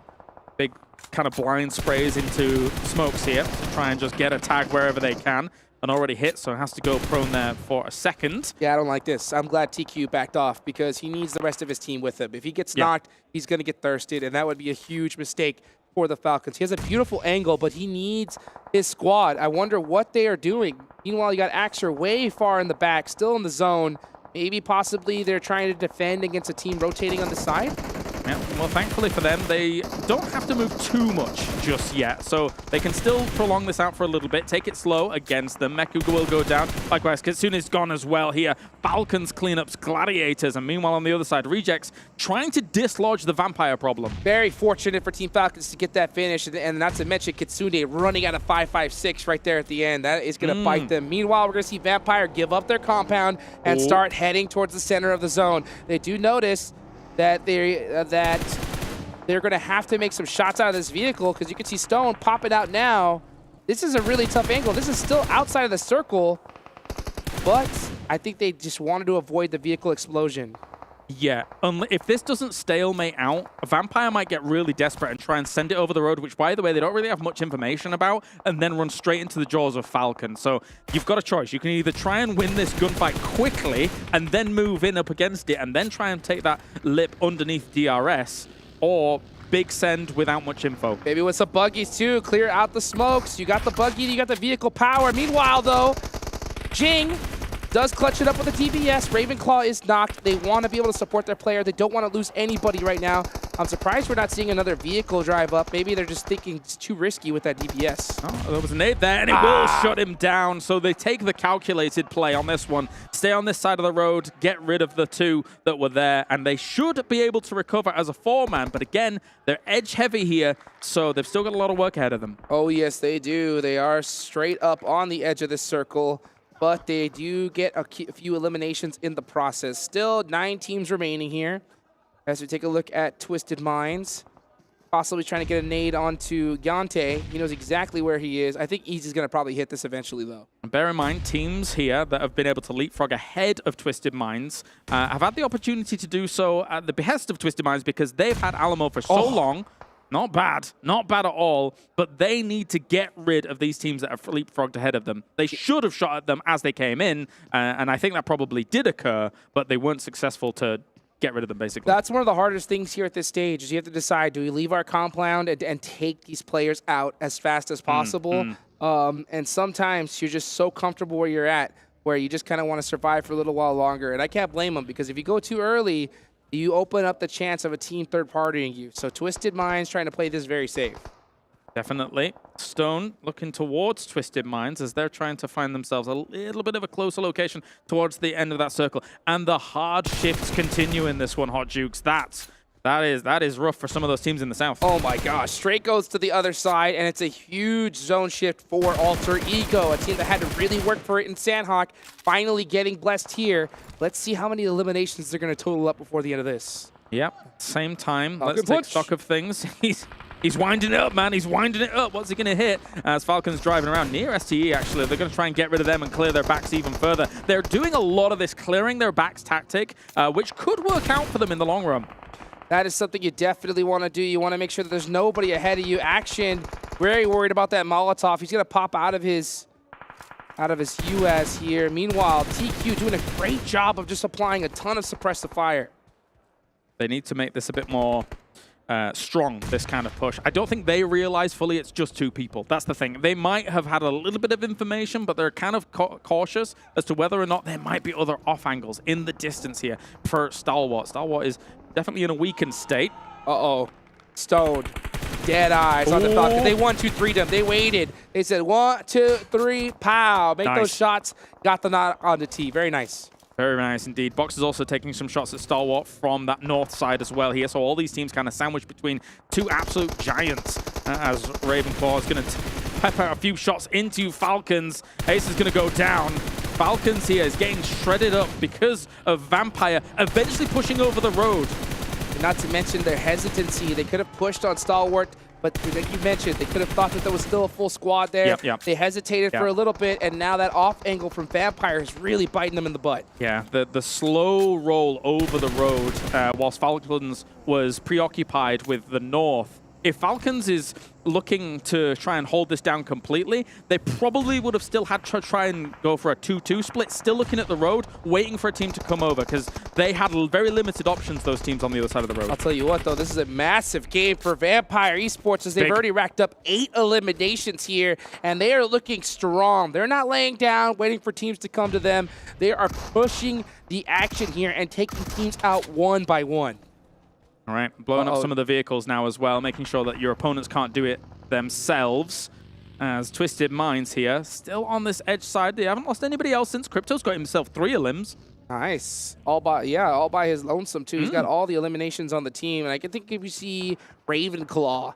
Big kind of blind sprays into smokes here to try and just get a tag wherever they can. And already hit, so it has to go prone there for a second. Yeah, I don't like this. I'm glad TQ backed off because he needs the rest of his team with him. If he gets knocked, he's going to get thirsted, and that would be a huge mistake for the Falcons. He has a beautiful angle, but he needs his squad. I wonder what they are doing. Meanwhile, you got Axer way far in the back, still in the zone. Maybe possibly they're trying to defend against a team rotating on the side. Yeah, well, thankfully for them, they don't have to move too much just yet. So they can still prolong this out for a little bit, take it slow against them. Meku will go down. Likewise, Kitsune's gone as well here. Falcons clean up Gladiators. And meanwhile, on the other side, Rejects trying to dislodge the Vampire problem. Very fortunate for Team Falcons to get that finish. And not to mention Kitsune running out of 5.56 right there at the end. That is going to bite them. Meanwhile, we're going to see Vampire give up their compound and start heading towards the center of the zone. They do notice that they're going to have to make some shots out of this vehicle because you can see Stone pop it out now. This is a really tough angle. This is still outside of the circle, but I think they just wanted to avoid the vehicle explosion. Yeah, if this doesn't stalemate out, a Vampire might get really desperate and try and send it over the road, which, by the way, they don't really have much information about, and then run straight into the jaws of Falcon. So you've got a choice. You can either try and win this gunfight quickly and then move in up against it and then try and take that lip underneath DRS, or big send without much info. Maybe with some buggies, too. Clear out the smokes. You got the buggy, you got the vehicle power. Meanwhile, though, Jing does clutch it up with a DBS. Ravenclaw is knocked. They want to be able to support their player. They don't want to lose anybody right now. I'm surprised we're not seeing another vehicle drive up. Maybe they're just thinking it's too risky with that DBS. Oh, there was a nade there, and it will shut him down. So they take the calculated play on this one. Stay on this side of the road, get rid of the 2 that were there, and they should be able to recover as a 4-man. But again, they're edge-heavy here, so they've still got a lot of work ahead of them. Oh, yes, they do. They are straight up on the edge of this circle. but they do get a few eliminations in the process. Still 9 teams remaining here. As we take a look at Twisted Minds, possibly trying to get a nade onto Yante. He knows exactly where he is. I think Easy's going to probably hit this eventually, though. And bear in mind, teams here that have been able to leapfrog ahead of Twisted Minds have had the opportunity to do so at the behest of Twisted Minds because they've had Alamo for so long. Not bad at all, but they need to get rid of these teams that have leapfrogged ahead of them. They should have shot at them as they came in, and I think that probably did occur, but they weren't successful to get rid of them, basically. That's one of the hardest things here at this stage is you have to decide, do we leave our compound and take these players out as fast as possible? And sometimes you're just so comfortable where you're at, where you just kind of want to survive for a little while longer. And I can't blame them, because if you go too early, you open up the chance of a team third-partying you. So Twisted Minds trying to play this very safe. Definitely. Stone looking towards Twisted Minds as they're trying to find themselves a little bit of a closer location towards the end of that circle. And the hard shifts continue in this one, Hot Jukes. That is rough for some of those teams in the south. Oh my gosh, straight goes to the other side, and it's a huge zone shift for Alter Ego, a team that had to really work for it in Sandhawk, finally getting blessed here. Let's see how many eliminations they're going to total up before the end of this. Yep, same time. Let's take stock of things. He's winding it up, man. He's winding it up. What's he going to hit? As Falcon's driving around near STE, actually. They're going to try and get rid of them and clear their backs even further. They're doing a lot of this clearing their backs tactic, which could work out for them in the long run. That is something you definitely want to do. You want to make sure that there's nobody ahead of you. Action, very worried about that Molotov. He's going to pop out of his US here. Meanwhile, TQ doing a great job of just applying a ton of suppressive fire. They need to make this a bit more strong, this kind of push. I don't think they realize fully it's just 2 people. That's the thing. They might have had a little bit of information, but they're kind of cautious as to whether or not there might be other off angles in the distance here for Stalwart. Stalwart is definitely in a weakened state. Uh-oh. Stone. Dead eyes on the Falcon. They 1-2-3'd them. They waited. They said 1, 2, 3, pow. Make those shots. Got the knot on the tee. Very nice. Very nice indeed. Box is also taking some shots at Stalwart from that north side as well here. So all these teams kind of sandwiched between 2 absolute giants as Ravenclaw is going to pepper a few shots into Falcons. Ace is going to go down. Falcons here is getting shredded up because of Vampire eventually pushing over the road. And not to mention their hesitancy. They could have pushed on Stalwart, but like you mentioned, they could have thought that there was still a full squad there. They hesitated for a little bit, and now that off angle from Vampire is really biting them in the butt. Yeah, the slow roll over the road whilst Falcons was preoccupied with the north. If Falcons is looking to try and hold this down completely, they probably would have still had to try and go for a 2-2 split, still looking at the road, waiting for a team to come over, because they had very limited options, those teams on the other side of the road. I'll tell you what, though, this is a massive game for Vampire Esports as they've already racked up 8 eliminations here, and they are looking strong. They're not laying down, waiting for teams to come to them. They are pushing the action here and taking teams out one by one. All right, blowing up some of the vehicles now as well, making sure that your opponents can't do it themselves. As Twisted Minds here, still on this edge side. They haven't lost anybody else since Crypto's got himself 3 elims. Nice. All by his lonesome, too. He's got all the eliminations on the team. And I can think if you see Ravenclaw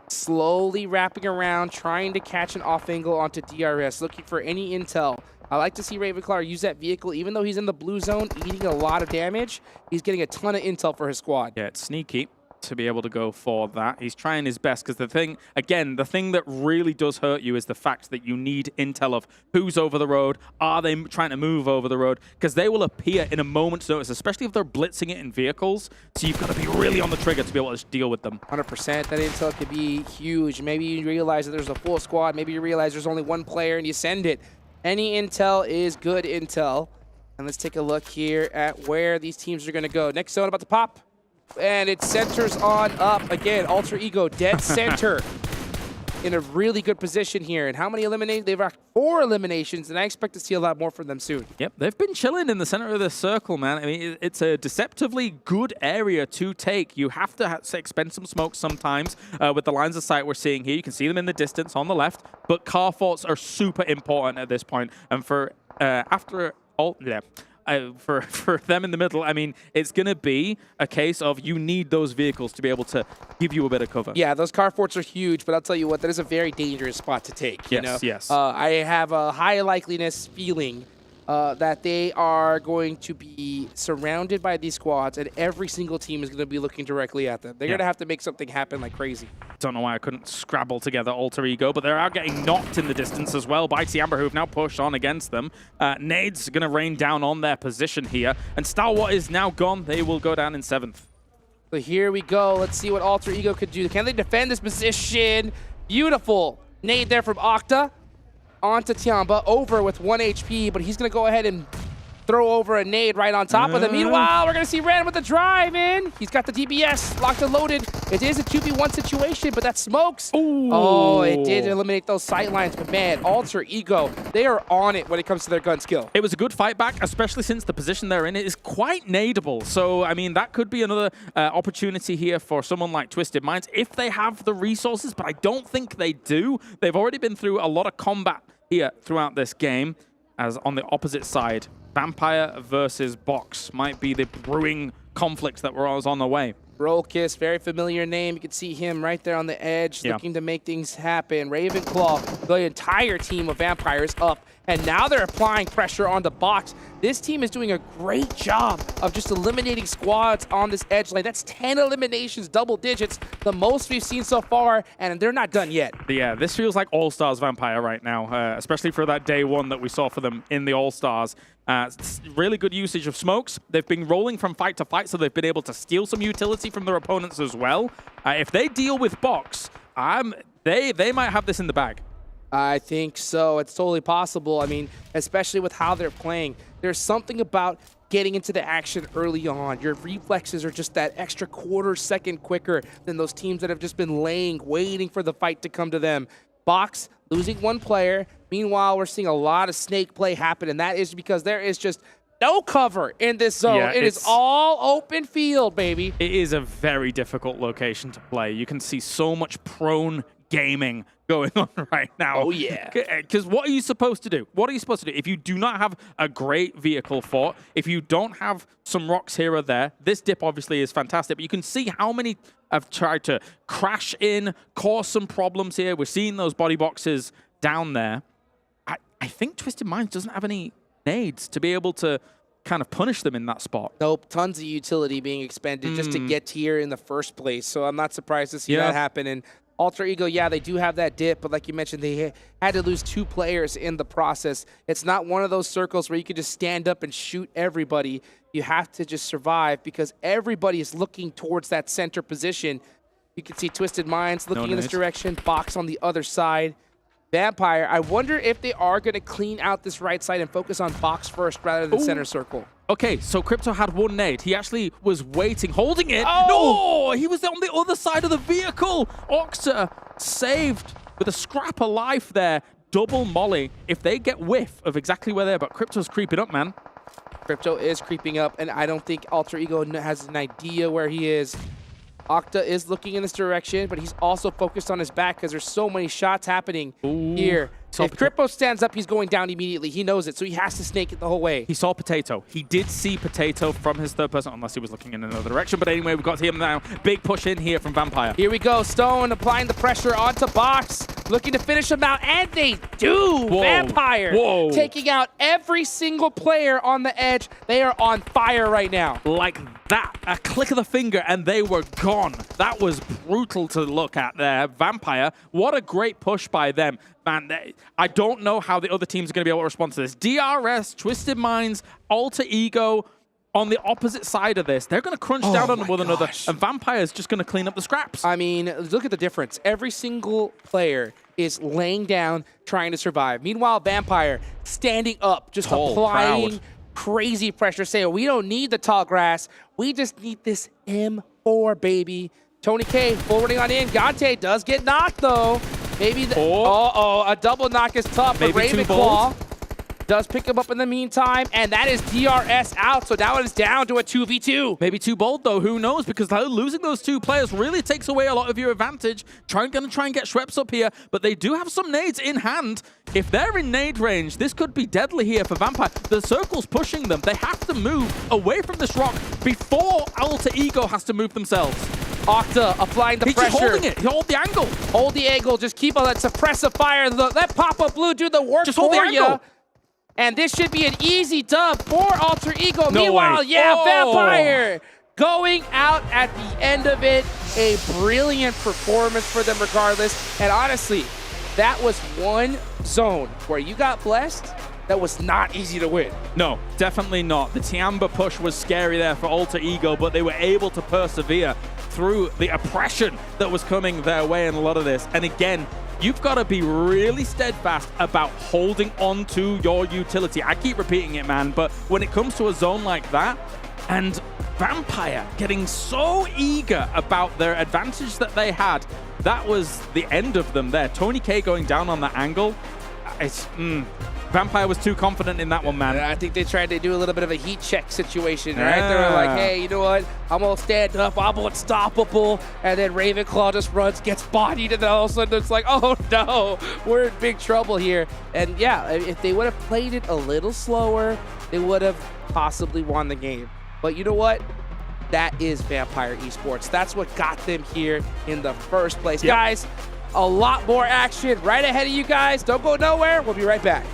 slowly wrapping around, trying to catch an off angle onto DRS, looking for any intel. I like to see Ravenclaw use that vehicle. Even though he's in the blue zone, eating a lot of damage, he's getting a ton of intel for his squad. Yeah, it's sneaky to be able to go for that. He's trying his best because the thing that really does hurt you is the fact that you need intel of who's over the road. Are they trying to move over the road? Because they will appear in a moment's notice, especially if they're blitzing it in vehicles. So you've got to be really on the trigger to be able to deal with them. 100%. That intel could be huge. Maybe you realize that there's a full squad. Maybe you realize there's only one player and you send it. Any intel is good intel. And let's take a look here at where these teams are going to go. Next zone about to pop. And it centers on up. Again, Alter Ego dead center in a really good position here. And how many eliminations? They've got 4 eliminations, and I expect to see a lot more from them soon. Yep, they've been chilling in the center of the circle, man. I mean, it's a deceptively good area to take. You have to expend some smoke sometimes with the lines of sight we're seeing here. You can see them in the distance on the left, but car forts are super important at this point. And for for them in the middle, I mean, it's going to be a case of you need those vehicles to be able to give you a bit of cover. Yeah, those carports are huge, but I'll tell you what, that is a very dangerous spot to take. You know? Yes. I have a high likeliness feeling that they are going to be surrounded by these squads, and every single team is going to be looking directly at them. They're going to have to make something happen like crazy. Don't know why I couldn't scrabble together Alter Ego, but they're out getting knocked in the distance as well by Tiamber, who have now pushed on against them. Nades going to rain down on their position here, and Stalwart is now gone. They will go down in 7th. So here we go. Let's see what Alter Ego could do. Can they defend this position? Beautiful nade there from Octa. Onto Tiamba, over with 1 HP, but he's going to go ahead and throw over a nade right on top of them. Meanwhile, we're going to see Ren with the drive in. He's got the DBS locked and loaded. It is a 2v1 situation, but that smokes. Ooh. Oh, it did eliminate those sight lines, but man, Alter Ego, they are on it when it comes to their gun skill. It was a good fight back, especially since the position they're in is quite nadeable. So, I mean, that could be another opportunity here for someone like Twisted Minds if they have the resources, but I don't think they do. They've already been through a lot of combat here throughout this game, as on the opposite side, Vampire versus Box might be the brewing conflict that was on the way. Rollkiss, very familiar name. You can see him right there on the edge, looking to make things happen. Ravenclaw, the entire team of Vampires up, and now they're applying pressure on the Box. This team is doing a great job of just eliminating squads on this edge lane. That's 10 eliminations, double digits, the most we've seen so far, and they're not done yet. Yeah, this feels like All-Stars Vampire right now, especially for that day one that we saw for them in the All-Stars. Really good usage of smokes. They've been rolling from fight to fight, so they've been able to steal some utility from their opponents as well. If they deal with Box, they might have this in the bag. I think so. It's totally possible. I mean, especially with how they're playing. There's something about getting into the action early on. Your reflexes are just that extra quarter-second quicker than those teams that have just been waiting for the fight to come to them. Box losing one player. Meanwhile, we're seeing a lot of snake play happen, and that is because there is just no cover in this zone. Yeah, it is all open field, baby. It is a very difficult location to play. You can see so much prone gaming going on right now. Oh, yeah. Because what are you supposed to do? What are you supposed to do? If you do not have a great vehicle fort, if you don't have some rocks here or there, this dip obviously is fantastic, but you can see how many have tried to crash in, cause some problems here. We're seeing those body boxes down there. I think Twisted Minds doesn't have any nades to be able to kind of punish them in that spot. Nope, tons of utility being expended just to get here in the first place. So I'm not surprised to see that happen. And Alter Ego, yeah, they do have that dip, but like you mentioned, they had to lose 2 players in the process. It's not one of those circles where you can just stand up and shoot everybody. You have to just survive because everybody is looking towards that center position. You can see Twisted Minds looking in this direction, Box on the other side. Vampire, I wonder if they are going to clean out this right side and focus on Box first rather than center circle. Okay, so Crypto had 1 nade. He actually was waiting, holding it. Oh! No, he was on the other side of the vehicle. Octa saved with a scrap of life there. Double molly. If they get whiff of exactly where they're, but Crypto's creeping up, man. Crypto is creeping up, and I don't think Alter Ego has an idea where he is. Octa is looking in this direction, but he's also focused on his back because there's so many shots happening here. If Crypto stands up, he's going down immediately. He knows it, so he has to snake it the whole way. He saw Potato. He did see Potato from his third person, unless he was looking in another direction. But anyway, we've got him now. Big push in here from Vampire. Here we go. Stone applying the pressure onto Box, looking to finish him out, and they do. Whoa. Vampire taking out every single player on the edge. They are on fire right now. Like that. A click of the finger, and they were gone. That was brutal to look at there. Vampire, what a great push by them. Man, I don't know how the other teams are going to be able to respond to this. DRS, Twisted Minds, Alter Ego on the opposite side of this. They're going to crunch down on one another, and Vampire is just going to clean up the scraps. I mean, look at the difference. Every single player is laying down, trying to survive. Meanwhile, Vampire standing up, just applying crazy pressure, saying, we don't need the tall grass. We just need this M4, baby. Tony K forwarding on in. Gante does get knocked, though. Maybe a double knock is tough for Ravenclaw. does pick him up in the meantime, and that is DRS out, so now it is down to a 2v2. Maybe too bold though, who knows? Because losing those two players really takes away a lot of your advantage. Gonna try and get Schweppes up here, but they do have some nades in hand. If they're in nade range, this could be deadly here for Vampire. The circle's pushing them. They have to move away from this rock before Alter Ego has to move themselves. Octa applying the pressure. He's just holding it. Hold the angle. Hold the angle. Just keep on that suppressive fire. Let Papa Blue do the work just hold for the angle. you. And this should be an easy dub for Alter Ego. No Meanwhile, way. yeah, Vampire going out at the end of it. A brilliant performance for them regardless. And honestly, that was one zone where you got blessed. That was not easy to win. No, definitely not. The Tiamba push was scary there for Alter Ego, but they were able to persevere through the oppression that was coming their way in a lot of this. And again, you've got to be really steadfast about holding on to your utility. I keep repeating it, man, but when it comes to a zone like that, and Vampire getting so eager about their advantage that they had, that was the end of them there. Tony K going down on that angle, Vampire was too confident in that one, man. I think they tried to do a little bit of a heat check situation, right? They were like, hey, you know what? I'm going to stand up. I'm unstoppable. And then Ravenclaw just runs, gets bodied, and then all of a sudden it's like, oh, no, we're in big trouble here. And yeah, if they would have played it a little slower, they would have possibly won the game. But you know what? That is Vampire Esports. That's what got them here in the first place. Yep. Guys, a lot more action right ahead of you guys. Don't go nowhere. We'll be right back.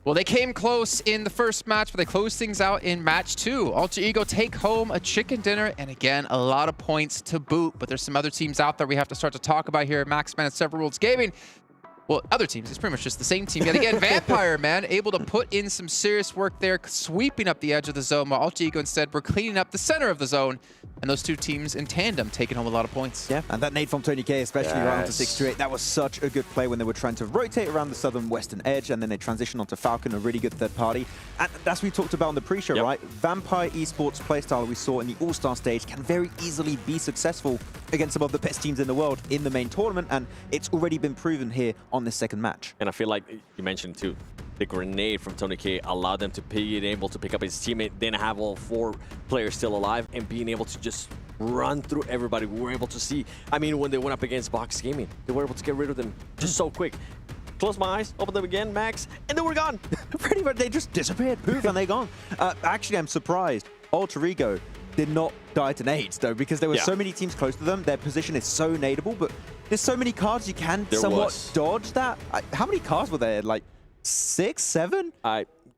Well, they came close in the first match, but they closed things out in match 2. Alter Ego take home a chicken dinner, and again, a lot of points to boot. But there's some other teams out there we have to start to talk about here at Max Man and Several Worlds Gaming. Well, other teams, it's pretty much just the same team. Yet again, Vampire, man, able to put in some serious work there, sweeping up the edge of the zone, while Alter Ego instead were cleaning up the center of the zone. And those two teams in tandem taking home a lot of points. Yeah, and that nade from Tony K, especially right onto 628, that was such a good play when they were trying to rotate around the southern western edge, and then they transitioned onto Falcon, a really good third party. And that's what we talked about on the pre-show, right? Vampire Esports playstyle we saw in the All-Star Stage can very easily be successful against some of the best teams in the world in the main tournament, and it's already been proven here on this second match. And I feel like you mentioned too, the grenade from Tony K allowed them to be able to pick up his teammate, then have all 4 players still alive, and being able to just run through everybody. We were able to see, I mean, when they went up against Box Gaming, they were able to get rid of them just so quick. Close my eyes, open them again, Max, and they were gone. Pretty much, they just disappeared, poof, and they're gone. Actually, I'm surprised Alter Ego did not die to nades, though, because there were so many teams close to them. Their position is so nadeable, but there's so many cards you can somewhat dodge that. How many cards were there? Like 6, 7?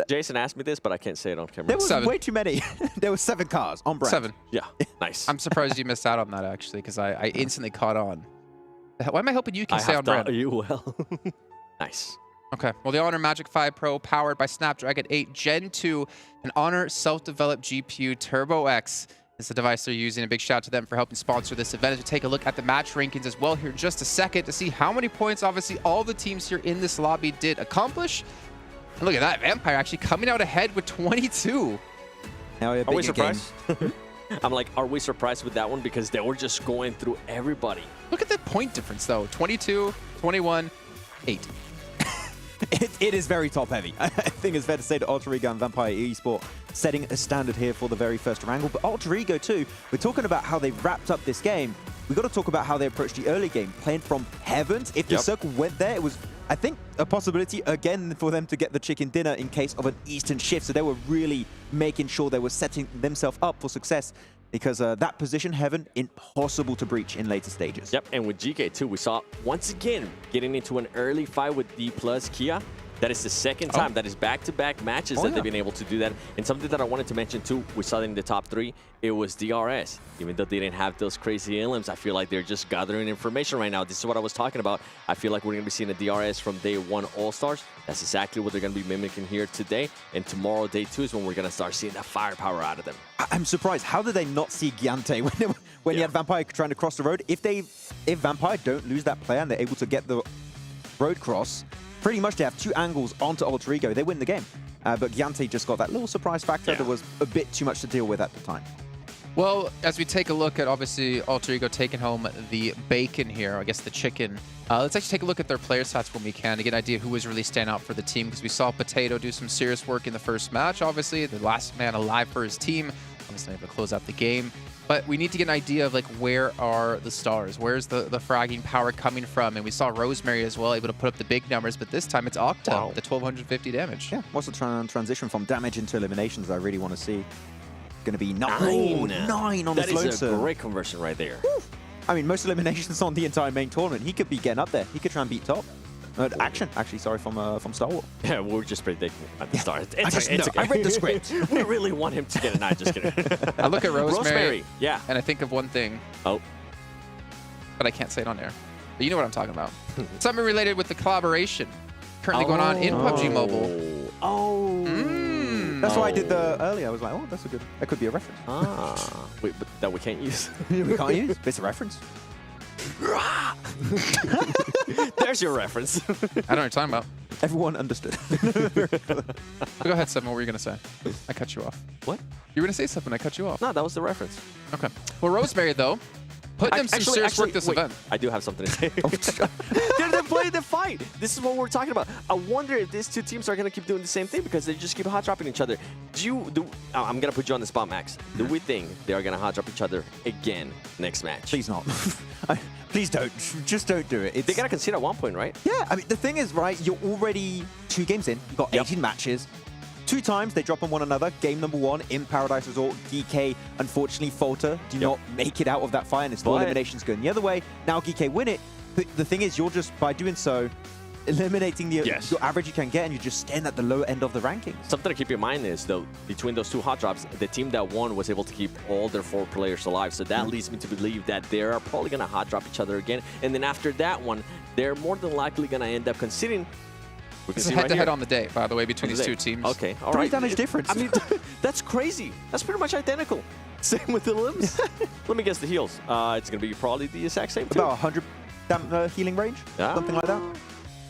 Jason asked me this, but I can't say it on camera. There was way too many. There were 7 cars on brand. 7. Yeah, nice. I'm surprised you missed out on that, actually, because I instantly caught on. Why am I hoping you can stay on brand? You will. Nice. Okay, well, the Honor Magic 5 Pro, powered by Snapdragon 8 Gen 2, an Honor self-developed GPU Turbo X is the device they're using. A big shout out to them for helping sponsor this event. As we take a look at the match rankings as well here in just a second to see how many points, obviously, all the teams here in this lobby did accomplish. And look at that, Vampire actually coming out ahead with 22. Now are we surprised? I'm like, are we surprised with that one? Because they were just going through everybody. Look at the point difference, though. 22, 21, 8. It is very top-heavy. I think it's fair to say that Alter Ego and Vampire Esports setting a standard here for the very first wrangle. But Alter Ego, too, we're talking about how they've wrapped up this game. We've got to talk about how they approached the early game, playing from heavens. If the circle went there, it was, I think, a possibility, again, for them to get the chicken dinner in case of an Eastern shift. So they were really making sure they were setting themselves up for success, because that position, heaven, impossible to breach in later stages. Yep, and with GK too, we saw once again getting into an early fight with Dplus KIA. That is the second time. That is back-to-back matches that they've been able to do that. And something that I wanted to mention too, we saw in the top 3, it was DRS. Even though they didn't have those crazy elims, I feel like they're just gathering information right now. This is what I was talking about. I feel like we're going to be seeing a DRS from day 1 All-Stars. That's exactly what they're going to be mimicking here today. And tomorrow, day 2, is when we're going to start seeing that firepower out of them. I'm surprised. How did they not see Giante when you had Vampire trying to cross the road? If Vampire don't lose that player and they're able to get the road cross, pretty much they have 2 angles onto Alter Ego. They win the game. But Giante just got that little surprise factor that was a bit too much to deal with at the time. Well, as we take a look at, obviously, Alter Ego taking home the bacon here, I guess the chicken, let's actually take a look at their player stats when we can to get an idea who was really standing out for the team, because we saw Potato do some serious work in the first match, obviously, the last man alive for his team, obviously able to close out the game. But we need to get an idea of, like, where are the stars? Where's the fragging power coming from? And we saw Rosemary as well, able to put up the big numbers, but this time it's Octa, the 1250 damage. Yeah, what's the transition from damage into eliminations I really want to see? Going to be 9 on the slow That is a serve. great conversion right there. I mean, most eliminations on the entire main tournament. He could be getting up there. He could try and beat top. From Star Wars. Yeah, we were just predicting at the start. It's okay. I read the script. We really want him to get it. Not just kidding. I look at Rosemary, yeah, and I think of one thing. Oh. But I can't say it on air. But you know what I'm talking about. Something related with the collaboration currently going on in PUBG Mobile. That's why I did the earlier. I was like, oh, that could be a reference. Wait, but that we can't use. We can't use. But it's a reference. There's your reference. I don't know what you're talking about. Everyone understood. Go ahead, Sam. What were you going to say? I cut you off. What? You were going to say something. I cut you off. No, that was the reference. Okay. Well, Rosemary, though, putting in some serious work this event. I do have something to say. They're playing the fight. This is what we're talking about. I wonder if these 2 teams are going to keep doing the same thing, because they just keep hot dropping each other. I'm going to put you on the spot, Max. Do we think they are going to hot drop each other again next match? Please not. Please don't. Just don't do it. They got to concede at one point, right? Yeah. I mean, the thing is, right, you're already 2 games in. You've got 18 matches. 2 times they drop on one another. Game number 1 in Paradise Resort. GK, unfortunately, falter. Do not make it out of that fight, and it's 4 eliminations going the other way. Now GK win it. But the thing is, you're just, by doing so, eliminating your average you can get, and you're just staying at the low end of the rankings. Something to keep in mind is, though, between those 2 hot drops, the team that won was able to keep all their 4 players alive. So that leads me to believe that they are probably going to hot drop each other again. And then after that one, they're more than likely going to end up conceding. It's a head-to-head on the day, by the way, between these 2 teams. Okay, all 3 right. damage difference. I mean, that's crazy. That's pretty much identical. Same with the limbs. Let me guess the heals. It's going to be probably the exact same, too. About 100 healing range, something like that.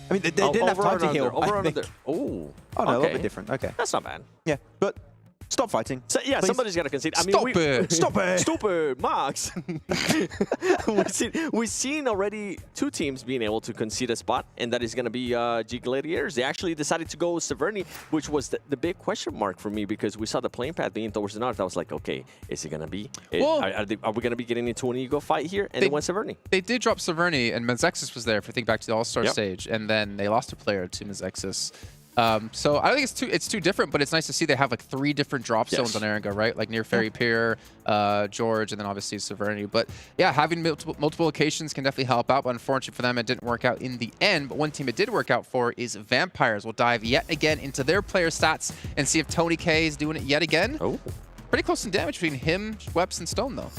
I mean, they didn't have time to heal. Over under. Oh, no, a little bit different. Okay. That's not bad. Yeah, but stop fighting. So, yeah, somebody's got to concede. I mean, Stop it! Stop it, Max! We've seen already 2 teams being able to concede a spot, and that is going to be G Gladiators. They actually decided to go with Severny, which was the big question mark for me, because we saw the playing path being towards the north. I was like, okay, is it going to be? Are we going to be getting into an ego fight here? And they went Severny. They did drop Severny, and Menzexis was there for think back to the All-Star stage, and then they lost a player to Menzexis. So I think it's too different, but it's nice to see they have like 3 different drop zones on Eranga, right? Like near Ferry Pier, George, and then obviously Severny. But yeah, having multiple locations can definitely help out. But unfortunately for them, it didn't work out in the end. But one team it did work out for is Vampires. We'll dive yet again into their player stats and see if Tony K is doing it yet again. Oh, pretty close in damage between him, Schweppes, and Stone though.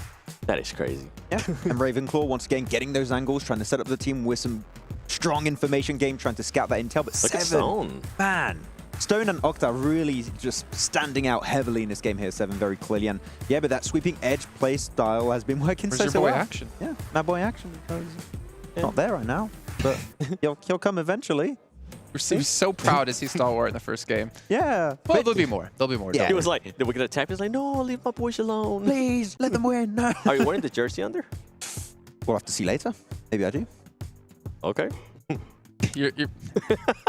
That is crazy. Yeah, and Ravenclaw once again getting those angles, trying to set up the team with some strong information game, trying to scout that intel. But Look at Stone. Man, Stone and Octa really just standing out heavily in this game here, 7 very clearly. And yeah, but that sweeping edge play style has been working so well. Action? Yeah, Mad Boy Action. Not there right now, but he'll come eventually. He was so proud to see Stalwart in the first game. Yeah. Well, there'll be more. There'll be more. He was like, we're gonna tap. He's like, no, leave my boys alone. Please, let them win. No. Are you wearing the jersey under? We'll have to see later. Maybe I do. Okay. You're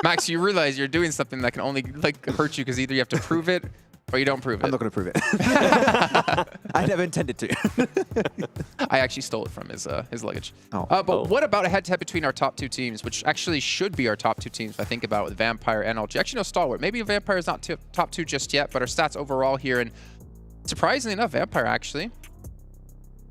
Max, you realize you're doing something that can only like hurt you because either you have to prove it or you don't prove it. I'm not going to prove it. I never intended to. I actually stole it from his luggage. But what about a head-to-head between our top two teams, which actually should be our top two teams if I think about it, with Vampire and LG. Actually, no, Stalwart. Maybe Vampire is not top two just yet, but our stats overall here, and surprisingly enough, Vampire actually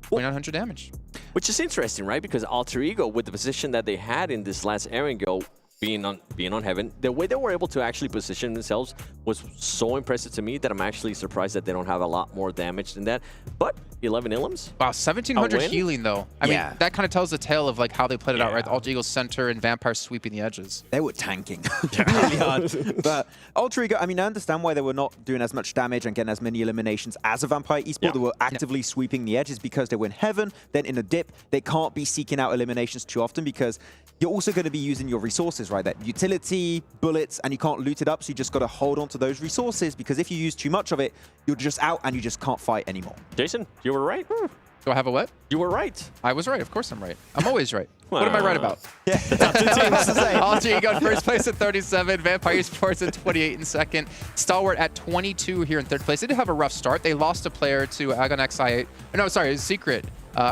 2,900 damage. Which is interesting, right? Because Alter Ego, with the position that they had in this last Erangel, being on Heaven, the way they were able to actually position themselves was so impressive to me that I'm actually surprised that they don't have a lot more damage than that. But 11 Illims. Wow, 1,700 healing though. I mean, that kind of tells the tale of like how they played it out, right? Alter Ego's center and Vampire sweeping the edges. They were tanking really hard. But Alter Ego, I mean, I understand why they were not doing as much damage and getting as many eliminations as a Vampire Esport. They were actively sweeping the edges because they were in Heaven, then in a dip. They can't be seeking out eliminations too often because you're also going to be using your resources, right? That utility, bullets, and you can't loot it up, so you just got to hold on to those resources because if you use too much of it, you're just out and you just can't fight anymore. Jason, you were right. Do I have a what? You were right. I was right. Of course I'm right. I'm always right. What am I right about? Yeah, that's the team. Alter Ego in first place at 37. Vampire Esports at 28 in second. Stalwart at 22 here in third place. They did have a rough start. They lost a player to Agon XI8. No, sorry, Secret.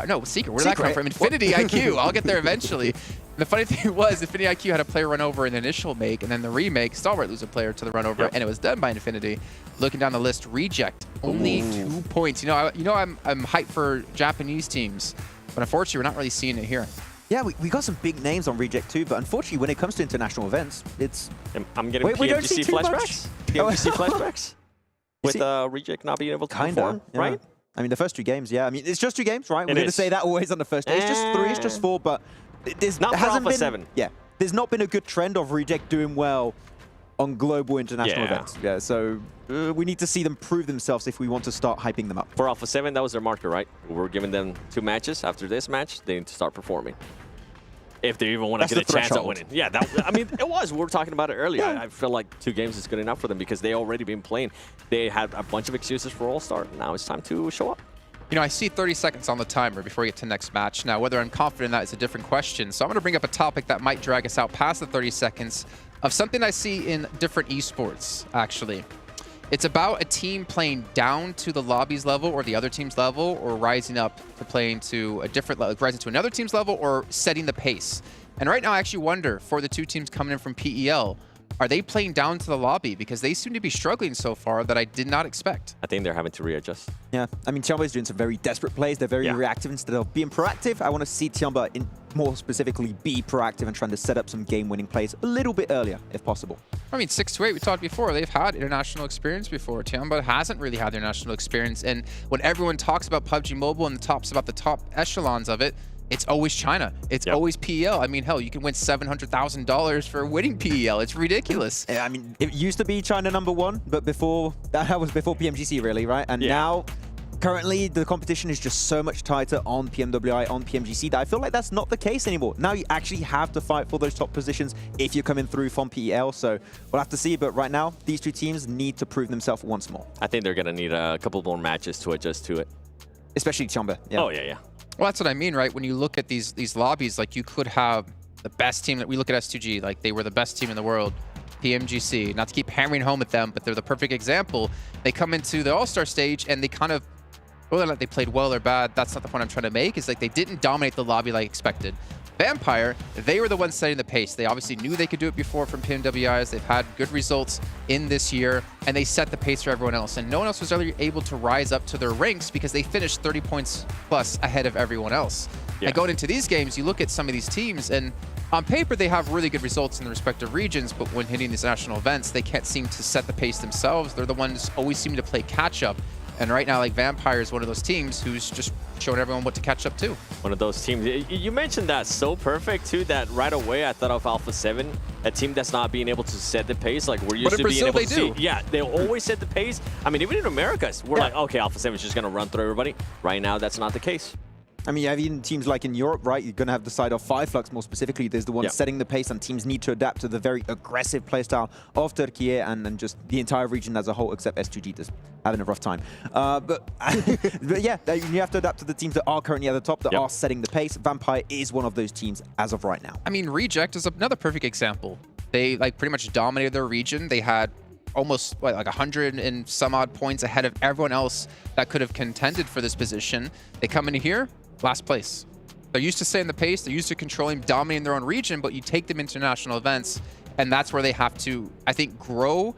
No, Secret. Where did that come from? Infinity IQ. I'll get there eventually. The funny thing was, Infinity IQ had a player run over in the initial make, and then the remake, Stalwart lose a player to the run over, and it was done by Infinity. Looking down the list, Reject, only 2 points. You know, I'm hyped for Japanese teams, but unfortunately, we're not really seeing it here. Yeah, we got some big names on Reject too, but unfortunately, when it comes to international events, it's... I'm getting PMGC flashbacks. PMGC flashbacks. With Reject not being able to perform, right? I mean, the first 2 games, yeah. I mean, it's just 2 games, right? We're going to say that always on the first day. It's just 3, it's just 4, but there's not hasn't been, Alpha7. Yeah, there's not been a good trend of Reject doing well on global international events. Yeah, so we need to see them prove themselves if we want to start hyping them up. For Alpha7, that was their marker, right? We're giving them 2 matches. After this match, they need to start performing. If they even want to get a chance at winning. Yeah, I mean, it was. We were talking about it earlier. I feel like 2 games is good enough for them because they already been playing. They had a bunch of excuses for All-Star. Now it's time to show up. You know, I see 30 seconds on the timer before we get to next match. Now, whether I'm confident in that is a different question. So I'm going to bring up a topic that might drag us out past the 30 seconds of something I see in different esports, actually. It's about a team playing down to the lobby's level or the other team's level, or rising up to playing to a different level, rising to another team's level, or setting the pace. And right now, I actually wonder, for the 2 teams coming in from PEL, are they playing down to the lobby? Because they seem to be struggling so far that I did not expect. I think they're having to readjust. Yeah, I mean, Tiamba is doing some very desperate plays. They're very reactive instead of being proactive. I want to see Tiamba more specifically be proactive and trying to set up some game-winning plays a little bit earlier, if possible. I mean, 6-8, we talked before, they've had international experience before. Tiamba hasn't really had international experience. And when everyone talks about PUBG Mobile and talks about the top echelons of it, it's always China. It's always PEL. I mean, hell, you can win $700,000 for winning PEL. It's ridiculous. I mean, it used to be China #1, but before that was before PMGC, really, right? And now, currently, the competition is just so much tighter on PMWI, on PMGC, that I feel like that's not the case anymore. Now you actually have to fight for those top positions if you're coming through from PEL. So we'll have to see. But right now, these 2 teams need to prove themselves once more. I think they're going to need a couple more matches to adjust to it. Especially Tiamba. Yeah. Oh, yeah. Well, that's what I mean, right? When you look at these lobbies, like you could have the best team that we look at S2G, like they were the best team in the world, PMGC. Not to keep hammering home at them, but they're the perfect example. They come into the All-Star stage and they kind of, whether or not they played well or bad, that's not the point I'm trying to make. Is like they didn't dominate the lobby like expected. Vampire, they were the ones setting the pace. They obviously knew they could do it before from PMWIs. They've had good results in this year, and they set the pace for everyone else. And no one else was really able to rise up to their ranks because they finished 30 points plus ahead of everyone else. And going into these games, you look at some of these teams, and on paper, they have really good results in the respective regions, but when hitting these national events, they can't seem to set the pace themselves. They're the ones always seem to play catch-up. And right now, like Vampire is one of those teams who's just showing everyone what to catch up to. One of those teams. You mentioned that so perfect, too, that right away I thought of Alpha7, a team that's not being able to set the pace like we're used to being able to see. Yeah, they always set the pace. I mean, even in Americas, we're like, okay, Alpha7 is just going to run through everybody. Right now, that's not the case. I mean, you have even teams like in Europe, right? You're going to have the side of Flux more specifically. There's the one setting the pace, and teams need to adapt to the very aggressive playstyle of Turkey and just the entire region as a whole, except S2G that's having a rough time. But yeah, you have to adapt to the teams that are currently at the top, that are setting the pace. Vampire is one of those teams as of right now. I mean, Reject is another perfect example. They pretty much dominated their region. They had almost like 100 and some odd points ahead of everyone else that could have contended for this position. They come in here, last place. They're used to setting the pace. They're used to controlling, dominating their own region, but you take them international events, and that's where they have to, I think, grow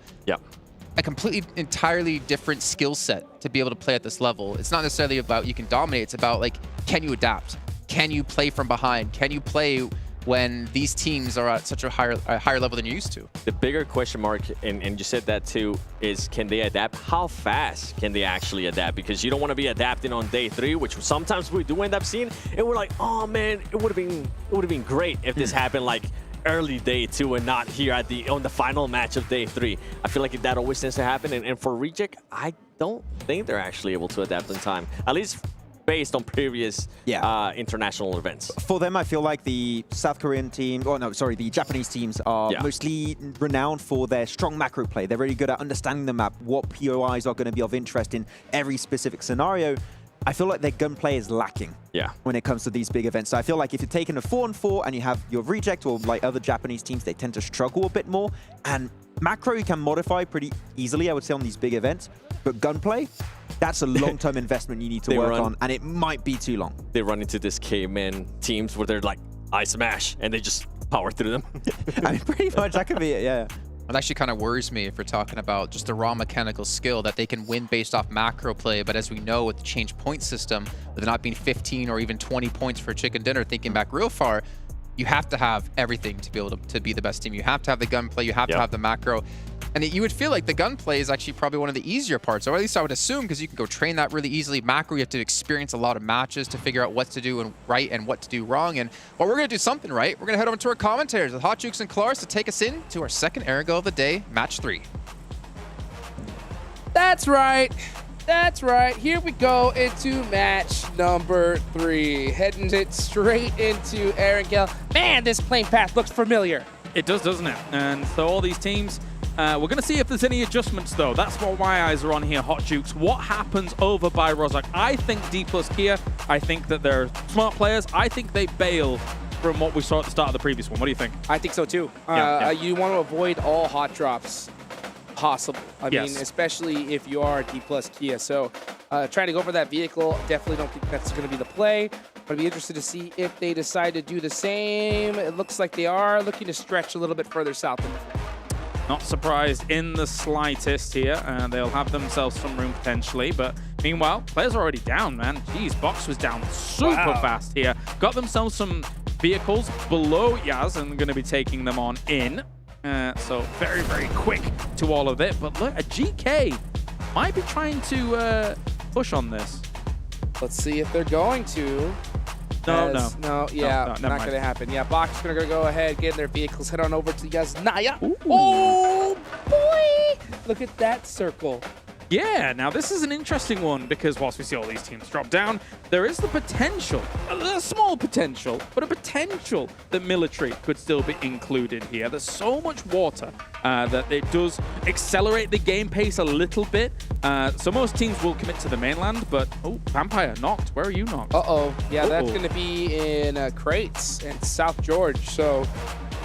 a completely, entirely different skill set to be able to play at this level. It's not necessarily about you can dominate. It's about, like, can you adapt? Can you play from behind? Can you play when these teams are at such a higher level than you're used to? The bigger question mark, and you said that too, is can they adapt? How fast can they actually adapt? Because you don't want to be adapting on day 3, which sometimes we do end up seeing, and we're like, oh man, it would have been great if this happened like early day 2 and not here at on the final match of day 3. I feel like that always tends to happen, and for Reject, I don't think they're actually able to adapt in time. At least based on previous international events. For them, I feel like the South Korean team, the Japanese teams are mostly renowned for their strong macro play. They're really good at understanding the map, what POIs are going to be of interest in every specific scenario. I feel like their gunplay is lacking when it comes to these big events. So I feel like if you're taking a 4-on-4 and you have your Reject or like other Japanese teams, they tend to struggle a bit more. And macro you can modify pretty easily, I would say, on these big events. But gunplay, that's a long-term investment you need to work on, and it might be too long. They run into this caveman teams where they're like, I smash, and they just power through them. I mean, pretty much, that could be it, yeah. It actually kind of worries me if we're talking about just the raw mechanical skill that they can win based off macro play. But as we know, with the change point system, with it not being 15 or even 20 points for chicken dinner, thinking back real far, you have to have everything to be able to be the best team. You have to have the gunplay, you have to have the macro. And you would feel like the gunplay is actually probably one of the easier parts, or at least I would assume, because you can go train that really easily. Macro, you have to experience a lot of matches to figure out what to do right and what to do wrong. And well, we're going to do something right. We're going to head over to our commentators with Hot Jukes and Klaris to take us in to our second Ergo of the day, match 3. That's right. That's right. Here we go into match number 3. Heading it straight into Ergo. Man, this playing path looks familiar. It does, doesn't it? And so all these teams, we're going to see if there's any adjustments, though. That's what my eyes are on here, Hot Jukes. What happens over by Rozhok? I think Dplus KIA, I think that they're smart players. I think they bail from what we saw at the start of the previous one. What do you think? I think so, too. You want to avoid all hot drops possible. I mean, especially if you are Dplus KIA. So trying to go for that vehicle, definitely don't think that's going to be the play. I'd be interested to see if they decide to do the same. It looks like they are looking to stretch a little bit further south. Not surprised in the slightest here. They'll have themselves some room potentially. But meanwhile, players are already down, man. Jeez, Box was down super fast here. Got themselves some vehicles below Yaz and going to be taking them on in. So very, very quick to all of it. But look, a GK might be trying to push on this. Let's see if they're going to. No, not going to happen. Yeah, Box is going to go ahead, get in their vehicles, head on over to Yaznaya. Ooh. Oh, boy! Look at that circle. Yeah, now this is an interesting one because whilst we see all these teams drop down, there is the potential, a small potential, but a potential that military could still be included here. There's so much water that it does accelerate the game pace a little bit. So most teams will commit to the mainland, but Vampire knocked. Where are you knocked? Yeah, that's going to be in Crates and South George. So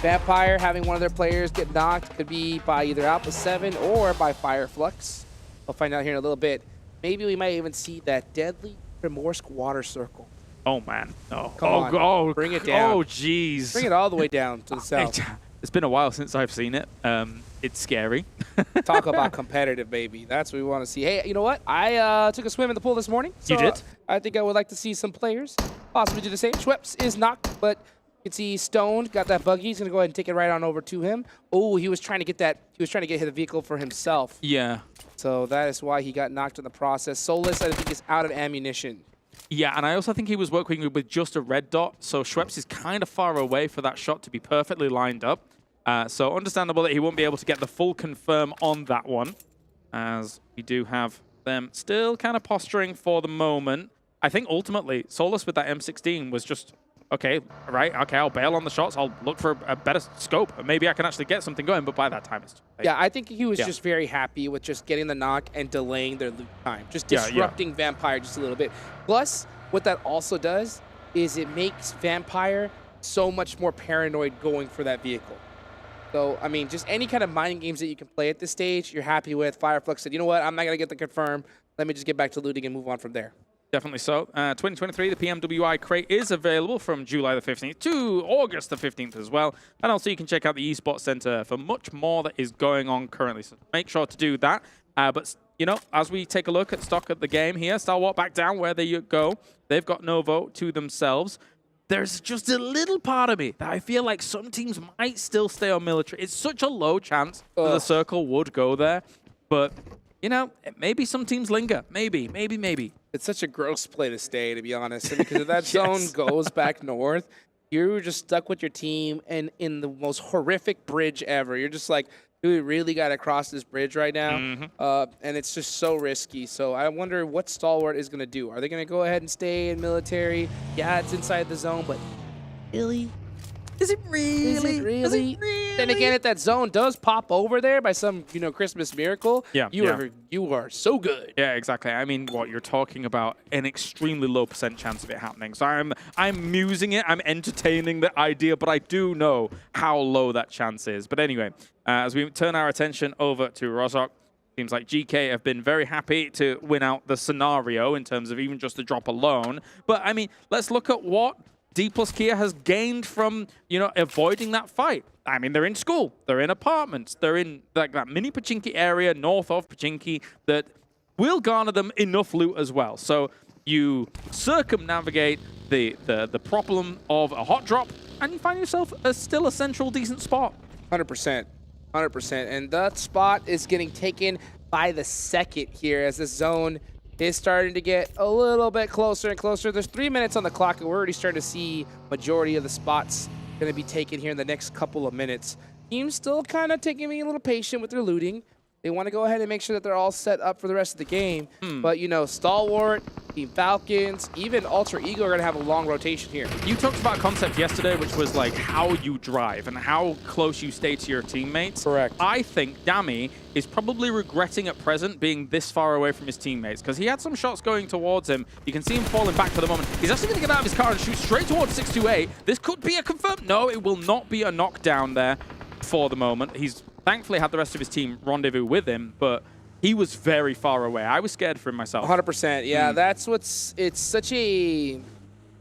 Vampire having one of their players get knocked could be by either Alpha7 or by Flux. We'll find out here in a little bit. Maybe we might even see that deadly Primorsk water circle. Oh, man. No. Come on. Bring it down. Oh, jeez. Bring it all the way down to the south. It's been a while since I've seen it. It's scary. Talk about competitive, baby. That's what we want to see. Hey, you know what? I took a swim in the pool this morning. So, you did? I think I would like to see some players possibly do the same. Schweppes is knocked, but you can see Stoned got that buggy. He's going to go ahead and take it right on over to him. Oh, he was trying to get that. He was trying to get the vehicle for himself. Yeah. So that is why he got knocked in the process. Solus, I think, is out of ammunition. Yeah, and I also think he was working with just a red dot, so Schweppes is kind of far away for that shot to be perfectly lined up. So understandable that he won't be able to get the full confirm on that one, as we do have them still kind of posturing for the moment. I think ultimately, Solus with that M16 was just, okay, right, okay, I'll bail on the shots. I'll look for a better scope. Maybe I can actually get something going, but by that time, it's too late. Yeah, I think he was just very happy with just getting the knock and delaying their loot time. Just disrupting Vampire just a little bit. Plus, what that also does is it makes Vampire so much more paranoid going for that vehicle. So, I mean, just any kind of mining games that you can play at this stage, you're happy with. Fireflux said, you know what, I'm not going to get the confirm. Let me just get back to looting and move on from there. Definitely so. 2023, the PMWI crate is available from July the 15th to August the 15th as well. And also you can check out the Esports Center for much more that is going on currently. So make sure to do that. But, you know, as we take a look at stock of the game here, Stalwart back down where they go. They've got no vote to themselves. There's just a little part of me that I feel like some teams might still stay on military. It's such a low chance that the circle would go there. But, you know, maybe some teams linger. Maybe. It's such a gross play to stay, to be honest. Because if that zone goes back north, you're just stuck with your team and in the most horrific bridge ever. You're just like, do we really got to cross this bridge right now? And it's just so risky. So I wonder what Stalwart is going to do. Are they going to go ahead and stay in military? Yeah, it's inside the zone, but really? Is it really? Is it really? Then again, if that zone does pop over there by some, you know, Christmas miracle, you are so good. Yeah, exactly. I mean, what you're talking about, an extremely low % chance of it happening. So I'm musing it, I'm entertaining the idea, but I do know how low that chance is. But anyway, as we turn our attention over to Rozhok, seems like GK have been very happy to win out the scenario in terms of even just the drop alone. But I mean, let's look at what Dplus KIA has gained from, you know, avoiding that fight. I mean, they're in school, they're in apartments, they're in like that mini Pachinki area north of Pachinki that will garner them enough loot as well. So you circumnavigate the problem of a hot drop, and you find yourself still a central decent spot. 100%. 100%. And that spot is getting taken by the second here as this zone is starting to get a little bit closer and closer. There's 3 minutes on the clock, and we're already starting to see majority of the spots going to be taken here in the next couple of minutes. Team's still kind of taking me a little patient with their looting. They want to go ahead and make sure that they're all set up for the rest of the game. But, you know, Stalwart, Team Falcons, even Alter Ego are going to have a long rotation here. You talked about a concept yesterday, which was like how you drive and how close you stay to your teammates. Correct. I think Dami is probably regretting at present being this far away from his teammates because he had some shots going towards him. You can see him falling back for the moment. He's actually going to get out of his car and shoot straight towards 628. This could be a confirmed. No, it will not be a knockdown there for the moment. He's thankfully had the rest of his team rendezvous with him, but he was very far away. I was scared for him myself. 100%. Yeah, that's what's... It's such a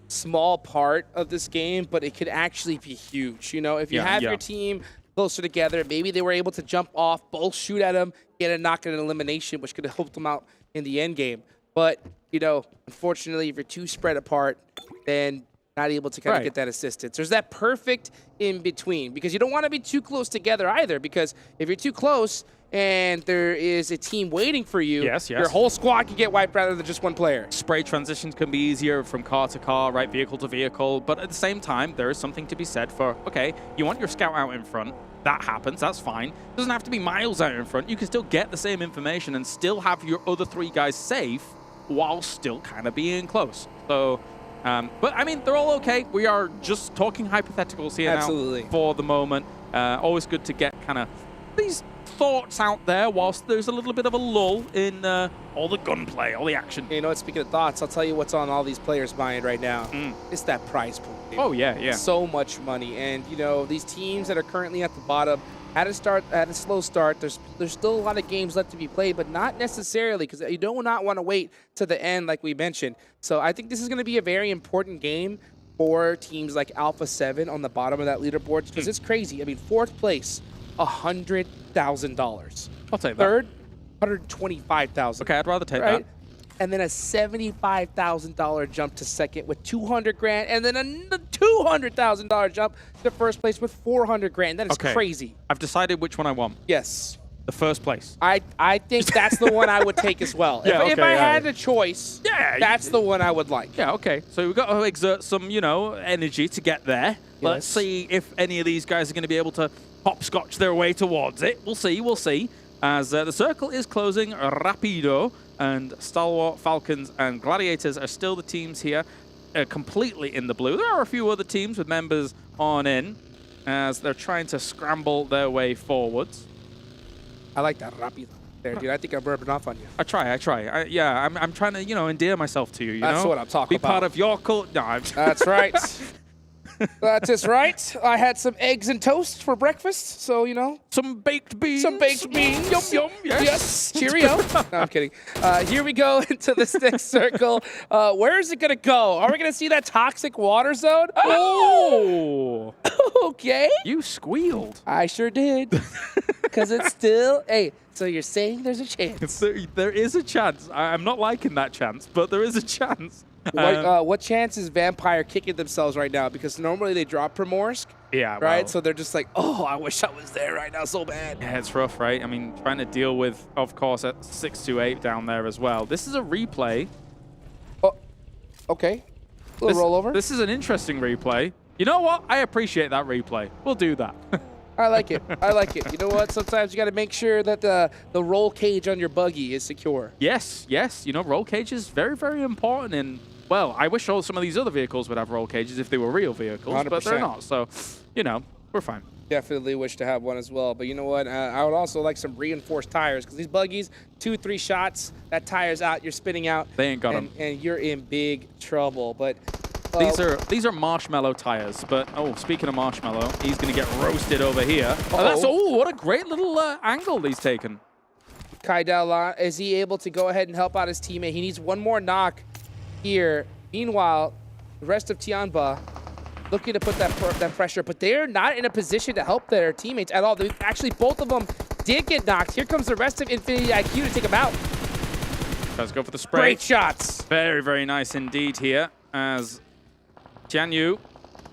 small part of this game, but it could actually be huge. You know, if you have your team closer together, maybe they were able to jump off, both shoot at him, get a knock and an elimination, which could have helped them out in the end game. But, you know, unfortunately, if you're too spread apart, then not able to kind of get that assistance. There's that perfect in between because you don't want to be too close together either, because if you're too close and there is a team waiting for you, your whole squad can get wiped rather than just one player. Spray transitions can be easier from car to car, right, vehicle to vehicle, but at the same time, there is something to be said for, okay, you want your scout out in front, that happens, that's fine. It doesn't have to be miles out in front. You can still get the same information and still have your other 3 guys safe while still kind of being close. So, but I mean, they're all okay. We are just talking hypotheticals here now for the moment. Always good to get kind of these thoughts out there whilst there's a little bit of a lull in all the gunplay, all the action. You know what, speaking of thoughts, I'll tell you what's on all these players' mind right now. It's that prize pool. Oh, yeah. So much money. And, you know, these teams that are currently at the bottom had a slow start. There's still a lot of games left to be played, but not necessarily, because you do not want to wait to the end like we mentioned. So I think this is going to be a very important game for teams like Alpha7 on the bottom of that leaderboard, because it's crazy. I mean, 4th place, $100,000. I'll take that. 3rd, $125,000. Okay, I'd rather take that. And then a $75,000 jump to 2nd with $200,000, and then a $200,000 jump to 1st place with $400,000. That is crazy. I've decided which one I want. Yes. The 1st place. I think that's the one I would take as well. If I had a choice, that's the one I would like. Yeah, okay. So we've got to exert some, you know, energy to get there. Let's see if any of these guys are going to be able to hopscotch their way towards it. We'll see. As the circle is closing rapido. and Stalwart, Falcons, and Gladiators are still the teams here completely in the blue. There are a few other teams with members on in as they're trying to scramble their way forwards. I like that rapido there, dude. I think I'm rubbing off on you. I try. Yeah, I'm trying to, endear myself to you, you That's know? what I'm talking about. Be part of your cult. No, That's right. That is right. I had some eggs and toast for breakfast, so, Some baked beans. Some baked beans. Yum, yum. Yes. Cheerio. No, I'm kidding. Here we go into this next circle. Where is it going to go? Are we going to see that toxic water zone? Oh! Okay. You squealed. I sure did. Because it's still... Hey, so you're saying there's a chance? There is a chance. I'm not liking that chance, but there is a chance. What chance is Vampire kicking themselves right now? Because normally they drop Primorsk. Yeah, right? well. So they're just like, oh, I wish I was there right now so bad. Yeah, it's rough, right? I mean, trying to deal with, of course, at 628 down there as well. This is a replay. Oh, okay. A little rollover. This is an interesting replay. You know what? I appreciate that replay. We'll do that. I like it. I like it. You know what? Sometimes you got to make sure that the roll cage on your buggy is secure. Yes. Roll cage is very, very important. And, well, I wish some of these other vehicles would have roll cages if they were real vehicles, 100%. but they're not. So, we're fine. Definitely wish to have one as well. But you know what? I would also like some reinforced tires because these buggies, 2-3 shots, that tire's out, you're spinning out. They ain't got them. And you're in big trouble. But these are marshmallow tires, but speaking of marshmallow, he's gonna get roasted over here. What a great little angle he's taken. Kai Dao, is he able to go ahead and help out his teammate? He needs one more knock here. Meanwhile, the rest of Tianba looking to put that pressure, but they're not in a position to help their teammates at all. Actually, both of them did get knocked. Here comes the rest of Infinity IQ to take them out. Let's go for the spray. Great shots. Very, very nice indeed here as Jianyu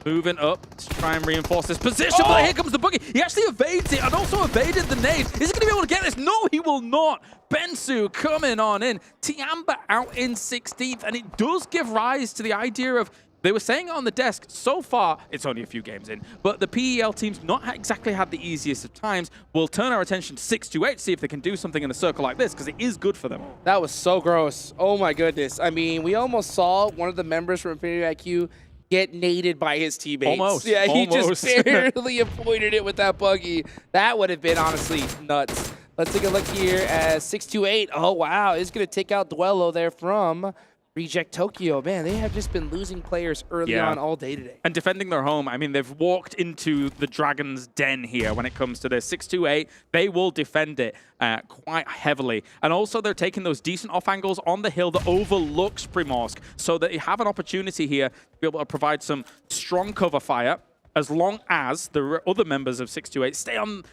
moving up to try and reinforce this position. Oh! But here comes the buggy. He actually evades it and also evaded the nade. Is he going to be able to get this? No, he will not. Bensu coming on in. Tianba out in 16th. And it does give rise to the idea of, they were saying it on the desk, so far, it's only a few games in, but the PEL team's not exactly had the easiest of times. We'll turn our attention to 628 to see if they can do something in a circle like this, because it is good for them. That was so gross. Oh my goodness. I mean, we almost saw one of the members from Infinity IQ get naded by his teammates. Almost. Yeah, he just barely avoided it with that buggy. That would have been honestly nuts. Let's take a look here as 628. Oh, wow. Is going to take out Duello there from Reject Tokyo. Man, they have just been losing players early on all day today. And defending their home, I mean, they've walked into the Dragon's den here when it comes to this. 628, they will defend it quite heavily. And also, they're taking those decent off angles on the hill that overlooks Primorsk, so that you have an opportunity here to be able to provide some strong cover fire, as long as the other members of 628 stay on,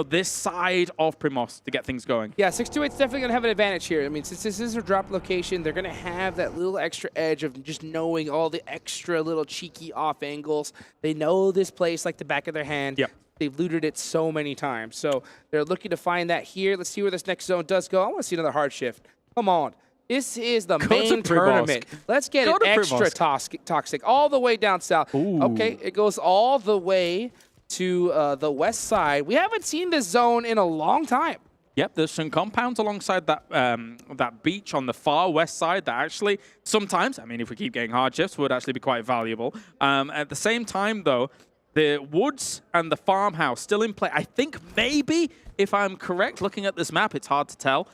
this side of Primorsk to get things going. Yeah, 628's definitely going to have an advantage here. I mean, since this is a drop location, they're going to have that little extra edge of just knowing all the extra little cheeky off angles. They know this place like the back of their hand. Yep. They've looted it so many times. So they're looking to find that here. Let's see where this next zone does go. I want to see another hard shift. Come on. This is the main tournament. Let's get it extra toxic all the way down south. Ooh. Okay, it goes all the way to the west side. We haven't seen this zone in a long time. Yep, there's some compounds alongside that that beach on the far west side that actually sometimes, I mean, if we keep getting hard shifts, would actually be quite valuable. At the same time, though, the woods and the farmhouse still in play. I think maybe, if I'm correct, looking at this map, it's hard to tell.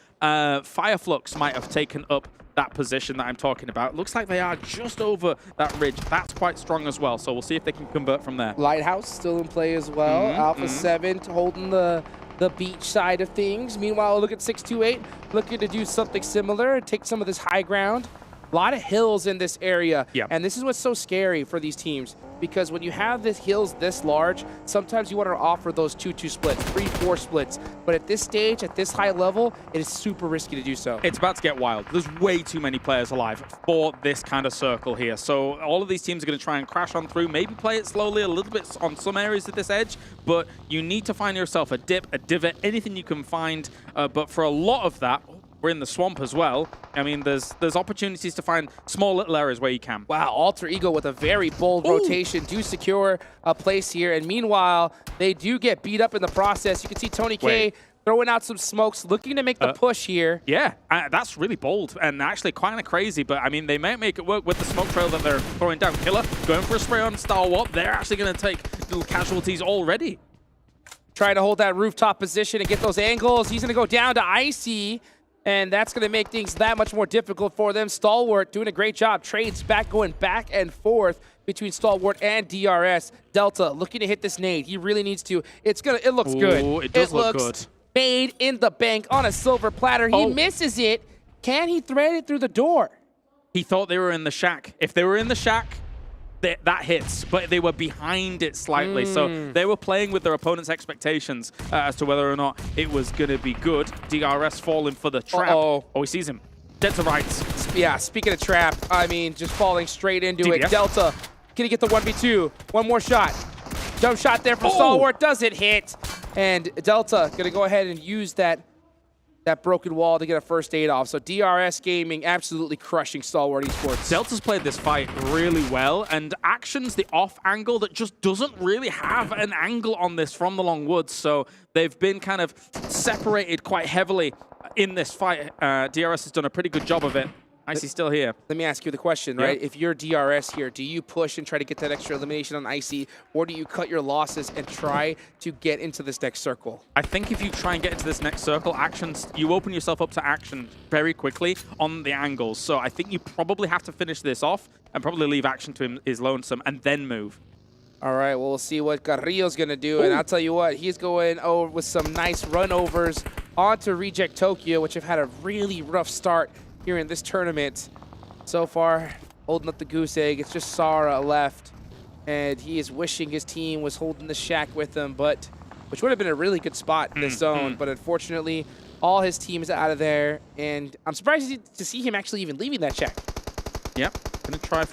Flux might have taken up that position that I'm talking about. Looks like they are just over that ridge. That's quite strong as well, so we'll see if they can convert from there. Lighthouse still in play as well. Alpha7 holding the beach side of things. Meanwhile, look at 628, looking to do something similar, take some of this high ground. A lot of hills in this area, and this is what's so scary for these teams, because when you have the hills this large, sometimes you want to offer those 2-2 splits, 3-4 splits, but at this stage, at this high level, it is super risky to do so. It's about to get wild. There's way too many players alive for this kind of circle here, so all of these teams are going to try and crash on through, maybe play it slowly a little bit on some areas of this edge, but you need to find yourself a dip, a divot, anything you can find, but for a lot of that, we're in the swamp as well. I mean, there's opportunities to find small little areas where you can. Wow, Alter Ego with a very bold rotation do secure a place here. And meanwhile, they do get beat up in the process. You can see Tony K throwing out some smokes, looking to make the push here. Yeah, that's really bold and actually kind of crazy, but I mean, they might make it work with the smoke trail that they're throwing down. Killer going for a spray on Stalwart. They're actually going to take little casualties already. Trying to hold that rooftop position and get those angles. He's going to go down to Icy, and that's going to make things that much more difficult for them. Stalwart doing a great job. Trades back, going back and forth between Stalwart and DRS. Delta looking to hit this nade. He really needs to. It looks good. It does look good. Made in the bank on a silver platter. He misses it. Can he thread it through the door? He thought they were in the shack. If they were in the shack, that hits, but they were behind it slightly. So they were playing with their opponent's expectations as to whether or not it was going to be good. DRS falling for the trap. Oh, he sees him. Dead to rights. Yeah, speaking of trap, I mean, just falling straight into it. Delta, can he get the 1v2? One more shot. Jump shot there from Stalwart. Does it hit? And Delta going to go ahead and use that broken wall to get a first aid off. So DRS Gaming absolutely crushing Stalwart Esports. Delta's played this fight really well, and Action's the off angle that just doesn't really have an angle on this from the long woods. So they've been kind of separated quite heavily in this fight. DRS has done a pretty good job of it. Icy's still here. Let me ask you the question, right? If you're DRS here, do you push and try to get that extra elimination on Icy, or do you cut your losses and try to get into this next circle? I think if you try and get into this next circle, you open yourself up to Action very quickly on the angles. So I think you probably have to finish this off and probably leave Action to his lonesome and then move. All right, well, we'll see what Carrillo's going to do. And I'll tell you what, he's going over with some nice runovers onto Reject Tokyo, which have had a really rough start here in this tournament. So far, holding up the goose egg. It's just Sara left, and he is wishing his team was holding the shack with him, but which would have been a really good spot in this zone. But unfortunately, all his team is out of there, and I'm surprised to see him actually even leaving that shack. Yep, gonna try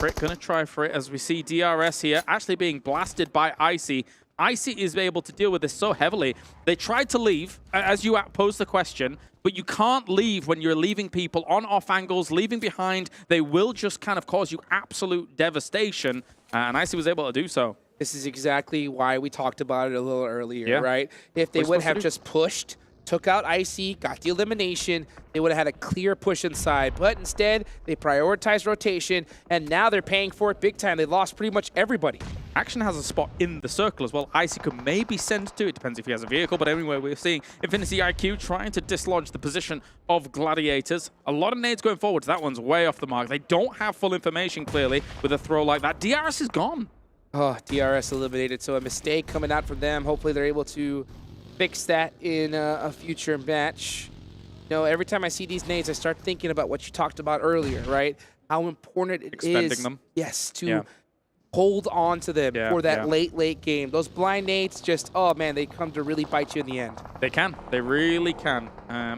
for it as we see DRS here actually being blasted by Icy. Icy is able to deal with this so heavily. They tried to leave, as you posed the question, but you can't leave when you're leaving people on off angles, leaving behind. They will just kind of cause you absolute devastation, and Icy was able to do so. This is exactly why we talked about it a little earlier, right? If they would have just pushed, took out Icy, got the elimination, they would have had a clear push inside. But instead, they prioritized rotation, and now they're paying for it big time. They lost pretty much everybody. Action has a spot in the circle as well. Icy could maybe send to it. Depends if he has a vehicle. But anyway, we're seeing Infinity IQ trying to dislodge the position of Gladiators. A lot of nades going forwards. That one's way off the mark. They don't have full information, clearly, with a throw like that. DRS is gone. Oh, DRS eliminated. So a mistake coming out from them. Hopefully they're able to fix that in a future match. You know, every time I see these nades, I start thinking about what you talked about earlier, right? How important it is, yes, to hold on to them for that late game. Those blind nades just, oh man, they come to really bite you in the end. They can. They really can.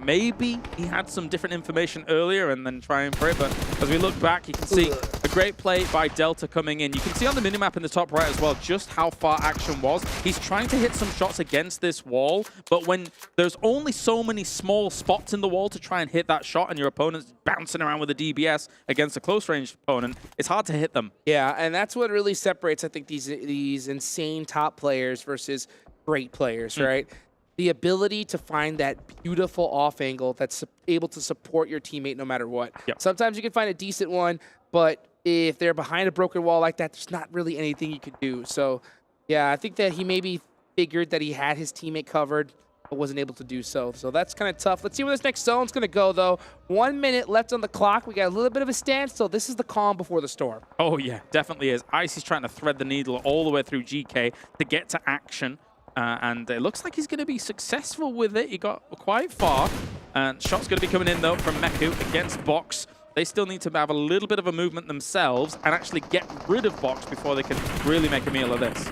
Maybe he had some different information earlier and then trying for it, but as we look back, you can see a great play by Delta coming in. You can see on the minimap in the top right as well just how far Action was. He's trying to hit some shots against this wall, but when there's only so many small spots in the wall to try and hit that shot and your opponent's bouncing around with a DBS against a close-range opponent, it's hard to hit them. Yeah, and that's what really separates, I think, these insane top players versus great players, right? The ability to find that beautiful off angle that's able to support your teammate no matter what. Sometimes you can find a decent one, but if they're behind a broken wall like that, there's not really anything you could do. So, yeah, I think that he maybe figured that he had his teammate covered, but wasn't able to do so. So that's kind of tough. Let's see where this next zone's going to go, though. 1 minute left on the clock. We got a little bit of a standstill. This is the calm before the storm. Oh, yeah, definitely is. Icy's trying to thread the needle all the way through GK to get to Action. And it looks like he's going to be successful with it. He got quite far. And shot's going to be coming in, though, from Meku against Box. They still need to have a little bit of a movement themselves and actually get rid of Box before they can really make a meal of this.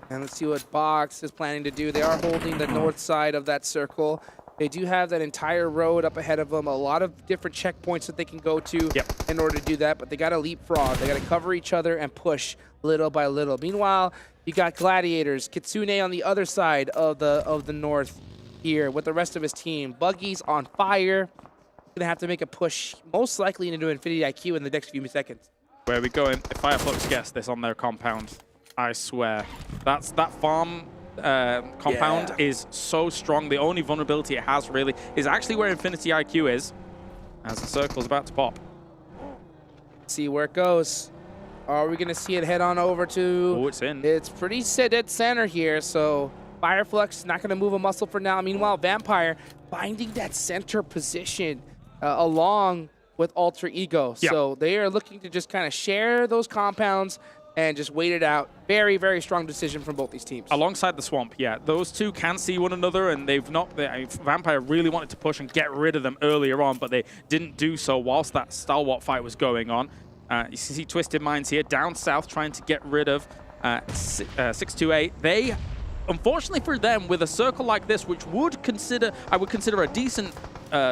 And let's see what Box is planning to do. They are holding the north side of that circle. They do have that entire road up ahead of them, a lot of different checkpoints that they can go to in order to do that, but they got to leapfrog. They got to cover each other and push little by little. Meanwhile, you got Gladiators, Kitsune on the other side of the north here with the rest of his team. Buggy's on fire. Gonna have to make a push, most likely into Infinity IQ in the next few seconds. Where are we going? If Fireflux gets this on their compound, I swear. That farm compound is so strong. The only vulnerability it has really is actually where Infinity IQ is, as the circle's about to pop. See where it goes. Are we going to see it head on over to... Oh, it's in. It's pretty dead center here, so Fireflux not going to move a muscle for now. Meanwhile, Vampire finding that center position along with Alter Ego. Yeah. So they are looking to just kind of share those compounds and just wait it out. Very, very strong decision from both these teams. Alongside the Swamp, yeah. Those two can see one another, and they've not... Vampire really wanted to push and get rid of them earlier on, but they didn't do so whilst that stalwart fight was going on. You see Twisted Minds here, down south, trying to get rid of 628. They, unfortunately for them, with a circle like this, which I would consider a decent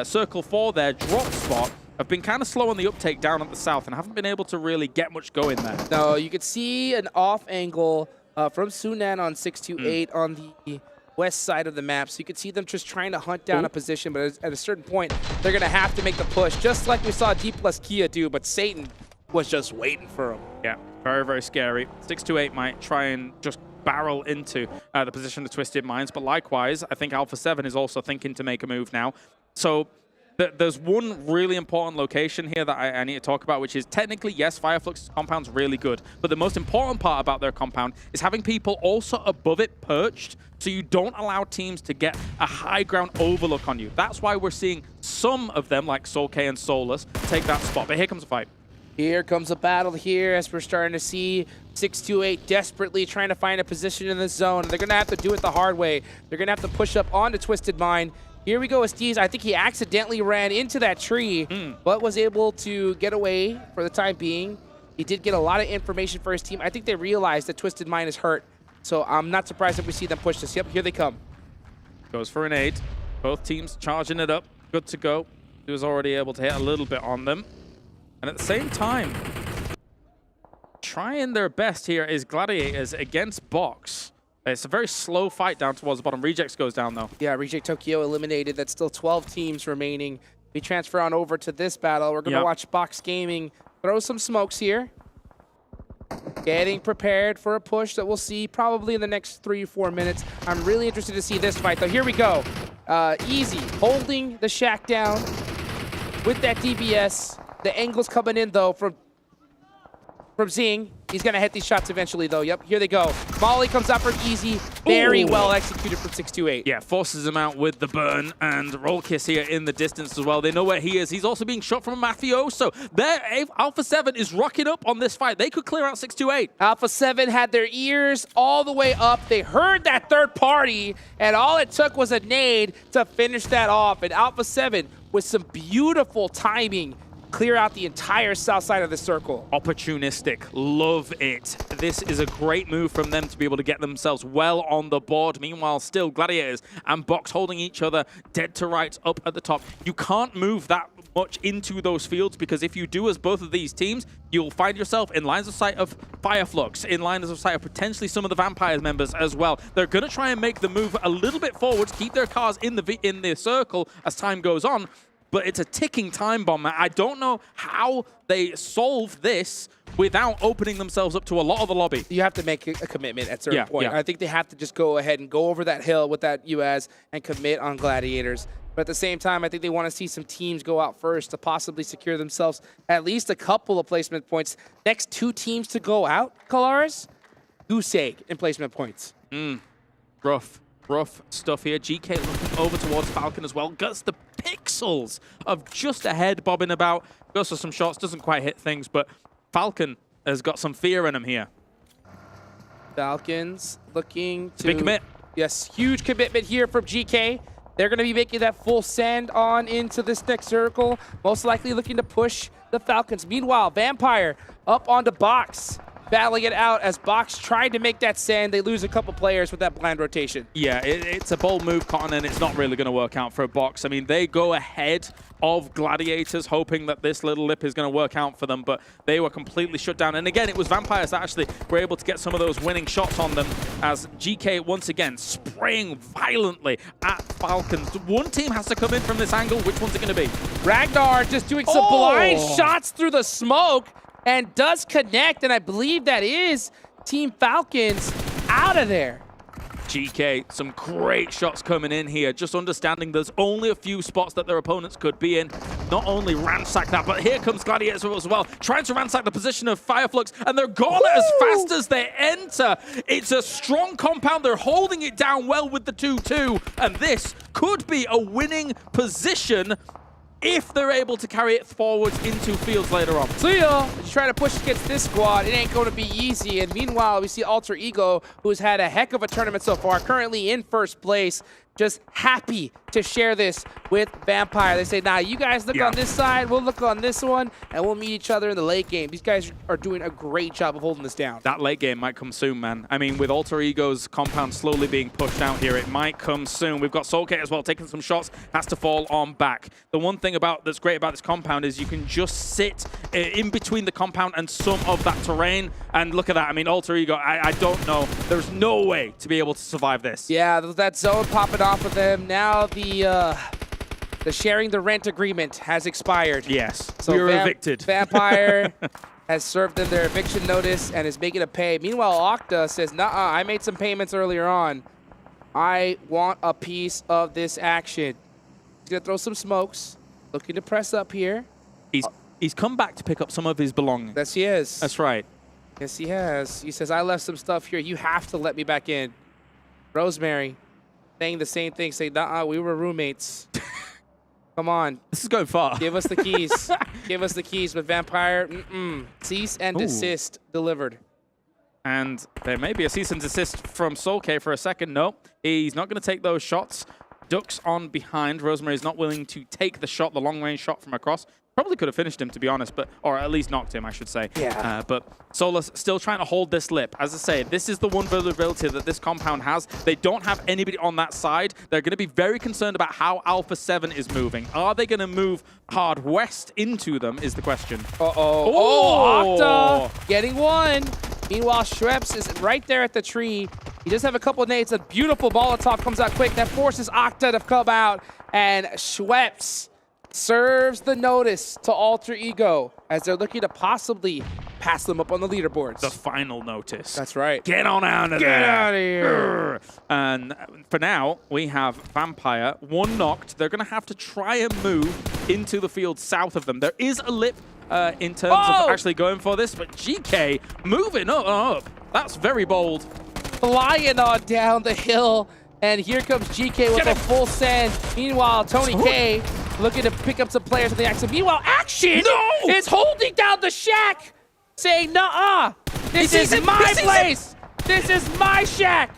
circle for their drop spot, have been kind of slow on the uptake down at the south and haven't been able to really get much going there. No, you could see an off angle from Sunan on 628 on the west side of the map. So you could see them just trying to hunt down a position, but at a certain point, they're going to have to make the push, just like we saw Dplus KIA do, but Satan was just waiting for him. Yeah, very, very scary. 628 might try and just barrel into the position of Twisted Minds, but likewise, I think Alpha7 is also thinking to make a move now. So there's one really important location here that I need to talk about, which is technically, yes, Fireflux's compound's really good, but the most important part about their compound is having people also above it perched, so you don't allow teams to get a high ground overlook on you. That's why we're seeing some of them, like Soul K and Solus, take that spot. But here comes a fight. Here comes a battle here as we're starting to see 628 desperately trying to find a position in the zone. They're going to have to do it the hard way. They're going to have to push up onto Twisted Mind. Here we go, Esteez. I think he accidentally ran into that tree, but was able to get away for the time being. He did get a lot of information for his team. I think they realized that Twisted Mind is hurt, so I'm not surprised if we see them push this. Yep, here they come. Goes for an 8. Both teams charging it up. Good to go. He was already able to hit a little bit on them. And at the same time, trying their best here is Gladiators against Box. It's a very slow fight down towards the bottom. Rejects goes down, though. Yeah, Reject Tokyo eliminated. That's still 12 teams remaining. We transfer on over to this battle. We're going to watch Box Gaming throw some smokes here. Getting prepared for a push that we'll see probably in the next 3 or 4 minutes. I'm really interested to see this fight, though. Here we go. Easy, holding the Shack down with that DBS. The angle's coming in, though, from Zing. He's going to hit these shots eventually, though. Yep, here they go. Molly comes out from Easy. Very well executed from 628. Yeah, forces him out with the burn, and Roll Kiss here in the distance as well. They know where he is. He's also being shot from a Mafioso. There, Alpha7 is rocking up on this fight. They could clear out 628. Alpha7 had their ears all the way up. They heard that third party, and all it took was a nade to finish that off. And Alpha7, with some beautiful timing, clear out the entire south side of the circle. Opportunistic. Love it. This is a great move from them to be able to get themselves well on the board. Meanwhile, still Gladiators and Box holding each other dead to rights up at the top. You can't move that much into those fields, because if you do as both of these teams, you'll find yourself in lines of sight of Fireflux, in lines of sight of potentially some of the Vampire members as well. They're going to try and make the move a little bit forward, keep their cars in the circle as time goes on. But it's a ticking time bomb. I don't know how they solve this without opening themselves up to a lot of the lobby. You have to make a commitment at a certain point. Yeah. I think they have to just go ahead and go over that hill with that US and commit on Gladiators. But at the same time, I think they want to see some teams go out first to possibly secure themselves at least a couple of placement points. Next 2 teams to go out, Kalaris, goose egg in placement points. Rough stuff here. GK looking over towards Falcon as well. Gets the pixels of just ahead bobbing about. Goes for some shots. Doesn't quite hit things, but Falcon has got some fear in him here. Falcons looking to... Big commit. Yes, huge commitment here from GK. They're going to be making that full send on into this next circle. Most likely looking to push the Falcons. Meanwhile, Vampire up onto Box, battling it out as Box tried to make that send. They lose a couple players with that blind rotation. Yeah, it's a bold move, Cotton, and it's not really going to work out for a Box. I mean, they go ahead of Gladiators, hoping that this little lip is going to work out for them, but they were completely shut down. And again, it was Vampires that actually were able to get some of those winning shots on them, as GK once again spraying violently at Falcons. One team has to come in from this angle. Which one's it going to be? Ragnar just doing some blind shots through the smoke, and does connect, and I believe that is Team Falcons out of there. GK, some great shots coming in here, just understanding there's only a few spots that their opponents could be in. Not only ransack that, but here comes Gladiator as well, trying to ransack the position of Fireflux, and they're gone as fast as they enter. It's a strong compound. They're holding it down well with the 2-2, and this could be a winning position if they're able to carry it forwards into fields later on. So yeah, trying to push against this squad, it ain't going to be easy. And meanwhile, we see Alter Ego, who's had a heck of a tournament so far, currently in first place, just happy to share this with Vampire. They say, nah, you guys look on this side, we'll look on this one, and we'll meet each other in the late game. These guys are doing a great job of holding this down. That late game might come soon, man. I mean, with Alter Ego's compound slowly being pushed out here, it might come soon. We've got Soulcate as well, taking some shots, has to fall on back. The one thing that's great about this compound is you can just sit in between the compound and some of that terrain, and look at that. I mean, Alter Ego, I don't know. There's no way to be able to survive this. Yeah, that zone popping off of them. Now the sharing the rent agreement has expired. Yes, so we were evicted. Vampire has served them their eviction notice and is making a pay. Meanwhile, Octa says, nah, I made some payments earlier on. I want a piece of this action. He's gonna throw some smokes, looking to press up here. He's come back to pick up some of his belongings. Yes, he is. That's right. Yes, he has. He says, I left some stuff here. You have to let me back in. Rosemary saying the same thing, saying, nah, we were roommates. Come on. This is going far. Give us the keys. Give us the keys. But Vampire, cease and desist delivered. And there may be a cease and desist from Soulcate for a second. No, he's not going to take those shots. Ducks on behind. Rosemary's not willing to take the shot, the long-range shot from across. Probably could have finished him, to be honest, or at least knocked him, I should say. Yeah. But Solus still trying to hold this lip. As I say, this is the one vulnerability that this compound has. They don't have anybody on that side. They're going to be very concerned about how Alpha7 is moving. Are they going to move hard west into them is the question. Oh, Octa getting one. Meanwhile, Schweppes is right there at the tree. He does have a couple of nades. A beautiful Molotov comes out quick. That forces Octa to come out. And Schweppes serves the notice to Alter Ego as they're looking to possibly pass them up on the leaderboards. The final notice. That's right. Get on out of there. Get out of here. And for now, we have Vampire, one knocked. They're going to have to try and move into the field south of them. There is a lip in terms of actually going for this, but GK moving up. That's very bold. Flying on down the hill. And here comes GK with a full send. Meanwhile, Tony K looking to pick up some players on the action. Meanwhile, Action is holding down the shack, saying, nuh-uh, this is my place. This is my shack.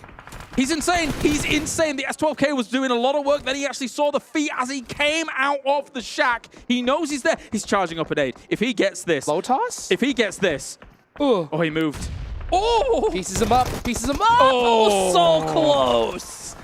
He's insane. He's insane. The S12K was doing a lot of work. Then he actually saw the feet as he came out of the shack. He knows he's there. He's charging up an 8. If he gets this. Low toss? If he gets this. Oh, he moved. Oh! Pieces him up. Pieces him up. Oh, so close.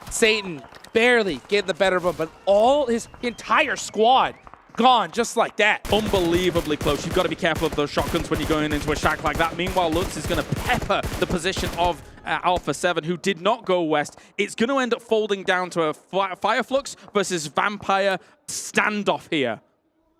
Satan barely getting the better of him, but all his entire squad gone just like that. Unbelievably close. You've got to be careful of those shotguns when you're going into a shack like that. Meanwhile, Lutz is going to pepper the position of Alpha7, who did not go west. It's going to end up folding down to a Fireflux versus Vampire standoff here.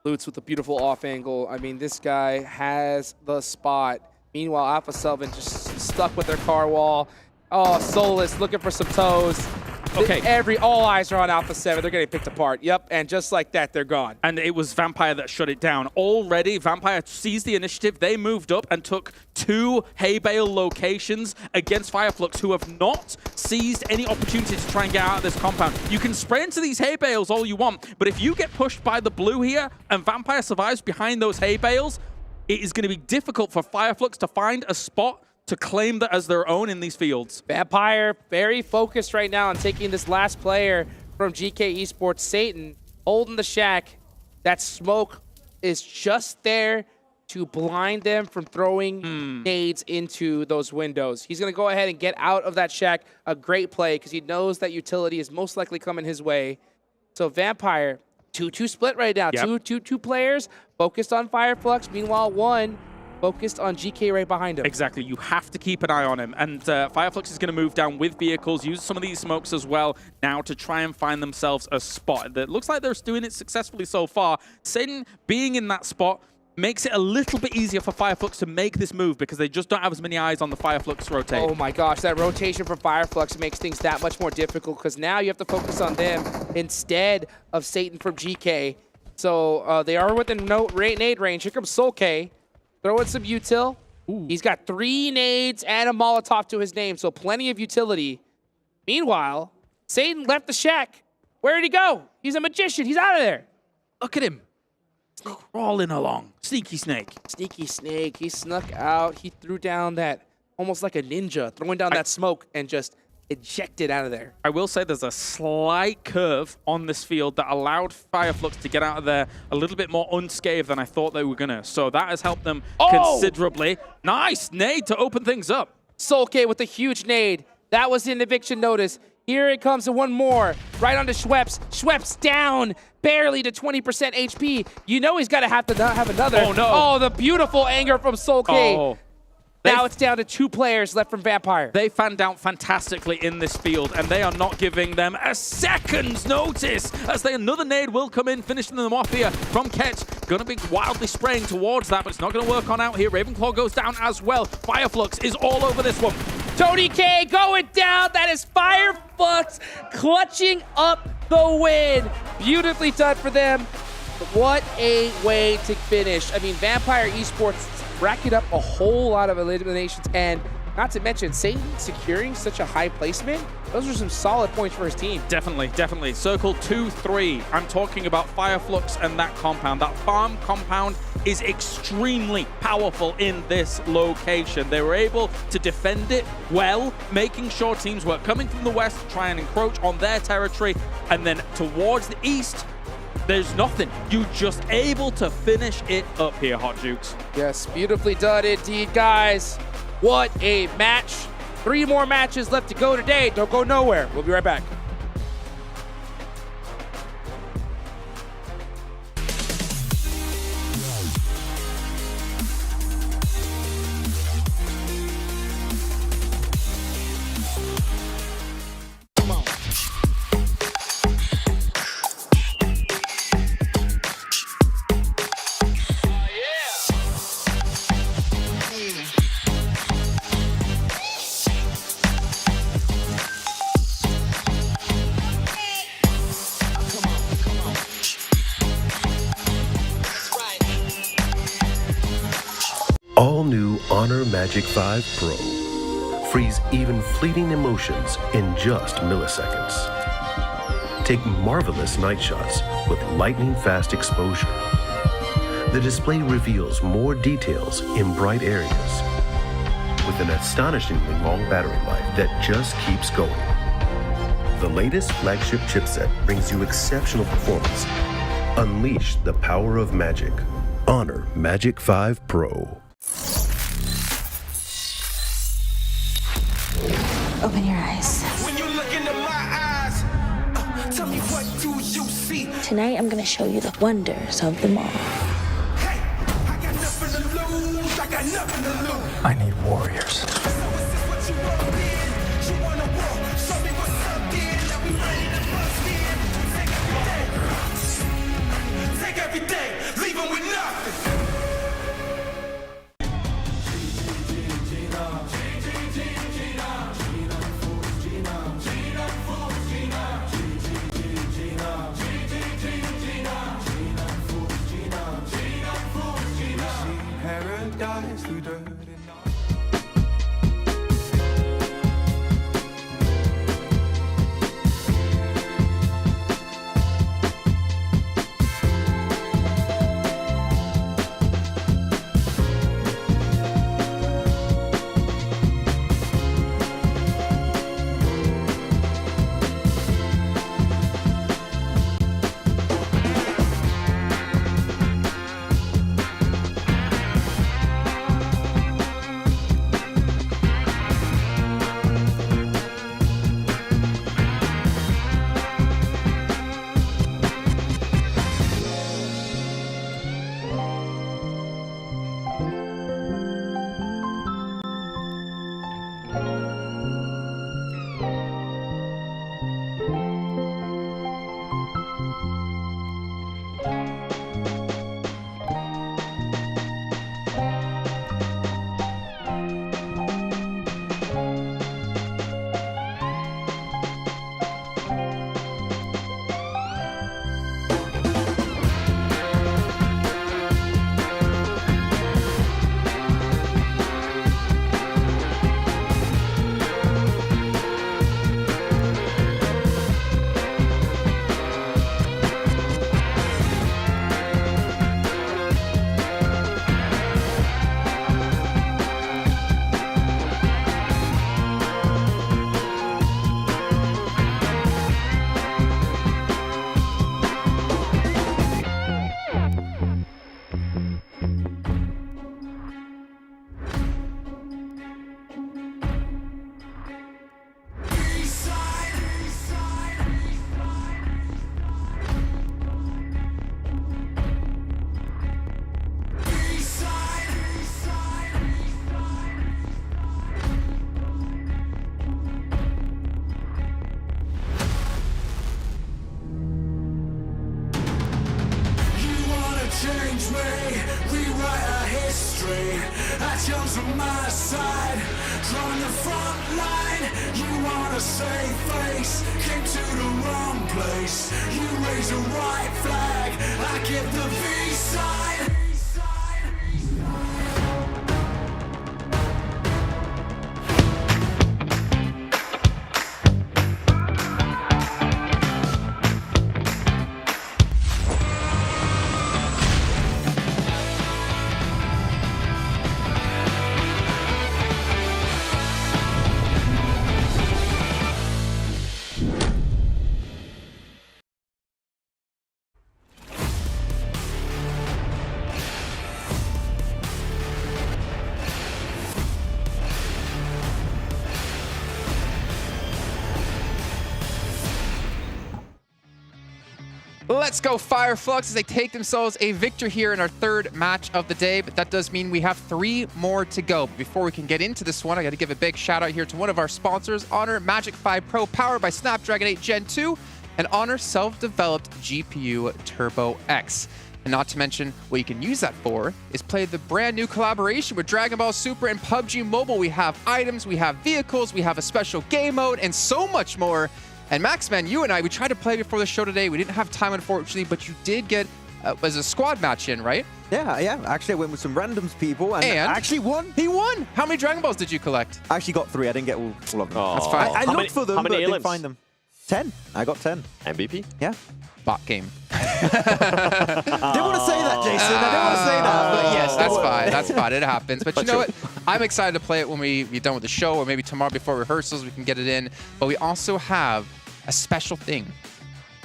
Lutz with a beautiful off angle. I mean, this guy has the spot. Meanwhile, Alpha7 just stuck with their car wall. Oh, Solus looking for some toes. Okay. All eyes are on Alpha7. They're getting picked apart. Yep, and just like that, they're gone. And it was Vampire that shut it down. Already, Vampire seized the initiative. They moved up and took 2 hay bale locations against Fireflux, who have not seized any opportunity to try and get out of this compound. You can spray into these hay bales all you want, but if you get pushed by the blue here and Vampire survives behind those hay bales, it is going to be difficult for Fireflux to find a spot to claim that as their own in these fields. Vampire very focused right now on taking this last player from GK Esports, Satan, holding the shack. That smoke is just there to blind them from throwing nades into those windows. He's going to go ahead and get out of that shack. A great play because he knows that utility is most likely coming his way. So Vampire, 2-2 split right now. Yep. Two players focused on Fireflux. Meanwhile, one focused on GK right behind him. Exactly. You have to keep an eye on him. And Fireflux is going to move down with vehicles, use some of these smokes as well now to try and find themselves a spot. That looks like they're doing it successfully so far. Satan being in that spot makes it a little bit easier for Fireflux to make this move because they just don't have as many eyes on the Fireflux rotate. Oh my gosh, that rotation for Fireflux makes things that much more difficult because now you have to focus on them instead of Satan from GK. So they are within nade range. Here comes Soul-K. Throw in some util. He's got 3 nades and a Molotov to his name, so plenty of utility. Meanwhile, Satan left the shack. Where did he go? He's a magician. He's out of there. Look at him. Crawling along. Sneaky snake. Sneaky snake. He snuck out. He threw down that, almost like a ninja, throwing down that smoke and just ejected out of there. I will say there's a slight curve on this field that allowed Fireflux to get out of there a little bit more unscathed than I thought they were going to. So that has helped them considerably. Nice nade to open things up. Soul-K with a huge nade. That was an eviction notice. Here it comes to one more. Right onto Schweppes. Schweppes down barely to 20% HP. You know he's got to have another. Oh, no. Oh, the beautiful anger from Soul-K. Oh. Now it's down to 2 players left from Vampire. They fanned out fantastically in this field, and they are not giving them a second's notice as another nade will come in, finishing them off here from Ketch. Going to be wildly spraying towards that, but it's not going to work on out here. Ravenclaw goes down as well. Fireflux is all over this one. Tony K going down. That is Fireflux clutching up the win. Beautifully done for them. What a way to finish. I mean, Vampire Esports racking up a whole lot of eliminations, and not to mention Satan securing such a high placement. Those are some solid points for his team. Definitely, definitely. Circle 2-3. I'm talking about Fireflux and that compound. That farm compound is extremely powerful in this location. They were able to defend it well, making sure teams were coming from the west to try and encroach on their territory, and then towards the east, there's nothing. You're just able to finish it up here, Hot Jukes. Yes, beautifully done indeed, guys. What a match. 3 more matches left to go today. Don't go nowhere. We'll be right back. All new Honor Magic 5 Pro. Freeze even fleeting emotions in just milliseconds. Take marvelous night shots with lightning fast exposure. The display reveals more details in bright areas with an astonishingly long battery life that just keeps going. The latest flagship chipset brings you exceptional performance. Unleash the power of magic. Honor Magic 5 Pro. Open your eyes. When you look into my eyes, tell me what do you see? Tonight, I'm going to show you the wonders of the mall. Hey, I got nothing to lose. I got nothing to lose. I need warriors. So is this what you want in? You wanna walk? Show me what's up there. Now we ready to bust in. Take every day, leave 'em with nothing. change me, rewrite our history. Actions on my side, drawing the front line. You wanna save face, came to the wrong place. You raise a white flag, I give the peace sign. Let's go Fire Flux as they take themselves a victory here in our third match of the day, but that does mean we have 3 more to go. But before we can get into this one, I got to give a big shout out here to one of our sponsors, Honor Magic 5 Pro, powered by Snapdragon 8 Gen 2 and Honor self-developed GPU Turbo X. And not to mention, what you can use that for is play the brand new collaboration with Dragon Ball Super and PUBG Mobile. We have items, we have vehicles, we have a special game mode, and so much more. And Maxman, you and I, we tried to play before the show today. We didn't have time, unfortunately, but you did get as a squad match in, right? Yeah. Actually, I went with some randoms people and actually won. He won. How many Dragon Balls did you collect? I actually got 3. I didn't get all of them. Oh. That's fine. I looked for them, but didn't find them. 10. I got 10. MVP? Yeah. Bot game. Didn't want to say that, Jason. I didn't want to say that. But yes, that's fine. That's fine. It happens. But you know what? I'm excited to play it when we're done with the show, or maybe tomorrow before rehearsals we can get it in. But we also have a special thing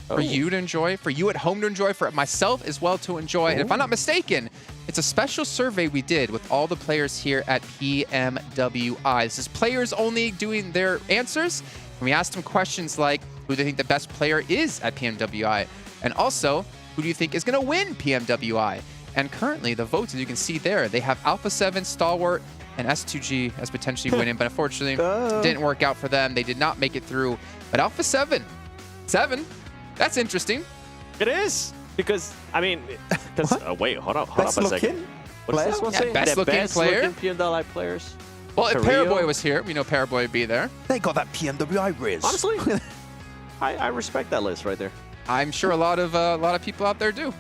for you to enjoy, for you at home to enjoy, for myself as well to enjoy. And if I'm not mistaken, it's a special survey we did with all the players here at PMWI. This is players only doing their answers. And we asked them questions like, who do they think the best player is at PMWI? And also, who do you think is going to win PMWI? And currently, the votes, as you can see there, they have Alpha7, Stalwart, and S2G as potentially winning, but unfortunately, didn't work out for them. They did not make it through. But Alpha7, that's interesting. It is, because, I mean, wait, hold up a second. What's this one saying? Best looking player? PMWI players. Well, if Paraboy was here, we know Paraboy would be there. They got that PMWI riz. Honestly, I respect that list right there. I'm sure a lot of people out there do.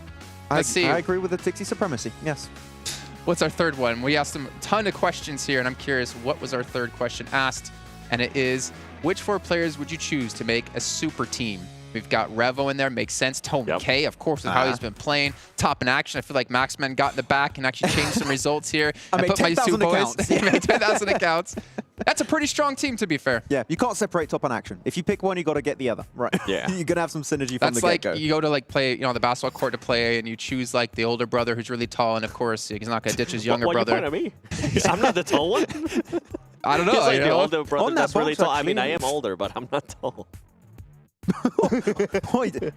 Let's see. I agree with the Tixie supremacy. Yes. What's our third one? We asked them a ton of questions here, and I'm curious, what was our third question asked? And it is, which 4 players would you choose to make a super team? We've got Revo in there, makes sense. Tony K, of course, with how he's been playing. Top in action. I feel like Maxman got in the back and actually changed some results here. I made 10,000 accounts. I made 10,000 accounts. That's a pretty strong team, to be fair. Yeah, you can't separate top and action. If you pick one, you got to get the other. Right. Yeah. You're going to have some synergy from the get-go. Like you go to like play, on the basketball court to play, and you choose like the older brother who's really tall, and of course he's not going to ditch his younger brother. What are you pointing at me? I'm not the tall one. I don't know. He's like the older brother that's really tall. I actually. mean, I am older, but I'm not tall.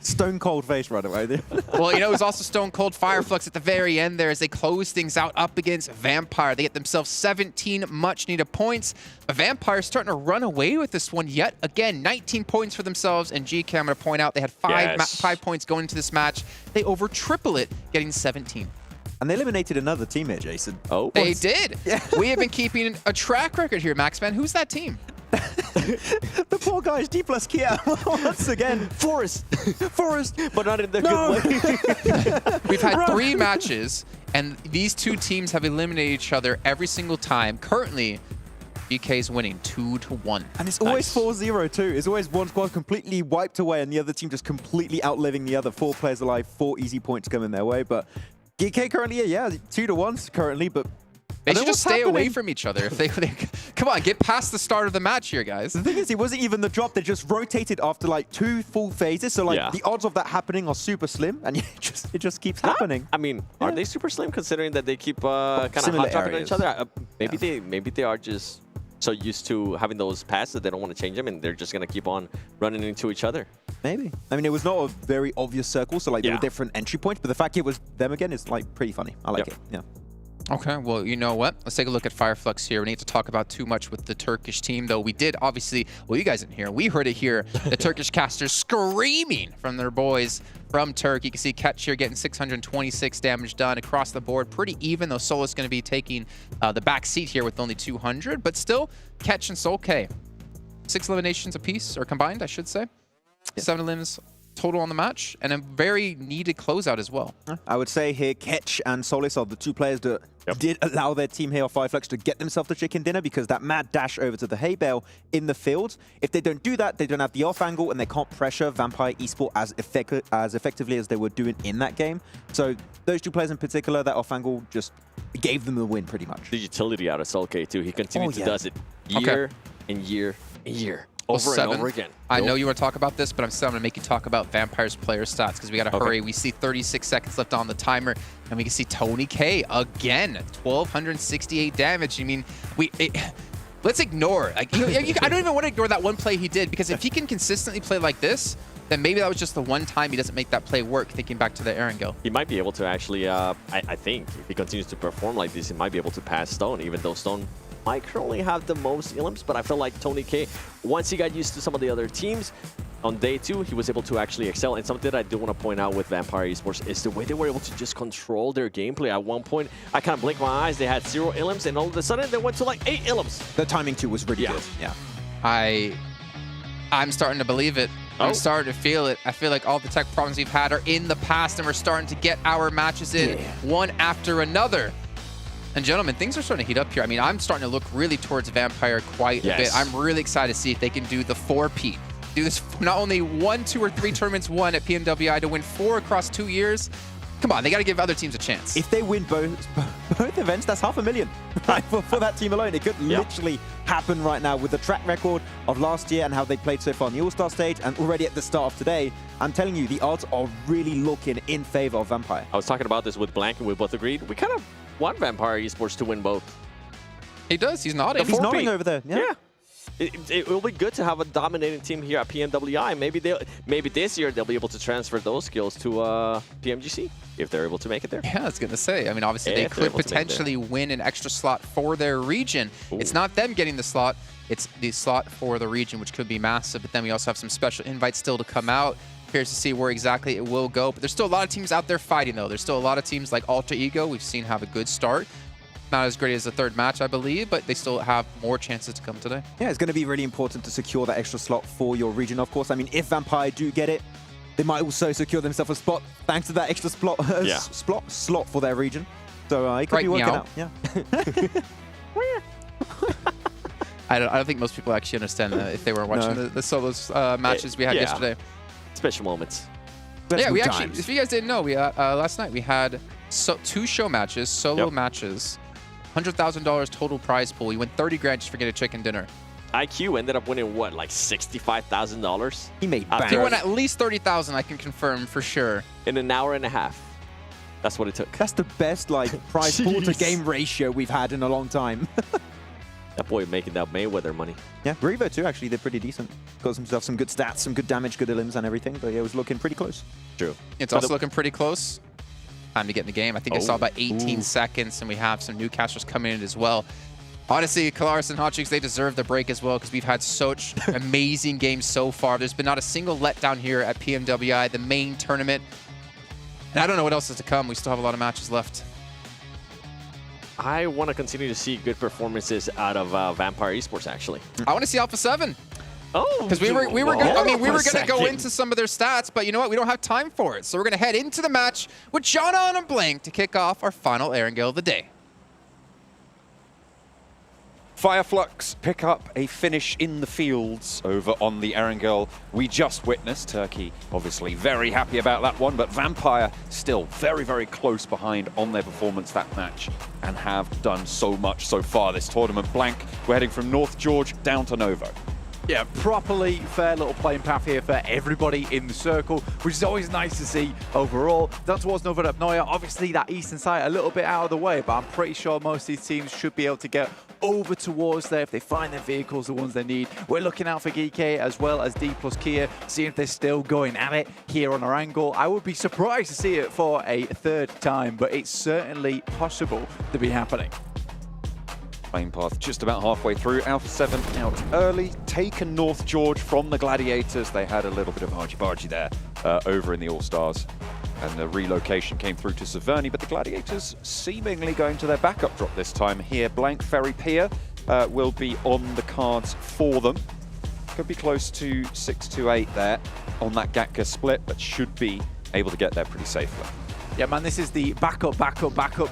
Stone cold face right away. Well, it was also Stone Cold Fire Flux at the very end there as they close things out up against Vampire. They get themselves 17 much-needed points. But Vampire starting to run away with this one yet again. 19 points for themselves, and GK, I'm going to point out, they had 5 points going into this match. They over triple it, getting 17. And they eliminated another teammate, Jason. Oh, they did. Yeah. We have been keeping a track record here, Maxman. Who's that team? The poor guys, Dplus KIA, once again. Forest, but not in the good way. We've had 3 matches, and these 2 teams have eliminated each other every single time. Currently, GK's winning 2-1. And it's always 4-0 too. It's always one squad completely wiped away, and the other team just completely outliving the other. 4 players alive, 4 easy points coming their way. But GK currently, 2-1 currently, but they should just stay away from each other. If they come on, get past the start of the match here, guys. The thing is, it wasn't even the drop. They just rotated after like 2 full phases. So like the odds of that happening are super slim, and it just keeps happening. I mean, are they super slim considering that they keep kind of hot-dropping on each other? Maybe they are just so used to having those paths that they don't want to change them, and they're just gonna keep on running into each other. Maybe. I mean, it was not a very obvious circle, so like there were different entry points, but the fact it was them again is like pretty funny. I like it. Yeah. Okay, well, you know what? Let's take a look at Flux here. We need to talk about too much with the Turkish team, though. We did, obviously, well, you guys didn't hear. We heard it here. The Turkish casters screaming from their boys from Turkey. You can see Ketch here getting 626 damage done across the board. Pretty even, though Solo's going to be taking the back seat here with only 200. But still, Ketch and Sol K. 6 eliminations apiece, or combined, I should say. Yeah. 7 elims total on the match, and a very needed closeout as well. I would say here, Ketch and Solis are the 2 players that did allow their team here, Flux, to get themselves the chicken dinner, because that mad dash over to the hay bale in the field, if they don't do that, they don't have the off angle, and they can't pressure Vampire Esports as effectively as they were doing in that game. So those 2 players in particular, that off angle just gave them the win pretty much. The utility out of Sol K too. He continues to does it year and year and year. Over and over again. I know you want to talk about this, but I'm still going to make you talk about Vampire's player stats, because we got to hurry. We see 36 seconds left on the timer, and we can see Tony K again, 1,268 damage. I mean, let's ignore. Like, I don't even want to ignore that one play he did, because if he can consistently play like this, then maybe that was just the one time he doesn't make that play work, thinking back to the Erangel. He might be able to actually, I think, if he continues to perform like this, he might be able to pass Stone, even though Stone might currently have the most elims, but I feel like Tony K, once he got used to some of the other teams, on day 2, he was able to actually excel. And something that I do want to point out with Vampire Esports is the way they were able to just control their gameplay. At one point, I kind of blinked my eyes, they had 0 elims, and all of a sudden, they went to like 8 elims. The timing too was really good. Yeah. I'm starting to believe it. I'm starting to feel it. I feel like all the tech problems we've had are in the past, and we're starting to get our matches in one after another. And gentlemen, things are starting to heat up here. I mean, I'm starting to look really towards Vampire quite a bit. I'm really excited to see if they can do the 4-peat. Do this not only 1, 2, or 3 tournaments won at PMWI, to win 4 across 2 years. Come on, they got to give other teams a chance. If they win both events, that's $500,000 right, for that team alone. It could literally happen right now with the track record of last year and how they played so far on the All-Star stage, and already at the start of today. I'm telling you, the odds are really looking in favor of Vampire. I was talking about this with Blank, and we both agreed. We kind of want Vampire Esports to win both. He does. He's nodding. He's nodding over there. Yeah. It will be good to have a dominating team here at PMWI. Maybe this year they'll be able to transfer those skills to PMGC if they're able to make it there. Yeah, I was gonna say. I mean, obviously they could potentially win an extra slot for their region. It's not them getting the slot; it's the slot for the region, which could be massive. But then we also have some special invites still to come out. Curious to see where exactly it will go. But there's still a lot of teams out there fighting, though. There's still a lot of teams like Alter Ego we've seen have a good start. Not as great as the 3rd match, I believe, but they still have more chances to come today. Yeah, it's going to be really important to secure that extra slot for your region, of course. I mean, if Vampire do get it, they might also secure themselves a spot thanks to that extra slot for their region. So it could be working out. Yeah. I don't think most people actually understand that if they were watching the solos matches we had yesterday. Special moments. Yeah, we actually, if you guys didn't know, we last night we had 2 show matches, solo matches, $100,000 total prize pool. You win 30 grand just for getting a chicken dinner. IQ ended up winning what, like $65,000? He made bank. He won at least 30,000, I can confirm for sure. In an hour and a half. That's what it took. That's the best prize pool to game ratio we've had in a long time. That boy making that Mayweather money. Yeah, Revo too, actually, they're pretty decent. Got himself some good stats, some good damage, good elims and everything, but yeah, it was looking pretty close. True. It's also looking pretty close. Time to get in the game. I think I saw about 18 seconds, and we have some new casters coming in as well. Honestly, Kalaris and Hotchicks, they deserve the break as well, because we've had such amazing games so far. There's been not a single letdown here at PMWI, the main tournament. And I don't know what else is to come. We still have a lot of matches left. I want to continue to see good performances out of Vampire Esports, actually. I want to see Alpha7. Oh, because we were gonna go into some of their stats, but you know what? We don't have time for it. So we're gonna head into the match with Jana and Blank to kick off our final Erangel of the day. Flux pick up a finish in the fields over on the Erangel we just witnessed. Turkey obviously very happy about that one, but Vampire still very, very close behind on their performance that match and have done so much so far this tournament. Blank, we're heading from North George down to Novo. Yeah, properly fair little playing path here for everybody in the circle, which is always nice to see overall. Down towards Novodobnoye, obviously that eastern side a little bit out of the way, but I'm pretty sure most of these teams should be able to get over towards there. If they find their vehicles, the ones they need. We're looking out for GK as well as Dplus KIA, seeing if they're still going at it here on our angle. I would be surprised to see it for a third time, but it's certainly possible to be happening. Main path just about halfway through. Alpha7 out early, taken North George from the Gladiators. They had a little bit of argy-bargy there over in the All-Stars. And the relocation came through to Severny, but the Gladiators seemingly going to their backup drop this time here. Blank Ferry Pier will be on the cards for them. Could be close to 6-8 there on that Gatka split, but should be able to get there pretty safely. Yeah, man, this is the backup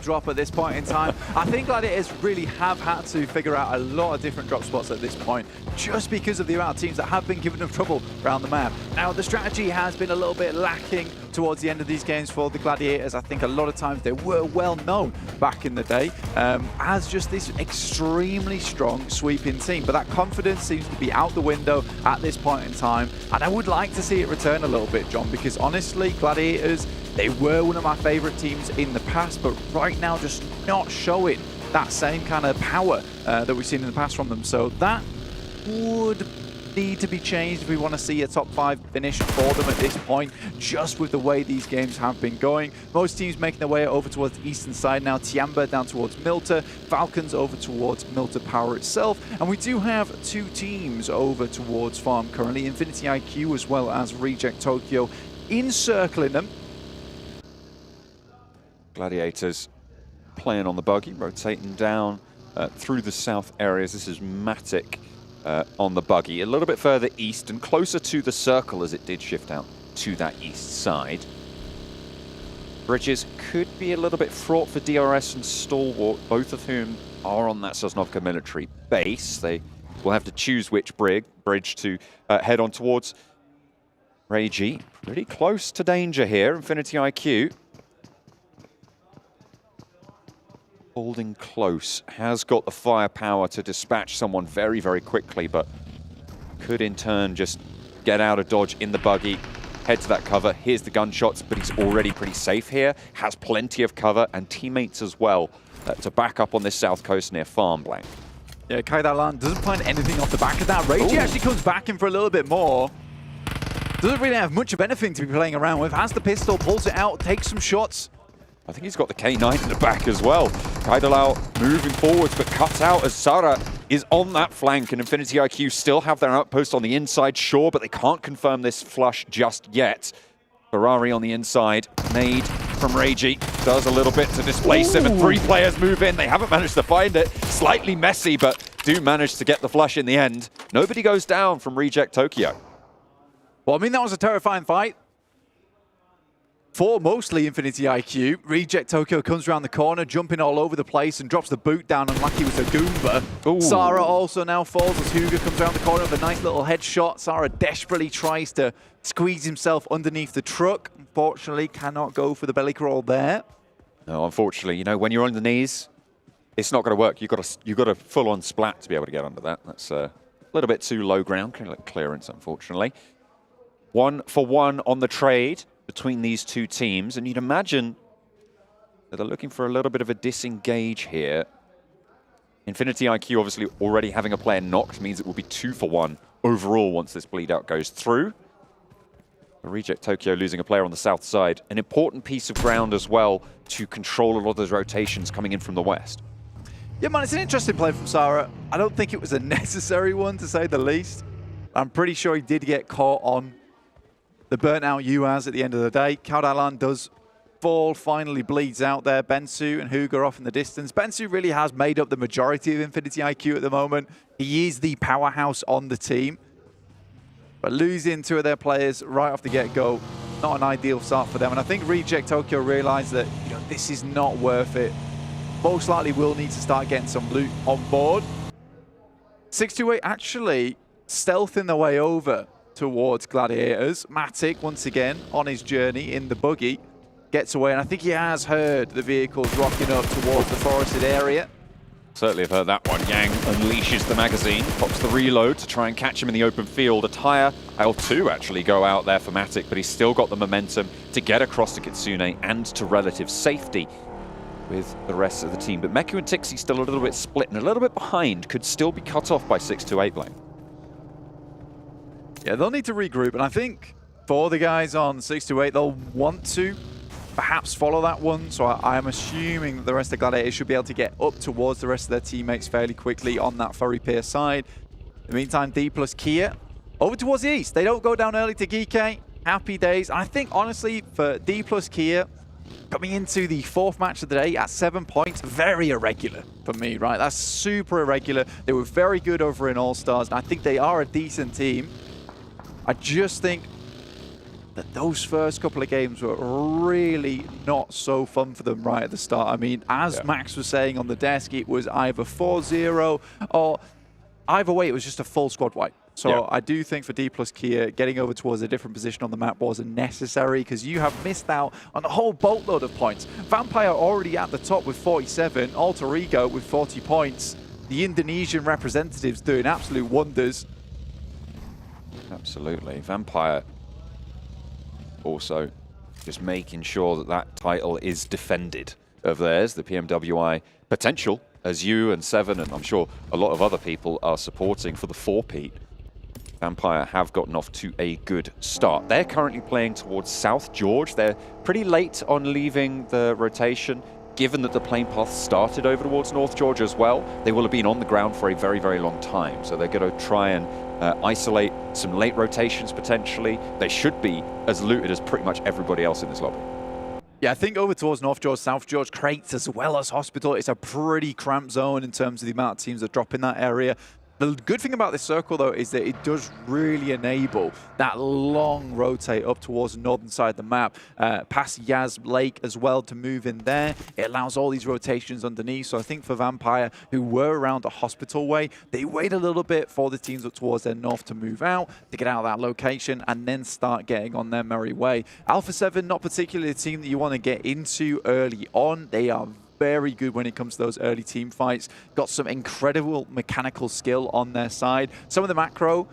drop at this point in time. I think Gladiators really have had to figure out a lot of different drop spots at this point, just because of the amount of teams that have been giving them trouble around the map. Now, the strategy has been a little bit lacking towards the end of these games for the Gladiators. I think a lot of times they were well known back in the day as just this extremely strong sweeping team, but that confidence seems to be out the window at this point in time, and I would like to see it return a little bit, John, because honestly, Gladiators, they were one of my favorite teams in the past, but right now just not showing that same kind of power that we've seen in the past from them. So that would need to be changed if we want to see a top 5 finish for them at this point, just with the way these games have been going. Most teams making their way over towards the eastern side now. Tiamba down towards Milta, Falcons over towards Milta Power itself, and we do have 2 teams over towards Farm currently, Infinity IQ as well as Reject Tokyo encircling them. Gladiators playing on the buggy, rotating down through the south areas. This is Matic on the buggy, a little bit further east and closer to the circle as it did shift out to that east side. Bridges could be a little bit fraught for DRS and Stalwart, both of whom are on that Sosnovka military base. They will have to choose which bridge to head on towards. Reiji, pretty close to danger here. Infinity IQ holding close, has got the firepower to dispatch someone very, very quickly, but could in turn just get out of dodge in the buggy, head to that cover. Here's the gunshots, but he's already pretty safe here, has plenty of cover and teammates as well to back up on this south coast near Farm Blank. Yeah, Kaidalan doesn't find anything off the back of that. Reiji actually comes back in for a little bit more. Doesn't really have much of anything to be playing around with. Has the pistol, pulls it out, takes some shots. I think he's got the K9 in the back as well. Kaidalau moving forwards, but cut out as Sara is on that flank, and Infinity IQ still have their outpost on the inside, sure, but they can't confirm this flush just yet. Ferrari on the inside, nade from Reiji, does a little bit to displace him, and 3 players move in. They haven't managed to find it. Slightly messy, but do manage to get the flush in the end. Nobody goes down from Reject Tokyo. Well, I mean, that was a terrifying fight for mostly Infinity IQ. Reject Tokyo comes around the corner, jumping all over the place and drops the boot down, unlucky with a Goomba. Sara also now falls as Hugo comes around the corner with a nice little headshot. Sara desperately tries to squeeze himself underneath the truck. Unfortunately, cannot go for the belly crawl there. No, unfortunately, you know, when you're on the knees, it's not going to work. You've got a full-on splat to be able to get under that. That's a little bit too low ground clearance, unfortunately. 1 for 1 on the trade between these 2 teams, and you'd imagine that they're looking for a little bit of a disengage here. Infinity IQ obviously already having a player knocked means it will be 2 for 1 overall once this bleed out goes through. But Reject Tokyo losing a player on the south side, an important piece of ground as well to control a lot of those rotations coming in from the west. Yeah, man, it's an interesting play from Sara. I don't think it was a necessary one, to say the least. I'm pretty sure he did get caught on the burnt out UAZ at the end of the day. Kaudalan does fall, finally bleeds out there. Bensu and Hugo off in the distance. Bensu really has made up the majority of Infinity IQ at the moment. He is the powerhouse on the team. But losing 2 of their players right off the get-go, not an ideal start for them. And I think Reject Tokyo realized that, you know, this is not worth it. Most likely will need to start getting some loot on board. 628 actually stealthing their way over towards Gladiators. Matic, once again, on his journey in the buggy, gets away, and I think he has heard the vehicles rocking up towards the forested area. Certainly have heard that one. Yang unleashes the magazine, pops the reload to try and catch him in the open field. A tire, L2 actually go out there for Matic, but he's still got the momentum to get across to Kitsune and to relative safety. with the rest of the team. But Meku and Tixi still a little bit split and a little bit behind, could still be cut off by 6-8 lane. Yeah, they'll need to regroup, and I think for the guys on 6-8, they'll want to perhaps follow that one. So I am assuming that the rest of Gladiators should be able to get up towards the rest of their teammates fairly quickly on that Furry Pier side. In the meantime, Dplus KIA over towards the east. They don't go down early to Geekay. Happy days. I think, honestly, for Dplus KIA, coming into the 4th match of the day at 7 points, very irregular for me, right? That's super irregular. They were very good over in All-Stars, and I think they are a decent team. I just think that those first couple of games were really not so fun for them right at the start. I mean, as Max was saying on the desk, it was either 4-0 or either way, it was just a full squad wipe. So I do think for Dplus KIA, getting over towards a different position on the map wasn't necessary because you have missed out on a whole boatload of points. Vampire already at the top with 47, Alter Ego with 40 points. The Indonesian representatives doing absolute wonders. Absolutely. Vampire also just making sure that that title is defended of theirs, the PMWI potential, as you and Seven, and I'm sure a lot of other people are supporting for the 4-peat. Vampire have gotten off to a good start. They're currently playing towards South George. They're pretty late on leaving the rotation. Given that the plane path started over towards North George as well, they will have been on the ground for a very, very long time. So they're going to try and isolate some late rotations potentially. They should be as looted as pretty much everybody else in this lobby. Yeah, I think over towards North George, South George, Crates as well as Hospital, it's a pretty cramped zone in terms of the amount of teams that drop in that area. The good thing about this circle, though, is that it does really enable that long rotate up towards the northern side of the map, past Yaz Lake as well to move in there. It allows all these rotations underneath. So I think for Vampire, who were around the Hospital way, they wait a little bit for the teams up towards their north to move out, to get out of that location, and then start getting on their merry way. Alpha7, not particularly a team that you want to get into early on. They are very good when it comes to those early team fights. Got some incredible mechanical skill on their side. Some of the macro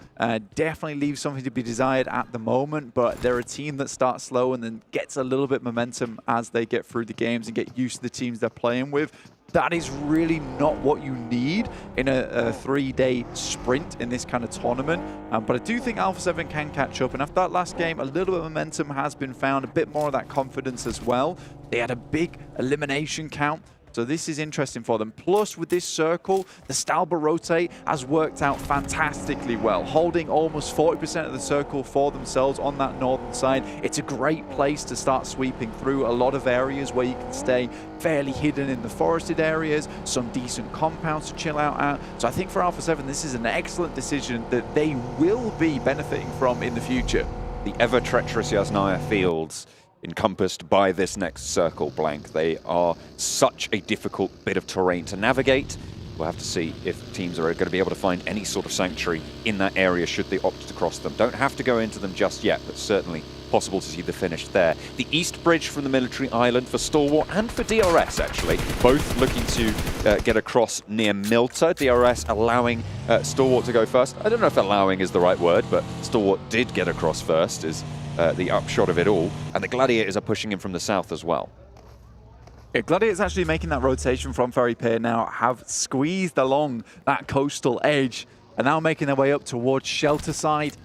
definitely leaves something to be desired at the moment, but they're a team that starts slow and then gets a little bit momentum as they get through the games and get used to the teams they're playing with. That is really not what you need in a 3-day sprint in this kind of tournament. But I do think Alpha7 can catch up. And after that last game, a little bit of momentum has been found, a bit more of that confidence as well. They had a big elimination count. So this is interesting for them. Plus, with this circle, the Stalber rotate has worked out fantastically well, holding almost 40% of the circle for themselves on that northern side. It's a great place to start sweeping through a lot of areas where you can stay fairly hidden in the forested areas, some decent compounds to chill out at. So I think for Alpha7, this is an excellent decision that they will be benefiting from in the future. The ever-treacherous Yasnaya Fields encompassed by this next circle blank. They are such a difficult bit of terrain to navigate. We'll have to see if teams are going to be able to find any sort of sanctuary in that area should they opt to cross them. Don't have to go into them just yet, but certainly possible to see the finish there. The East Bridge from the military island for Stalwart and for DRS, actually, both looking to get across near Milta. DRS allowing Stalwart to go first. I don't know if allowing is the right word, but Stalwart did get across first, is the upshot of it all. And the Gladiators are pushing him from the south as well. Yeah, Gladiators actually making that rotation from Ferry Pier now, have squeezed along that coastal edge and now making their way up towards Shelter Side.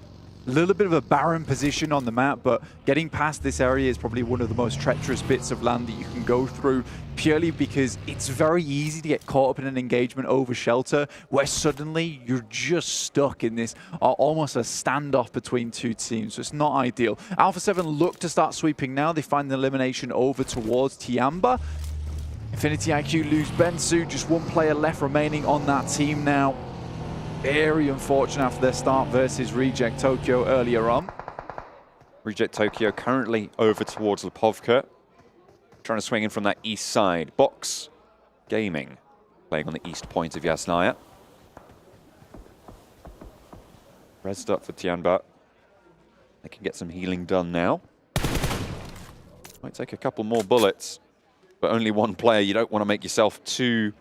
A little bit of a barren position on the map, but getting past this area is probably one of the most treacherous bits of land that you can go through, purely because it's very easy to get caught up in an engagement over Shelter, where suddenly you're just stuck in this almost a standoff between two teams. So it's not ideal. Alpha7 look to start sweeping now. They find the elimination over towards Tiamba. Infinity IQ lose Bensu, just one player left remaining on that team now. Very unfortunate after their start versus Reject Tokyo earlier on. Reject Tokyo currently over towards Lipovka, trying to swing in from that east side. Box Gaming playing on the east point of Yasnaya. Resed up for Tianba. They can get some healing done now. Might take a couple more bullets, but only one player. You don't want to make yourself too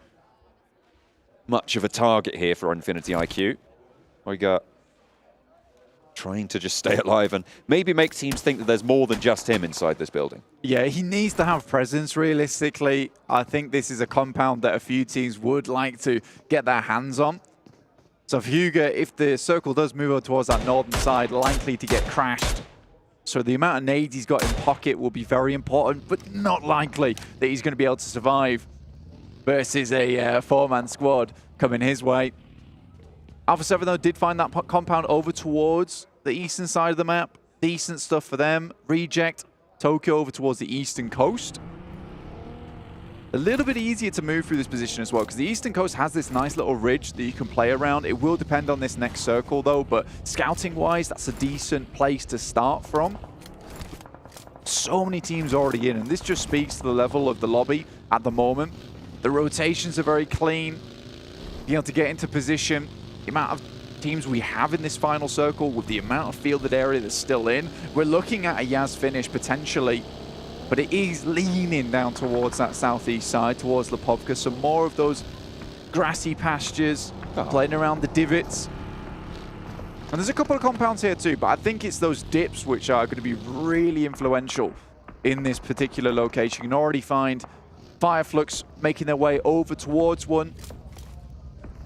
much of a target here for Infinity IQ. We got trying to just stay alive and maybe make teams think that there's more than just him inside this building. Yeah, he needs to have presence, realistically. I think this is a compound that a few teams would like to get their hands on. So Hugo, if the circle does move over towards that northern side, likely to get crashed. So the amount of nades he's got in pocket will be very important, but not likely that he's going to be able to survive versus a four-man squad coming his way. Alpha7, though, did find that compound over towards the eastern side of the map. Decent stuff for them. Reject Tokyo over towards the eastern coast. A little bit easier to move through this position as well, because the eastern coast has this nice little ridge that you can play around. It will depend on this next circle, though, but scouting-wise, that's a decent place to start from. So many teams already in, and this just speaks to the level of the lobby at the moment. The rotations are very clean. Being able to get into position. The amount of teams we have in this final circle with the amount of fielded area that's still in, we're looking at a Yaz finish potentially, but it is leaning down towards that southeast side, towards Lipovka. So more of those grassy pastures, playing around the divots. And there's a couple of compounds here too, but I think it's those dips which are going to be really influential in this particular location. You can already find Fireflux making their way over towards one.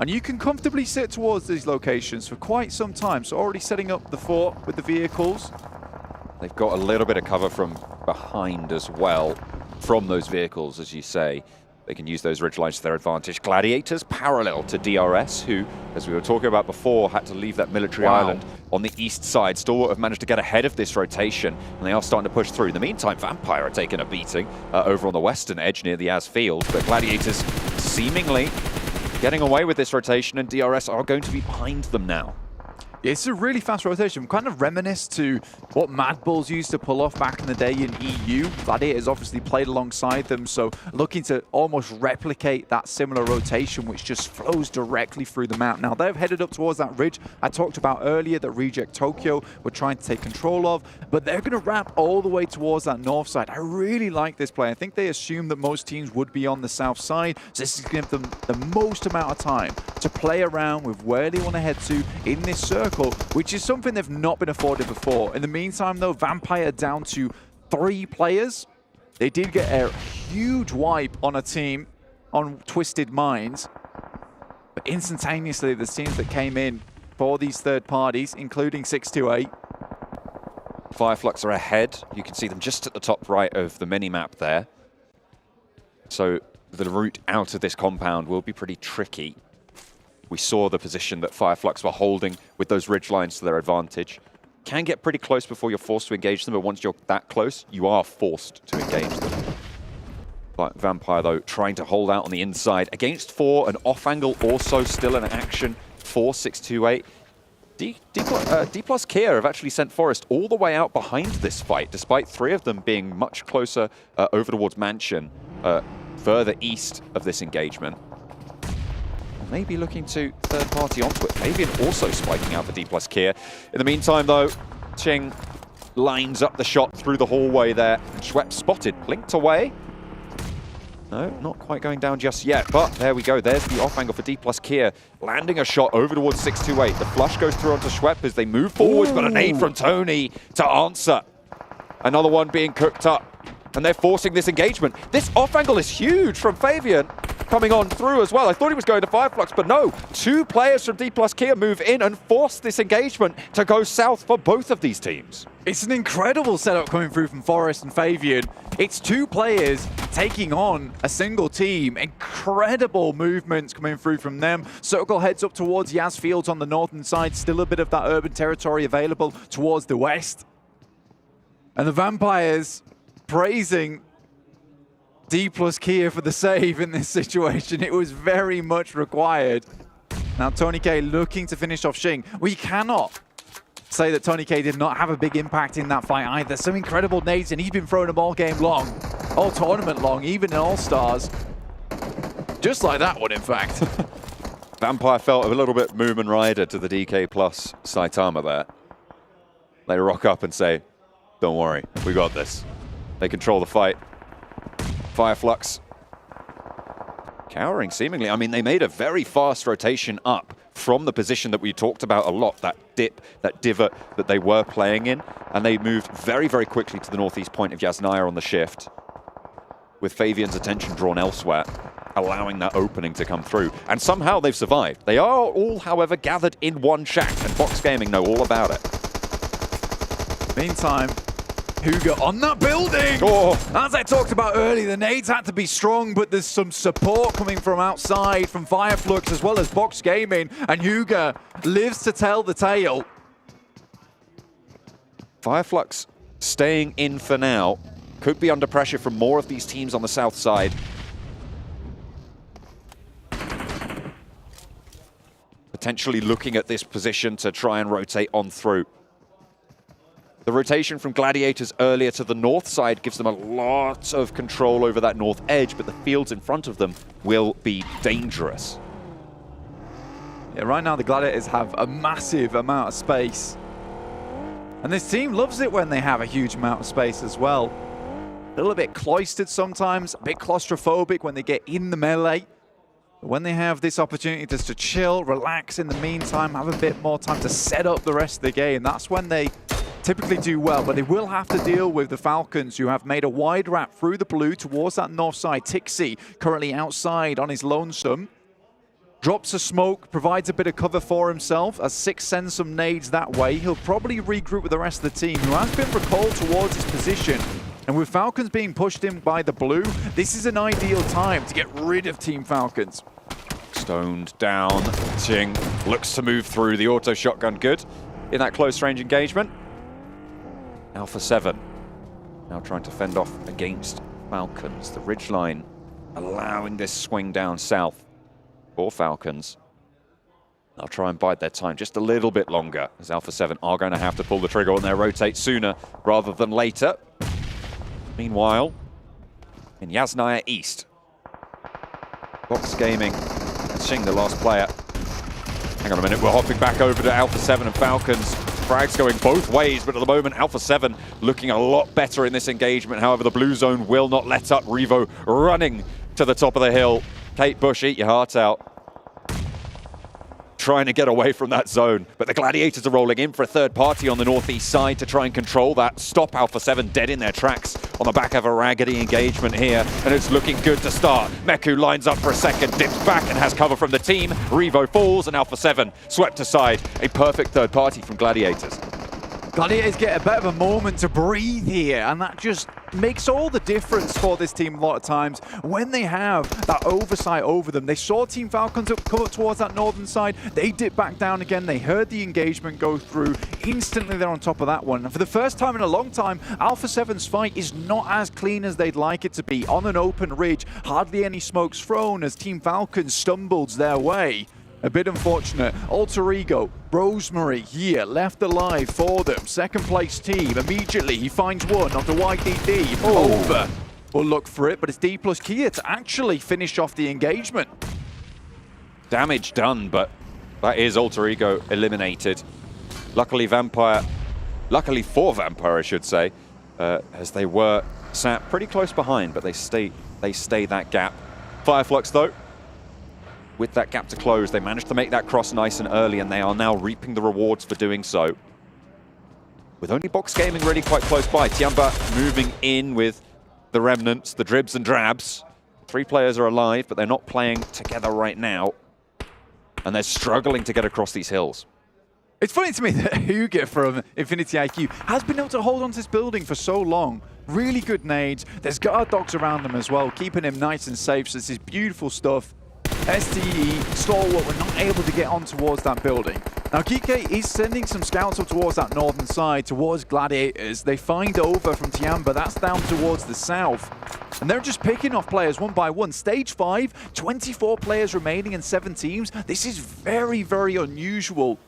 And you can comfortably sit towards these locations for quite some time. So already setting up the fort with the vehicles. They've got a little bit of cover from behind as well, from those vehicles, as you say. They can use those ridge lines to their advantage. Gladiators parallel to DRS, who, as we were talking about before, had to leave that military island on the east side. Still have managed to get ahead of this rotation, and they are starting to push through. In the meantime, Vampire are taking a beating over on the western edge near the Az field, but Gladiators seemingly getting away with this rotation, and DRS are going to be behind them now. It's a really fast rotation. Kind of reminisce to what Mad Bulls used to pull off back in the day in EU. Gladiators obviously played alongside them, so looking to almost replicate that similar rotation, which just flows directly through the map. Now, they've headed up towards that ridge I talked about earlier that Reject Tokyo were trying to take control of, but they're going to wrap all the way towards that north side. I really like this play. I think they assumed that most teams would be on the south side, so this is going to give them the most amount of time to play around with where they want to head to in this circle, which is something they've not been afforded before. In the meantime, though, Vampire down to 3 players. They did get a huge wipe on a team on Twisted Minds, but instantaneously, the teams that came in for these third parties, including 628. Fireflux are ahead. You can see them just at the top right of the mini-map there. So the route out of this compound will be pretty tricky. We saw the position that Fireflux were holding with those ridge lines to their advantage. Can get pretty close before you're forced to engage them, but once you're that close, you are forced to engage them. But Vampire, though, trying to hold out on the inside. Against 4, an off angle also still in action for 628. Dplus KIA have actually sent Forest all the way out behind this fight, despite 3 of them being much closer over towards Mansion, further east of this engagement. Maybe looking to third party onto it. Fabian also spiking out for Dplus KIA. In the meantime, though, Ching lines up the shot through the hallway there. Schwepp spotted, blinked away. No, not quite going down just yet, but there we go. There's the off angle for Dplus KIA, landing a shot over towards 628. The flush goes through onto Schwepp as they move forward, but a nade from Tony to answer. Another one being cooked up, and they're forcing this engagement. This off angle is huge from Fabian, coming on through as well. I thought he was going to Fireflux, but no. 2 players from Dplus KIA move in and force this engagement to go south for both of these teams. It's an incredible setup coming through from Forest and Fabian. It's 2 players taking on a single team. Incredible movements coming through from them. Circle heads up towards Yaz Fields on the northern side. Still a bit of that urban territory available towards the west. And the Vampires praising Dplus KIA for the save in this situation. It was very much required. Now Tony K looking to finish off Xing. We cannot say that Tony K did not have a big impact in that fight either. Some incredible nades, and he's been throwing them all game long, all tournament long, even in All-Stars. Just like that one, in fact. Vampire felt a little bit Moomin Rider to the DK plus Saitama there. They rock up and say, don't worry, we got this. They control the fight. Fireflux cowering seemingly. I mean, they made a very fast rotation up from the position that we talked about a lot, that dip, that divot that they were playing in, and they moved very, very quickly to the northeast point of Yasnaya on the shift, with Favian's attention drawn elsewhere, allowing that opening to come through. And somehow they've survived. They are all, however, gathered in one shack, and Box Gaming know all about it. Meantime, Huga on that building! Oh. As I talked about earlier, the nades had to be strong, but there's some support coming from outside, from Fireflux as well as Box Gaming, and Huga lives to tell the tale. Fireflux staying in for now. Could be under pressure from more of these teams on the south side. Potentially looking at this position to try and rotate on through. The rotation from Gladiators earlier to the north side gives them a lot of control over that north edge, but the fields in front of them will be dangerous. Yeah, right now the Gladiators have a massive amount of space. And this team loves it when they have a huge amount of space as well. A little bit cloistered sometimes, a bit claustrophobic when they get in the melee. But when they have this opportunity just to chill, relax in the meantime, have a bit more time to set up the rest of the game, that's when they typically do well. But they will have to deal with the Falcons, who have made a wide wrap through the blue towards that north side. Tixi currently outside on his lonesome. Drops a smoke, provides a bit of cover for himself as Six sends some nades that way. He'll probably regroup with the rest of the team, who has been recalled towards his position. And with Falcons being pushed in by the blue, this is an ideal time to get rid of Team Falcons. Stoned down, Ting looks to move through the auto shotgun, good in that close range engagement. Alpha7 now trying to fend off against Falcons. The ridgeline allowing this swing down south for Falcons. They'll try and bide their time just a little bit longer, as Alpha7 are going to have to pull the trigger on their rotate sooner rather than later. Meanwhile, in Yasnaya East, Box Gaming and Xing, the last player. Hang on a minute, we're hopping back over to Alpha7 and Falcons. Frags going both ways, but at the moment, Alpha7 looking a lot better in this engagement. However, the blue zone will not let up. Revo running to the top of the hill. Kate Bush, eat your heart out. Trying to get away from that zone, but the Gladiators are rolling in for a third party on the northeast side to try and control that. Stop Alpha7 dead in their tracks on the back of a raggedy engagement here, and it's looking good to start. Meku lines up for a second, dips back and has cover from the team. Revo falls and Alpha7 swept aside. A perfect third party from Gladiators. Gladiators get a bit of a moment to breathe here, and that just makes all the difference for this team a lot of times. When they have that oversight over them, they saw Team Falcons come up towards that northern side, they dip back down again, they heard the engagement go through, instantly they're on top of that one. And for the first time in a long time, Alpha7's fight is not as clean as they'd like it to be. On an open ridge, hardly any smokes thrown as Team Falcons stumbles their way. A bit unfortunate. Alter Ego, Rosemary here, left alive for them. Second place team. Immediately he finds one onto YDD. Over. We'll look for it, but it's Dplus KIA to actually finish off the engagement. Damage done, but that is Alter Ego eliminated. Luckily for Vampire, I should say, as they were sat pretty close behind, but they stay that gap. Fireflux though, with that gap to close, they managed to make that cross nice and early, and they are now reaping the rewards for doing so. With only Box Gaming really quite close by, Tiamba moving in with the remnants, the dribs and drabs. 3 players are alive, but they're not playing together right now, and they're struggling to get across these hills. It's funny to me that Huga from Infinity IQ has been able to hold on to this building for so long. Really good nades. There's guard dogs around them as well, keeping him nice and safe. So this is beautiful stuff. STE, Stalwart were not able to get on towards that building. Now Kike is sending some scouts up towards that northern side, towards Gladiators. They find over from Tiamba, that's down towards the south. And they're just picking off players one by one. Stage 5, 24 players remaining in 7 teams. This is very, very unusual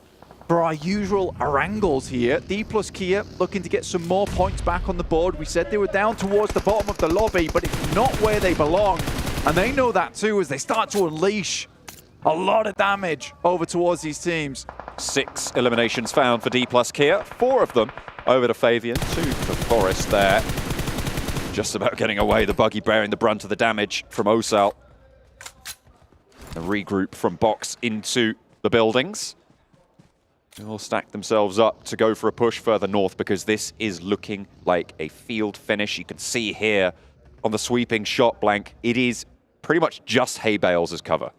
for our usual Arangles here. Dplus KIA looking to get some more points back on the board. We said they were down towards the bottom of the lobby, but it's not where they belong. And they know that too as they start to unleash a lot of damage over towards these teams. 6 eliminations found for Dplus KIA, 4 of them over to Favian, 2 for Forest there. Just about getting away, the buggy bearing the brunt of the damage from Osal. A regroup from Box into the buildings. They'll stack themselves up to go for a push further north because this is looking like a field finish. You can see here on the sweeping shot blank, it is pretty much just hay bales as cover.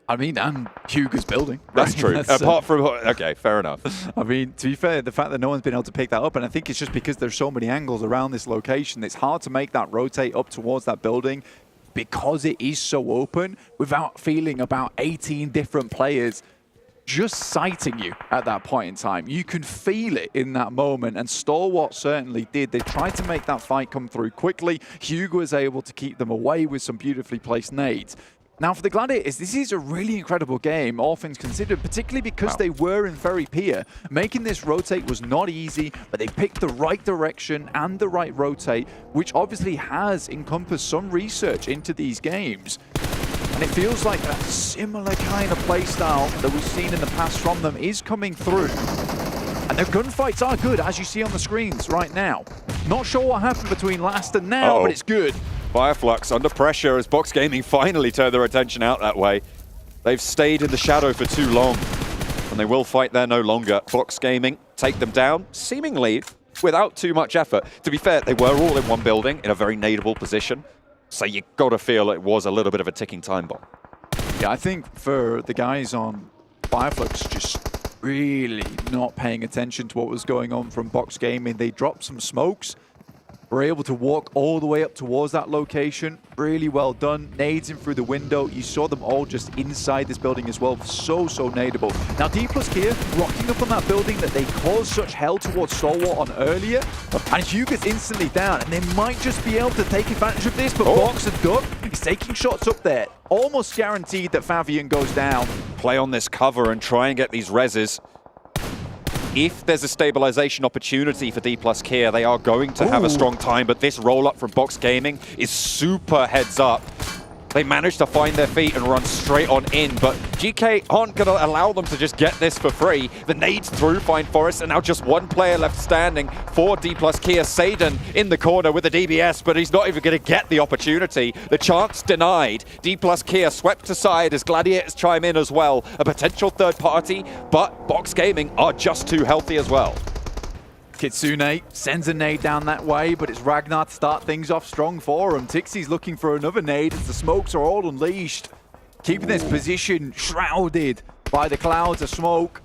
I mean, and Hugo's building. That's true. Apart from, okay, fair enough. I mean, to be fair, the fact that no one's been able to pick that up, and I think it's just because there's so many angles around this location, it's hard to make that rotate up towards that building because it is so open without feeling about 18 different players just sighting you at that point in time. You can feel it in that moment, and Stalwart certainly did. They tried to make that fight come through quickly. Hugo was able to keep them away with some beautifully placed nades. Now, for the Gladiators, this is a really incredible game, all things considered, particularly because they were in very peer. Making this rotate was not easy, but they picked the right direction and the right rotate, which obviously has encompassed some research into these games. And it feels like a similar kind of playstyle that we've seen in the past from them is coming through. And their gunfights are good, as you see on the screens right now. Not sure what happened between last and now, but it's good. Flux under pressure as Box Gaming finally turned their attention out that way. They've stayed in the shadow for too long, and they will fight there no longer. Box Gaming take them down, seemingly without too much effort. To be fair, they were all in one building in a very nadeable position, so you got to feel it was a little bit of a ticking time bomb. Yeah, I think for the guys on Flux, just really not paying attention to what was going on from Box Gaming. They dropped some smokes, were able to walk all the way up towards that location. Really well done. Nades in through the window. You saw them all just inside this building as well. So nadeable. Now, Dplus KIA rocking up on that building that they caused such hell towards Stalwart on earlier. And Hugo's instantly down, and they might just be able to take advantage of this, but Box and Duck is taking shots up there. Almost guaranteed that Favian goes down. Play on this cover and try and get these reses. If there's a stabilization opportunity for Dplus KIA, they are going to have a strong time, but this roll-up from Box Gaming is super heads up. They managed to find their feet and run straight on in, but GK aren't going to allow them to just get this for free. The nades through Fine Forest, and now just one player left standing for Dplus KIA. Saden in the corner with a DBS, but he's not even going to get the opportunity. The chance denied. Dplus KIA swept aside as Gladiators chime in as well. A potential third party, but Box Gaming are just too healthy as well. Kitsune sends a nade down that way, but it's Ragnar to start things off strong for him. Tixie's looking for another nade as the smokes are all unleashed. Keeping this position shrouded by the clouds of smoke.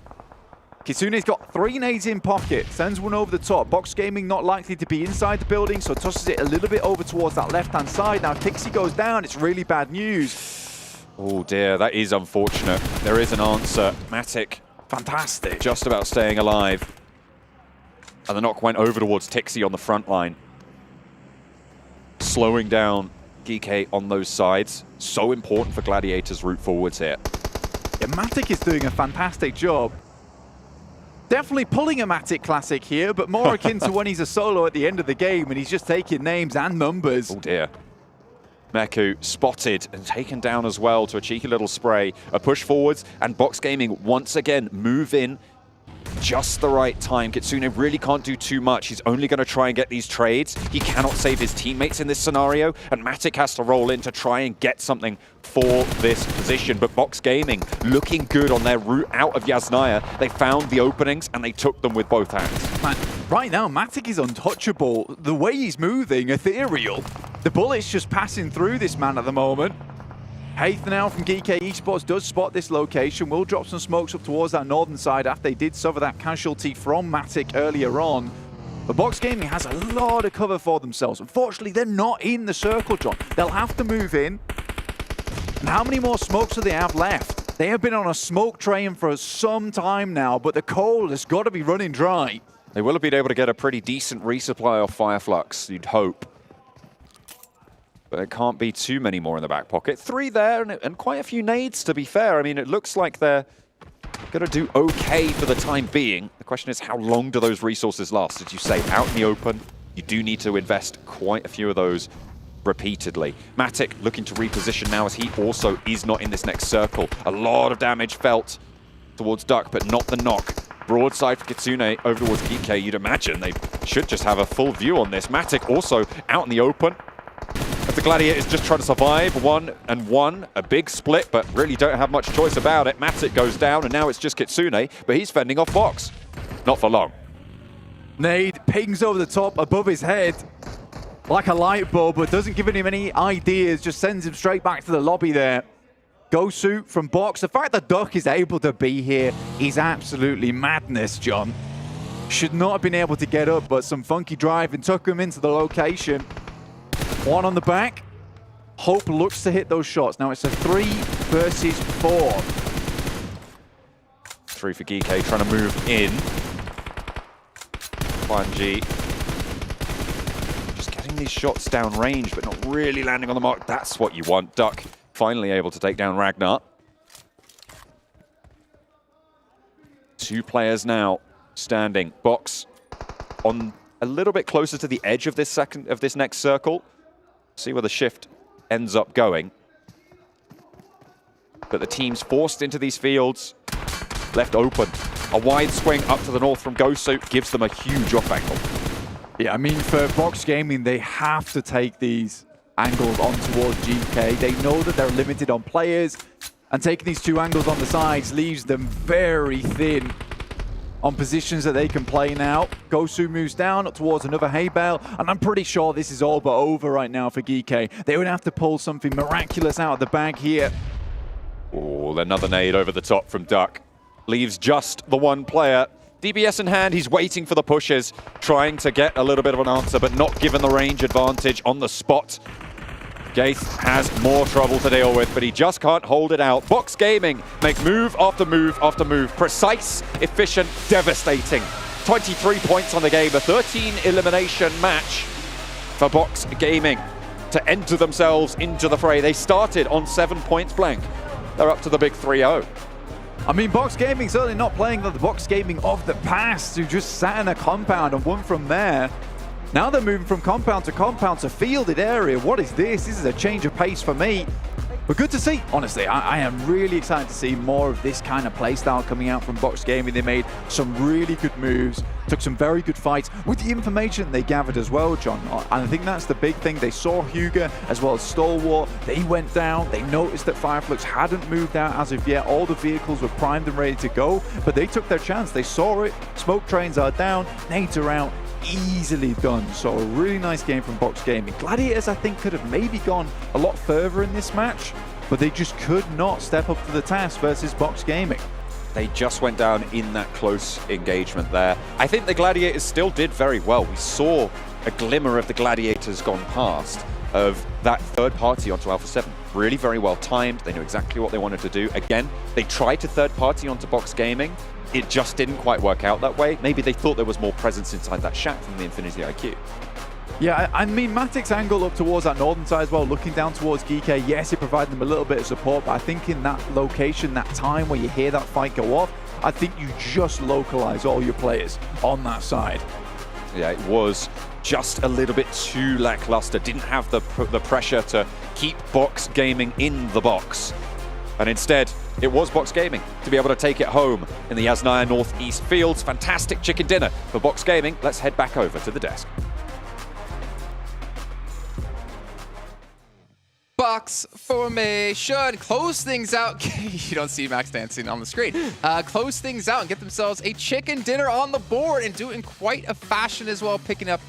Kitsune's got 3 nades in pocket, sends one over the top. Box Gaming not likely to be inside the building, so tosses it a little bit over towards that left-hand side. Now Tixie goes down, it's really bad news. Oh dear, that is unfortunate. There is an answer. Matic, fantastic. Just about staying alive. And the knock went over towards Tixie on the front line. Slowing down GK on those sides. So important for Gladiators' route forwards here. Yeah, Matic is doing a fantastic job. Definitely pulling a Matic classic here, but more akin to when he's a solo at the end of the game and he's just taking names and numbers. Oh dear. Meku spotted and taken down as well to a cheeky little spray. A push forwards, and Box Gaming once again move in just the right time. Kitsune really can't do too much. He's only going to try and get these trades. He cannot save his teammates in this scenario, and Matic has to roll in to try and get something for this position. But Box Gaming looking good on their route out of Yasnaya. They found the openings and they took them with both hands. Man, right now, Matic is untouchable. The way he's moving, ethereal. The bullet's just passing through this man at the moment. Haith now from PMWI Esports does spot this location, will drop some smokes up towards that northern side after they did suffer that casualty from Matic earlier on. But Box Gaming has a lot of cover for themselves. Unfortunately, they're not in the circle, John. They'll have to move in. And how many more smokes do they have left? They have been on a smoke train for some time now, but the coal has got to be running dry. They will have been able to get a pretty decent resupply of Fireflux, you'd hope. But there can't be too many more in the back pocket. 3 there and quite a few nades, to be fair. I mean, it looks like they're going to do okay for the time being. The question is, how long do those resources last? As you say, out in the open, you do need to invest quite a few of those repeatedly. Matic looking to reposition now as he also is not in this next circle. A lot of damage felt towards Duck, but not the knock. Broadside for Kitsune over towards PK. You'd imagine they should just have a full view on this. Matic also out in the open. A the Gladiators just trying to survive 1-1, a big split, but really don't have much choice about it. Matic goes down, and now it's just Kitsune, but he's fending off Box. Not for long. Nade pings over the top above his head like a light bulb, but doesn't give him any ideas, just sends him straight back to the lobby there. Gosu from Box. The fact that Duck is able to be here is absolutely madness, John. Should not have been able to get up, but some funky driving took him into the location. One on the back. Hope looks to hit those shots. Now it's a 3 versus 4. 3 for Geek, trying to move in. 1G. Just getting these shots down range, but not really landing on the mark. That's what you want. Duck finally able to take down Ragnar. 2 players now standing. Box on a little bit closer to the edge of this next circle. See where the shift ends up going. But the team's forced into these fields, left open. A wide swing up to the north from Gosu gives them a huge off angle. Yeah, I mean, for Box Gaming, they have to take these angles on towards GK. They know that they're limited on players, and taking these 2 angles on the sides leaves them very thin on positions that they can play now. Gosu moves down towards another hay bale, and I'm pretty sure this is all but over right now for Geek. They would have to pull something miraculous out of the bag here. Oh, another nade over the top from Duck. Leaves just the 1 player. DBS in hand, he's waiting for the pushes, trying to get a little bit of an answer, but not given the range advantage on the spot. Gaith has more trouble to deal with, but he just can't hold it out. Box Gaming make move after move after move. Precise, efficient, devastating. 23 points on the game, a 13 elimination match for Box Gaming to enter themselves into the fray. They started on 7 points blank. They're up to the big 3-0. I mean, Box Gaming certainly not playing the Box Gaming of the past, who just sat in a compound and won from there. Now they're moving from compound to fielded area. What is this? This is a change of pace for me. But good to see, honestly. I am really excited to see more of this kind of playstyle coming out from Box Gaming. They made some really good moves, took some very good fights with the information they gathered as well, John. And I think that's the big thing. They saw Hugo as well as Stalwart. They went down. They noticed that Fireflux hadn't moved out as of yet. All the vehicles were primed and ready to go, but they took their chance. They saw it. Smoke trains are down. Nades are out. Easily done. So a really nice game from Box Gaming. Gladiators, I think, could have maybe gone a lot further in this match, but they just could not step up to the task versus Box Gaming. They just went down in that close engagement there. I think the Gladiators still did very well. We saw a glimmer of the Gladiators gone past of that third party onto Alpha7. Really very well timed. They knew exactly what they wanted to do. Again, they tried to third party onto Box Gaming. It just didn't quite work out that way. Maybe they thought there was more presence inside that shack from the Infinity IQ. Yeah, I mean, Matic's angle up towards that northern side as well, looking down towards Geek, yes, it provided them a little bit of support, but I think in that location, that time where you hear that fight go off, I think you just localize all your players on that side. Yeah, it was just a little bit too lackluster. Didn't have the pressure to keep Box Gaming in the box. And instead, it was Box Gaming to be able to take it home in the Yasnaya Northeast Fields. Fantastic chicken dinner for Box Gaming. Let's head back over to the desk. Box formation, close things out. You don't see Max dancing on the screen. Close things out and get themselves a chicken dinner on the board, and do it in quite a fashion as well, picking up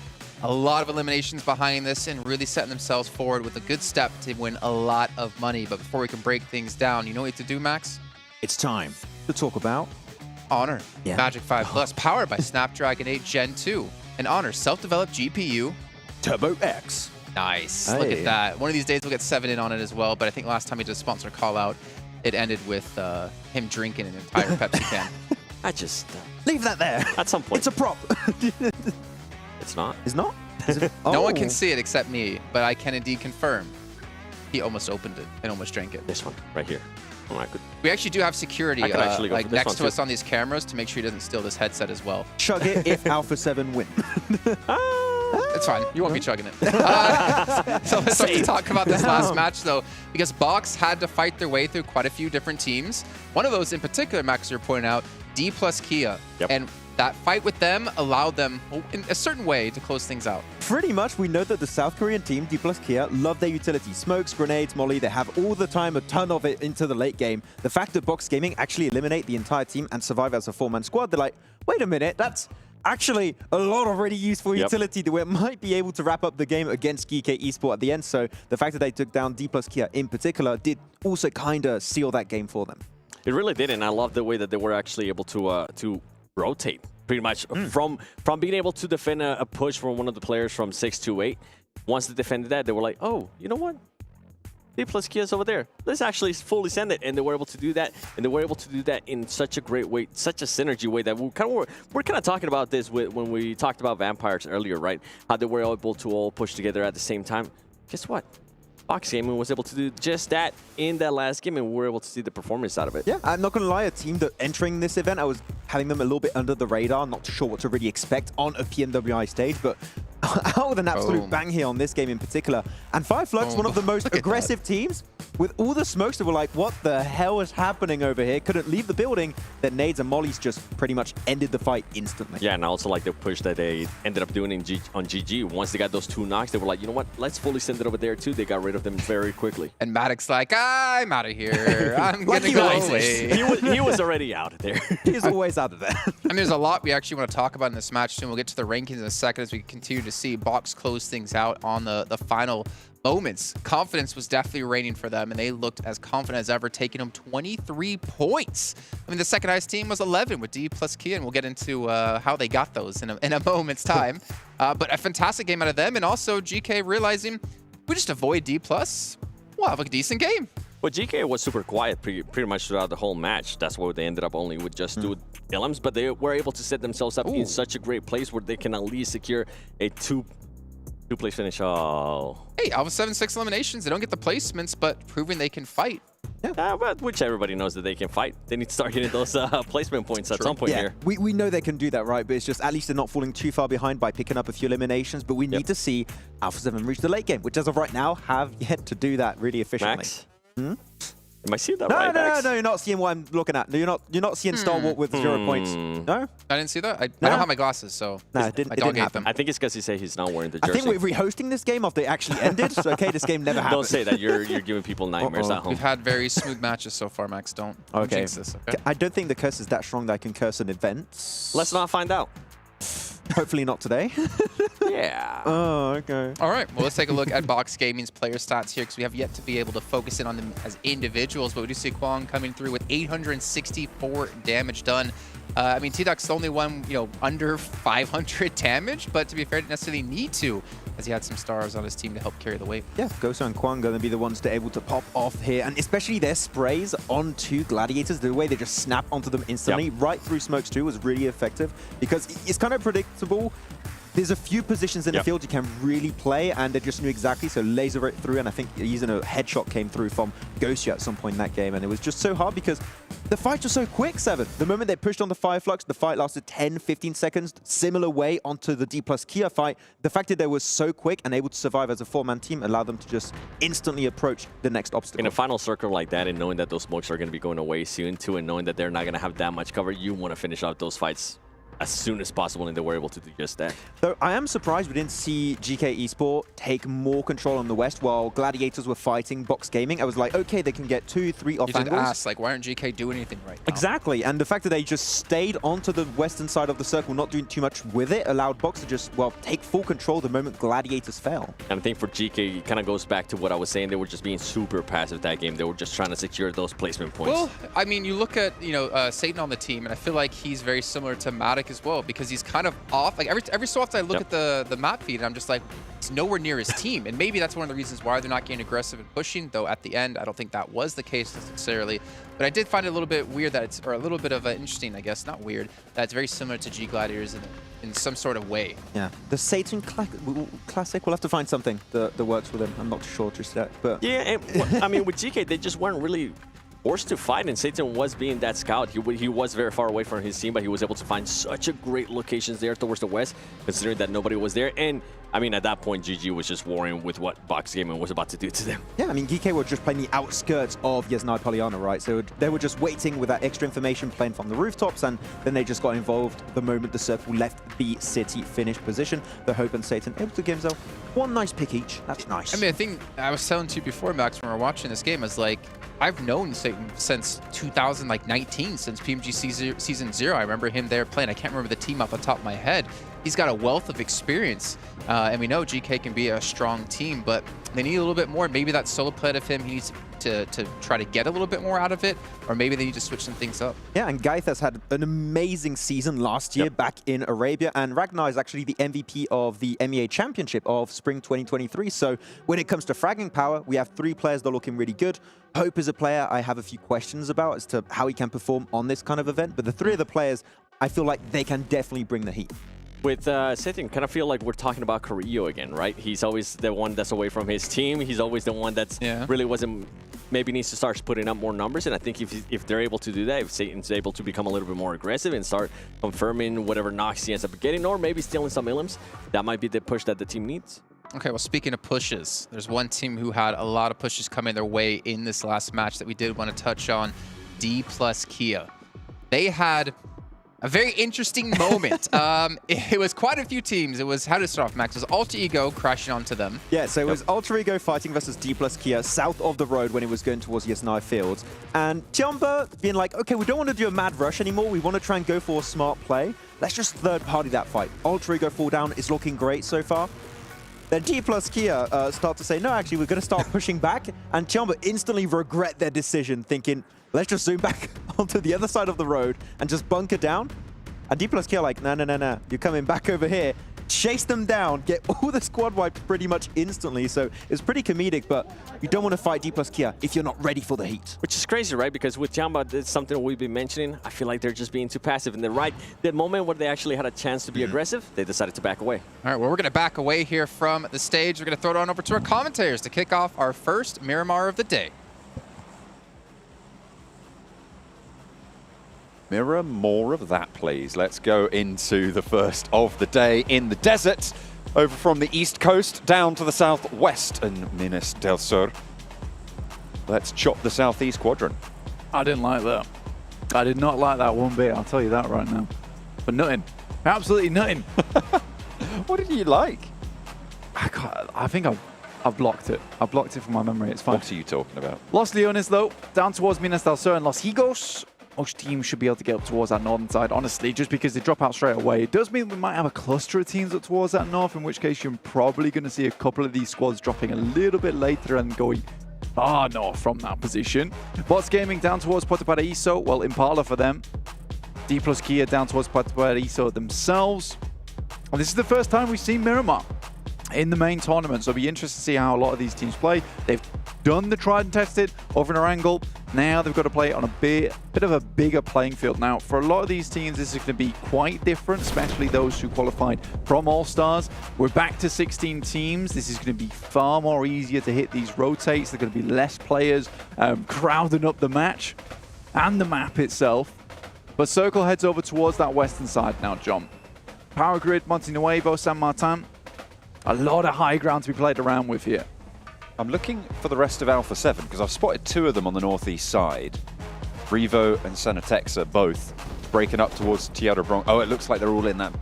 a lot of eliminations behind this and really setting themselves forward with a good step to win a lot of money. But before we can break things down, you know what you have to do, Max? It's time to talk about Honor Magic 5 Plus, powered by Snapdragon 8 Gen 2. An Honor self-developed GPU. Turbo X. Nice. Look at that. One of these days we'll get 7 in on it as well, but I think last time he did a sponsor call out, it ended with him drinking an entire Pepsi can. I just... leave that there. At some point. It's a prop. It's not. It's not? No one can see it except me, but I can indeed confirm he almost opened it and almost drank it. This one, right here. Oh, I could. We actually do have security like next to us on these cameras to make sure he doesn't steal this headset as well. Chug it if Alpha7 win. It's fine. You won't be chugging it. So let's start to talk about this last match, though, because Box had to fight their way through quite a few different teams. One of those in particular, Max, you're pointing out, Dplus KIA. Yep. And that fight with them allowed them, in a certain way, to close things out. Pretty much, we know that the South Korean team, Dplus KIA, love their utility. Smokes, grenades, molly, they have all the time, a ton of it into the late game. The fact that Box Gaming actually eliminate the entire team and survive as a 4-man squad, they're like, wait a minute, that's actually a lot of really useful utility that we might be able to wrap up the game against GK Esports at the end. So the fact that they took down Dplus KIA in particular did also kind of seal that game for them. It really did, and I love the way that they were actually able to rotate pretty much from being able to defend a push from one of the players from 6 to 8. Once they defended that, they were like, oh, you know what? Dplus KIA is over there. Let's actually fully send it, and they were able to do that, and they were able to do that in such a great way, such a synergy way that we're kind of talking about this when we talked about Vampires earlier, right? How they were able to all push together at the same time. Guess what? Box Gaming was able to do just that in that last game, and we were able to see the performance out of it. Yeah, I'm not going to lie, a team that entering this event, I was having them a little bit under the radar, not sure what to really expect on a PMWI stage, but out with an absolute bang here on this game in particular. And Flux, one of the most aggressive teams, with all the smokes that were like, what the hell is happening over here? Couldn't leave the building. Then nades and mollies just pretty much ended the fight instantly. Yeah, and I also like the push that they ended up doing on GG. Once they got those 2 knocks, they were like, you know what? Let's fully send it over there too. They got rid of them very quickly. And Maddox like, I'm out of here. I'm gonna go away. He was already out of there. He's always out of there. I mean, there's a lot we actually want to talk about in this match soon. We'll get to the rankings in a second as we continue to see Box close things out on the final moments. Confidence was definitely reigning for them, and they looked as confident as ever, taking home 23 points. I mean, the second highest team was 11 with Dplus KIA, and we'll get into how they got those in a moment's time. But a fantastic game out of them, and also GK realizing we just avoid Dplus, we'll have a decent game. Well, GK was super quiet pretty much throughout the whole match. That's why they ended up only with just 2 LMs, but they were able to set themselves up in such a great place where they can at least secure a two-place finish. Oh. Hey, Alpha7 6 eliminations. They don't get the placements, but proving they can fight. Yeah, but which everybody knows that they can fight. They need to start getting those placement points at some point here. We know they can do that, right? But it's just at least they're not falling too far behind by picking up a few eliminations. But we need to see Alpha7 reach the late game, which as of right now have yet to do that really efficiently. Max? Am I seeing that right, Max? No, you're not seeing what I'm looking at. You're not seeing Stalwart with 0 points. No? I didn't see that. I don't have my glasses, so it didn't happen. I think it's because he said he's not wearing the jersey. I think we're rehosting this game after it actually ended. So, okay, this game never happened. Don't say that. You're giving people nightmares at home. We've had very smooth matches so far, Max. Don't jinx this, okay? I don't think the curse is that strong that I can curse an event. Let's not find out. Hopefully not today. Yeah. Oh, okay. All right. Well, let's take a look at Box Gaming's player stats here because we have yet to be able to focus in on them as individuals. But we do see Kwang coming through with 864 damage done. I mean, T-Duck's the only one, under 500 damage. But to be fair, didn't necessarily need to, as he had some stars on his team to help carry the weight. Yeah, Goso and Kwang going to be the ones to able to pop off here. And especially their sprays onto Gladiators, the way they just snap onto them instantly, right through smokes too, was really effective. Because it's kind of predictable. There's a few positions in the field you can really play, and they just knew exactly, so laser it through, and I think using a headshot came through from Gosia at some point in that game, and it was just so hard because the fights were so quick, Seven. The moment they pushed on the Flux, the fight lasted 10, 15 seconds, similar way onto the Dplus KIA fight. The fact that they were so quick and able to survive as a 4-man team allowed them to just instantly approach the next obstacle. In a final circle like that, and knowing that those smokes are going to be going away soon too, and knowing that they're not going to have that much cover, you want to finish out those fights as soon as possible, and they were able to do just that. Though I am surprised we didn't see GK Esports take more control on the West while Gladiators were fighting Box Gaming. I was like, okay, they can get 2, 3 off angles. You did ask, like, why aren't GK doing anything right now? Exactly, and the fact that they just stayed onto the western side of the circle, not doing too much with it, allowed Box to just, well, take full control the moment Gladiators fell. And I think for GK, it kind of goes back to what I was saying. They were just being super passive that game. They were just trying to secure those placement points. Well, I mean, you look at, Satan on the team, and I feel like he's very similar to Matic as well, because he's kind of off. Like every so often I look at the map feed and I'm just like, it's nowhere near his team. And maybe that's one of the reasons why they're not getting aggressive and pushing, though at the end, I don't think that was the case necessarily. But I did find it a little bit weird that it's, or a little bit of interesting, I guess, not weird, that it's very similar to G Gladiators in some sort of way. Yeah, the Satan Classic, we'll have to find something that works with him. I'm not sure just yet, but... Yeah, and, I mean, with GK, they just weren't really forced to fight, and Satan was being that scout. He was very far away from his team, but he was able to find such a great locations there towards the west, considering that nobody was there. And I mean, at that point, GG was just worrying with what Box Gaming was about to do to them. Yeah, I mean, GK were just playing the outskirts of Yasnaya Polyana, right? So they were just waiting with that extra information, playing from the rooftops, and then they just got involved the moment the circle left the city finish position. The Hope and Satan able to give themselves one nice pick each. That's nice. I mean, I think I was telling to you before, Max, when we were watching this game, I was like, I've known Satan since 2019, since PMG Season 0. I remember him there playing. I can't remember the team off the top of my head. He's got a wealth of experience, and we know GK can be a strong team, but they need a little bit more. Maybe that solo play of him, he needs to try to get a little bit more out of it, or maybe they need to switch some things up. Yeah, and Gaith has had an amazing season last year back in Arabia, and Ragnar is actually the MVP of the MEA Championship of Spring 2023. So when it comes to fragging power, we have 3 players that are looking really good. Hope is a player I have a few questions about as to how he can perform on this kind of event, but the 3 of the players, I feel like they can definitely bring the heat. With Satan, kind of feel like we're talking about Carrillo again, right? He's always the one that's away from his team. He's always the one that's really maybe needs to start putting up more numbers. And I think if they're able to do that, if Satan's able to become a little bit more aggressive and start confirming whatever knocks he ends up getting, or maybe stealing some illims, that might be the push that the team needs. Okay, well, speaking of pushes, there's one team who had a lot of pushes coming their way in this last match that we did want to touch on, Dplus KIA. They had a very interesting moment. It was quite a few teams. It was, how to start off, Max? It was Alter Ego crashing onto them. Yeah, so it was Alter Ego fighting versus Dplus KIA south of the road when it was going towards Yasnaya Fields. And Tiamba being like, okay, we don't want to do a mad rush anymore. We want to try and go for a smart play. Let's just third party that fight. Alter Ego fall down is looking great so far. Then Dplus KIA start to say, no, actually, we're going to start pushing back. And Tiamba instantly regret their decision, thinking, let's just zoom back onto the other side of the road and just bunker down. And Dplus KIA like, no, you're coming back over here. Chase them down, get all the squad wiped pretty much instantly. So it's pretty comedic, but you don't want to fight Dplus KIA if you're not ready for the heat. Which is crazy, right? Because with Tiamba, it's something we've been mentioning. I feel like they're just being too passive. And the moment where they actually had a chance to be aggressive, they decided to back away. All right, well, we're going to back away here from the stage. We're going to throw it on over to our commentators to kick off our first Miramar of the day. Mirror, more of that, please. Let's go into the first of the day in the desert, over from the east coast down to the southwest in Minas del Sur. Let's chop the southeast quadrant. I didn't like that. I did not like that one bit, I'll tell you that right now. But nothing. Absolutely nothing. What did you like? I think I've blocked it. I blocked it from my memory. It's fine. What are you talking about? Los Leones, though, down towards Minas del Sur and Los Higos. Most teams should be able to get up towards that northern side, honestly, just because they drop out straight away. It does mean we might have a cluster of teams up towards that north, in which case you're probably going to see a couple of these squads dropping a little bit later and going far north from that position. Bots Gaming down towards Puerto Paraíso, well, Impala for them. Dplus KIA down towards Puerto Paraíso themselves. And this is the first time we've seen Miramar in the main tournament, so it'll be interesting to see how a lot of these teams play. They've done the tried and tested over in Erangel. Now they've got to play on a bit of a bigger playing field. Now, for a lot of these teams, this is going to be quite different, especially those who qualified from All-Stars. We're back to 16 teams. This is going to be far more easier to hit these rotates. There are going to be less players crowding up the match and the map itself. But Circle heads over towards that western side now, John. Power Grid, Monte Nuevo, San Martin. A lot of high ground to be played around with here. I'm looking for the rest of Alpha7 because I've spotted 2 of them on the northeast side. Revo and Senatexa both breaking up towards Tierra Bronx. Oh, it looks like they're all in that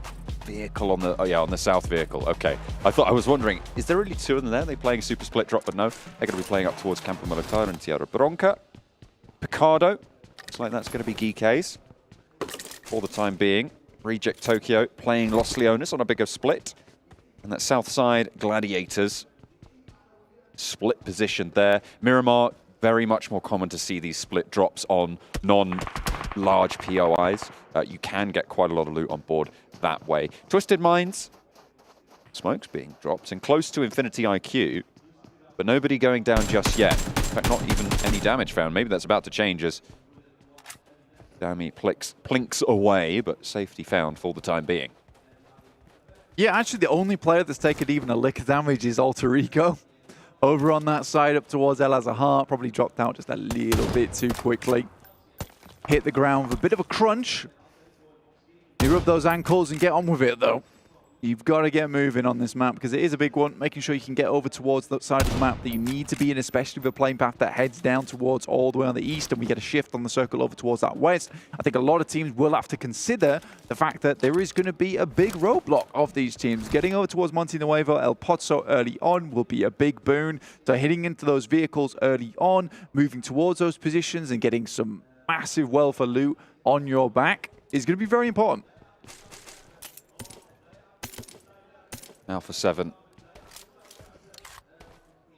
vehicle on the, on the south vehicle. Okay. I was wondering, is there really 2 of them there? Are they playing super split drop? But no, they're going to be playing up towards Campo Militar and Tierra Bronca. Picardo, looks like that's going to be GK's for the time being. Reject Tokyo playing Los Leones on a bigger split. And that south side, Gladiators. Split position there. Miramar, very much more common to see these split drops on non-large POIs. You can get quite a lot of loot on board that way. Twisted Minds, smokes being dropped and close to Infinity IQ, but nobody going down just yet. In fact, not even any damage found. Maybe that's about to change as Dami plinks away, but safety found for the time being. Yeah, actually the only player that's taken even a lick of damage is Alter Ego. Over on that side up towards El Azahar, probably dropped out just a little bit too quickly. Hit the ground with a bit of a crunch. You rub those ankles and get on with it though. You've got to get moving on this map because it is a big one, making sure you can get over towards the side of the map that you need to be in, especially with a playing path that heads down towards all the way on the east, and we get a shift on the circle over towards that west. I think a lot of teams will have to consider the fact that there is going to be a big roadblock of these teams. Getting over towards Monte Nuevo, El Pozo early on will be a big boon. So hitting into those vehicles early on, moving towards those positions and getting some massive wealth of loot on your back is going to be very important. Alpha7,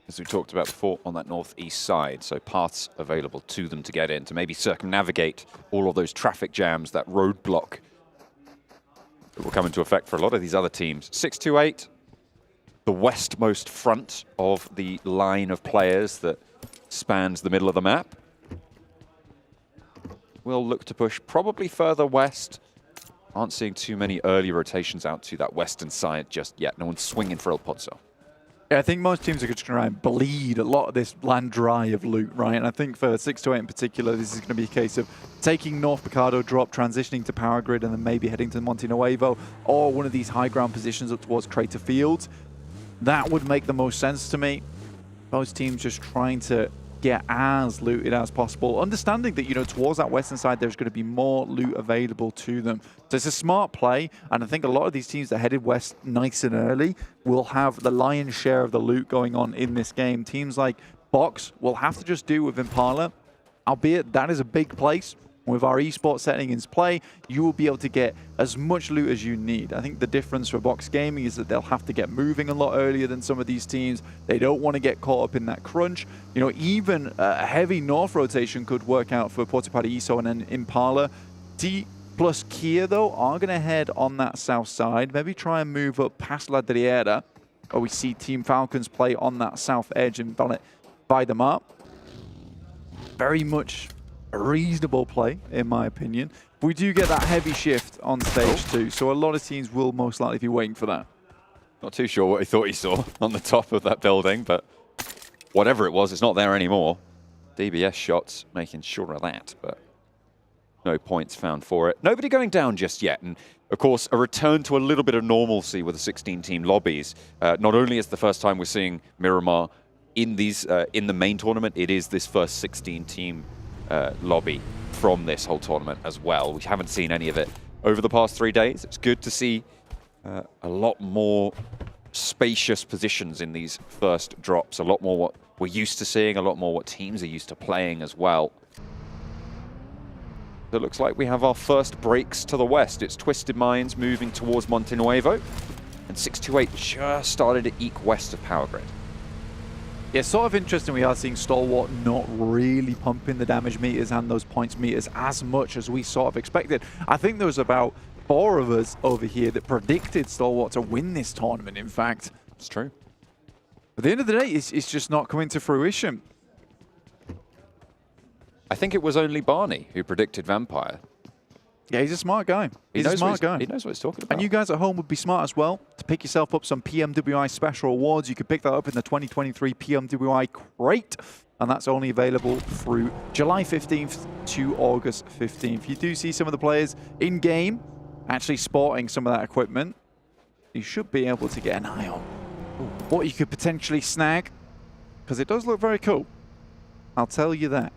as we talked about before, on that northeast side, so paths available to them to get in, to maybe circumnavigate all of those traffic jams, that roadblock that will come into effect for a lot of these other teams. 628, the westmost front of the line of players that spans the middle of the map. We'll look to push probably further west. Aren't seeing too many early rotations out to that western side just yet. No one's swinging for El Pozo. Yeah, I think most teams are going to try and bleed a lot of this land dry of loot, right? And I think for 628 in particular, this is going to be a case of taking North Picado drop, transitioning to Power Grid, and then maybe heading to Monte Nuevo or one of these high ground positions up towards Crater Fields. That would make the most sense to me. Most teams just trying to get as looted as possible, understanding that, you know, towards that western side there's going to be more loot available to them. So it's a smart play, and I think a lot of these teams that headed west nice and early will have the lion's share of the loot going on in this game. Teams like Box will have to just do with Impala, albeit that is a big place. With our esports setting in play, you will be able to get as much loot as you need. I think the difference for Box Gaming is that they'll have to get moving a lot earlier than some of these teams. They don't want to get caught up in that crunch. You know, even a heavy north rotation could work out for Puerto Paraíso and then Impala. Dplus KIA, though, are going to head on that south side. Maybe try and move up past La Driera, or we see Team Falcons play on that south edge and buy them up. Very much a reasonable play, in my opinion. We do get that heavy shift on stage 2, so a lot of teams will most likely be waiting for that. Not too sure what he thought he saw on the top of that building, but whatever it was, it's not there anymore. DBS shots making sure of that, but no points found for it. Nobody going down just yet, and of course, a return to a little bit of normalcy with the 16-team lobbies. Not only is the first time we're seeing Miramar in these in the main tournament, it is this first 16-team lobby from this whole tournament as well. We haven't seen any of it over the past 3 days. It's good to see a lot more spacious positions in these first drops, a lot more what we're used to seeing, a lot more what teams are used to playing as well. It looks like we have our first breaks to the west. It's Twisted Minds moving towards Monte Nuevo, and 628 just started to eke west of Power Grid. Yeah, sort of interesting we are seeing Stalwart not really pumping the damage meters and those points meters as much as we sort of expected. I think there was about 4 of us over here that predicted Stalwart to win this tournament, in fact. It's true. At the end of the day, it's just not coming to fruition. I think it was only Barney who predicted Vampire. Yeah, he's a smart guy. He's a smart guy. He knows what he's talking about. And you guys at home would be smart as well to pick yourself up some PMWI special awards. You could pick that up in the 2023 PMWI Crate, and that's only available through July 15th to August 15th. You do see some of the players in-game actually sporting some of that equipment. You should be able to get an eye on what you could potentially snag, because it does look very cool. I'll tell you that.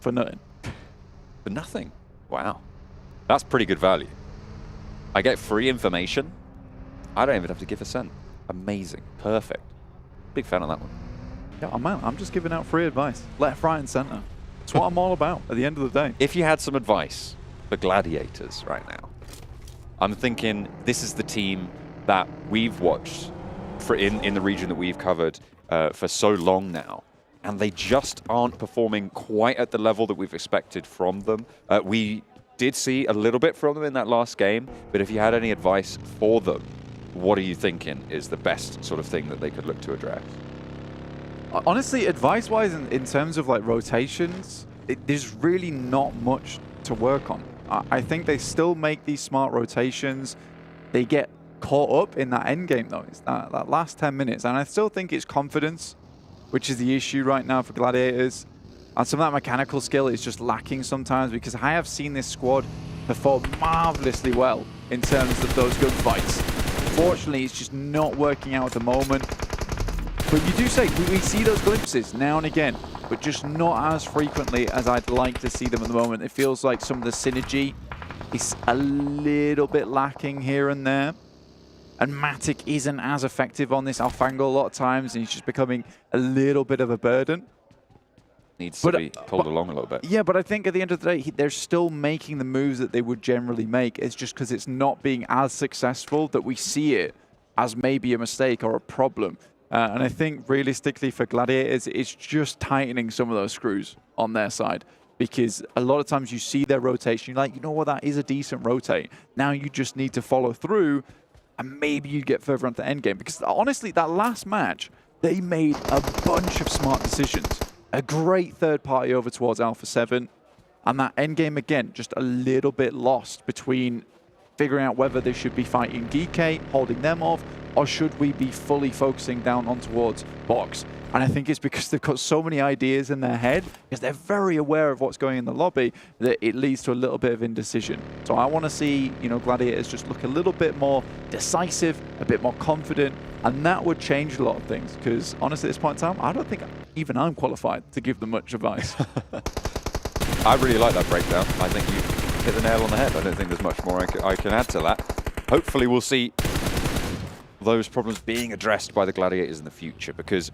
For nothing. For nothing. Wow. That's pretty good value. I get free information. I don't even have to give a cent. Amazing. Perfect. Big fan of that one. Yeah, man, I'm just giving out free advice. Left, right, and center. That's what I'm all about at the end of the day. If you had some advice for gladiators right now, I'm thinking this is the team that we've watched for in the region that we've covered for so long now. And they just aren't performing quite at the level that we've expected from them. We did see a little bit from them in that last game, but if you had any advice for them, what are you thinking is the best sort of thing that they could look to address? Honestly, advice-wise, in terms of like rotations, there's really not much to work on. I think they still make these smart rotations. They get caught up in that end game, though. It's that last 10 minutes. And I still think it's confidence, which is the issue right now for Gladiators. And some of that mechanical skill is just lacking sometimes, because I have seen this squad perform marvelously well in terms of those gunfights. Unfortunately, it's just not working out at the moment. But you do say, we see those glimpses now and again, but just not as frequently as I'd like to see them at the moment. It feels like some of the synergy is a little bit lacking here and there. And Matic isn't as effective on this Alfango a lot of times, and he's just becoming a little bit of a burden. Needs to be pulled along a little bit. Yeah, but I think at the end of the day, they're still making the moves that they would generally make. It's just because it's not being as successful that we see it as maybe a mistake or a problem. And I think realistically for Gladiators, it's just tightening some of those screws on their side. Because a lot of times you see their rotation, you're like, you know what, that is a decent rotate. Now you just need to follow through, and maybe you get further into the end game. Because honestly, that last match, they made a bunch of smart decisions. A great third party over towards Alpha7. And that end game, again, just a little bit lost between figuring out whether they should be fighting DK, holding them off, or should we be fully focusing down on towards Box. And I think it's because they've got so many ideas in their head, because they're very aware of what's going in the lobby, that it leads to a little bit of indecision. So I want to see, you know, Gladiators just look a little bit more decisive, a bit more confident, and that would change a lot of things. Because honestly, at this point in time, I don't think even I'm qualified to give them much advice. I really like that breakdown. I think you hit the nail on the head. I don't think there's much more I can add to that. Hopefully we'll see those problems being addressed by the Gladiators in the future, because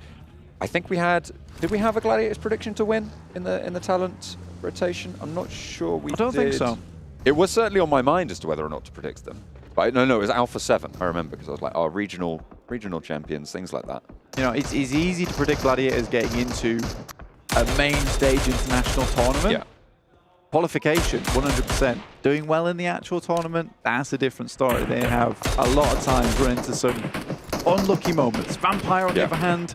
I think we had, did we have a Gladiators prediction to win in the talent rotation? I'm not sure we did. I don't think so. It was certainly on my mind as to whether or not to predict them. But no, it was Alpha7, I remember, because I was like, oh, regional champions, things like that. You know, it's easy to predict Gladiators getting into a main stage international tournament. Yeah. Qualification, 100%. Doing well in the actual tournament, that's a different story. They have a lot of times run into some unlucky moments. Vampire, on the other hand,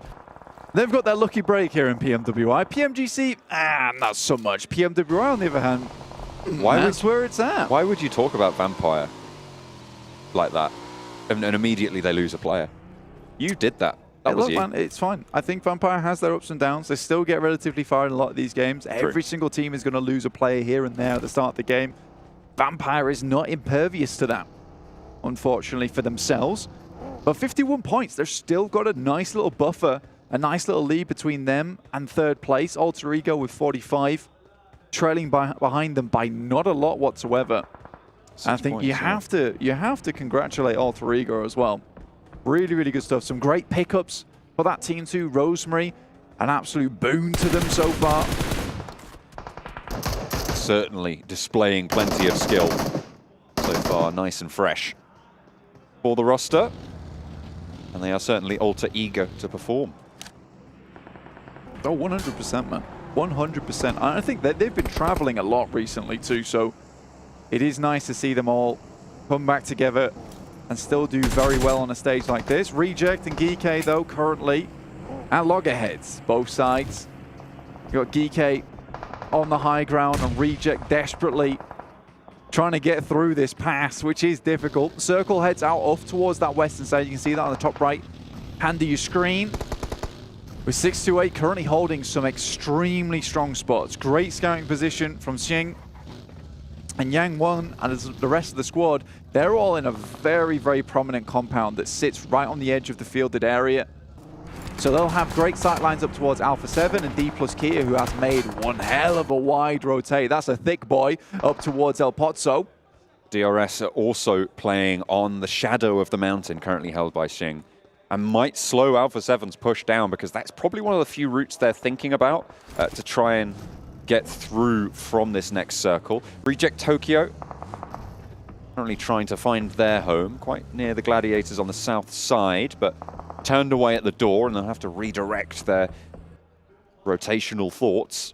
they've got their lucky break here in PMWI. PMGC, not so much. PMWI, on the other hand, that's where it's at. Why would you talk about Vampire like that and immediately they lose a player? You did that. That was look, you. man, it's fine. I think Vampire has their ups and downs. They still get relatively far in a lot of these games. True. Every single team is going to lose a player here and there at the start of the game. Vampire is not impervious to that, unfortunately, for themselves. But 51 points, they've still got a nice little buffer, a nice little lead between them and third place. Alter Ego with 45, trailing behind them by not a lot whatsoever. And I think you have to congratulate Alter Ego as well. Really, really good stuff. Some great pickups for that team too. Rosemary, an absolute boon to them so far. Certainly displaying plenty of skill so far, nice and fresh for the roster. And they are certainly ultra eager to perform. Oh, 100%, man. 100%. I think that they've been traveling a lot recently too, so it is nice to see them all come back together and still do very well on a stage like this. Reject and Geek, though, currently at loggerheads, both sides. You've got Geek on the high ground and Reject desperately trying to get through this pass, which is difficult. Circle heads out off towards that western side. You can see that on the top right hand of your screen. With 628 currently holding some extremely strong spots. Great scouting position from Xing. And Yang Won and the rest of the squad, they're all in a very, very prominent compound that sits right on the edge of the fielded area. So they'll have great sight lines up towards Alpha7 and Dplus KIA, who has made one hell of a wide rotate. That's a thick boy up towards El Pozzo. DRS are also playing on the shadow of the mountain currently held by Xing, and might slow Alpha7's push down, because that's probably one of the few routes they're thinking about to try and get through from this next circle. Reject Tokyo currently trying to find their home quite near the Gladiators on the south side, but turned away at the door, and they'll have to redirect their rotational thoughts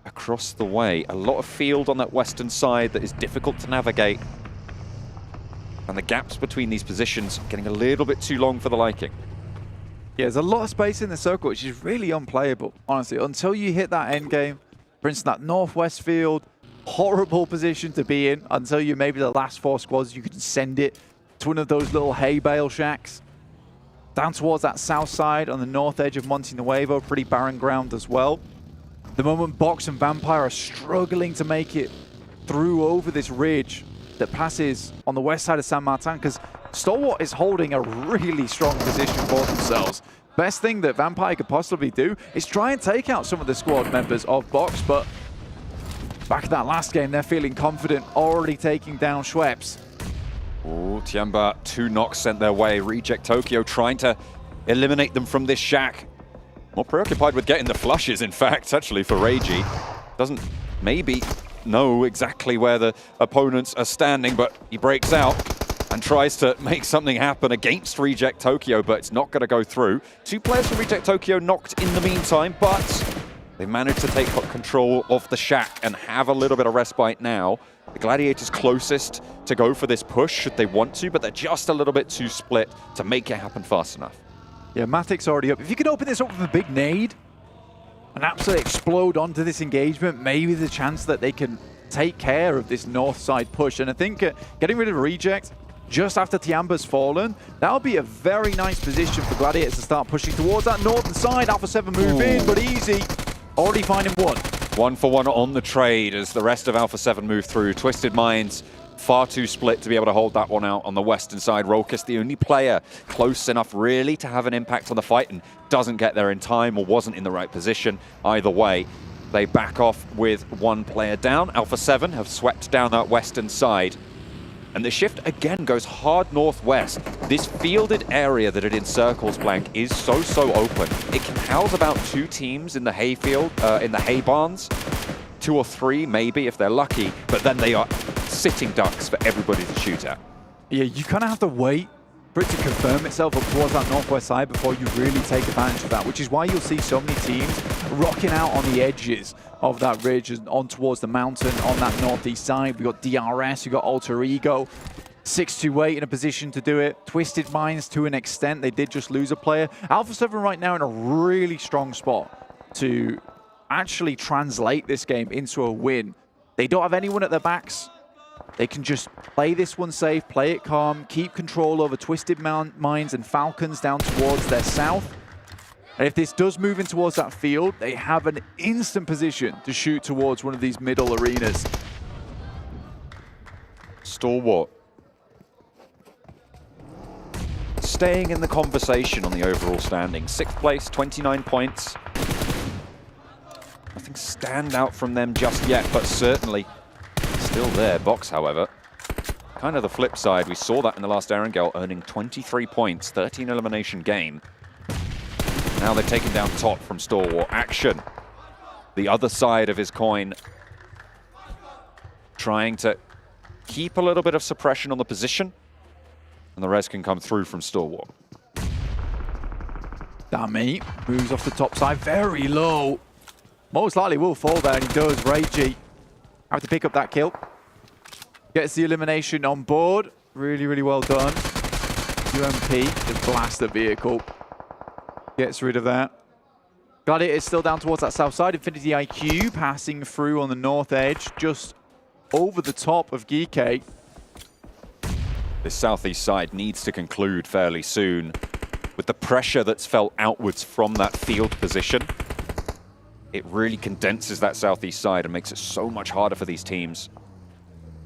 across the way. A lot of field on that western side that is difficult to navigate, and the gaps between these positions getting a little bit too long for the liking. Yeah, there's a lot of space in the circle, which is really unplayable, honestly, until you hit that end game. For instance, that northwest field, horrible position to be in until you maybe the last 4 squads, you can send it to one of those little hay bale shacks. Down towards that south side on the north edge of Monte Nuevo, pretty barren ground as well. The moment Box and Vampire are struggling to make it through over this ridge, that passes on the west side of San Martin, because Stalwart is holding a really strong position for themselves. Best thing that Vampire could possibly do is try and take out some of the squad members of Box, but back at that last game, they're feeling confident, already taking down Schweppes. Oh, Tiamba, 2 knocks sent their way. Reject Tokyo trying to eliminate them from this shack. More preoccupied with getting the flushes, in fact, actually, for Reiji. Doesn't maybe know exactly where the opponents are standing, but he breaks out and tries to make something happen against Reject Tokyo, but it's not going to go through. 2 players from Reject Tokyo knocked in the meantime, but they managed to take control of the shack and have a little bit of respite now. The Gladiators closest to go for this push should they want to, but they're just a little bit too split to make it happen fast enough. Yeah, Matic's already up. If you could open this up with a big nade and absolutely explode onto this engagement, maybe the chance that they can take care of this north side push. And I think getting rid of Reject just after Tiamba's fallen, that'll be a very nice position for Gladiators to start pushing towards that northern side. Alpha7 move in, but easy. Already finding 1. 1 for 1 on the trade as the rest of Alpha7 move through. Twisted Minds far too split to be able to hold that one out on the western side. Rokus, the only player close enough really to have an impact on the fight, and doesn't get there in time or wasn't in the right position. Either way, they back off with 1 player down. Alpha7 have swept down that western side. And the shift again goes hard northwest. This fielded area that it encircles, Blank, is so open. It can house about 2 teams in the hayfield, in the hay barns. 2 or 3 maybe if they're lucky, but then they are sitting ducks for everybody to shoot at. Yeah, you kind of have to wait for it to confirm itself up towards that northwest side before you really take advantage of that, which is why you'll see so many teams rocking out on the edges of that ridge and on towards the mountain on that northeast side. We've got DRS, we've got Alter Ego, 628 in a position to do it. Twisted Minds to an extent, they did just lose a player. Alpha7 right now in a really strong spot to actually translate this game into a win. They don't have anyone at their backs. They can just play this one safe, play it calm, keep control over Twisted Minds and Falcons down towards their south. And if this does move in towards that field, they have an instant position to shoot towards one of these middle arenas. Stalwart staying in the conversation on the overall standing. 6th place, 29 points. Nothing stand out from them just yet, but certainly still there. Box, however, kind of the flip side. We saw that in the last Erangel, earning 23 points, 13 elimination game. Now they've taken down top from Stalwart. Action, the other side of his coin, trying to keep a little bit of suppression on the position, and the rest can come through from Stalwart. Dami moves off the top side, very low. Most likely will fall there, and he does. Reiji have to pick up that kill. Gets the elimination on board. Really well done. UMP just blast the vehicle. Gets rid of that. Gladiator is still down towards that south side. Infinity IQ passing through on the north edge, just over the top of Gike. This southeast side needs to conclude fairly soon. With the pressure that's felt outwards from that field position, it really condenses that southeast side and makes it so much harder for these teams.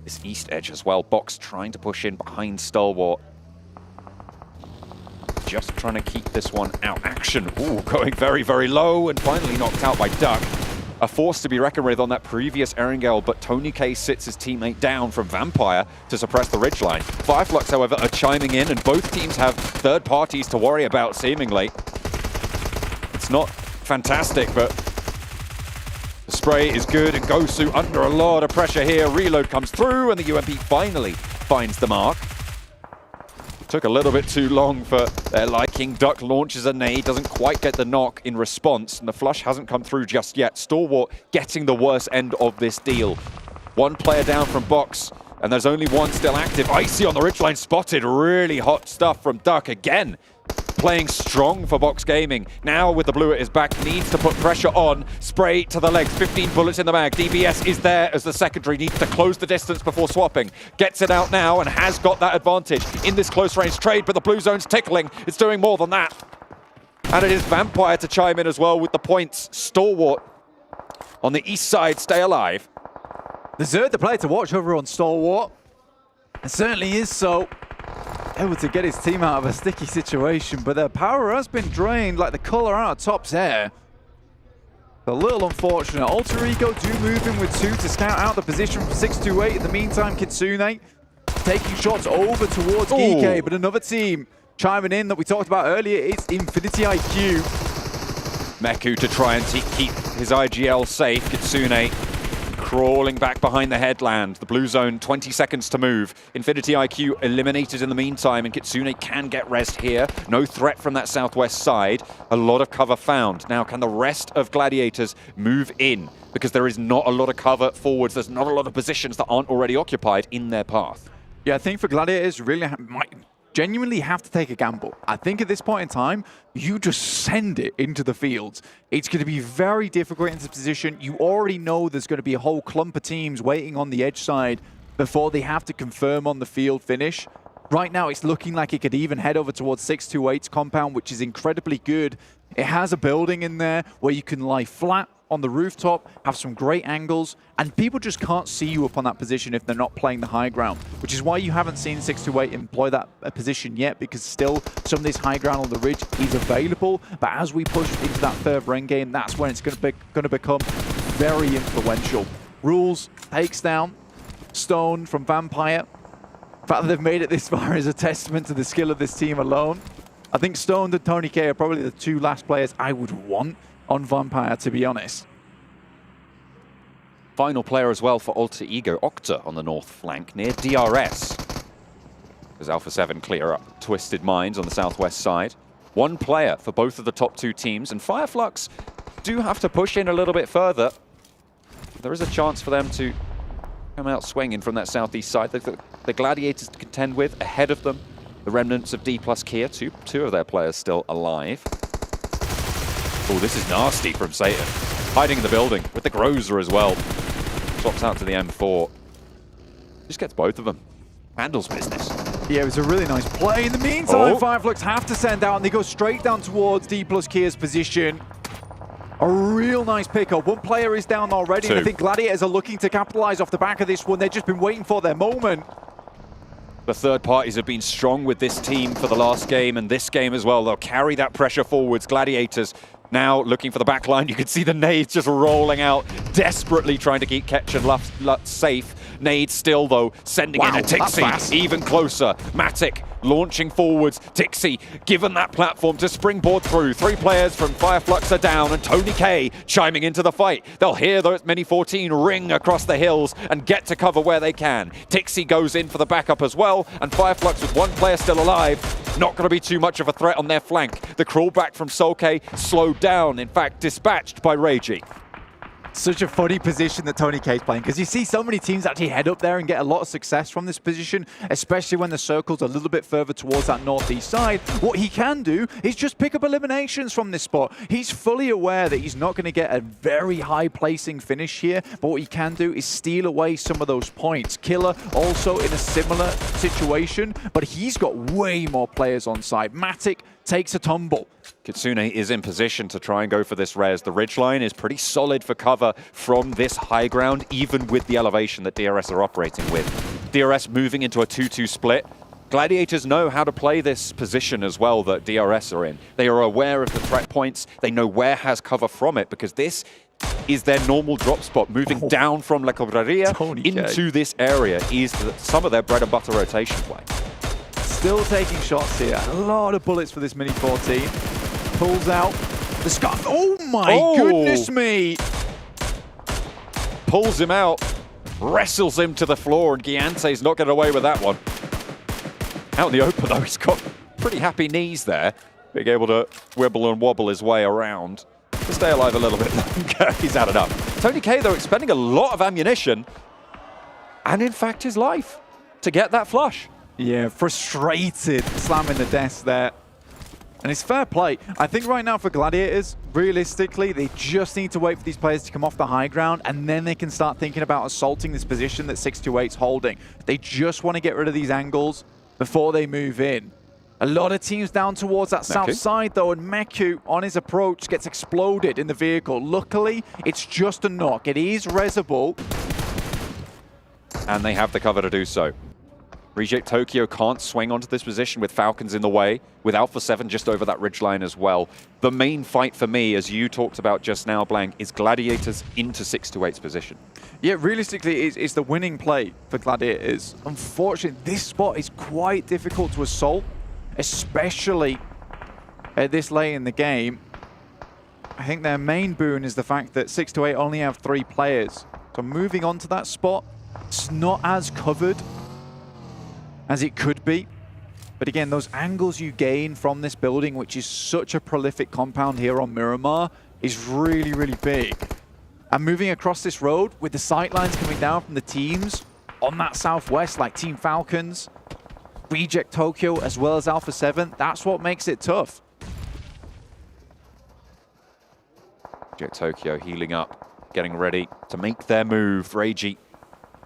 This east edge as well. Box trying to push in behind Stalwart. Just trying to keep this one out. Action, ooh, going very low and finally knocked out by Duck. A force to be reckoned with on that previous Erangel, but Tony K sits his teammate down from Vampire to suppress the ridgeline. Fireflux, however, are chiming in, and both teams have third parties to worry about, seemingly. It's not fantastic, but the spray is good, and Gosu under a lot of pressure here. Reload comes through, and the UMP finally finds the mark. Took a little bit too long for their liking. Duck launches a nade, doesn't quite get the knock in response, and the flush hasn't come through just yet. Stalwart getting the worst end of this deal. 1 player down from Box, and there's only 1 still active. Icy on the ridgeline spotted. Really hot stuff from Duck again. Playing strong for Box Gaming. Now with the blue at his back, needs to put pressure on. Spray to the legs, 15 bullets in the mag. DBS is there as the secondary, needs to close the distance before swapping. Gets it out now and has got that advantage in this close range trade, but the blue zone's tickling. It's doing more than that. And it is Vampire to chime in as well with the points. Stalwart on the east side, stay alive. Desert the player to watch over on Stalwart. It certainly is so. Able to get his team out of a sticky situation, but their power has been drained like the colour out of Top's hair. A little unfortunate. Alter Ego do move in with 2 to scout out the position from 628. In the meantime, Kitsune taking shots over towards EK, but another team chiming in that we talked about earlier. It's Infinity IQ. Meku to try and keep his IGL safe. Kitsune crawling back behind the headland. The blue zone, 20 seconds to move. Infinity IQ eliminated in the meantime, and Kitsune can get rest here. No threat from that southwest side. A lot of cover found. Now, can the rest of Gladiators move in? Because there is not a lot of cover forwards. There's not a lot of positions that aren't already occupied in their path. Yeah, I think for Gladiators, really might genuinely have to take a gamble. I think at this point in time, you just send it into the fields. It's going to be very difficult in this position. You already know there's going to be a whole clump of teams waiting on the edge side before they have to confirm on the field finish. Right now, it's looking like it could even head over towards 628's compound, which is incredibly good. It has a building in there where you can lie flat on the rooftop, have some great angles, and people just can't see you up on that position if they're not playing the high ground, which is why you haven't seen 628 employ that position yet, because still some of this high ground on the ridge is available. But as we push into that third ring game, that's when it's going to become very influential. Rules takes down Stone from Vampire. The fact that they've made it this far is a testament to the skill of this team alone. I think Stone and Tony K are probably the 2 last players I would want on Vampire, to be honest. Final player as well for Alter Ego, Octa on the north flank near DRS. As Alpha7 clear up Twisted Minds on the southwest side. 1 player for both of the top 2 teams, and Flux do have to push in a little bit further. There is a chance for them to come out swinging from that southeast side. The Gladiators to contend with ahead of them. The remnants of Dplus KIA, two of their players still alive. Oh, this is nasty from Satan. Hiding in the building with the Grozer as well. Swaps out to the M4. Just gets both of them. Handles business. Yeah, it was a really nice play. In the meantime, Flux have to send out, and they go straight down towards Dplus KIA's position. A real nice pickup. 1 player is down already, and I think Gladiators are looking to capitalize off the back of this one. They've just been waiting for their moment. The third parties have been strong with this team for the last game and this game as well. They'll carry that pressure forwards. Gladiators now looking for the back line. You can see the nades just rolling out, desperately trying to keep Ketch and Lutz safe. Nades still, though, sending in a Tixi even closer. Matic launching forwards. Tixi given that platform to springboard through. 3 players from Flux are down, and Tony K chiming into the fight. They'll hear those Mini 14 ring across the hills and get to cover where they can. Tixi goes in for the backup as well, and Flux with 1 player still alive. Not going to be too much of a threat on their flank. The crawl back from Solke slowed down, in fact, dispatched by Reiji. Such a funny position that Tony K's playing, because you see so many teams actually head up there and get a lot of success from this position, especially when the circle's a little bit further towards that northeast side. What he can do is just pick up eliminations from this spot. He's fully aware that he's not going to get a very high placing finish here, but what he can do is steal away some of those points. Killer also in a similar situation, but he's got way more players on side. Matic takes a tumble. Kitsune is in position to try and go for this res. The ridgeline is pretty solid for cover from this high ground, even with the elevation that DRS are operating with. DRS moving into a 2-2 split. Gladiators know how to play this position as well that DRS are in. They are aware of the threat points. They know where has cover from it, because this is their normal drop spot. Moving down from La Cobreria into this area is some of their bread and butter rotation play. Still taking shots here. A lot of bullets for this Mini 14. Pulls out the scarf. Oh my goodness me! Pulls him out, wrestles him to the floor, and Giante's not getting away with that one. Out in the open though, he's got pretty happy knees there. Being able to wibble and wobble his way around to stay alive a little bit longer. He's had enough. Tony K though expending a lot of ammunition, and in fact his life, to get that flush. Yeah, frustrated, slamming the desk there. And it's fair play. I think right now for Gladiators, realistically, they just need to wait for these players to come off the high ground, and then they can start thinking about assaulting this position that 628's holding. They just want to get rid of these angles before they move in. A lot of teams down towards that south side, though, and Meku, on his approach, gets exploded in the vehicle. Luckily, it's just a knock. It is resable. And they have the cover to do so. Reject Tokyo can't swing onto this position with Falcons in the way, with Alpha7 just over that ridgeline as well. The main fight for me, as you talked about just now, Blank, is Gladiators into 628's position. Yeah, realistically, it's the winning play for Gladiators. Unfortunately, this spot is quite difficult to assault, especially at this late in the game. I think their main boon is the fact that 628 only have 3 players. So moving on to that spot, it's not as covered as it could be. But again, those angles you gain from this building, which is such a prolific compound here on Miramar, is really, really big. And moving across this road with the sight lines coming down from the teams on that southwest, like Team Falcons, Reject Tokyo, as well as Alpha7, that's what makes it tough. Reject Tokyo healing up, getting ready to make their move. Reiji,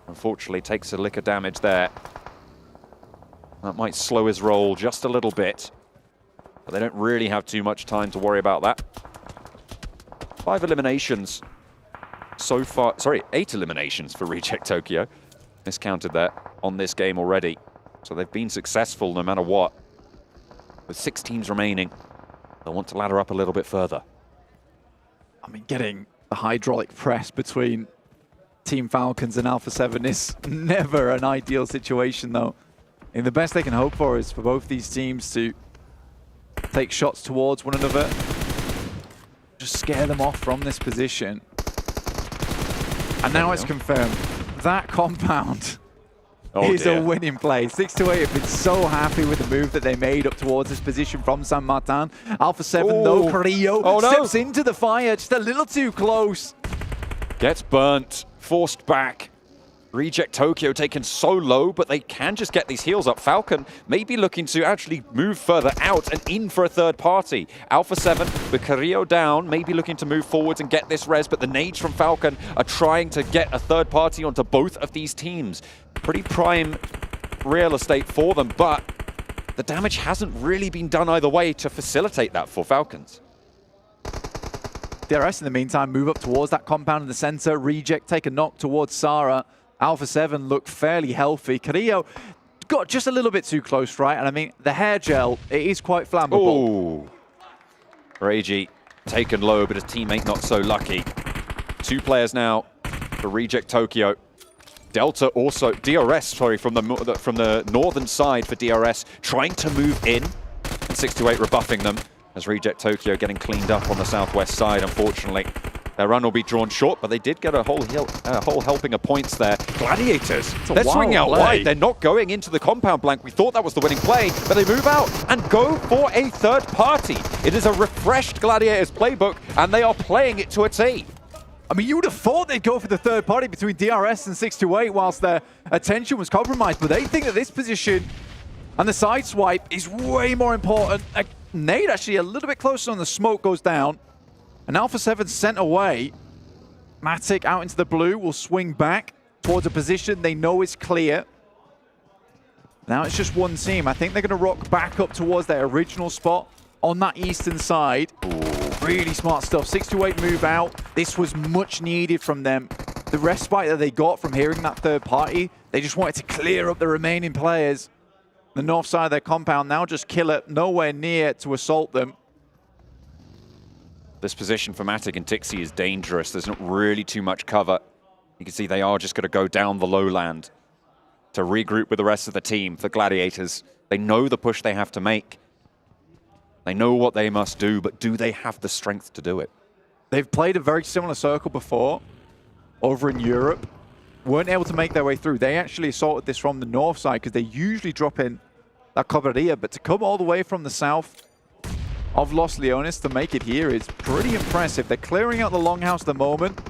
unfortunately, takes a lick of damage there. That might slow his roll just a little bit, but they don't really have too much time to worry about that. 5 eliminations so far, sorry, 8 eliminations for Reject Tokyo. Miscounted there on this game already. So they've been successful no matter what. With 6 teams remaining, they'll want to ladder up a little bit further. I mean, getting the hydraulic press between Team Falcons and Alpha7 is never an ideal situation, though. And the best they can hope for is for both these teams to take shots towards one another, just scare them off from this position. And now it's confirmed. That compound is a winning play. 628 have been so happy with the move that they made up towards this position from San Martin. Alpha7, though, Carrillo steps into the fire just a little too close. Gets burnt, forced back. Reject Tokyo taken so low, but they can just get these heals up. Falcon may be looking to actually move further out and in for a third party. Alpha7 with Carrillo down, maybe looking to move forwards and get this res, but the nades from Falcon are trying to get a third party onto both of these teams. Pretty prime real estate for them, but the damage hasn't really been done either way to facilitate that for Falcons. DRS in the meantime move up towards that compound in the center. Reject take a knock towards Sarah. Alpha7 look fairly healthy. Carrillo got just a little bit too close, right? And I mean, the hair gel, it is quite flammable. Ooh. Reiji taken low, but his teammate not so lucky. 2 players now for Reject Tokyo. Delta also, DRS, sorry, from the northern side for DRS, trying to move in. And 628 rebuffing them as Reject Tokyo getting cleaned up on the southwest side, unfortunately. Their run will be drawn short, but they did get a whole helping of points there. Gladiators, they're swinging out wide. They're not going into the compound, Blank. We thought that was the winning play, but they move out and go for a third party. It is a refreshed Gladiators playbook, and they are playing it to a T. I mean, you would have thought they'd go for the third party between DRS and 628 whilst their attention was compromised, but they think that this position and the side swipe is way more important. Nade actually a little bit closer on the smoke goes down. And Alpha7 sent away. Matic out into the blue will swing back towards a position they know is clear. Now it's just one team. I think they're going to rock back up towards their original spot on that eastern side. Ooh, really smart stuff. 628 move out. This was much needed from them. The respite that they got from hearing that third party, they just wanted to clear up the remaining players. The north side of their compound now just kill it, nowhere near to assault them. This position for Matic and Tixi is dangerous. There's not really too much cover. You can see they are just going to go down the lowland to regroup with the rest of the team. For Gladiators, they know the push they have to make. They know what they must do, but do they have the strength to do it? They've played a very similar circle before over in Europe. Weren't able to make their way through. They actually assaulted this from the north side because they usually drop in La Cobraria, but to come all the way from the south of Los Leones to make it here is pretty impressive. They're clearing out the longhouse at the moment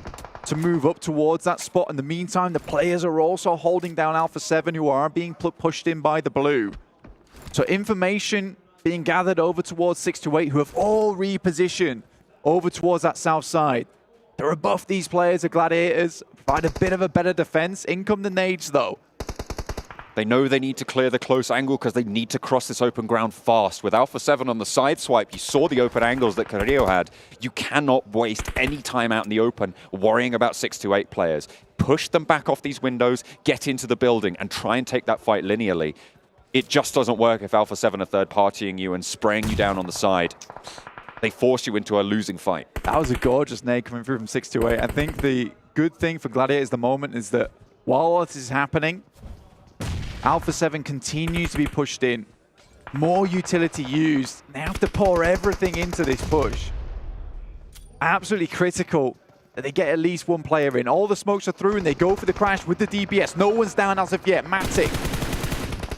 to move up towards that spot. In the meantime, the players are also holding down Alpha7, who are being pushed in by the blue. So information being gathered over towards 628, who have all repositioned over towards that south side. They're above these players of Gladiators, provide a bit of a better defense. In come the nades, though. They know they need to clear the close angle because they need to cross this open ground fast. With Alpha7 on the side swipe, you saw the open angles that Carrillo had. You cannot waste any time out in the open worrying about 6-8 players. Push them back off these windows, get into the building, and try and take that fight linearly. It just doesn't work if Alpha7 are third-partying you and spraying you down on the side. They force you into a losing fight. That was a gorgeous nade coming through from 6-8. I think the good thing for Gladiators at the moment is that while all this is happening, Alpha7 continues to be pushed in. More utility used. They have to pour everything into this push. Absolutely critical that they get at least one player in. All the smokes are through and they go for the crash with the DBS. No one's down as of yet. Matic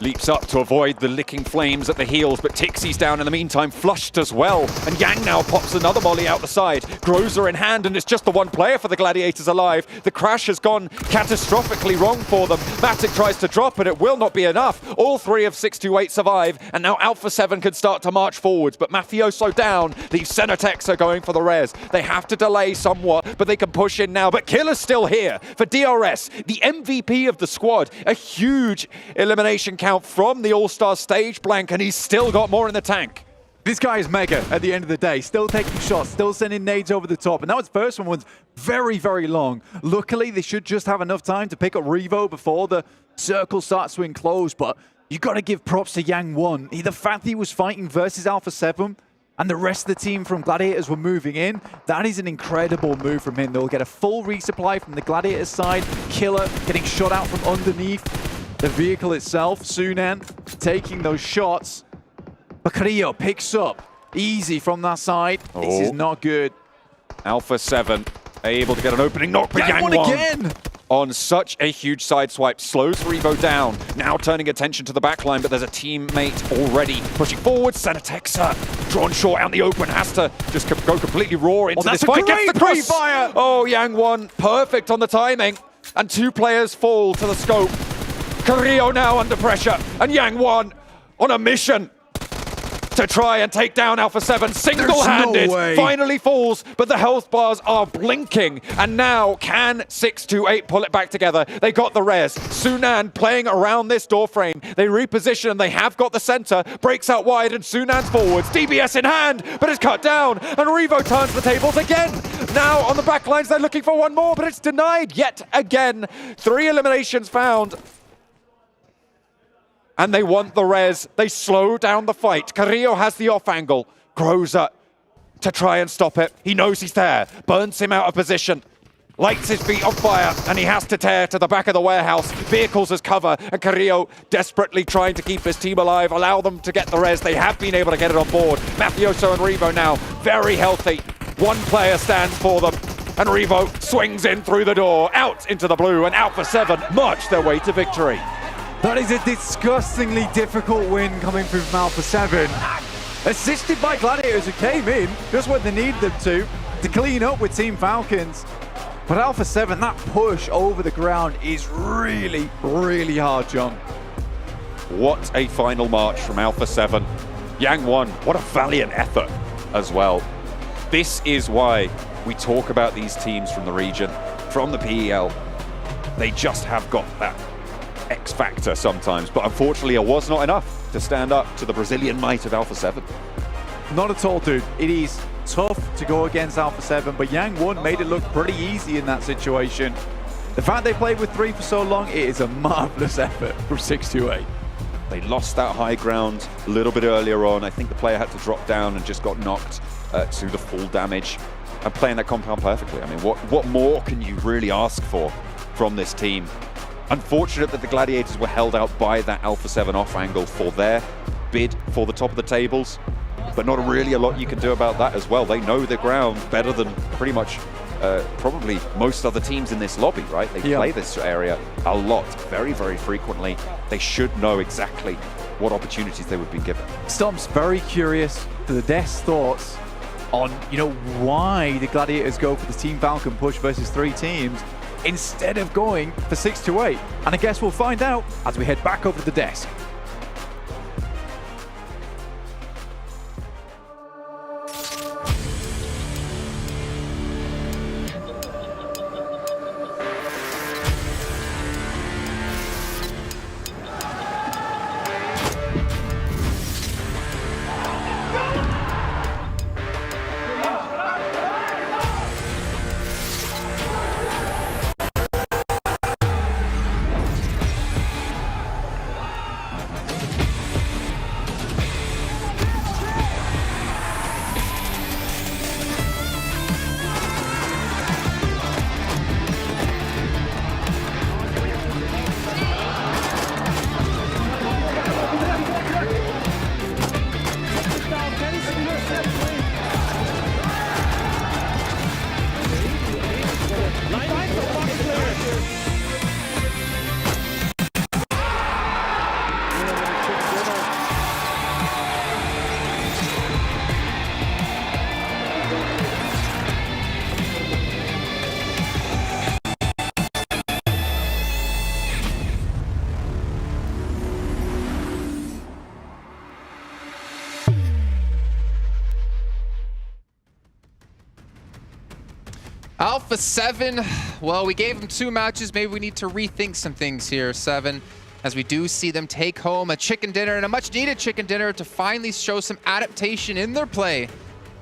leaps up to avoid the licking flames at the heels, but Tixie's down in the meantime, flushed as well. And Yang now pops another molly out the side. Groza in hand, and it's just the one player for the Gladiators alive. The crash has gone catastrophically wrong for them. Matic tries to drop, but it will not be enough. All three of 6-8 survive, and now Alpha7 can start to march forwards, but Mafioso down. The Cenetex are going for the res. They have to delay somewhat, but they can push in now. But Killer's still here for DRS, the MVP of the squad. A huge elimination count from the All-Stars stage, Blank, and he's still got more in the tank. This guy is mega at the end of the day. Still taking shots, still sending nades over the top. And that first one was very, very long. Luckily, they should just have enough time to pick up Revo before the circle starts to enclose. But you got to give props to Yang1. The fact that he was fighting versus Alpha7 and the rest of the team from Gladiators were moving in, that is an incredible move from him. They'll get a full resupply from the Gladiators side. Killer getting shot out from underneath the vehicle itself. Sunan taking those shots. But Carrillo picks up easy from that side. This is not good. Alpha7 able to get an opening knock, but Yang1 again! On such a huge side swipe, slows Revo down. Now turning attention to the backline, but there's a teammate already pushing forward. Cenetexa drawn short out in the open, has to just go completely raw into this fight. Gets the cross! Oh, Yang1 perfect on the timing. And two players fall to the scope. Carrillo now under pressure, and Yang1 on a mission to try and take down Alpha7 single-handed. No finally falls, but the health bars are blinking. And now can 6-8 pull it back together? They got the res. Sunan playing around this door frame. They reposition and they have got the center. Breaks out wide and Sunan's forwards. DBS in hand, but it's cut down. And Revo turns the tables again. Now on the back lines, they're looking for one more, but it's denied yet again. 3 eliminations found. And they want the res. They slow down the fight. Carrillo has the off angle. Groza to try and stop it. He knows he's there. Burns him out of position. Lights his feet on fire, and he has to tear to the back of the warehouse. Vehicles as cover, and Carrillo desperately trying to keep his team alive, allow them to get the res. They have been able to get it on board. Mafioso and Revo now very healthy. One player stands for them, and Revo swings in through the door, out into the blue, and Alpha7 march their way to victory. That is a disgustingly difficult win coming through from Alpha7. Assisted by Gladiators, who came in just when they needed them to clean up with Team Falcons. But Alpha7, that push over the ground is really, really hard, John. What a final march from Alpha7. Yang1, what a valiant effort as well. This is why we talk about these teams from the region, from the PEL. They just have got that X factor sometimes, but unfortunately it was not enough to stand up to the Brazilian might of Alpha7. Not at all, dude. It is tough to go against Alpha7, but Yang1 made it look pretty easy in that situation. The fact they played with 3 for so long, it is a marvelous effort from 6-8. They lost that high ground a little bit earlier on. I think the player had to drop down and just got knocked to the full damage. And playing that compound perfectly. I mean, what more can you really ask for from this team? Unfortunate that the Gladiators were held out by that Alpha7 off angle for their bid for the top of the tables, but not really a lot you can do about that as well. They know the ground better than pretty much probably most other teams in this lobby, right? They play this area a lot, very, very frequently. They should know exactly what opportunities they would be given. Stomp's very curious to the Death's thoughts on, why the Gladiators go for the Team Falcon push versus 3 teams instead of going for 6-8. And I guess we'll find out as we head back over to the desk. Alpha7, well, we gave them 2 matches. Maybe we need to rethink some things here, 7, as we do see them take home a chicken dinner, and a much-needed chicken dinner, to finally show some adaptation in their play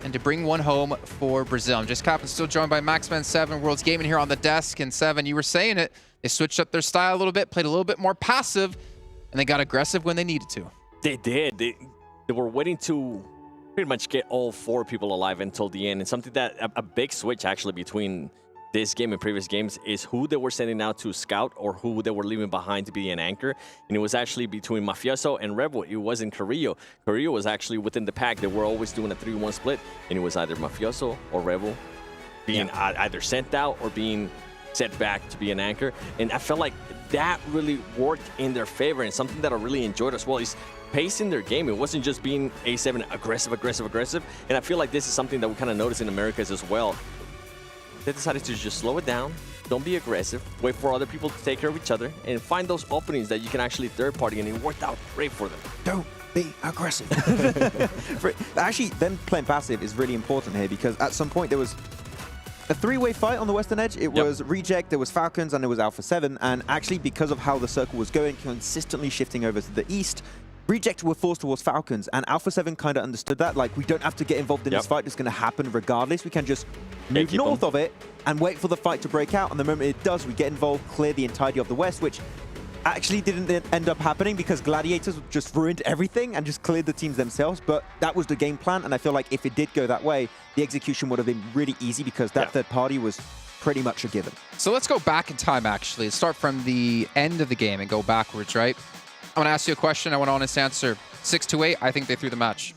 and to bring one home for Brazil. I'm just Captain, still joined by Maxman7, World's Gaming here on the desk. And 7, you were saying it, they switched up their style a little bit, played a little bit more passive, and they got aggressive when they needed to. They did. They were waiting to pretty much get all 4 people alive until the end. And something that a big switch actually between this game and previous games is who they were sending out to scout or who they were leaving behind to be an anchor. And it was actually between Mafioso and Rebel. It wasn't Carrillo. Carrillo was actually within the pack. They were always doing a 3-1 split, and it was either Mafioso or Rebel being either sent out or being set back to be an anchor. And I felt like that really worked in their favor, and something that I really enjoyed as well is pacing their game. It wasn't just being A7 aggressive. And I feel like this is something that we kind of notice in Americas as well. They decided to just slow it down, don't be aggressive, wait for other people to take care of each other, and find those openings that you can actually third party, and it worked out great for them. Don't be aggressive. Actually, them playing passive is really important here, because at some point there was a 3-way fight on the Western Edge. It was Reject, there was Falcons, and there was Alpha7, and actually because of how the circle was going, consistently shifting over to the east, Reject were forced towards Falcons, and Alpha7 kind of understood that. Like, we don't have to get involved in this fight. It's going to happen regardless. We can just move north of it and wait for the fight to break out. And the moment it does, we get involved, clear the entirety of the West, which actually didn't end up happening because Gladiators just ruined everything and just cleared the teams themselves. But that was the game plan, and I feel like if it did go that way, the execution would have been really easy because that third party was pretty much a given. So let's go back in time, actually. Let's start from the end of the game and go backwards, right? I want to ask you a question. I want an honest answer. 6-8, I think they threw the match.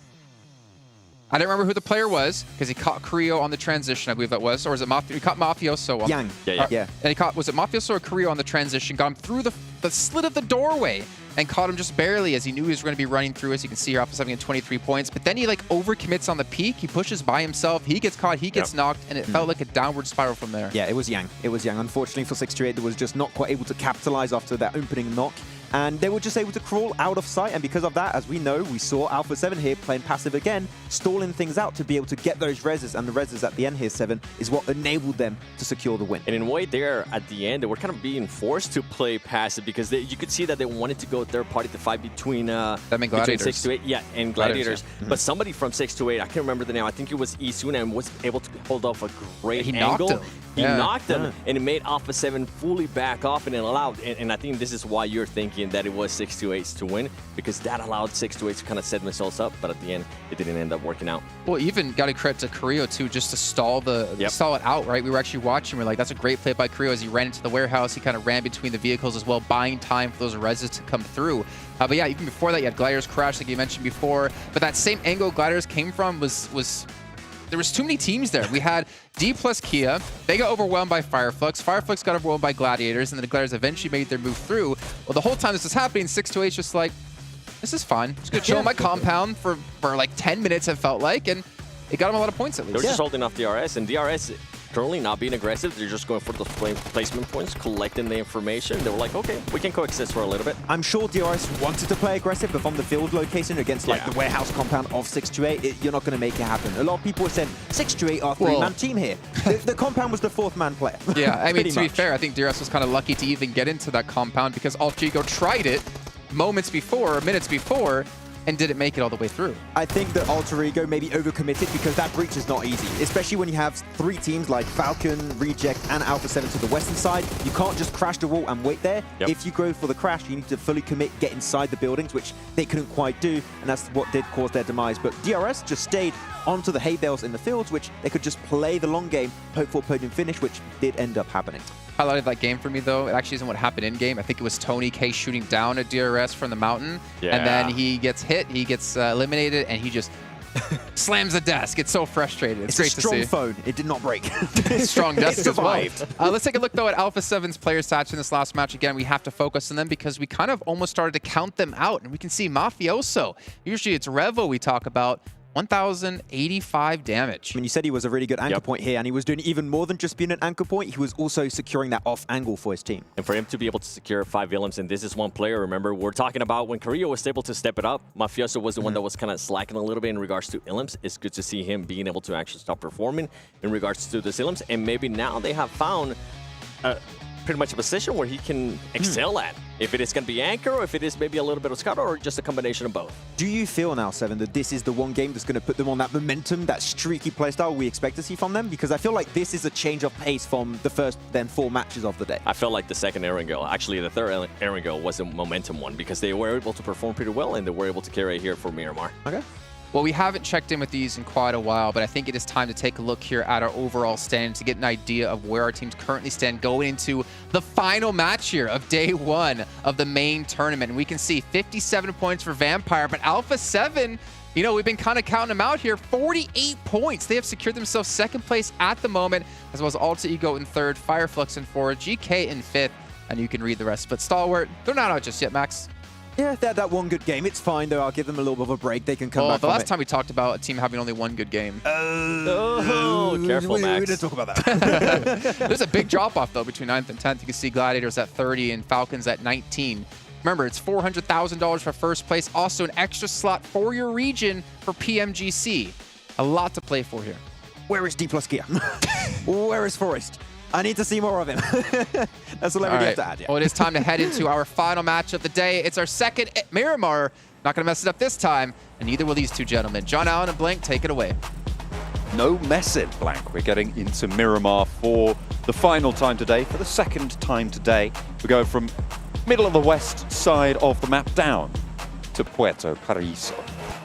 I don't remember who the player was because he caught Carrillo on the transition, I believe that was. Or was it He caught Mafioso. Yang. Yeah. And he caught, was it Mafioso or Carrillo on the transition? Got him through the slit of the doorway and caught him just barely as he knew he was going to be running through. As you can see here, Alpha7 at 23 points. But then he like overcommits on the peak. He pushes by himself. He gets caught. He gets knocked. And it felt like a downward spiral from there. Yeah, it was Yang. It was Yang. Unfortunately for 6-8, they was just not quite able to capitalize after that opening knock. And they were just able to crawl out of sight. And because of that, as we know, we saw Alpha7 here playing passive again, stalling things out to be able to get those reses. And the reses at the end here, 7, is what enabled them to secure the win. And in a way there, at the end, they were kind of being forced to play passive because you could see that they wanted to go third party to fight between, between 6-8 and Gladiators. But somebody from 6-8, I can't remember the name, I think it was Isuna, and was able to hold off a great angle. He knocked him, and it made Alpha7 fully back off, and it allowed, and I think this is why you're thinking that it was 6-8 to win, because that allowed 6-8 to kind of set themselves up, but at the end, it didn't end up working out. Well, even got to credit to Carrillo, too, just to stall stall it out, right? We were actually watching, we're like, that's a great play by Carrillo as he ran into the warehouse. He kind of ran between the vehicles as well, buying time for those reses to come through. But yeah, even before that, you had Gladiators crash, like you mentioned before, but that same angle Gladiators came from was there was too many teams there. We had Dplus KIA. They got overwhelmed by Fireflux. Fireflux got overwhelmed by Gladiators, and then the Gladiators eventually made their move through. Well, the whole time this was happening, 6-8 just like, this is fun. Just gonna chill in my compound for like 10 minutes, it felt like, and it got them a lot of points at least. They were just holding off DRS, and DRS currently not being aggressive. They're just going for those placement points, collecting the information. They were like, okay, we can coexist for a little bit. I'm sure DRS wanted to play aggressive, but from the field location against like the warehouse compound of 6-8, you're not going to make it happen. A lot of people said 6-8 are a 3-man team here. The compound was the 4th-man player. Yeah, I mean, to be fair, I think DRS was kind of lucky to even get into that compound because Altrigo tried it minutes before, and didn't make it all the way through. I think that Alter Ego maybe overcommitted because that breach is not easy, especially when you have 3 teams like Falcon, Reject, and Alpha7 to the western side. You can't just crash the wall and wait there. If you go for the crash, you need to fully commit, get inside the buildings, which they couldn't quite do, and that's what did cause their demise. But DRS just stayed onto the hay bales in the fields, which they could just play the long game, hope for a podium finish, which did end up happening. Highlight of that game for me, though, it actually isn't what happened in-game. I think it was Tony K shooting down at DRS from the mountain, and then he gets hit, he gets eliminated, and he just slams the desk. It's so frustrating. It's great to see. It's a strong phone. It did not break. Strong desk as well. Let's take a look, though, at Alpha7's player stats in this last match. Again, we have to focus on them because we kind of almost started to count them out, and we can see Mafioso. Usually it's Revo we talk about. 1,085 damage. I mean, you said he was a really good anchor point here, and he was doing even more than just being an anchor point. He was also securing that off angle for his team. And for him to be able to secure 5 Willems, and this is one player, remember, we're talking about when Korea was able to step it up, Mafioso was the one that was kind of slacking a little bit in regards to Willems. It's good to see him being able to actually stop performing in regards to the Willems, and maybe now they have found pretty much a position where he can excel at. If it is going to be anchor, or if it is maybe a little bit of scout, or just a combination of both. Do you feel now, Seven, that this is the one game that's going to put them on that momentum, that streaky playstyle we expect to see from them? Because I feel like this is a change of pace from the first, then 4 matches of the day. I felt like the second Erangel, actually the third Erangel was a momentum one, because they were able to perform pretty well, and they were able to carry here for Miramar. Okay. Well, we haven't checked in with these in quite a while, but I think it is time to take a look here at our overall stand to get an idea of where our teams currently stand going into the final match here of day 1 of the main tournament. And we can see 57 points for Vampire, but Alpha7, you know, we've been kind of counting them out here, 48 points. They have secured themselves 2nd place at the moment, as well as Alter Ego in 3rd, Fireflux in 4th, GK in 5th, and you can read the rest. But Stalwart, they're not out just yet, Max. Yeah, they had that one good game. It's fine, though. I'll give them a little bit of a break. They can come back the from last time we talked about a team having only 1 good game. Careful, Max. We didn't talk about that. There's a big drop-off, though, between 9th and 10th. You can see Gladiators at 30 and Falcons at 19. Remember, it's $400,000 for 1st place. Also, an extra slot for your region for PMGC. A lot to play for here. Where is Dplus KIA? Where is Forrest? I need to see more of him. That's all I really have to add. Yeah. Well, it is time to head into our final match of the day. It's our 2nd at Miramar. Not going to mess it up this time, and neither will these two gentlemen. John Allen and Blank, take it away. No messing, Blank. We're getting into Miramar for the final time today, for the 2nd time today. We're going from middle of the west side of the map down to Puerto Paraíso.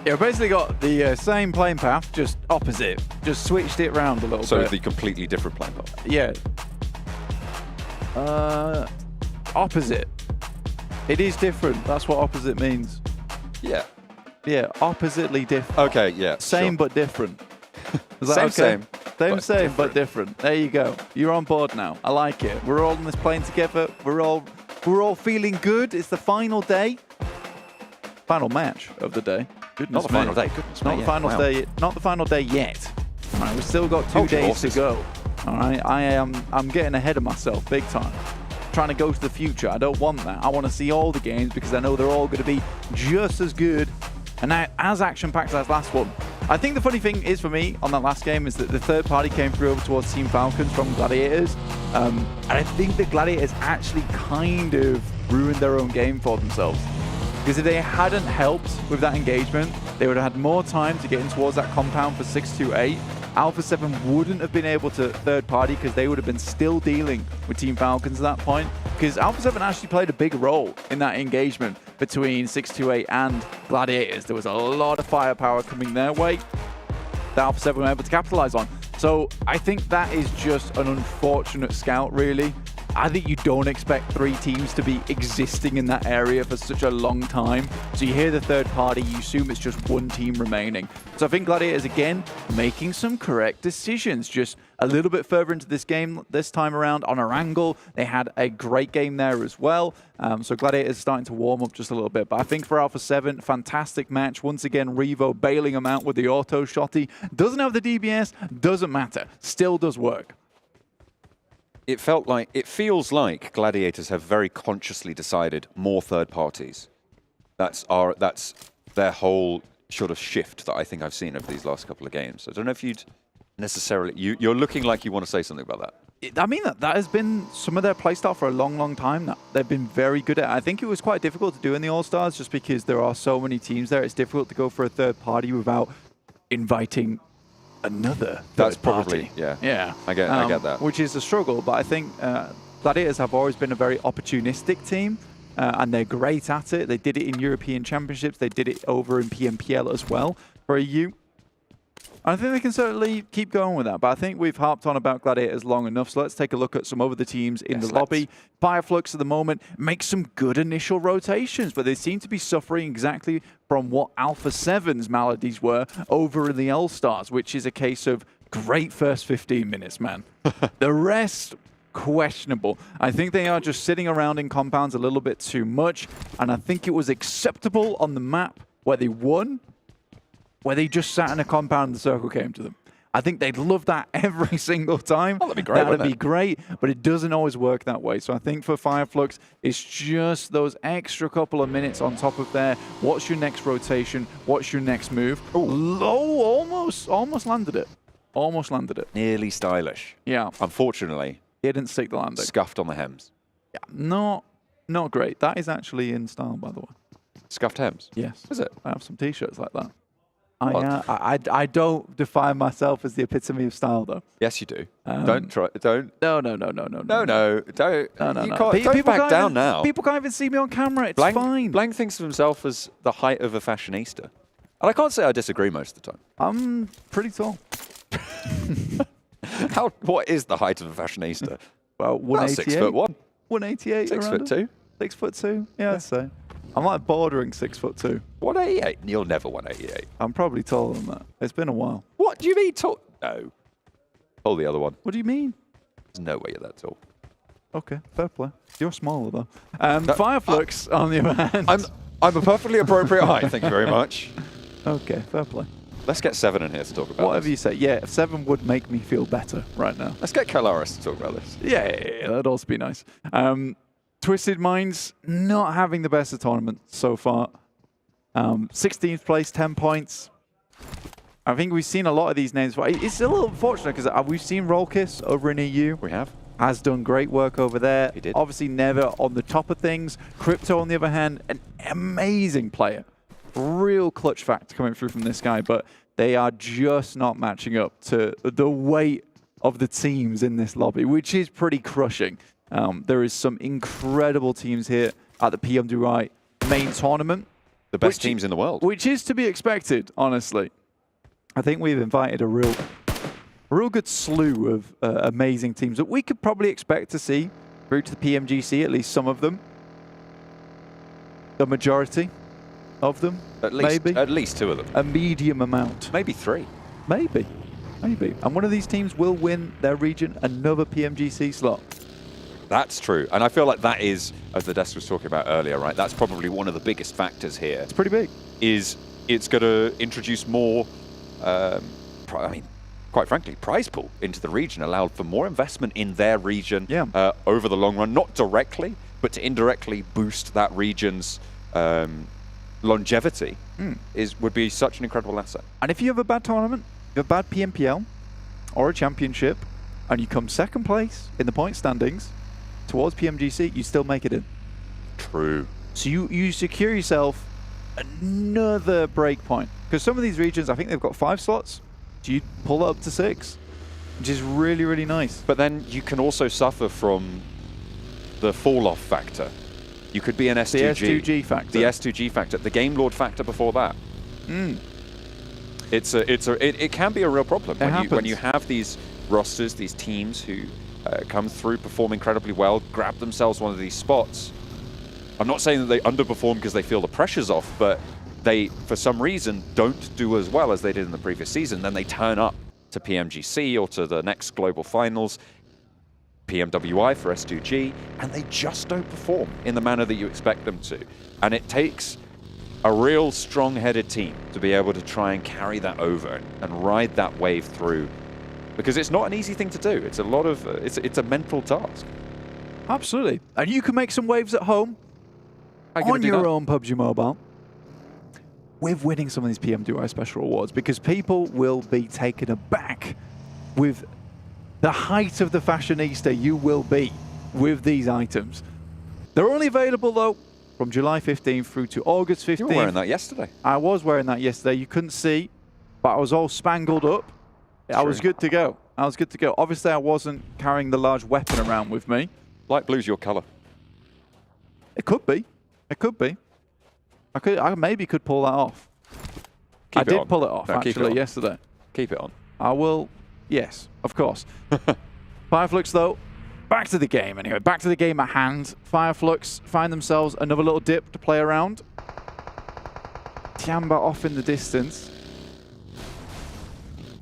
Yeah, we basically got the same playing path, just opposite. Just switched it around a little bit. So the completely different playing path. Yeah. Opposite. It is different. That's what opposite means. Yeah. Yeah, oppositely different. Okay, yeah. Same but different. Is that Same, okay? Same but different. There you go. You're on board now. I like it. We're all on this plane together. We're all feeling good. It's the final day. Final match of the day. Goodness not the final day. Goodness not me, the final day. Not the final day yet. All right, we've still got 2 days to go. All right, I'm getting ahead of myself big time. Trying to go to the future. I don't want that. I want to see all the games because I know they're all going to be just as good and as action-packed as last one. I think the funny thing is for me on that last game is that the 3rd party came through over towards Team Falcons from Gladiators. And I think the Gladiators actually kind of ruined their own game for themselves. Because if they hadn't helped with that engagement, they would have had more time to get in towards that compound for 628. Alpha7 wouldn't have been able to 3rd party because they would have been still dealing with Team Falcons at that point. Because Alpha7 actually played a big role in that engagement between 628 and Gladiators. There was a lot of firepower coming their way that Alpha7 were able to capitalize on. So I think that is just an unfortunate scout, really. I think you don't expect 3 teams to be existing in that area for such a long time. So you hear the 3rd party, you assume it's just 1 team remaining. So I think Gladiators, again, making some correct decisions. Just a little bit further into this game this time around on Erangel. They had a great game there as well. So Gladiators starting to warm up just a little bit. But I think for Alpha7, fantastic match. Once again, Revo bailing them out with the auto shotty. Doesn't have the DBS, doesn't matter. Still does work. It feels like Gladiators have very consciously decided more 3rd parties. That's their whole sort of shift that I think I've seen over these last couple of games. I don't know if you'd necessarily... You're looking like you want to say something about that. I mean, that has been some of their playstyle for a long, long time now. They've been very good at it. I think it was quite difficult to do in the All-Stars just because there are so many teams there. It's difficult to go for a 3rd party without inviting another. That's probably, yeah. I get that. Which is a struggle, but I think Gladiators have always been a very opportunistic team, and they're great at it. They did it in European Championships. They did it over in PMPL as well for EU. I think they can certainly keep going with that, but I think we've harped on about Gladiators long enough, so let's take a look at some of the teams in the lobby. Fireflux at the moment makes some good initial rotations, but they seem to be suffering exactly from what Alpha7's maladies were over in the Allstars, which is a case of great first 15 minutes, man. The rest, questionable. I think they are just sitting around in compounds a little bit too much, and I think it was acceptable on the map where they won, where they just sat in a compound and the circle came to them. I think they'd love that every single time. Oh, that'd be great. That'd be great, but it doesn't always work that way. So I think for Fireflux, it's just those extra couple of minutes on top of there. What's your next rotation? What's your next move? Low, almost landed it. Almost landed it. Nearly stylish. Yeah. Unfortunately, he didn't stick the landing. Scuffed on the hems. Yeah, not great. That is actually in style, by the way. Scuffed hems? Yes. Is it? I have some T-shirts like that. I don't define myself as the epitome of style, though. Yes, you do. Don't try. Don't. No. Don't. No. You can't back down now. People can't even see me on camera. It's fine. Blank thinks of himself as the height of a fashionista. And I can't say I disagree most of the time. I'm pretty tall. What is the height of a fashionista? Well, 188. 6'1". 188. 6'2". 6'2". Yeah, I'd say. I'm like bordering 6'2". 188. You're never 188. I'm probably taller than that. It's been a while. What do you mean tall? No. Pull the other one. What do you mean? There's no way you're that tall. Okay, fair play. You're smaller though. Fireflux, on the other hand. I'm a perfectly appropriate height. Thank you very much. Okay, fair play. Let's get 7 in here to talk about Whatever this. you say. Yeah, 7 would make me feel better right now. Let's get Kalaris to talk about this. Yeah, that'd also be nice. Twisted Minds not having the best of tournament so far. 16th place, 10 points. I think we've seen a lot of these names. It's a little unfortunate because we've seen Rollkiss over in EU. We have. Has done great work over there. He did. Obviously never on the top of things. Crypto, on the other hand, an amazing player. Real clutch factor coming through from this guy, but they are just not matching up to the weight of the teams in this lobby, which is pretty crushing. There is some incredible teams here at the PMWI Main Tournament. The best teams in the world. Which is to be expected, honestly. I think we've invited a real good slew of amazing teams that we could probably expect to see through to the PMGC, at least some of them. The majority of them, maybe. At least 2 of them. A medium amount. Maybe 3. Maybe. And one of these teams will win their region another PMGC slot. That's true. And I feel like that is, as the desk was talking about earlier, right? That's probably one of the biggest factors here. It's pretty big. Is it's going to introduce more, quite frankly, prize pool into the region, allowed for more investment in their region over the long run, not directly, but to indirectly boost that region's longevity would be such an incredible asset. And if you have a bad tournament, you have a bad PMPL or a championship, and you come second place in the point standings towards PMGC, you still make it in. True. So you secure yourself another break point. Because some of these regions, I think they've got 5 slots. So you pull it up to 6, which is really, really nice. But then you can also suffer from the fall-off factor. You could be an S2G. The S2G factor. The S2G factor. The Game Lord factor before that. It can be a real problem when you have these rosters, these teams who come through, perform incredibly well, grab themselves one of these spots. I'm not saying that they underperform because they feel the pressure's off, but they, for some reason, don't do as well as they did in the previous season. Then they turn up to PMGC or to the next global finals, PMWI for S2G, and they just don't perform in the manner that you expect them to. And it takes a real strong-headed team to be able to try and carry that over and ride that wave through, because it's not an easy thing to do. It's a lot of, it's a mental task. Absolutely. And you can make some waves at home on your own PUBG Mobile with winning some of these PMWI special awards, because people will be taken aback with the height of the fashionista you will be with these items. They're only available, though, from July 15th through to August 15th. You were wearing that yesterday. I was wearing that yesterday. You couldn't see, but I was all spangled up. I was good to go. I was good to go. Obviously, I wasn't carrying the large weapon around with me. Light blue's your color. It could be. It could be. I maybe could pull that off. I did pull it off, actually, yesterday. Keep it on. I will. Yes, of course. Fireflux, though, back to the game anyway. Back to the game at hand. Fireflux find themselves another little dip to play around. Tiamba off in the distance.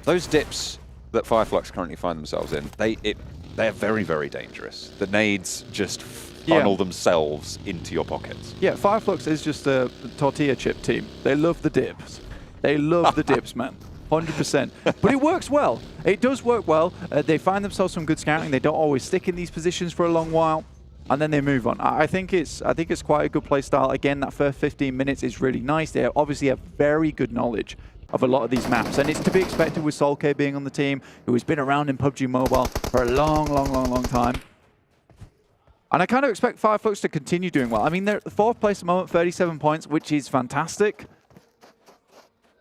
Those dips that Fireflux currently find themselves in, they're very, very dangerous. The nades just funnel themselves into your pockets. Yeah, Fireflux is just a tortilla chip team. They love the dips. They love the dips, man. 100%. But it works well. It does work well. They find themselves some good scouting. They don't always stick in these positions for a long while, and then they move on. I think it's quite a good play style. Again, that first 15 minutes is really nice. They obviously have very good knowledge of a lot of these maps, and it's to be expected with Solke being on the team, who has been around in PUBG Mobile for a long time. And I kind of expect Flux to continue doing well. I mean, they're 4th place at the moment, 37 points, which is fantastic.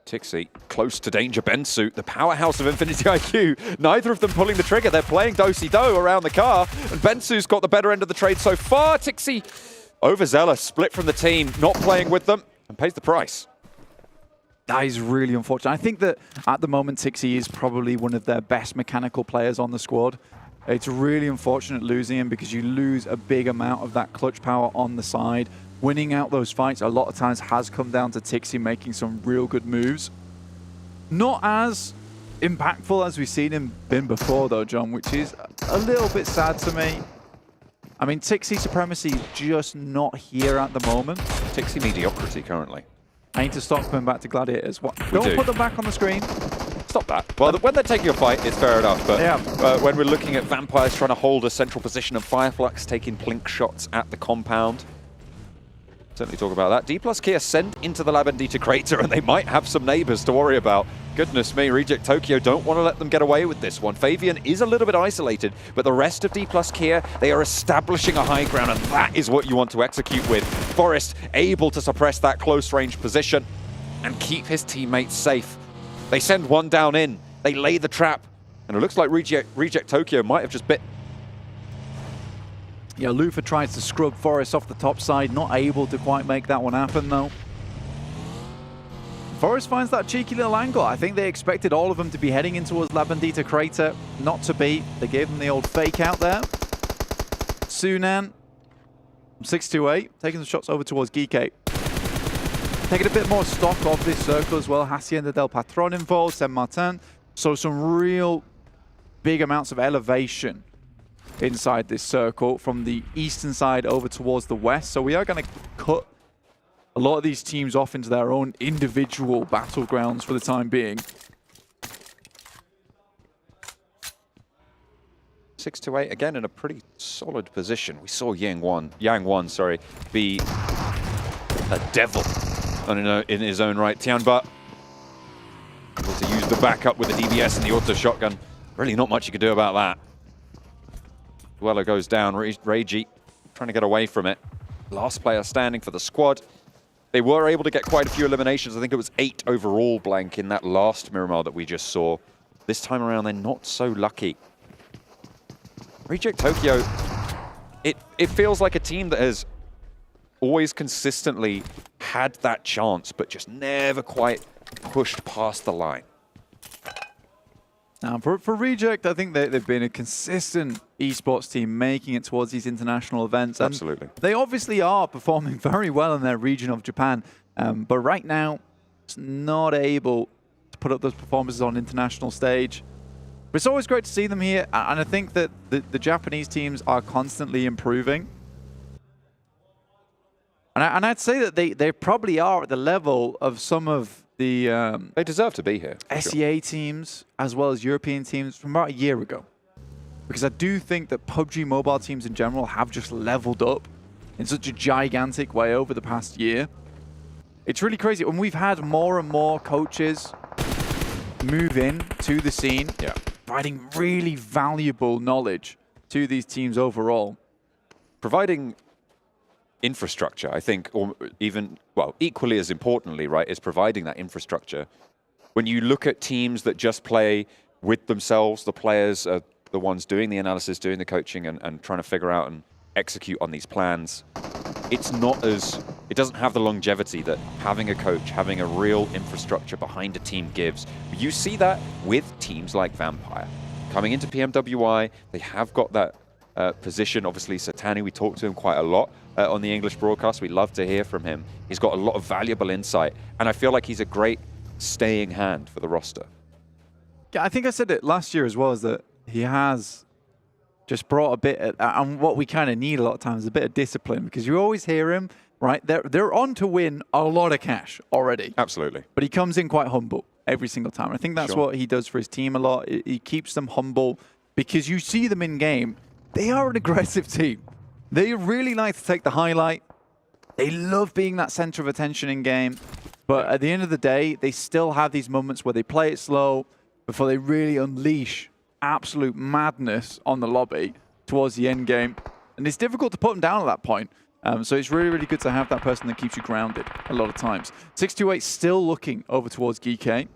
Tixi close to danger. Bensu, the powerhouse of Infinity IQ. Neither of them pulling the trigger. They're playing do-si-do around the car, and Bensu's got the better end of the trade so far. Tixi overzealous, split from the team, not playing with them, and pays the price. That is really unfortunate. I think that at the moment, Tixi is probably one of their best mechanical players on the squad. It's really unfortunate losing him because you lose a big amount of that clutch power on the side. Winning out those fights a lot of times has come down to Tixi making some real good moves. Not as impactful as we've seen him been before though, John, which is a little bit sad to me. I mean, Tixi supremacy is just not here at the moment. Tixi mediocrity currently. I need to stop coming back to Gladiators. What? Don't put them back on the screen. Stop that. Well, when they're taking a fight, it's fair enough. But when we're looking at Vampires trying to hold a central position and Fireflux taking blink shots at the compound, certainly talk about that. Dplus KIA sent into the Labendita crater, and they might have some neighbors to worry about. Goodness me, Reject Tokyo don't want to let them get away with this one. Fabian is a little bit isolated, but the rest of Dplus KIA, they are establishing a high ground, and that is what you want to execute with. Forest able to suppress that close range position and keep his teammates safe. They send one down in, they lay the trap, and it looks like Reject Tokyo might have just bit. Yeah, Lufa tries to scrub Forest off the top side, not able to quite make that one happen though. Forest finds that cheeky little angle. I think they expected all of them to be heading in towards Labendita Crater. Not to be. They gave them the old fake out there. Sunan, 628, taking the shots over towards Geekate. Taking a bit more stock of this circle as well. Hacienda del Patron involved, Saint Martin. So some real big amounts of elevation inside this circle from the eastern side over towards the west. So we are going to cut a lot of these teams off into their own individual battlegrounds for the time being. 6-8 again in a pretty solid position. We saw Yang Wan, be a devil in his own right. Tianba able to use the backup with the DBS and the auto shotgun. Really not much you can do about that. Duello goes down. Reiji trying to get away from it. Last player standing for the squad. They were able to get quite a few eliminations. I think it was 8 overall, Blank, in that last Miramar that we just saw. This time around, they're not so lucky. Reject Tokyo, it feels like a team that has always consistently had that chance, but just never quite pushed past the line. Now, for Reject, I think they've been a consistent esports team making it towards these international events. And absolutely. They obviously are performing very well in their region of Japan, but right now, it's not able to put up those performances on international stage. But it's always great to see them here, and I think that the Japanese teams are constantly improving. And I'd say that they probably are at the level of some of the they deserve to be here. SEA teams as well as European teams from about a year ago. Because I do think that PUBG Mobile teams in general have just leveled up in such a gigantic way over the past year. It's really crazy. When we've had more and more coaches move in to the scene, providing really valuable knowledge to these teams overall. Providing infrastructure, I think, or even, well, equally as importantly, right, is providing that infrastructure. When you look at teams that just play with themselves, the players are the ones doing the analysis, doing the coaching, and trying to figure out and execute on these plans. It's not as, it doesn't have the longevity that having a coach, having a real infrastructure behind a team gives. You see that with teams like Vampire. Coming into PMWI, they have got that position. Obviously, Satani, we talked to him quite a lot on the English broadcast. We love to hear from him. He's got a lot of valuable insight, and I feel like he's a great staying hand for the roster. Yeah, I think I said it last year as well, is that he has just brought a bit of, and what we kind of need a lot of times is a bit of discipline, because you always hear him right? They're on to win a lot of cash already. Absolutely. But he comes in quite humble every single time. I think that's what he does for his team a lot. He keeps them humble because you see them in game. They are an aggressive team. They really like to take the highlight. They love being that center of attention in game. But at the end of the day, they still have these moments where they play it slow before they really unleash absolute madness on the lobby towards the end game. And it's difficult to put them down at that point. So it's really, really good to have that person that keeps you grounded a lot of times. 628 still looking over towards GK.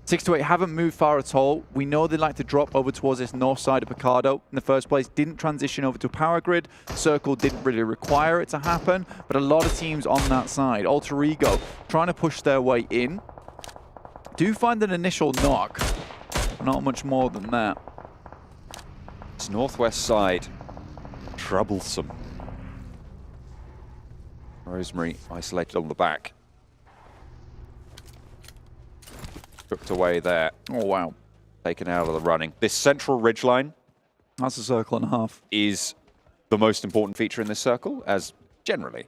628 haven't moved far at all. We know they like to drop over towards this north side of Picardo in the first place. Didn't transition over to power grid. Circle didn't really require it to happen, but a lot of teams on that side. Alter Ego trying to push their way in. Do find an initial knock. Not much more than that. It's northwest side. Troublesome. Rosemary isolated on the back. Cooked away there. Oh, wow. Taken out of the running. This central ridgeline. That's a circle and a half. Is the most important feature in this circle, as generally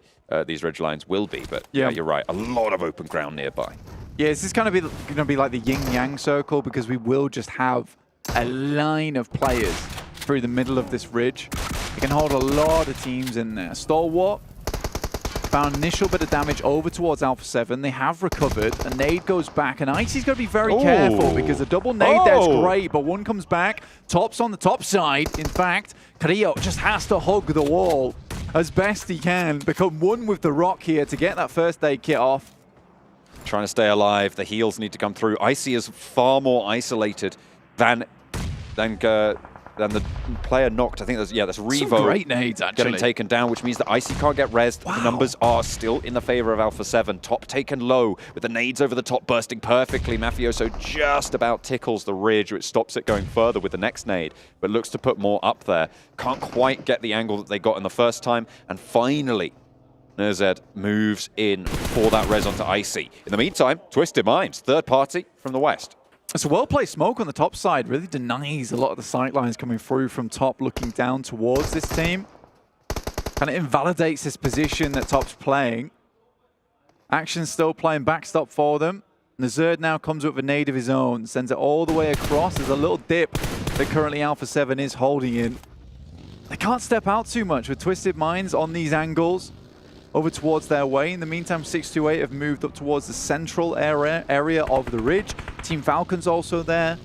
these ridgelines will be. But yeah, you're right. A lot of open ground nearby. Yeah, this is going to be like the yin-yang circle because we will just have a line of players through the middle of this ridge. It can hold a lot of teams in there. Stalwart found initial bit of damage over towards Alpha7. They have recovered. A nade goes back, and Icy's got to be very careful because a double nade there's great, but one comes back. Top's on the top side. In fact, KIA just has to hug the wall as best he can, become one with the rock here to get that first aid kit off. Trying to stay alive. The heals need to come through. Icy is far more isolated than the player knocked. I think that's Revo. Some great nades, actually. Getting taken down, which means that Icy can't get rezzed. Wow. The numbers are still in the favor of Alpha7. Top taken low with the nades over the top bursting perfectly. Mafioso just about tickles the ridge, which stops it going further with the next nade, but looks to put more up there. Can't quite get the angle that they got in the first time. And finally, Nerzed moves in for that res onto Icy. In the meantime, Twisted Minds, third party from the west. It's a well-placed smoke on the top side. Really denies a lot of the sight lines coming through from top, looking down towards this team. Kind of invalidates this position that top's playing. Action's still playing backstop for them. Nerzed now comes up with a nade of his own, sends it all the way across. There's a little dip that currently Alpha7 is holding in. They can't step out too much with Twisted Minds on these angles over towards their way. In the meantime, 628 have moved up towards the central area of the ridge. Team Falcon's also there.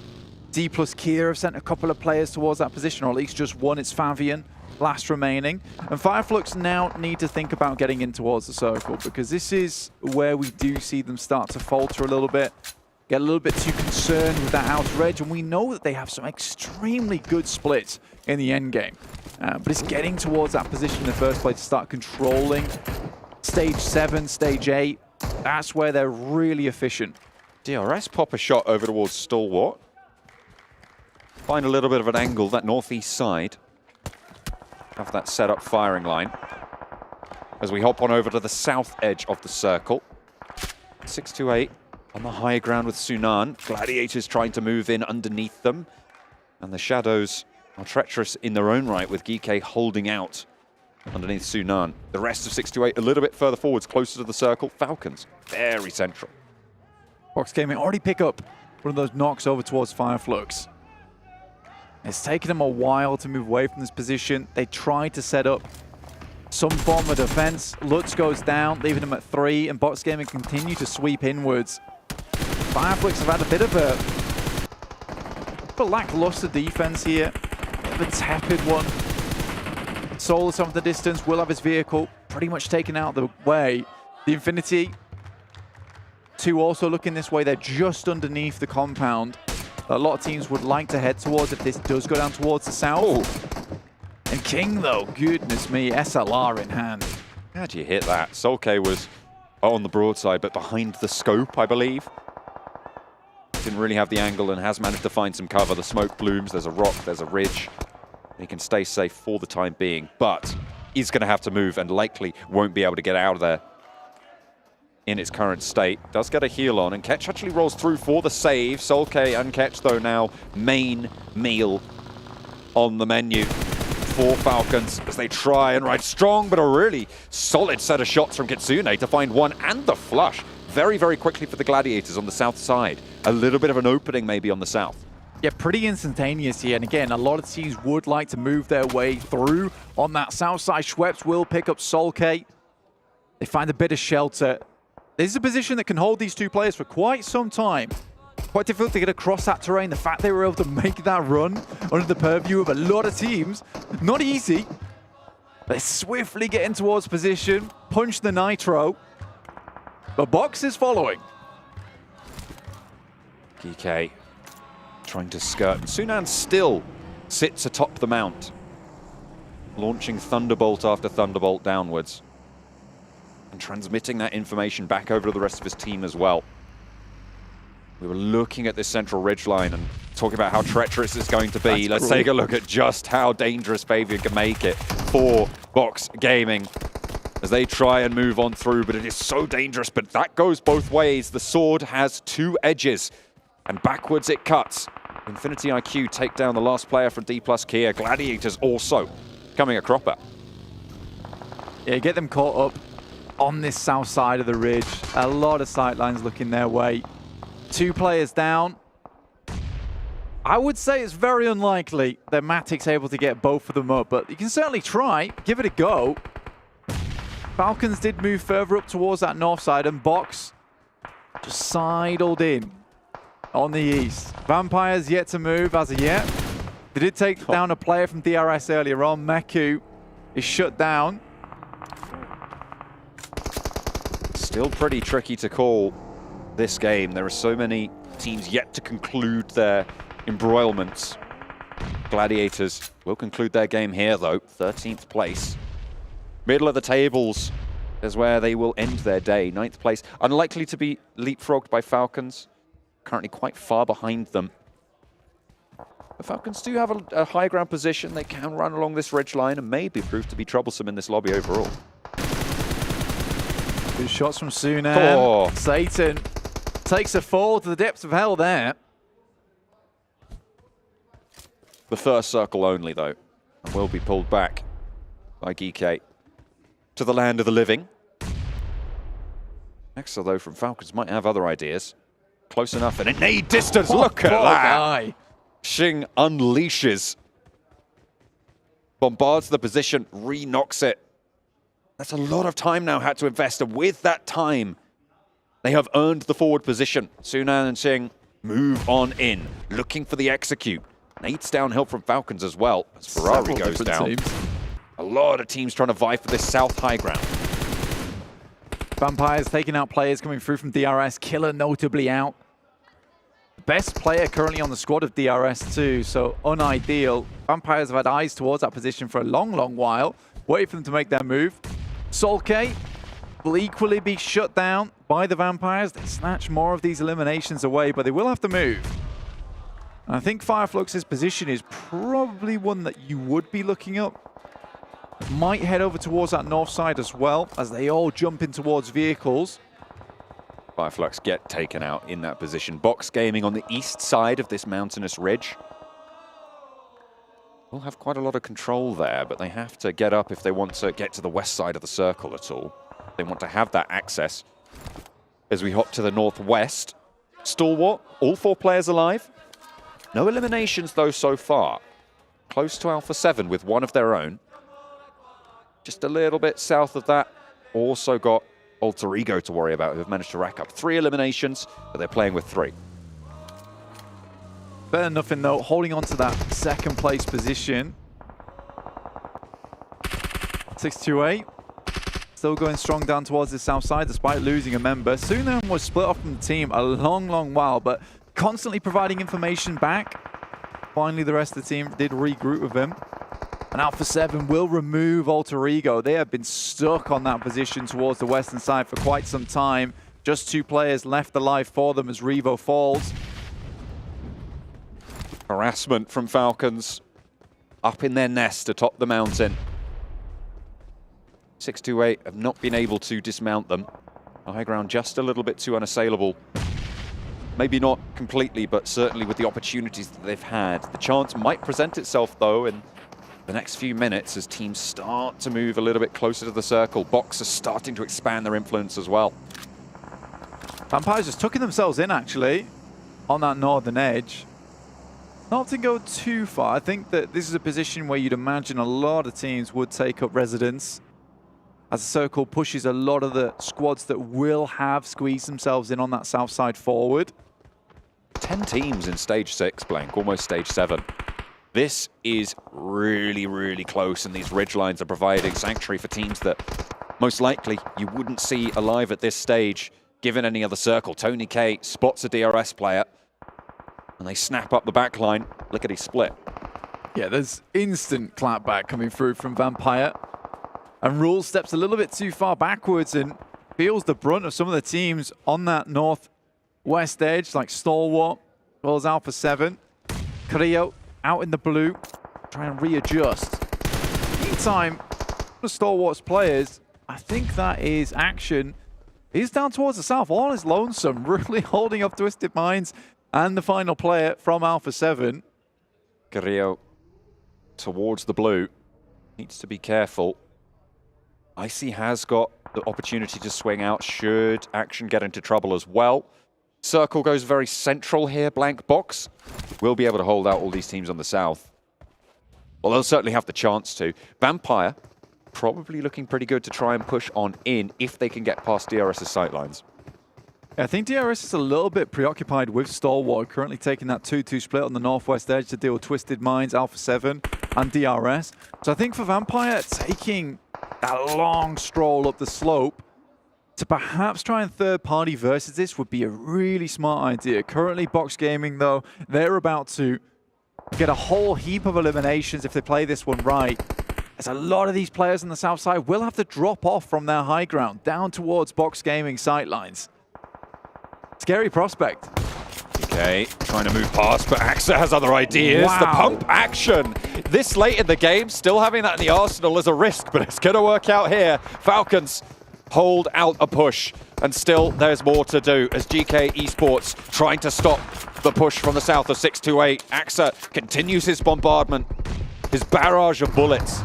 Dplus KIA have sent a couple of players towards that position, or at least just one. It's Favian, last remaining. And Fireflux now need to think about getting in towards the circle, because this is where we do see them start to falter a little bit, get a little bit too concerned with that outer edge, and we know that they have some extremely good splits in the end game. But it's getting towards that position in the first place to start controlling stage 7, stage 8. That's where they're really efficient. DRS pop a shot over towards Stalwart. Find a little bit of an angle, that northeast side. Have that set up firing line. As we hop on over to the south edge of the circle. 628 on the high ground with Sunan. Gladiators trying to move in underneath them. And the Shadows are treacherous in their own right, with GK holding out underneath Sunan. The rest of 628 a little bit further forwards, closer to the circle. Falcons, very central. Box Gaming already pick up one of those knocks over towards Fireflux. It's taken them a while to move away from this position. They tried to set up some form of defense. Lutz goes down, leaving them at 3, and Box Gaming continue to sweep inwards. Fireflux have had a bit of a lackluster defense here. The tepid one. Solus off the distance, will have his vehicle pretty much taken out of the way. The Infinity 2 also looking this way. They're just underneath the compound. A lot of teams would like to head towards if this does go down towards the south. And King, though, goodness me, SLR in hand. How'd you hit that? Solke was on the broadside, but behind the scope, I believe. Didn't really have the angle and has managed to find some cover. The smoke blooms, there's a rock, there's a ridge. He can stay safe for the time being, but is going to have to move and likely won't be able to get out of there in its current state. Does get a heal on, and Ketch actually rolls through for the save. Solke and Ketch, though, now main meal on the menu. for Falcons as they try and ride strong, but a really solid set of shots from Kitsune to find one and the flush very, very quickly for the Gladiators on the south side. A little bit of an opening maybe on the south. Yeah, pretty instantaneous here. And again, a lot of teams would like to move their way through on that south side. Schweppes will pick up Solkate. They find a bit of shelter. This is a position that can hold these two players for quite some time. Quite difficult to get across that terrain. The fact they were able to make that run under the purview of a lot of teams, not easy. They're swiftly getting towards position, punch the Nitro. But Box is following. PK trying to skirt. Sunan still sits atop the mount, launching Thunderbolt after Thunderbolt downwards and transmitting that information back over to the rest of his team as well. We were looking at this central ridgeline and talking about how treacherous it's going to be. Let's take a look at just how dangerous Fabian can make it for Box Gaming as they try and move on through, but it is so dangerous. But that goes both ways. The sword has two edges, and backwards it cuts. Infinity IQ take down the last player from Dplus KIA. Gladiators also coming a cropper. Yeah, get them caught up on this south side of the ridge. A lot of sightlines looking their way. 2 players down. I would say it's very unlikely that Matic's able to get both of them up, but you can certainly try, give it a go. Falcons did move further up towards that north side, and Box just sidled in on the east. Vampires yet to move as of yet. They did take down a player from DRS earlier on. Meku is shut down. Still pretty tricky to call this game. There are so many teams yet to conclude their embroilments. Gladiators will conclude their game here though, 13th place. Middle of the tables is where they will end their day. 9th place, unlikely to be leapfrogged by Falcons. Currently quite far behind them. The Falcons do have a high ground position. They can run along this ridgeline and maybe prove to be troublesome in this lobby overall. Good shots from Sunan. Oh. Satan takes a fall to the depths of hell there. The first circle only though, and will be pulled back by GK to the land of the living. Next though from Falcons might have other ideas. Close enough and in nade distance, look at that! Xing unleashes. Bombards the position, re-knocks it. That's a lot of time now had to invest, and with that time, they have earned the forward position. Sunan and Xing move on in, looking for the execute. Nade's downhill from Falcons as well, as Ferrari goes down. Teams. A lot of teams trying to vie for this south high ground. Vampires taking out players coming through from DRS. Killer notably out. Best player currently on the squad of DRS too, so unideal. Vampires have had eyes towards that position for a long, long while. Waiting for them to make their move. Solkate will equally be shut down by the Vampires. They snatch more of these eliminations away, but they will have to move. And I think Fireflux's position is probably one that you would be looking up. Might head over towards that north side as well, as they all jump in towards vehicles. Fireflux get taken out in that position. Box Gaming on the east side of this mountainous ridge. Will have quite a lot of control there, but they have to get up if they want to get to the west side of the circle at all. They want to have that access. As we hop to the northwest, Stalwart, all 4 players alive. No eliminations though so far. Close to Alpha7 with one of their own. Just a little bit south of that, also got Alter Ego to worry about, who have managed to rack up 3 eliminations, but they're playing with 3. Better than nothing though, holding on to that second place position. 628. Still going strong down towards the south side despite losing a member. Sunan was split off from the team a long, long while, but constantly providing information back. Finally, the rest of the team did regroup with him. And Alpha7 will remove Alter Ego. They have been stuck on that position towards the western side for quite some time. Just 2 players left alive for them as Revo falls. Harassment from Falcons up in their nest atop the mountain. 628 have not been able to dismount them. The high ground just a little bit too unassailable. Maybe not completely, but certainly with the opportunities that they've had. The chance might present itself though, and the next few minutes as teams start to move a little bit closer to the circle. Box are starting to expand their influence as well. Vampire's just tucking themselves in, actually, on that northern edge. Not to go too far. I think that this is a position where you'd imagine a lot of teams would take up residence as the circle pushes a lot of the squads that will have squeezed themselves in on that south side forward. 10 teams in stage 6, Blank, almost stage 7. This is really, really close, and these ridge lines are providing sanctuary for teams that most likely you wouldn't see alive at this stage, given any other circle. Tony K spots a DRS player, and they snap up the back line. Look at his split. Yeah, there's instant clapback coming through from Vampire. And Rule steps a little bit too far backwards and feels the brunt of some of the teams on that northwest edge, like Stalwart, as well as Alpha7. Creo out in the blue, try and readjust. Meantime, the Stalwart's players, I think that is Action. He's down towards the south, all is lonesome, really holding up Twisted Minds and the final player from Alpha7. Creo towards the blue, needs to be careful. Icy has got the opportunity to swing out should Action get into trouble as well. Circle goes very central here, Blank Box. Will be able to hold out all these teams on the south. Well, they'll certainly have the chance to. Vampire probably looking pretty good to try and push on in if they can get past DRS's sightlines. I think DRS is a little bit preoccupied with Stalwart, currently taking that 2-2 split on the northwest edge to deal with Twisted Minds, Alpha7, and DRS. So I think for Vampire, taking that long stroll up the slope to perhaps try and third-party versus this would be a really smart idea. Currently, Box Gaming, though, they're about to get a whole heap of eliminations if they play this one right. As a lot of these players on the south side will have to drop off from their high ground down towards Box Gaming sightlines. Scary prospect. Okay, trying to move past, but Axa has other ideas. Wow. The pump action. This late in the game, still having that in the arsenal is a risk, but it's going to work out here. Falcons hold out a push, and still there's more to do as GK Esports trying to stop the push from the south of 628. Axa continues his bombardment, his barrage of bullets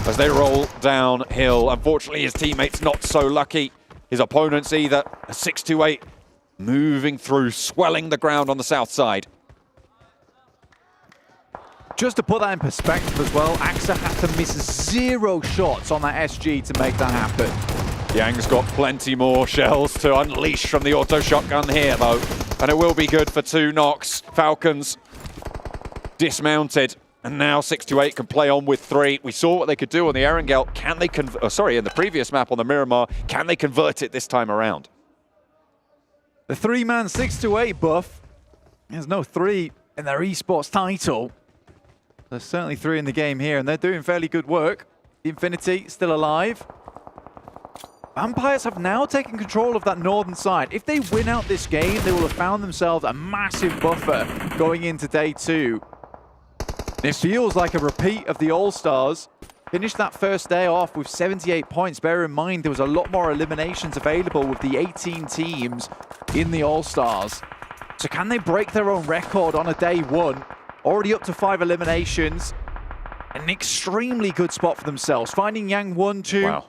as they roll downhill. Unfortunately, his teammates not so lucky. His opponents either. 628 moving through, swelling the ground on the south side. Just to put that in perspective as well, Axa had to miss 0 shots on that SG to make that happen. Yang's got plenty more shells to unleash from the auto shotgun here, though. And it will be good for 2 knocks. Falcons dismounted. And now 628 can play on with 3. We saw what they could do on the Erangel. Can they in the previous map on the Miramar, can they convert it this time around? The 3-man 628 buff. There's no 3 in their esports title. There's certainly 3 in the game here, and they're doing fairly good work. Infinity still alive. Vampires have now taken control of that northern side. If they win out this game, they will have found themselves a massive buffer going into day 2. It feels like a repeat of the All-Stars. Finished that first day off with 78 points. Bear in mind, there was a lot more eliminations available with the 18 teams in the All-Stars. So can they break their own record on a day 1? Already up to 5 eliminations. An extremely good spot for themselves. Finding Yang 1-2. Wow.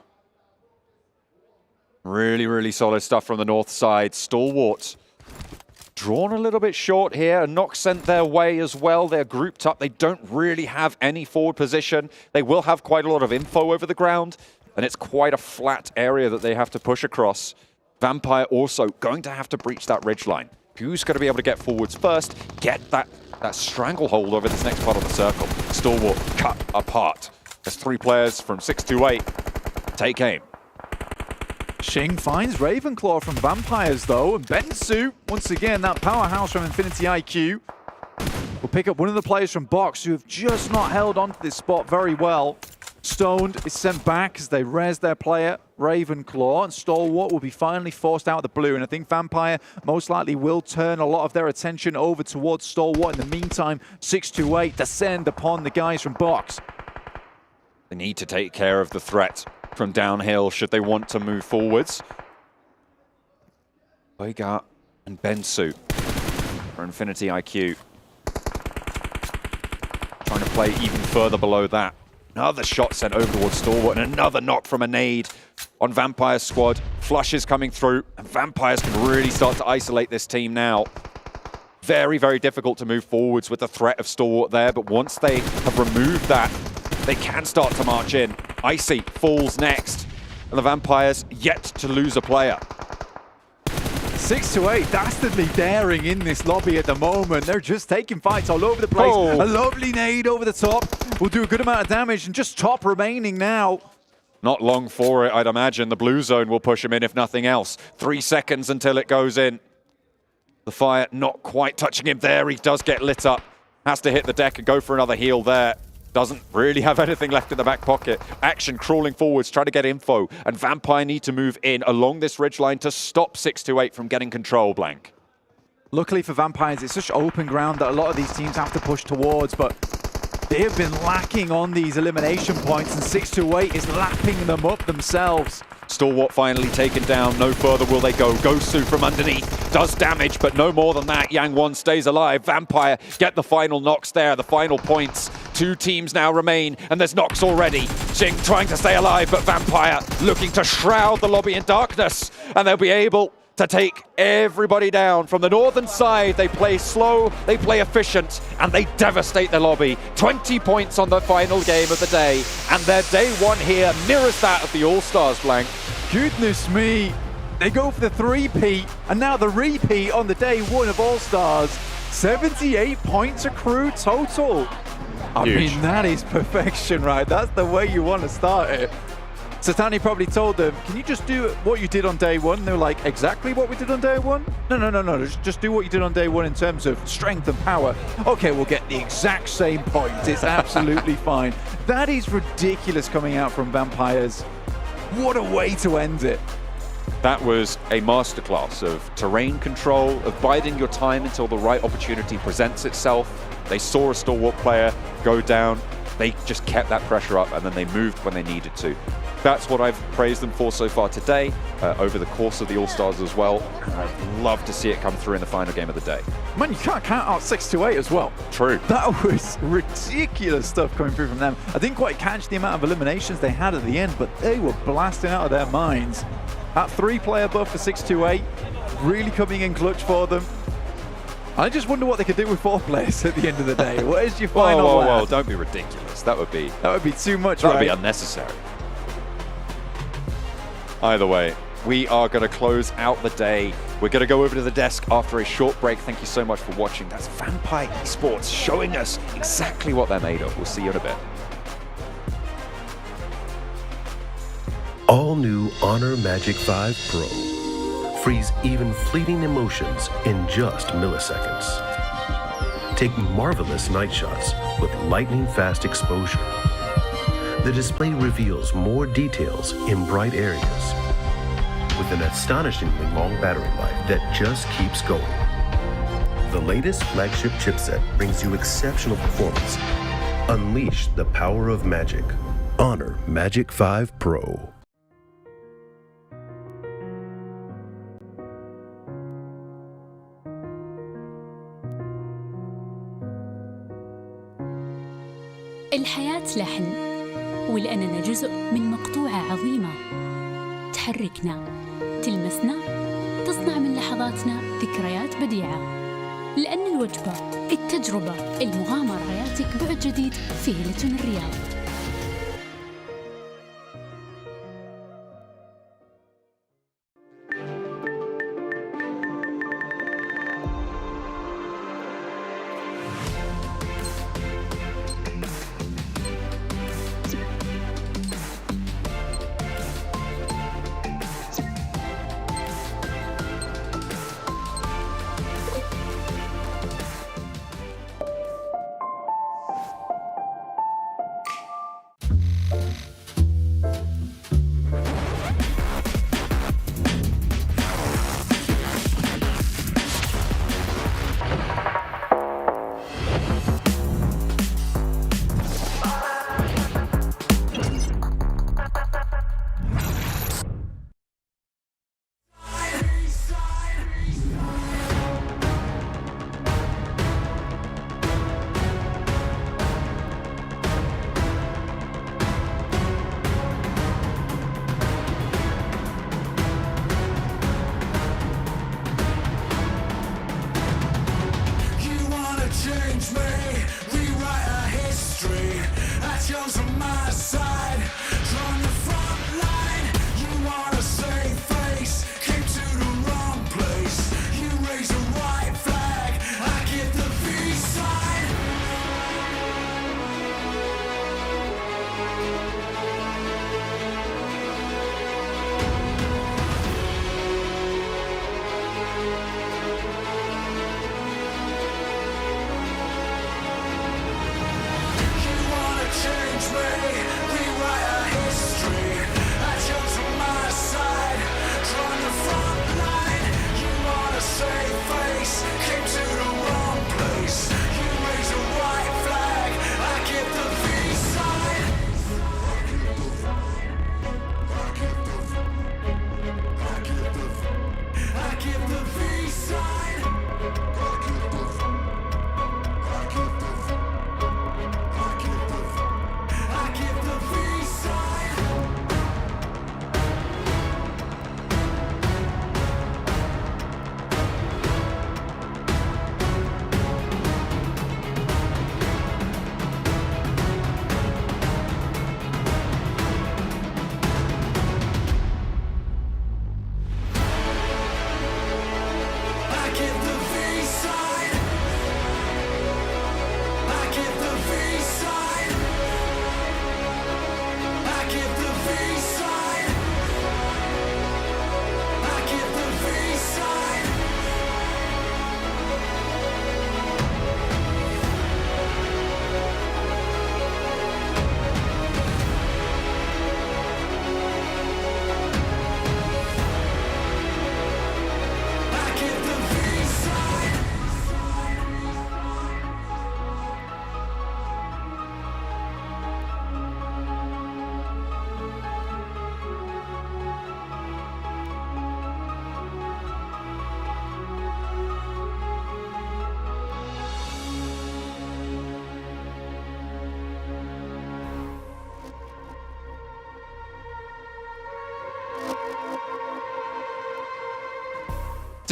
Really, really solid stuff from the north side. Stalwarts drawn a little bit short here. A knock sent their way as well. They're grouped up. They don't really have any forward position. They will have quite a lot of info over the ground, and it's quite a flat area that they have to push across. Vampire also going to have to breach that ridgeline. Who's going to be able to get forwards first, get that stranglehold over this next part of the circle. Stalwart cut apart. There's 3 players from 628. Take aim. Shing finds Ravenclaw from Vampires, though, and Bensu, once again, that powerhouse from Infinity IQ, will pick up one of the players from Box who have just not held onto this spot very well. Stoned is sent back as they res their player, Ravenclaw, and Stalwart will be finally forced out of the blue, and I think Vampire most likely will turn a lot of their attention over towards Stalwart. In the meantime, 628 descend upon the guys from Box. They need to take care of the threat from downhill should they want to move forwards. Boyga and Bensu for Infinity IQ. trying to play even further below that. Another shot sent over towards Stalwart, and another knock from a nade on Vampire's squad. Flush is coming through, and Vampires can really start to isolate this team now. Very, very difficult to move forwards with the threat of Stalwart there, but once they have removed that, they can start to march in. Icy falls next, and the Vampires yet to lose a player. 6-8, dastardly daring in this lobby at the moment. They're just taking fights all over the place. Oh. A lovely nade over the top will do a good amount of damage, and just top remaining now. Not long for it, I'd imagine. The blue zone will push him in if nothing else. 3 seconds until it goes in. The fire not quite touching him there. He does get lit up. Has to hit the deck and go for another heal there. Doesn't really have anything left in the back pocket. Action crawling forwards, trying to get info. And Vampire need to move in along this ridgeline to stop 628 from getting control, Blank. Luckily for Vampires, it's such open ground that a lot of these teams have to push towards, but they have been lacking on these elimination points, and 628 is lapping them up themselves. Stalwart finally taken down. No further will they go. Gosu from underneath does damage, but no more than that. Yang Won stays alive. Vampire get the final knocks there, the final points. 2 teams now remain, and there's knocks already. Jing trying to stay alive, but Vampire looking to shroud the lobby in darkness, and they'll be able to take everybody down. From the northern side, they play slow, they play efficient, and they devastate the lobby. 20 points on the final game of the day, and their day one here mirrors that of the All-Stars, Blank. Goodness me. They go for the 3-peat, and now the repeat on the day one of All-Stars. 78 points accrued total. I mean, that is perfection, right? That's the way you want to start it. Satani probably told them, can you just do what you did on day one? And they were like, exactly what we did on day one? No. Just do what you did on day one in terms of strength and power. Okay, we'll get the exact same point. It's absolutely fine. That is ridiculous coming out from Vampires. What a way to end it. That was a masterclass of terrain control, of biding your time until the right opportunity presents itself. They saw a Stalwart player go down. They just kept that pressure up, and then they moved when they needed to. That's what I've praised them for so far today, over the course of the All-Stars as well. And I'd love to see it come through in the final game of the day. Man, you can't count out 628 as well. True. That was ridiculous stuff coming through from them. I didn't quite catch the amount of eliminations they had at the end, but they were blasting out of their minds. That 3-player buff for 628, really coming in clutch for them. I just wonder what they could do with 4 players at the end of the day. What is your final Whoa, don't be ridiculous. That would be too much, That would right? be unnecessary. Either way, we are going to close out the day. We're going to go over to the desk after a short break. Thank you so much for watching. That's Vampire Esports showing us exactly what they're made of. We'll see you in a bit. All new Honor Magic 5 Pro. Freeze even fleeting emotions in just milliseconds. Take marvelous night shots with lightning-fast exposure. The display reveals more details in bright areas with an astonishingly long battery life that just keeps going. The latest flagship chipset brings you exceptional performance. Unleash the power of magic. Honor Magic 5 Pro. الحياة لحن، ولأننا جزء من مقطوعة عظيمة تحركنا، تلمسنا، تصنع من لحظاتنا ذكريات بديعة. لأن الوجبة، التجربة، المغامرة حياتك بعد جديد في هيلتون الرياض.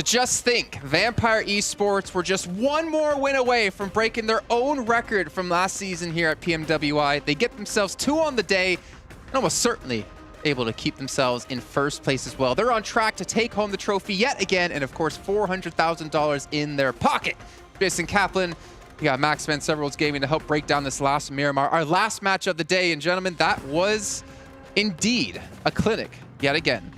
just think, Vampire Esports were just one more win away from breaking their own record from last season here at PMWI. They get themselves 2 on the day, and almost certainly able to keep themselves in first place as well. They're on track to take home the trophy yet again, and of course, $400,000 in their pocket. Jason Kaplan, we got Max Severals Gaming to help break down this last Miramar, our last match of the day. And gentlemen, that was indeed a clinic yet again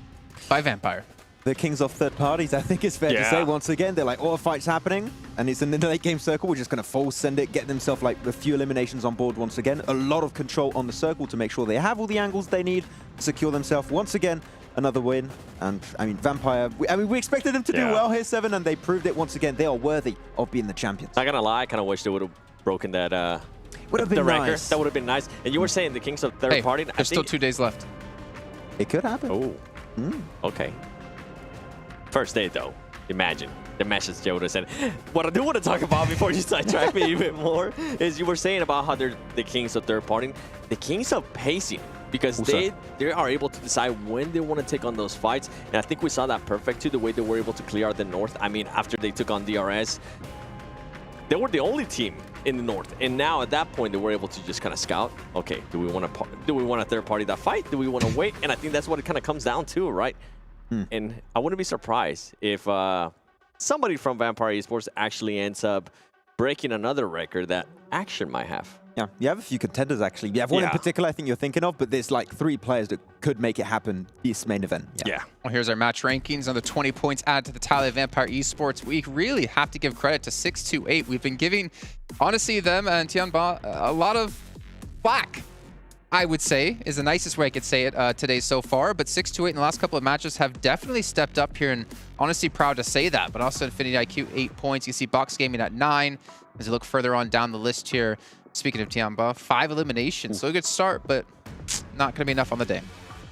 by Vampire. The kings of third parties, I think it's fair to say. Once again, they're like, all the fights happening, and it's in the late game circle. We're just going to full send it, get themselves like a few eliminations on board once again. A lot of control on the circle to make sure they have all the angles they need to secure themselves. Once again, another win. And I mean, Vampire, we expected them to do well here, Seven, and they proved it once again. They are worthy of being the champions. Not gonna lie, I kind of wish they would have broken that would have been nice. That would have been nice. And you were saying the kings of third party. There's still 2 days left. It could happen. Oh, okay. First day though, imagine the message Joe said. What I do want to talk about before you sidetrack me even more is you were saying about how they're the kings of third party, the kings of pacing, because they are able to decide when they want to take on those fights. And I think we saw that perfect too, the way they were able to clear out the north. I mean, after they took on DRS, they were the only team in the north, and now at that point they were able to just kind of scout. Okay, do we want a third party that fight? Do we want to wait? And I think that's what it kind of comes down to, right? And I wouldn't be surprised if somebody from Vampire Esports actually ends up breaking another record that Action might have. Yeah, you have a few contenders actually. You have one in particular I think you're thinking of, but there's like 3 players that could make it happen this main event. Yeah. Well, here's our match rankings. Another 20 points added to the tally of Vampire Esports. We really have to give credit to 628. We've been giving, honestly, them and Tianba a lot of flack, I would say, is the nicest way I could say it today so far. But 628 in the last couple of matches have definitely stepped up here, and honestly proud to say that. But also Infinity IQ, 8 points. You see Box Gaming at 9. As you look further on down the list here, speaking of Tianba, 5 eliminations. So a good start, but not going to be enough on the day.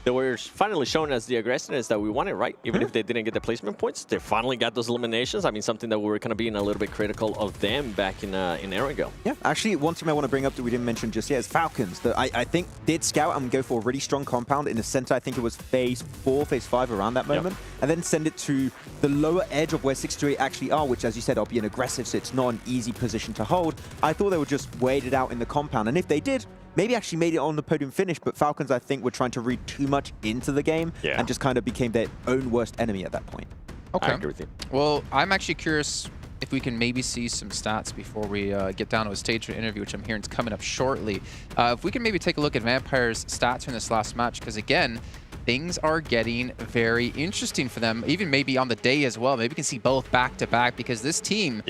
They were finally shown as the aggressiveness that we wanted, right? Even if they didn't get the placement points, they finally got those eliminations. I mean, something that we were kind of being a little bit critical of them back in Erangel. Yeah, actually, one team I want to bring up that we didn't mention just yet is Falcons, that I think did scout and go for a really strong compound in the center. I think it was phase 4, phase 5 around that moment, and then send it to the lower edge of where 628 actually are, which, as you said, are being aggressive, so it's not an easy position to hold. I thought they would just wait it out in the compound, and if they did, maybe actually made it on the podium finish, but Falcons, I think, were trying to read too much into the game and just kind of became their own worst enemy at that point. Okay. I agree with you. Well, I'm actually curious if we can maybe see some stats before we get down to a stage interview, which I'm hearing is coming up shortly. If we can maybe take a look at Vampire's stats from this last match, because again, things are getting very interesting for them, even maybe on the day as well. Maybe we can see both back-to-back, because this team...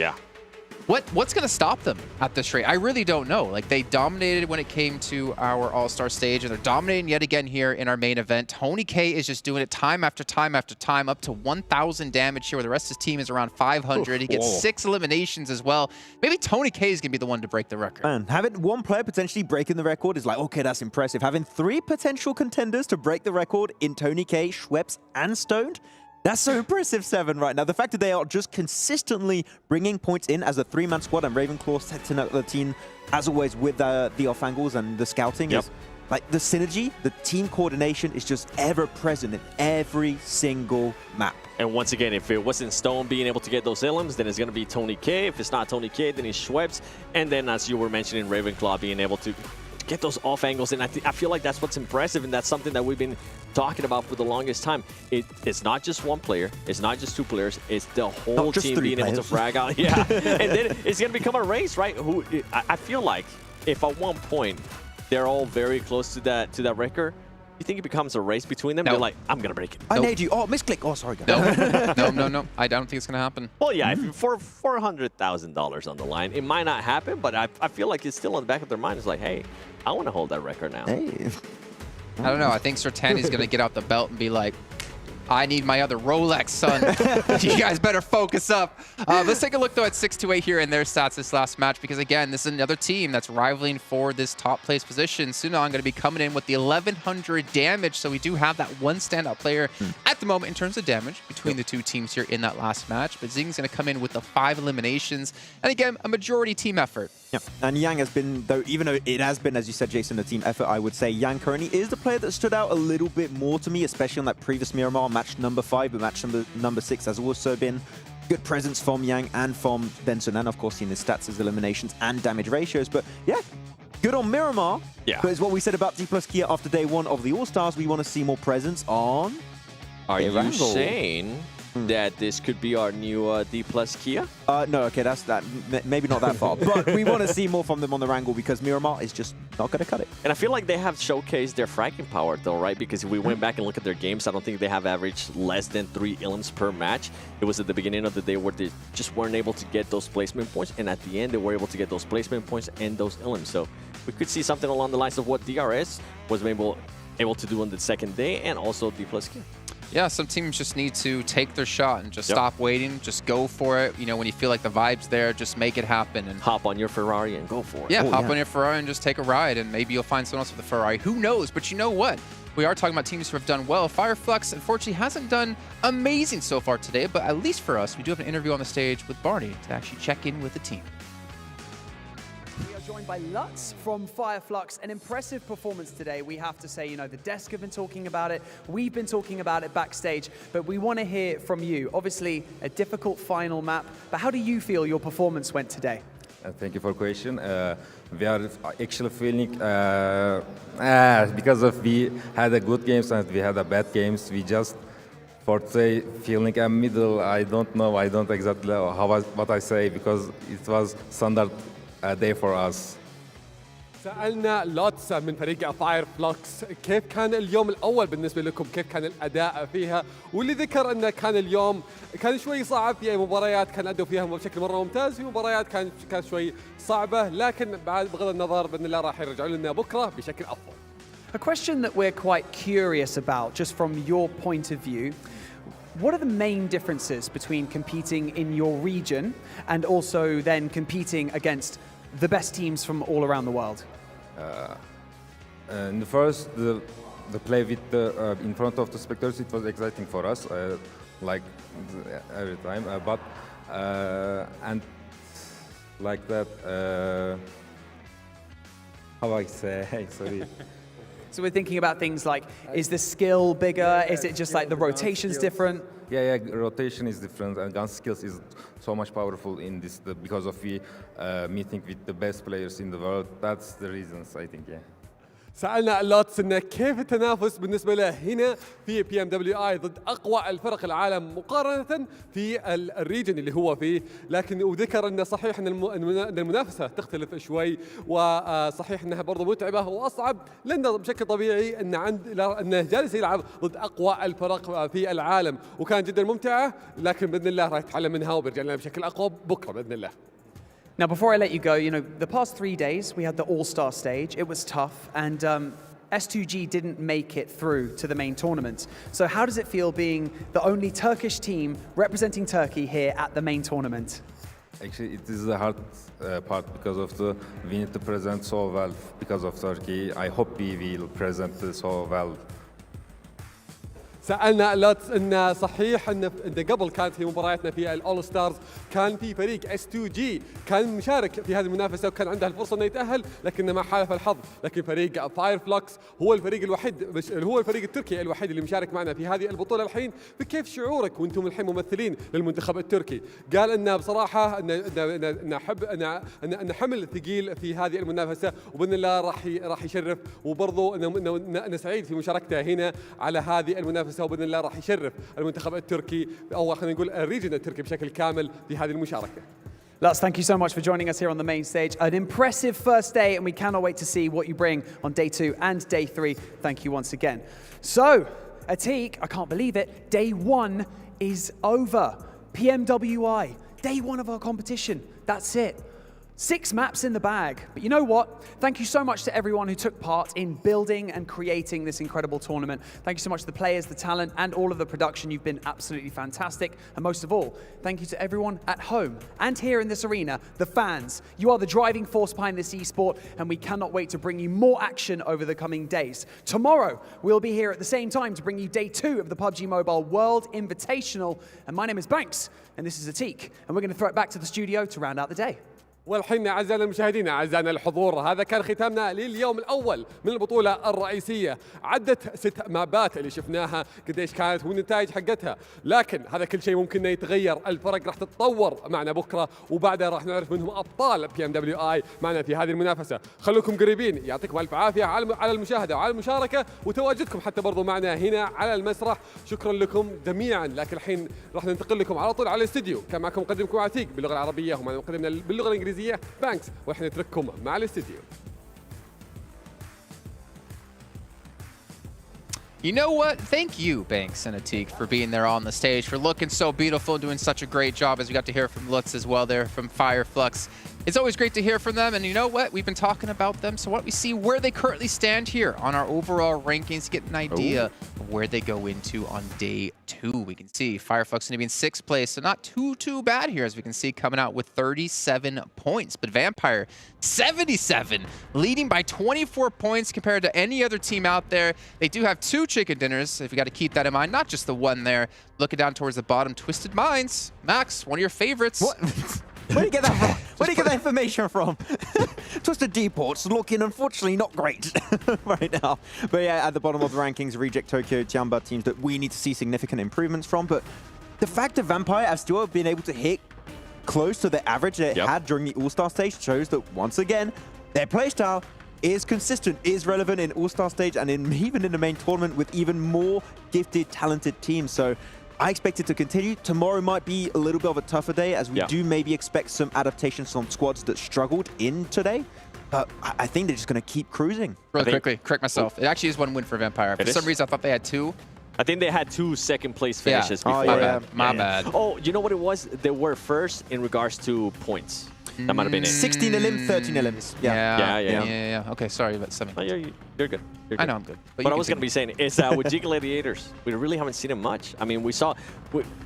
What's going to stop them at this rate? I really don't know. Like, they dominated when it came to our All-Star stage, and they're dominating yet again here in our main event. Tony K is just doing it time after time after time, up to 1,000 damage here, where the rest of his team is around 500. He gets 6 eliminations as well. Maybe Tony K is going to be the one to break the record. Man, having one player potentially breaking the record is like, okay, that's impressive. Having 3 potential contenders to break the record in Tony K, Schweppes, and Stoned, that's so impressive, Seven, right now. The fact that they are just consistently bringing points in as a 3-man squad, and Ravenclaw setting up the team, as always, with the off angles and the scouting. Is, like, the synergy, the team coordination is just ever present in every single map. And once again, if it wasn't Stone being able to get those elims, then it's going to be Tony K. If it's not Tony K, then it's Schweppes. And then, as you were mentioning, Ravenclaw being able to get those off angles, and I feel like that's what's impressive, and that's something that we've been talking about for the longest time. It's not just one player, it's not just 2 players, it's the whole team being able to frag out. And then it's going to become a race, right? I feel like if at one point they're all very close to that record, you think it becomes a race between them? They're like, I'm going to break it. I made you. Oh, misclick. Oh, sorry, guys. No. I don't think it's going to happen. Well, yeah, if for $400,000 on the line, it might not happen, but I feel like it's still on the back of their mind. It's like, hey, I want to hold that record now. Hey. I don't know. I think Sertani's going to get out the belt and be like, I need my other Rolex, son. You guys better focus up. Let's take a look, though, at 628 here in their stats this last match, because, again, this is another team that's rivaling for this top place position. Sunan going to be coming in with the 1,100 damage, so we do have that one standout player at the moment in terms of damage between the 2 teams here in that last match. But Zing's going to come in with the 5 eliminations, and, again, a majority team effort. Yeah, and Yang has been, though, even though it has been, as you said, Jason, a team effort, I would say Yang currently is the player that stood out a little bit more to me, especially on that previous Miramar match number 5, but match number 6 has also been good presence from Yang and from Benson, and of course seen his stats as eliminations and damage ratios. But yeah, good on Miramar. Yeah. But it's what we said about Dplus KIA after day 1 of the All-Stars. We want to see more presence on... Are you Erangel. saying that this could be our new Dplus KIA? No, okay, that's that. Maybe not that far. But we want to see more from them on the Wrangle because Miramar is just not going to cut it. And I feel like they have showcased their fragging power though, right? Because if we went back and look at their games, I don't think they have averaged less than 3 elims per match. It was at the beginning of the day where they just weren't able to get those placement points. And at the end, they were able to get those placement points and those elims. So we could see something along the lines of what DRS was able to do on the second day, and also Dplus KIA. Yeah, some teams just need to take their shot and just stop waiting, just go for it. You know, when you feel like the vibe's there, just make it happen. And hop on your Ferrari and go for it. Yeah, hop on your Ferrari and just take a ride, and maybe you'll find someone else with a Ferrari. Who knows? But you know what? We are talking about teams who have done well. Flux, unfortunately, hasn't done amazing so far today, but at least for us, we do have an interview on the stage with Barney to actually check in with the team. We are joined by Lutz from Flux. An impressive performance today, we have to say. You know, the desk have been talking about it, we've been talking about it backstage, but we want to hear from you. Obviously, a difficult final map, but how do you feel your performance went today? Thank you for the question. We are actually feeling, because of we had a good games and we had a bad games, we just, for say, feeling a middle. I don't know, I don't exactly know what I say, because it was standard day for us. سألنا لوتس من فريق فاير فلوكس كيف كان اليوم الأول بالنسبة لكم، كيف كان الأداء فيها، واللي ذكر أنه كان اليوم كان شوي صعب. في مباريات كان أدوا فيها بشكل مرة ممتاز، في مباريات كان شوي صعبة، لكن بعد بغض النظر بإذن الله راح يرجعوا لنا بكرة بشكل أفضل. A question that we're quite curious about, just from your point of view, what are the main differences between competing in your region and also then competing against the best teams from all around the world? In the first, the play with the in front of the spectators, it was exciting for us, like every time. But and like that, how I say? Sorry. So we're thinking about things like, is the skill bigger? Is it just like the rotation's different? Yeah, rotation is different, and gun skills is so much powerful in this because of we meeting with the best players in the world. That's the reasons, I think, yeah. سألنا لوتس إنه كيف التنافس بالنسبة له هنا في PMWI ضد أقوى الفرق العالم مقارنة في الريجن اللي هو فيه، لكن وذكر إنه صحيح إن المنافسة تختلف شوي، وصحيح إنها برضو متعبة وأصعب، لأنه بشكل طبيعي إنه جالس يلعب ضد أقوى الفرق في العالم، وكان جدا ممتعة، لكن بإذن الله راح يتعلم منها وبيرجع لنا بشكل أقوى بكرة بإذن الله. Now, before I let you go, you know, the past 3 days, we had the All-Star Stage. It was tough, and S2G didn't make it through to the main tournament. So how does it feel being the only Turkish team representing Turkey here at the main tournament? Actually, it is the hard part because of we need to present so well because of Turkey. I hope we will present so well. سألنا لوتس إن صحيح إن قبل كانت في مبارياتنا في الأول ستارز كان في فريق S2G كان مشارك في هذه المنافسة وكان عنده الفرصة إنه يتأهل، لكن ما حالف الحظ. لكن فريق فلوكس هو الفريق الوحيد، هو الفريق التركي الوحيد اللي مشارك معنا في هذه البطولة الحين. فكيف شعورك وأنتم الحين ممثلين للمنتخب التركي؟ قال إن بصراحة إن حمل ثقيل في هذه المنافسة، وبإذن الله راح يشرف، وبرضه إنه سعيد في مشاركته هنا على هذه المنافسة، وبإذن الله راح يشرف المنتخب التركي أو خلينا نقول الريجن التركي بشكل كامل في هذه المشاركة. Lutz, thank you so much for joining us here on the main stage. An impressive first day, and we cannot wait to see what you bring on day 2 and day 3. Thank you once again. So, Atik, I can't believe it, day 1 is over. PMWI, day 1 of our competition. That's it. 6 maps in the bag. But you know what? Thank you so much to everyone who took part in building and creating this incredible tournament. Thank you so much to the players, the talent, and all of the production. You've been absolutely fantastic. And most of all, thank you to everyone at home and here in this arena, the fans. You are the driving force behind this esport, and we cannot wait to bring you more action over the coming days. Tomorrow, we'll be here at the same time to bring you day 2 of the PUBG Mobile World Invitational. And my name is Banks, and this is Atik. And we're going to throw it back to the studio to round out the day. والحين أعزائنا المشاهدين أعزائنا الحضور، هذا كان ختامنا لليوم الأول من البطولة الرئيسية. عدت 6 مابات اللي شفناها قديش كانت والنتائج حقتها، لكن هذا كل شيء ممكن يتغير. الفرق راح تتطور معنا بكرة، وبعدها راح نعرف منهم أبطال PMWI معنا في هذه المنافسة. خلوكم قريبين، يعطيكم ألف عافية على المشاهدة وعلى المشاركة وتواجدكم حتى برضو معنا هنا على المسرح. شكرا لكم جميعا. لكن الحين راح ننتقل لكم على طول على الاستديو. كان معكم مقدمكم عتيق باللغة العربية ومعنا مقدمنا باللغة الإنجليزية بانكس، واحنا نترككم مع الاستديو. You know what? Thank you, Banks and Atik, for being there on the stage, for looking so beautiful and doing such a great job, as we got to hear from Lutz as well there from Flux. It's always great to hear from them, and you know what? We've been talking about them, so why don't we see where they currently stand here on our overall rankings to get an idea of where they go into on day 2. We can see Flux going to be in 6th place, so not too bad here, as we can see, coming out with 37 points. But Vampire, 77, leading by 24 points compared to any other team out there. They do have 2 chicken dinners, if you got to keep that in mind, not just the one there. Looking down towards the bottom, Twisted Minds. Max, one of your favorites. What? Where do you get that from? Where do you get that information from? Twisted Dports looking, unfortunately, not great right now. But yeah, at the bottom of the rankings, Reject, Tokyo, Jamba, teams that we need to see significant improvements from. But the fact that Vampire have still been able to hit close to the average they had during the All-Star stage shows that, once again, their playstyle is consistent, is relevant in All-Star stage and even in the main tournament with even more gifted, talented teams. So I expect it to continue. Tomorrow might be a little bit of a tougher day, as we do maybe expect some adaptations from squads that struggled in today. But I think they're just going to keep cruising. Really quickly, correct myself. It actually is 1 win for Vampire. For some reason, I thought they had 2. I think they had 2 second-place finishes before. My bad. Oh, you know what it was? They were first in regards to points. That might have been it. 16 elims, 13 elims. Yeah. Okay, sorry, but 7. No, you're good. You're good. I know I'm good. But I was going to be saying is with G Gladiators, we really haven't seen them much. I mean, we saw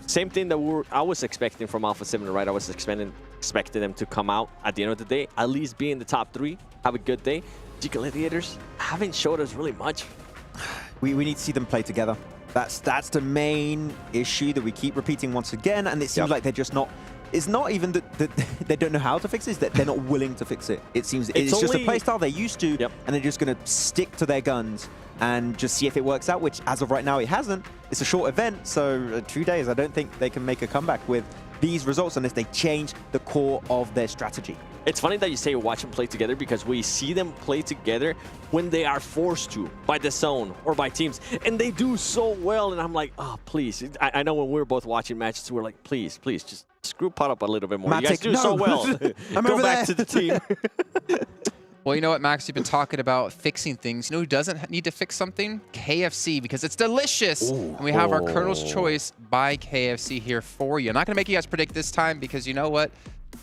same thing that I was expecting from Alpha7, right? I was expecting them to come out at the end of the day, at least be in the top 3, have a good day. G Gladiators haven't showed us really much. We need to see them play together. That's the main issue that we keep repeating once again, and it seems like they're just not. It's not even that they don't know how to fix it, it's that they're not willing to fix it. It seems it's just a playstyle they're used to, and they're just going to stick to their guns and just see if it works out, which as of right now it hasn't. It's a short event, so 2 days. I don't think they can make a comeback with these results unless they change the core of their strategy. It's funny that you say watch them play together, because we see them play together when they are forced to by the zone or by teams, and they do so well. And I'm like, oh, please. I know when we were both watching matches, we're like, please, just screw Pot up a little bit more. You guys do so well. Go back to the team. Well, you know what, Max? You've been talking about fixing things. You know who doesn't need to fix something? KFC, because it's delicious. And we have our Colonel's Choice by KFC here for you. I'm not going to make you guys predict this time, because you know what?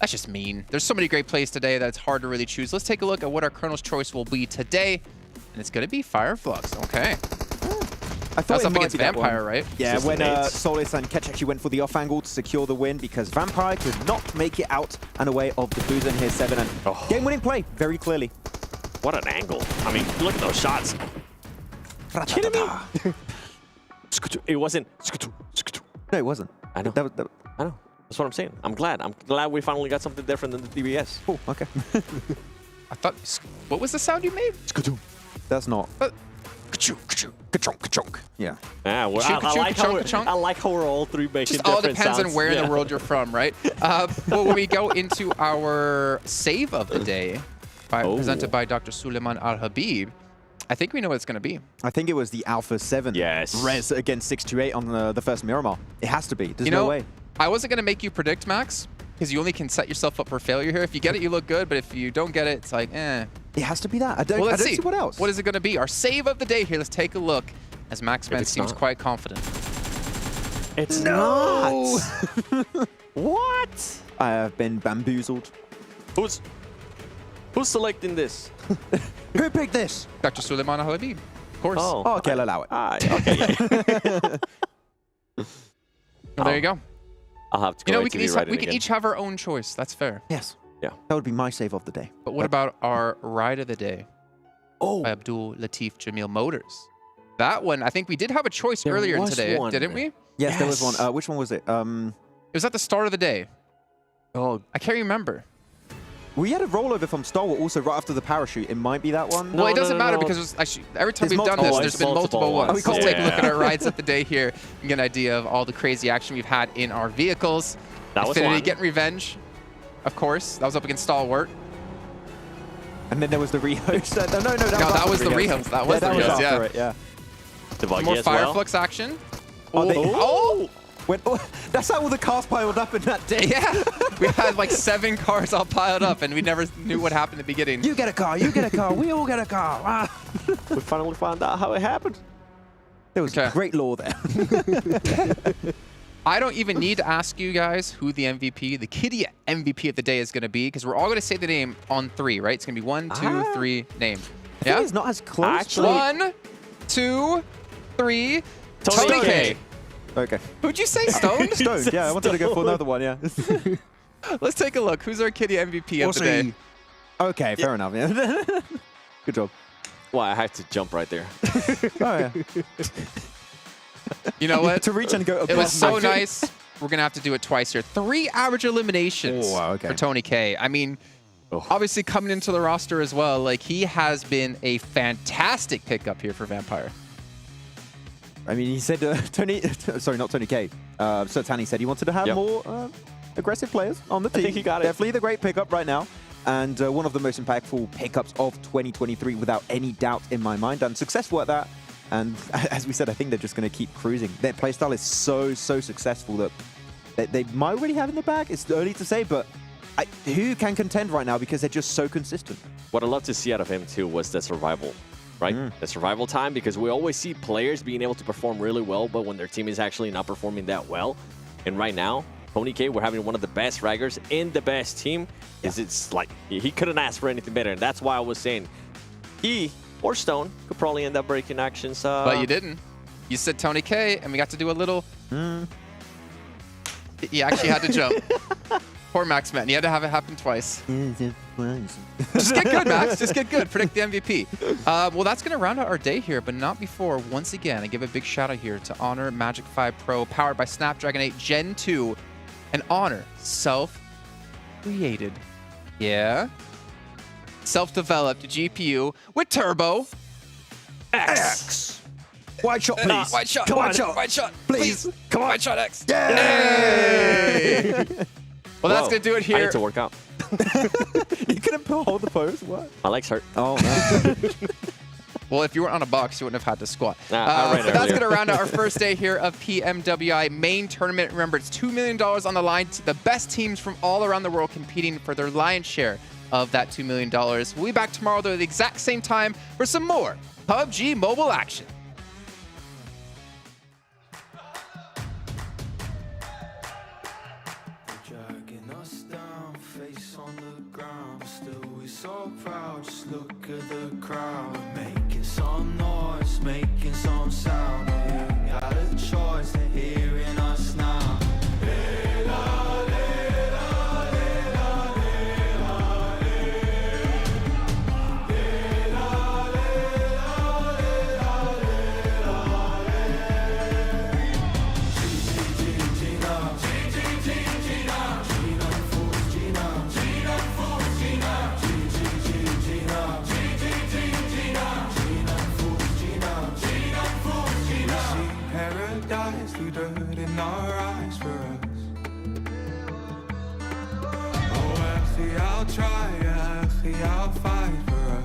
That's just mean. There's so many great plays today that it's hard to really choose. Let's take a look at what our Colonel's Choice will be today. And it's going to be Flux. Okay. I thought that's up against Vampire, right? Yeah, when Solis and Ketch actually went for the off angle to secure the win, because Vampire could not make it out and away of the Boozer in here 7. And game-winning play, very clearly. What an angle. I mean, look at those shots. Kidding me? It wasn't. No, it wasn't. I know. I know. That's what I'm saying. I'm glad. We finally got something different than the DBS. Oh, okay. I thought, what was the sound you made? That's not. Yeah. Yeah, well, I like how we're all 3 making just all different depends sounds. on where in the world you're from, right? Well, when we go into our save of the day, presented by Dr. Suleiman Al-Habib, I think we know what it's going to be. I think it was the Alpha7 res against 628 on the first Miramar. It has to be. There's no way. I wasn't going to make you predict, Max, because you only can set yourself up for failure here. If you get it, you look good, but if you don't get it, it's like, eh. It has to be that. I don't see what else. What is it going to be? Our save of the day here. Let's take a look, as Max Man seems quite confident. It's not. What? I have been bamboozled. Who's selecting this? Who picked this? Dr. Suleiman Al-Habib, of course. Oh, okay, I'll allow it. Okay. Well, there you go. I'll have to go. We can each have our own choice. That's fair. Yes. Yeah. That would be my save of the day. But what about our ride of the day? By Abdul Latif Jamil Motors. That one, I think we did have a choice earlier today, didn't we? Yes, there was one. Which one was it? It was at the start of the day. Oh, I can't remember. We had a rollover from Stalwart also right after the parachute. It might be that one. Well, it doesn't matter because it was actually, every time we've done this, there's been multiple ones. Let's take a look at our rides of the day here and get an idea of all the crazy action we've had in our vehicles. That was Affinity one. getting revenge, of course. That was up against Stalwart. And then there was the rehost. No, that was the rehost. That was the rehost, yeah. It, yeah. The buggy More as fire well. flux action. Oh! That's how all the cars piled up in that day. Yeah, we had like 7 cars all piled up, and we never knew what happened at the beginning. You get a car, you get a car, we all get a car. Ah. We finally found out how it happened. There was great lore there. I don't even need to ask you guys who the MVP, the KIA MVP of the day is going to be, because we're all going to say the name on 3, right? It's going to be 1, 2, 3, name. Yeah, it's not as close. Actually, 1, 2, 3. Tony K. Okay. Who'd you say? Stone? Stone. Yeah, I wanted to go for another one. Yeah. Let's take a look. Who's our KIA MVP of the day? Okay, fair enough. Yeah. Good job. Well, I had to jump right there. Oh yeah. You know what? To reach and go. It was so nice. We're going to have to do it twice here. 3 average eliminations for Tony K. I mean, obviously coming into the roster as well, like he has been a fantastic pickup here for Vampire. I mean, he said, sorry, not Tony K. Sertani said he wanted to have more aggressive players on the team. I think he got it. Definitely the great pickup right now. And one of the most impactful pickups of 2023 without any doubt in my mind. And successful at that. And as we said, I think they're just going to keep cruising. Their playstyle is so successful that they might already have in the bag. It's early to say, but who can contend right now because they're just so consistent? What I love to see out of him too was the survival, right? The survival time, because we always see players being able to perform really well, but when their team is actually not performing that well. And right now, Tony K, we're having one of the best fraggers in the best team. It's like he couldn't ask for anything better, and that's why I was saying he or Stone could probably end up breaking actions. But you didn't. You said Tony K, and we got to do a little. You actually had to jump. Poor Max, man. You had to have it happen twice. Just get good, Max. Just get good. Predict the MVP. Well, that's going to round out our day here, but not before, once again, I give a big shout out here to Honor Magic 5 Pro, powered by Snapdragon 8 Gen 2, and Honor self-created. Yeah. Self-developed GPU with Turbo X. White shot, please. White shot. Come on. White shot. White shot. Please. Come on. White shot X. Yay! Well, that's going to do it here. I need to work out. You couldn't hold the pose? What? My legs hurt. Oh, no. Well, if you weren't on a box, you wouldn't have had to squat. That's going to round out our first day here of PMWI Main Tournament. Remember, it's $2 million on the line. The best teams from all around the world competing for their lion's share of that $2 million. We'll be back tomorrow, though, at the exact same time for some more PUBG Mobile action. So proud, just look at the crowd, making some noise, making some sound. We got a choice, they're hearing us now. Through dirt in our eyes for us. Oh, actually, I'll try, actually, I'll fight for us.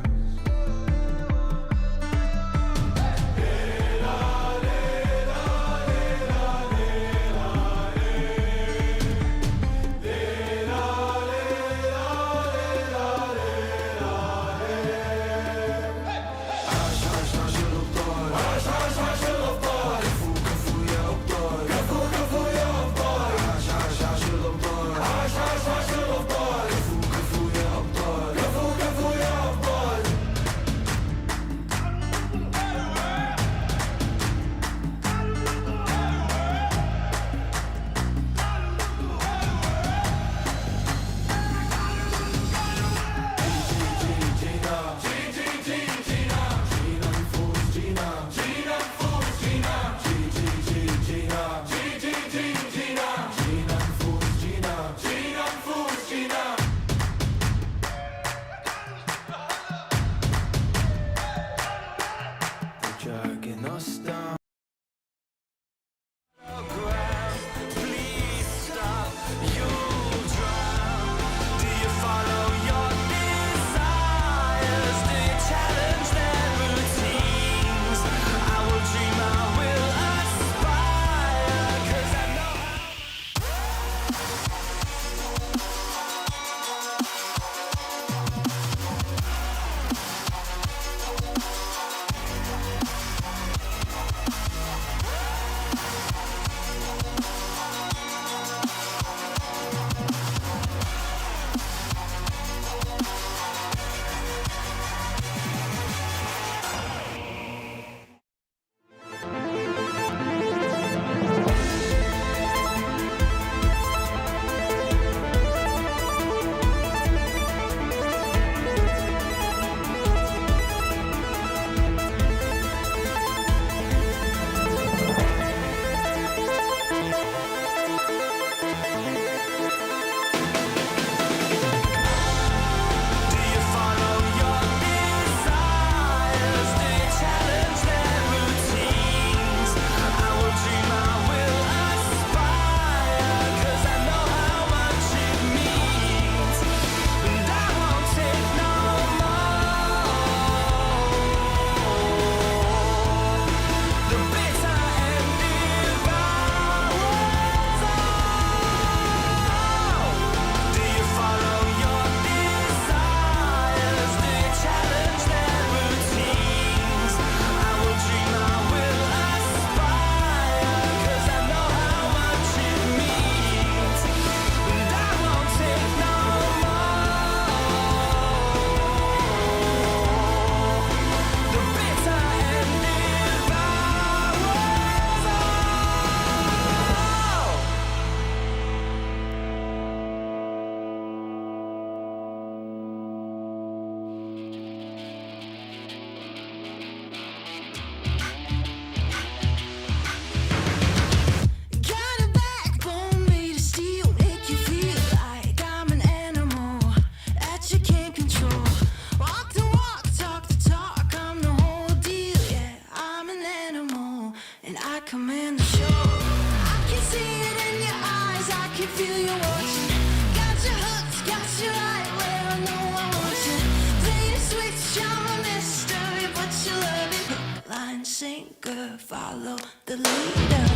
follow the leader.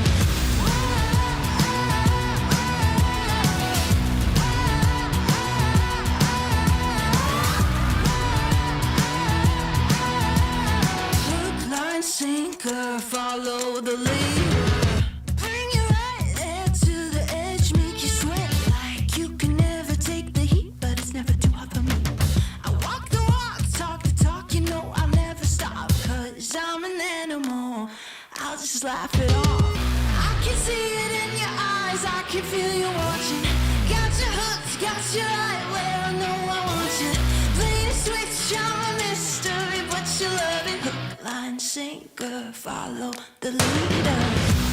Hook, line, sinker, follow the leader. Bring you right there to the edge, make you sweat like you can never take the heat, but it's never too hot for me. I walk the walk, talk the talk, you know I'll never stop, 'cause I'm an animal. I'll just laugh it off. I can see it in your eyes, I can feel you watching. Got your hooks, got you right where I know I want you. Play the switch, I'm a mystery, but you love it. Hook, line, sinker, follow the leader.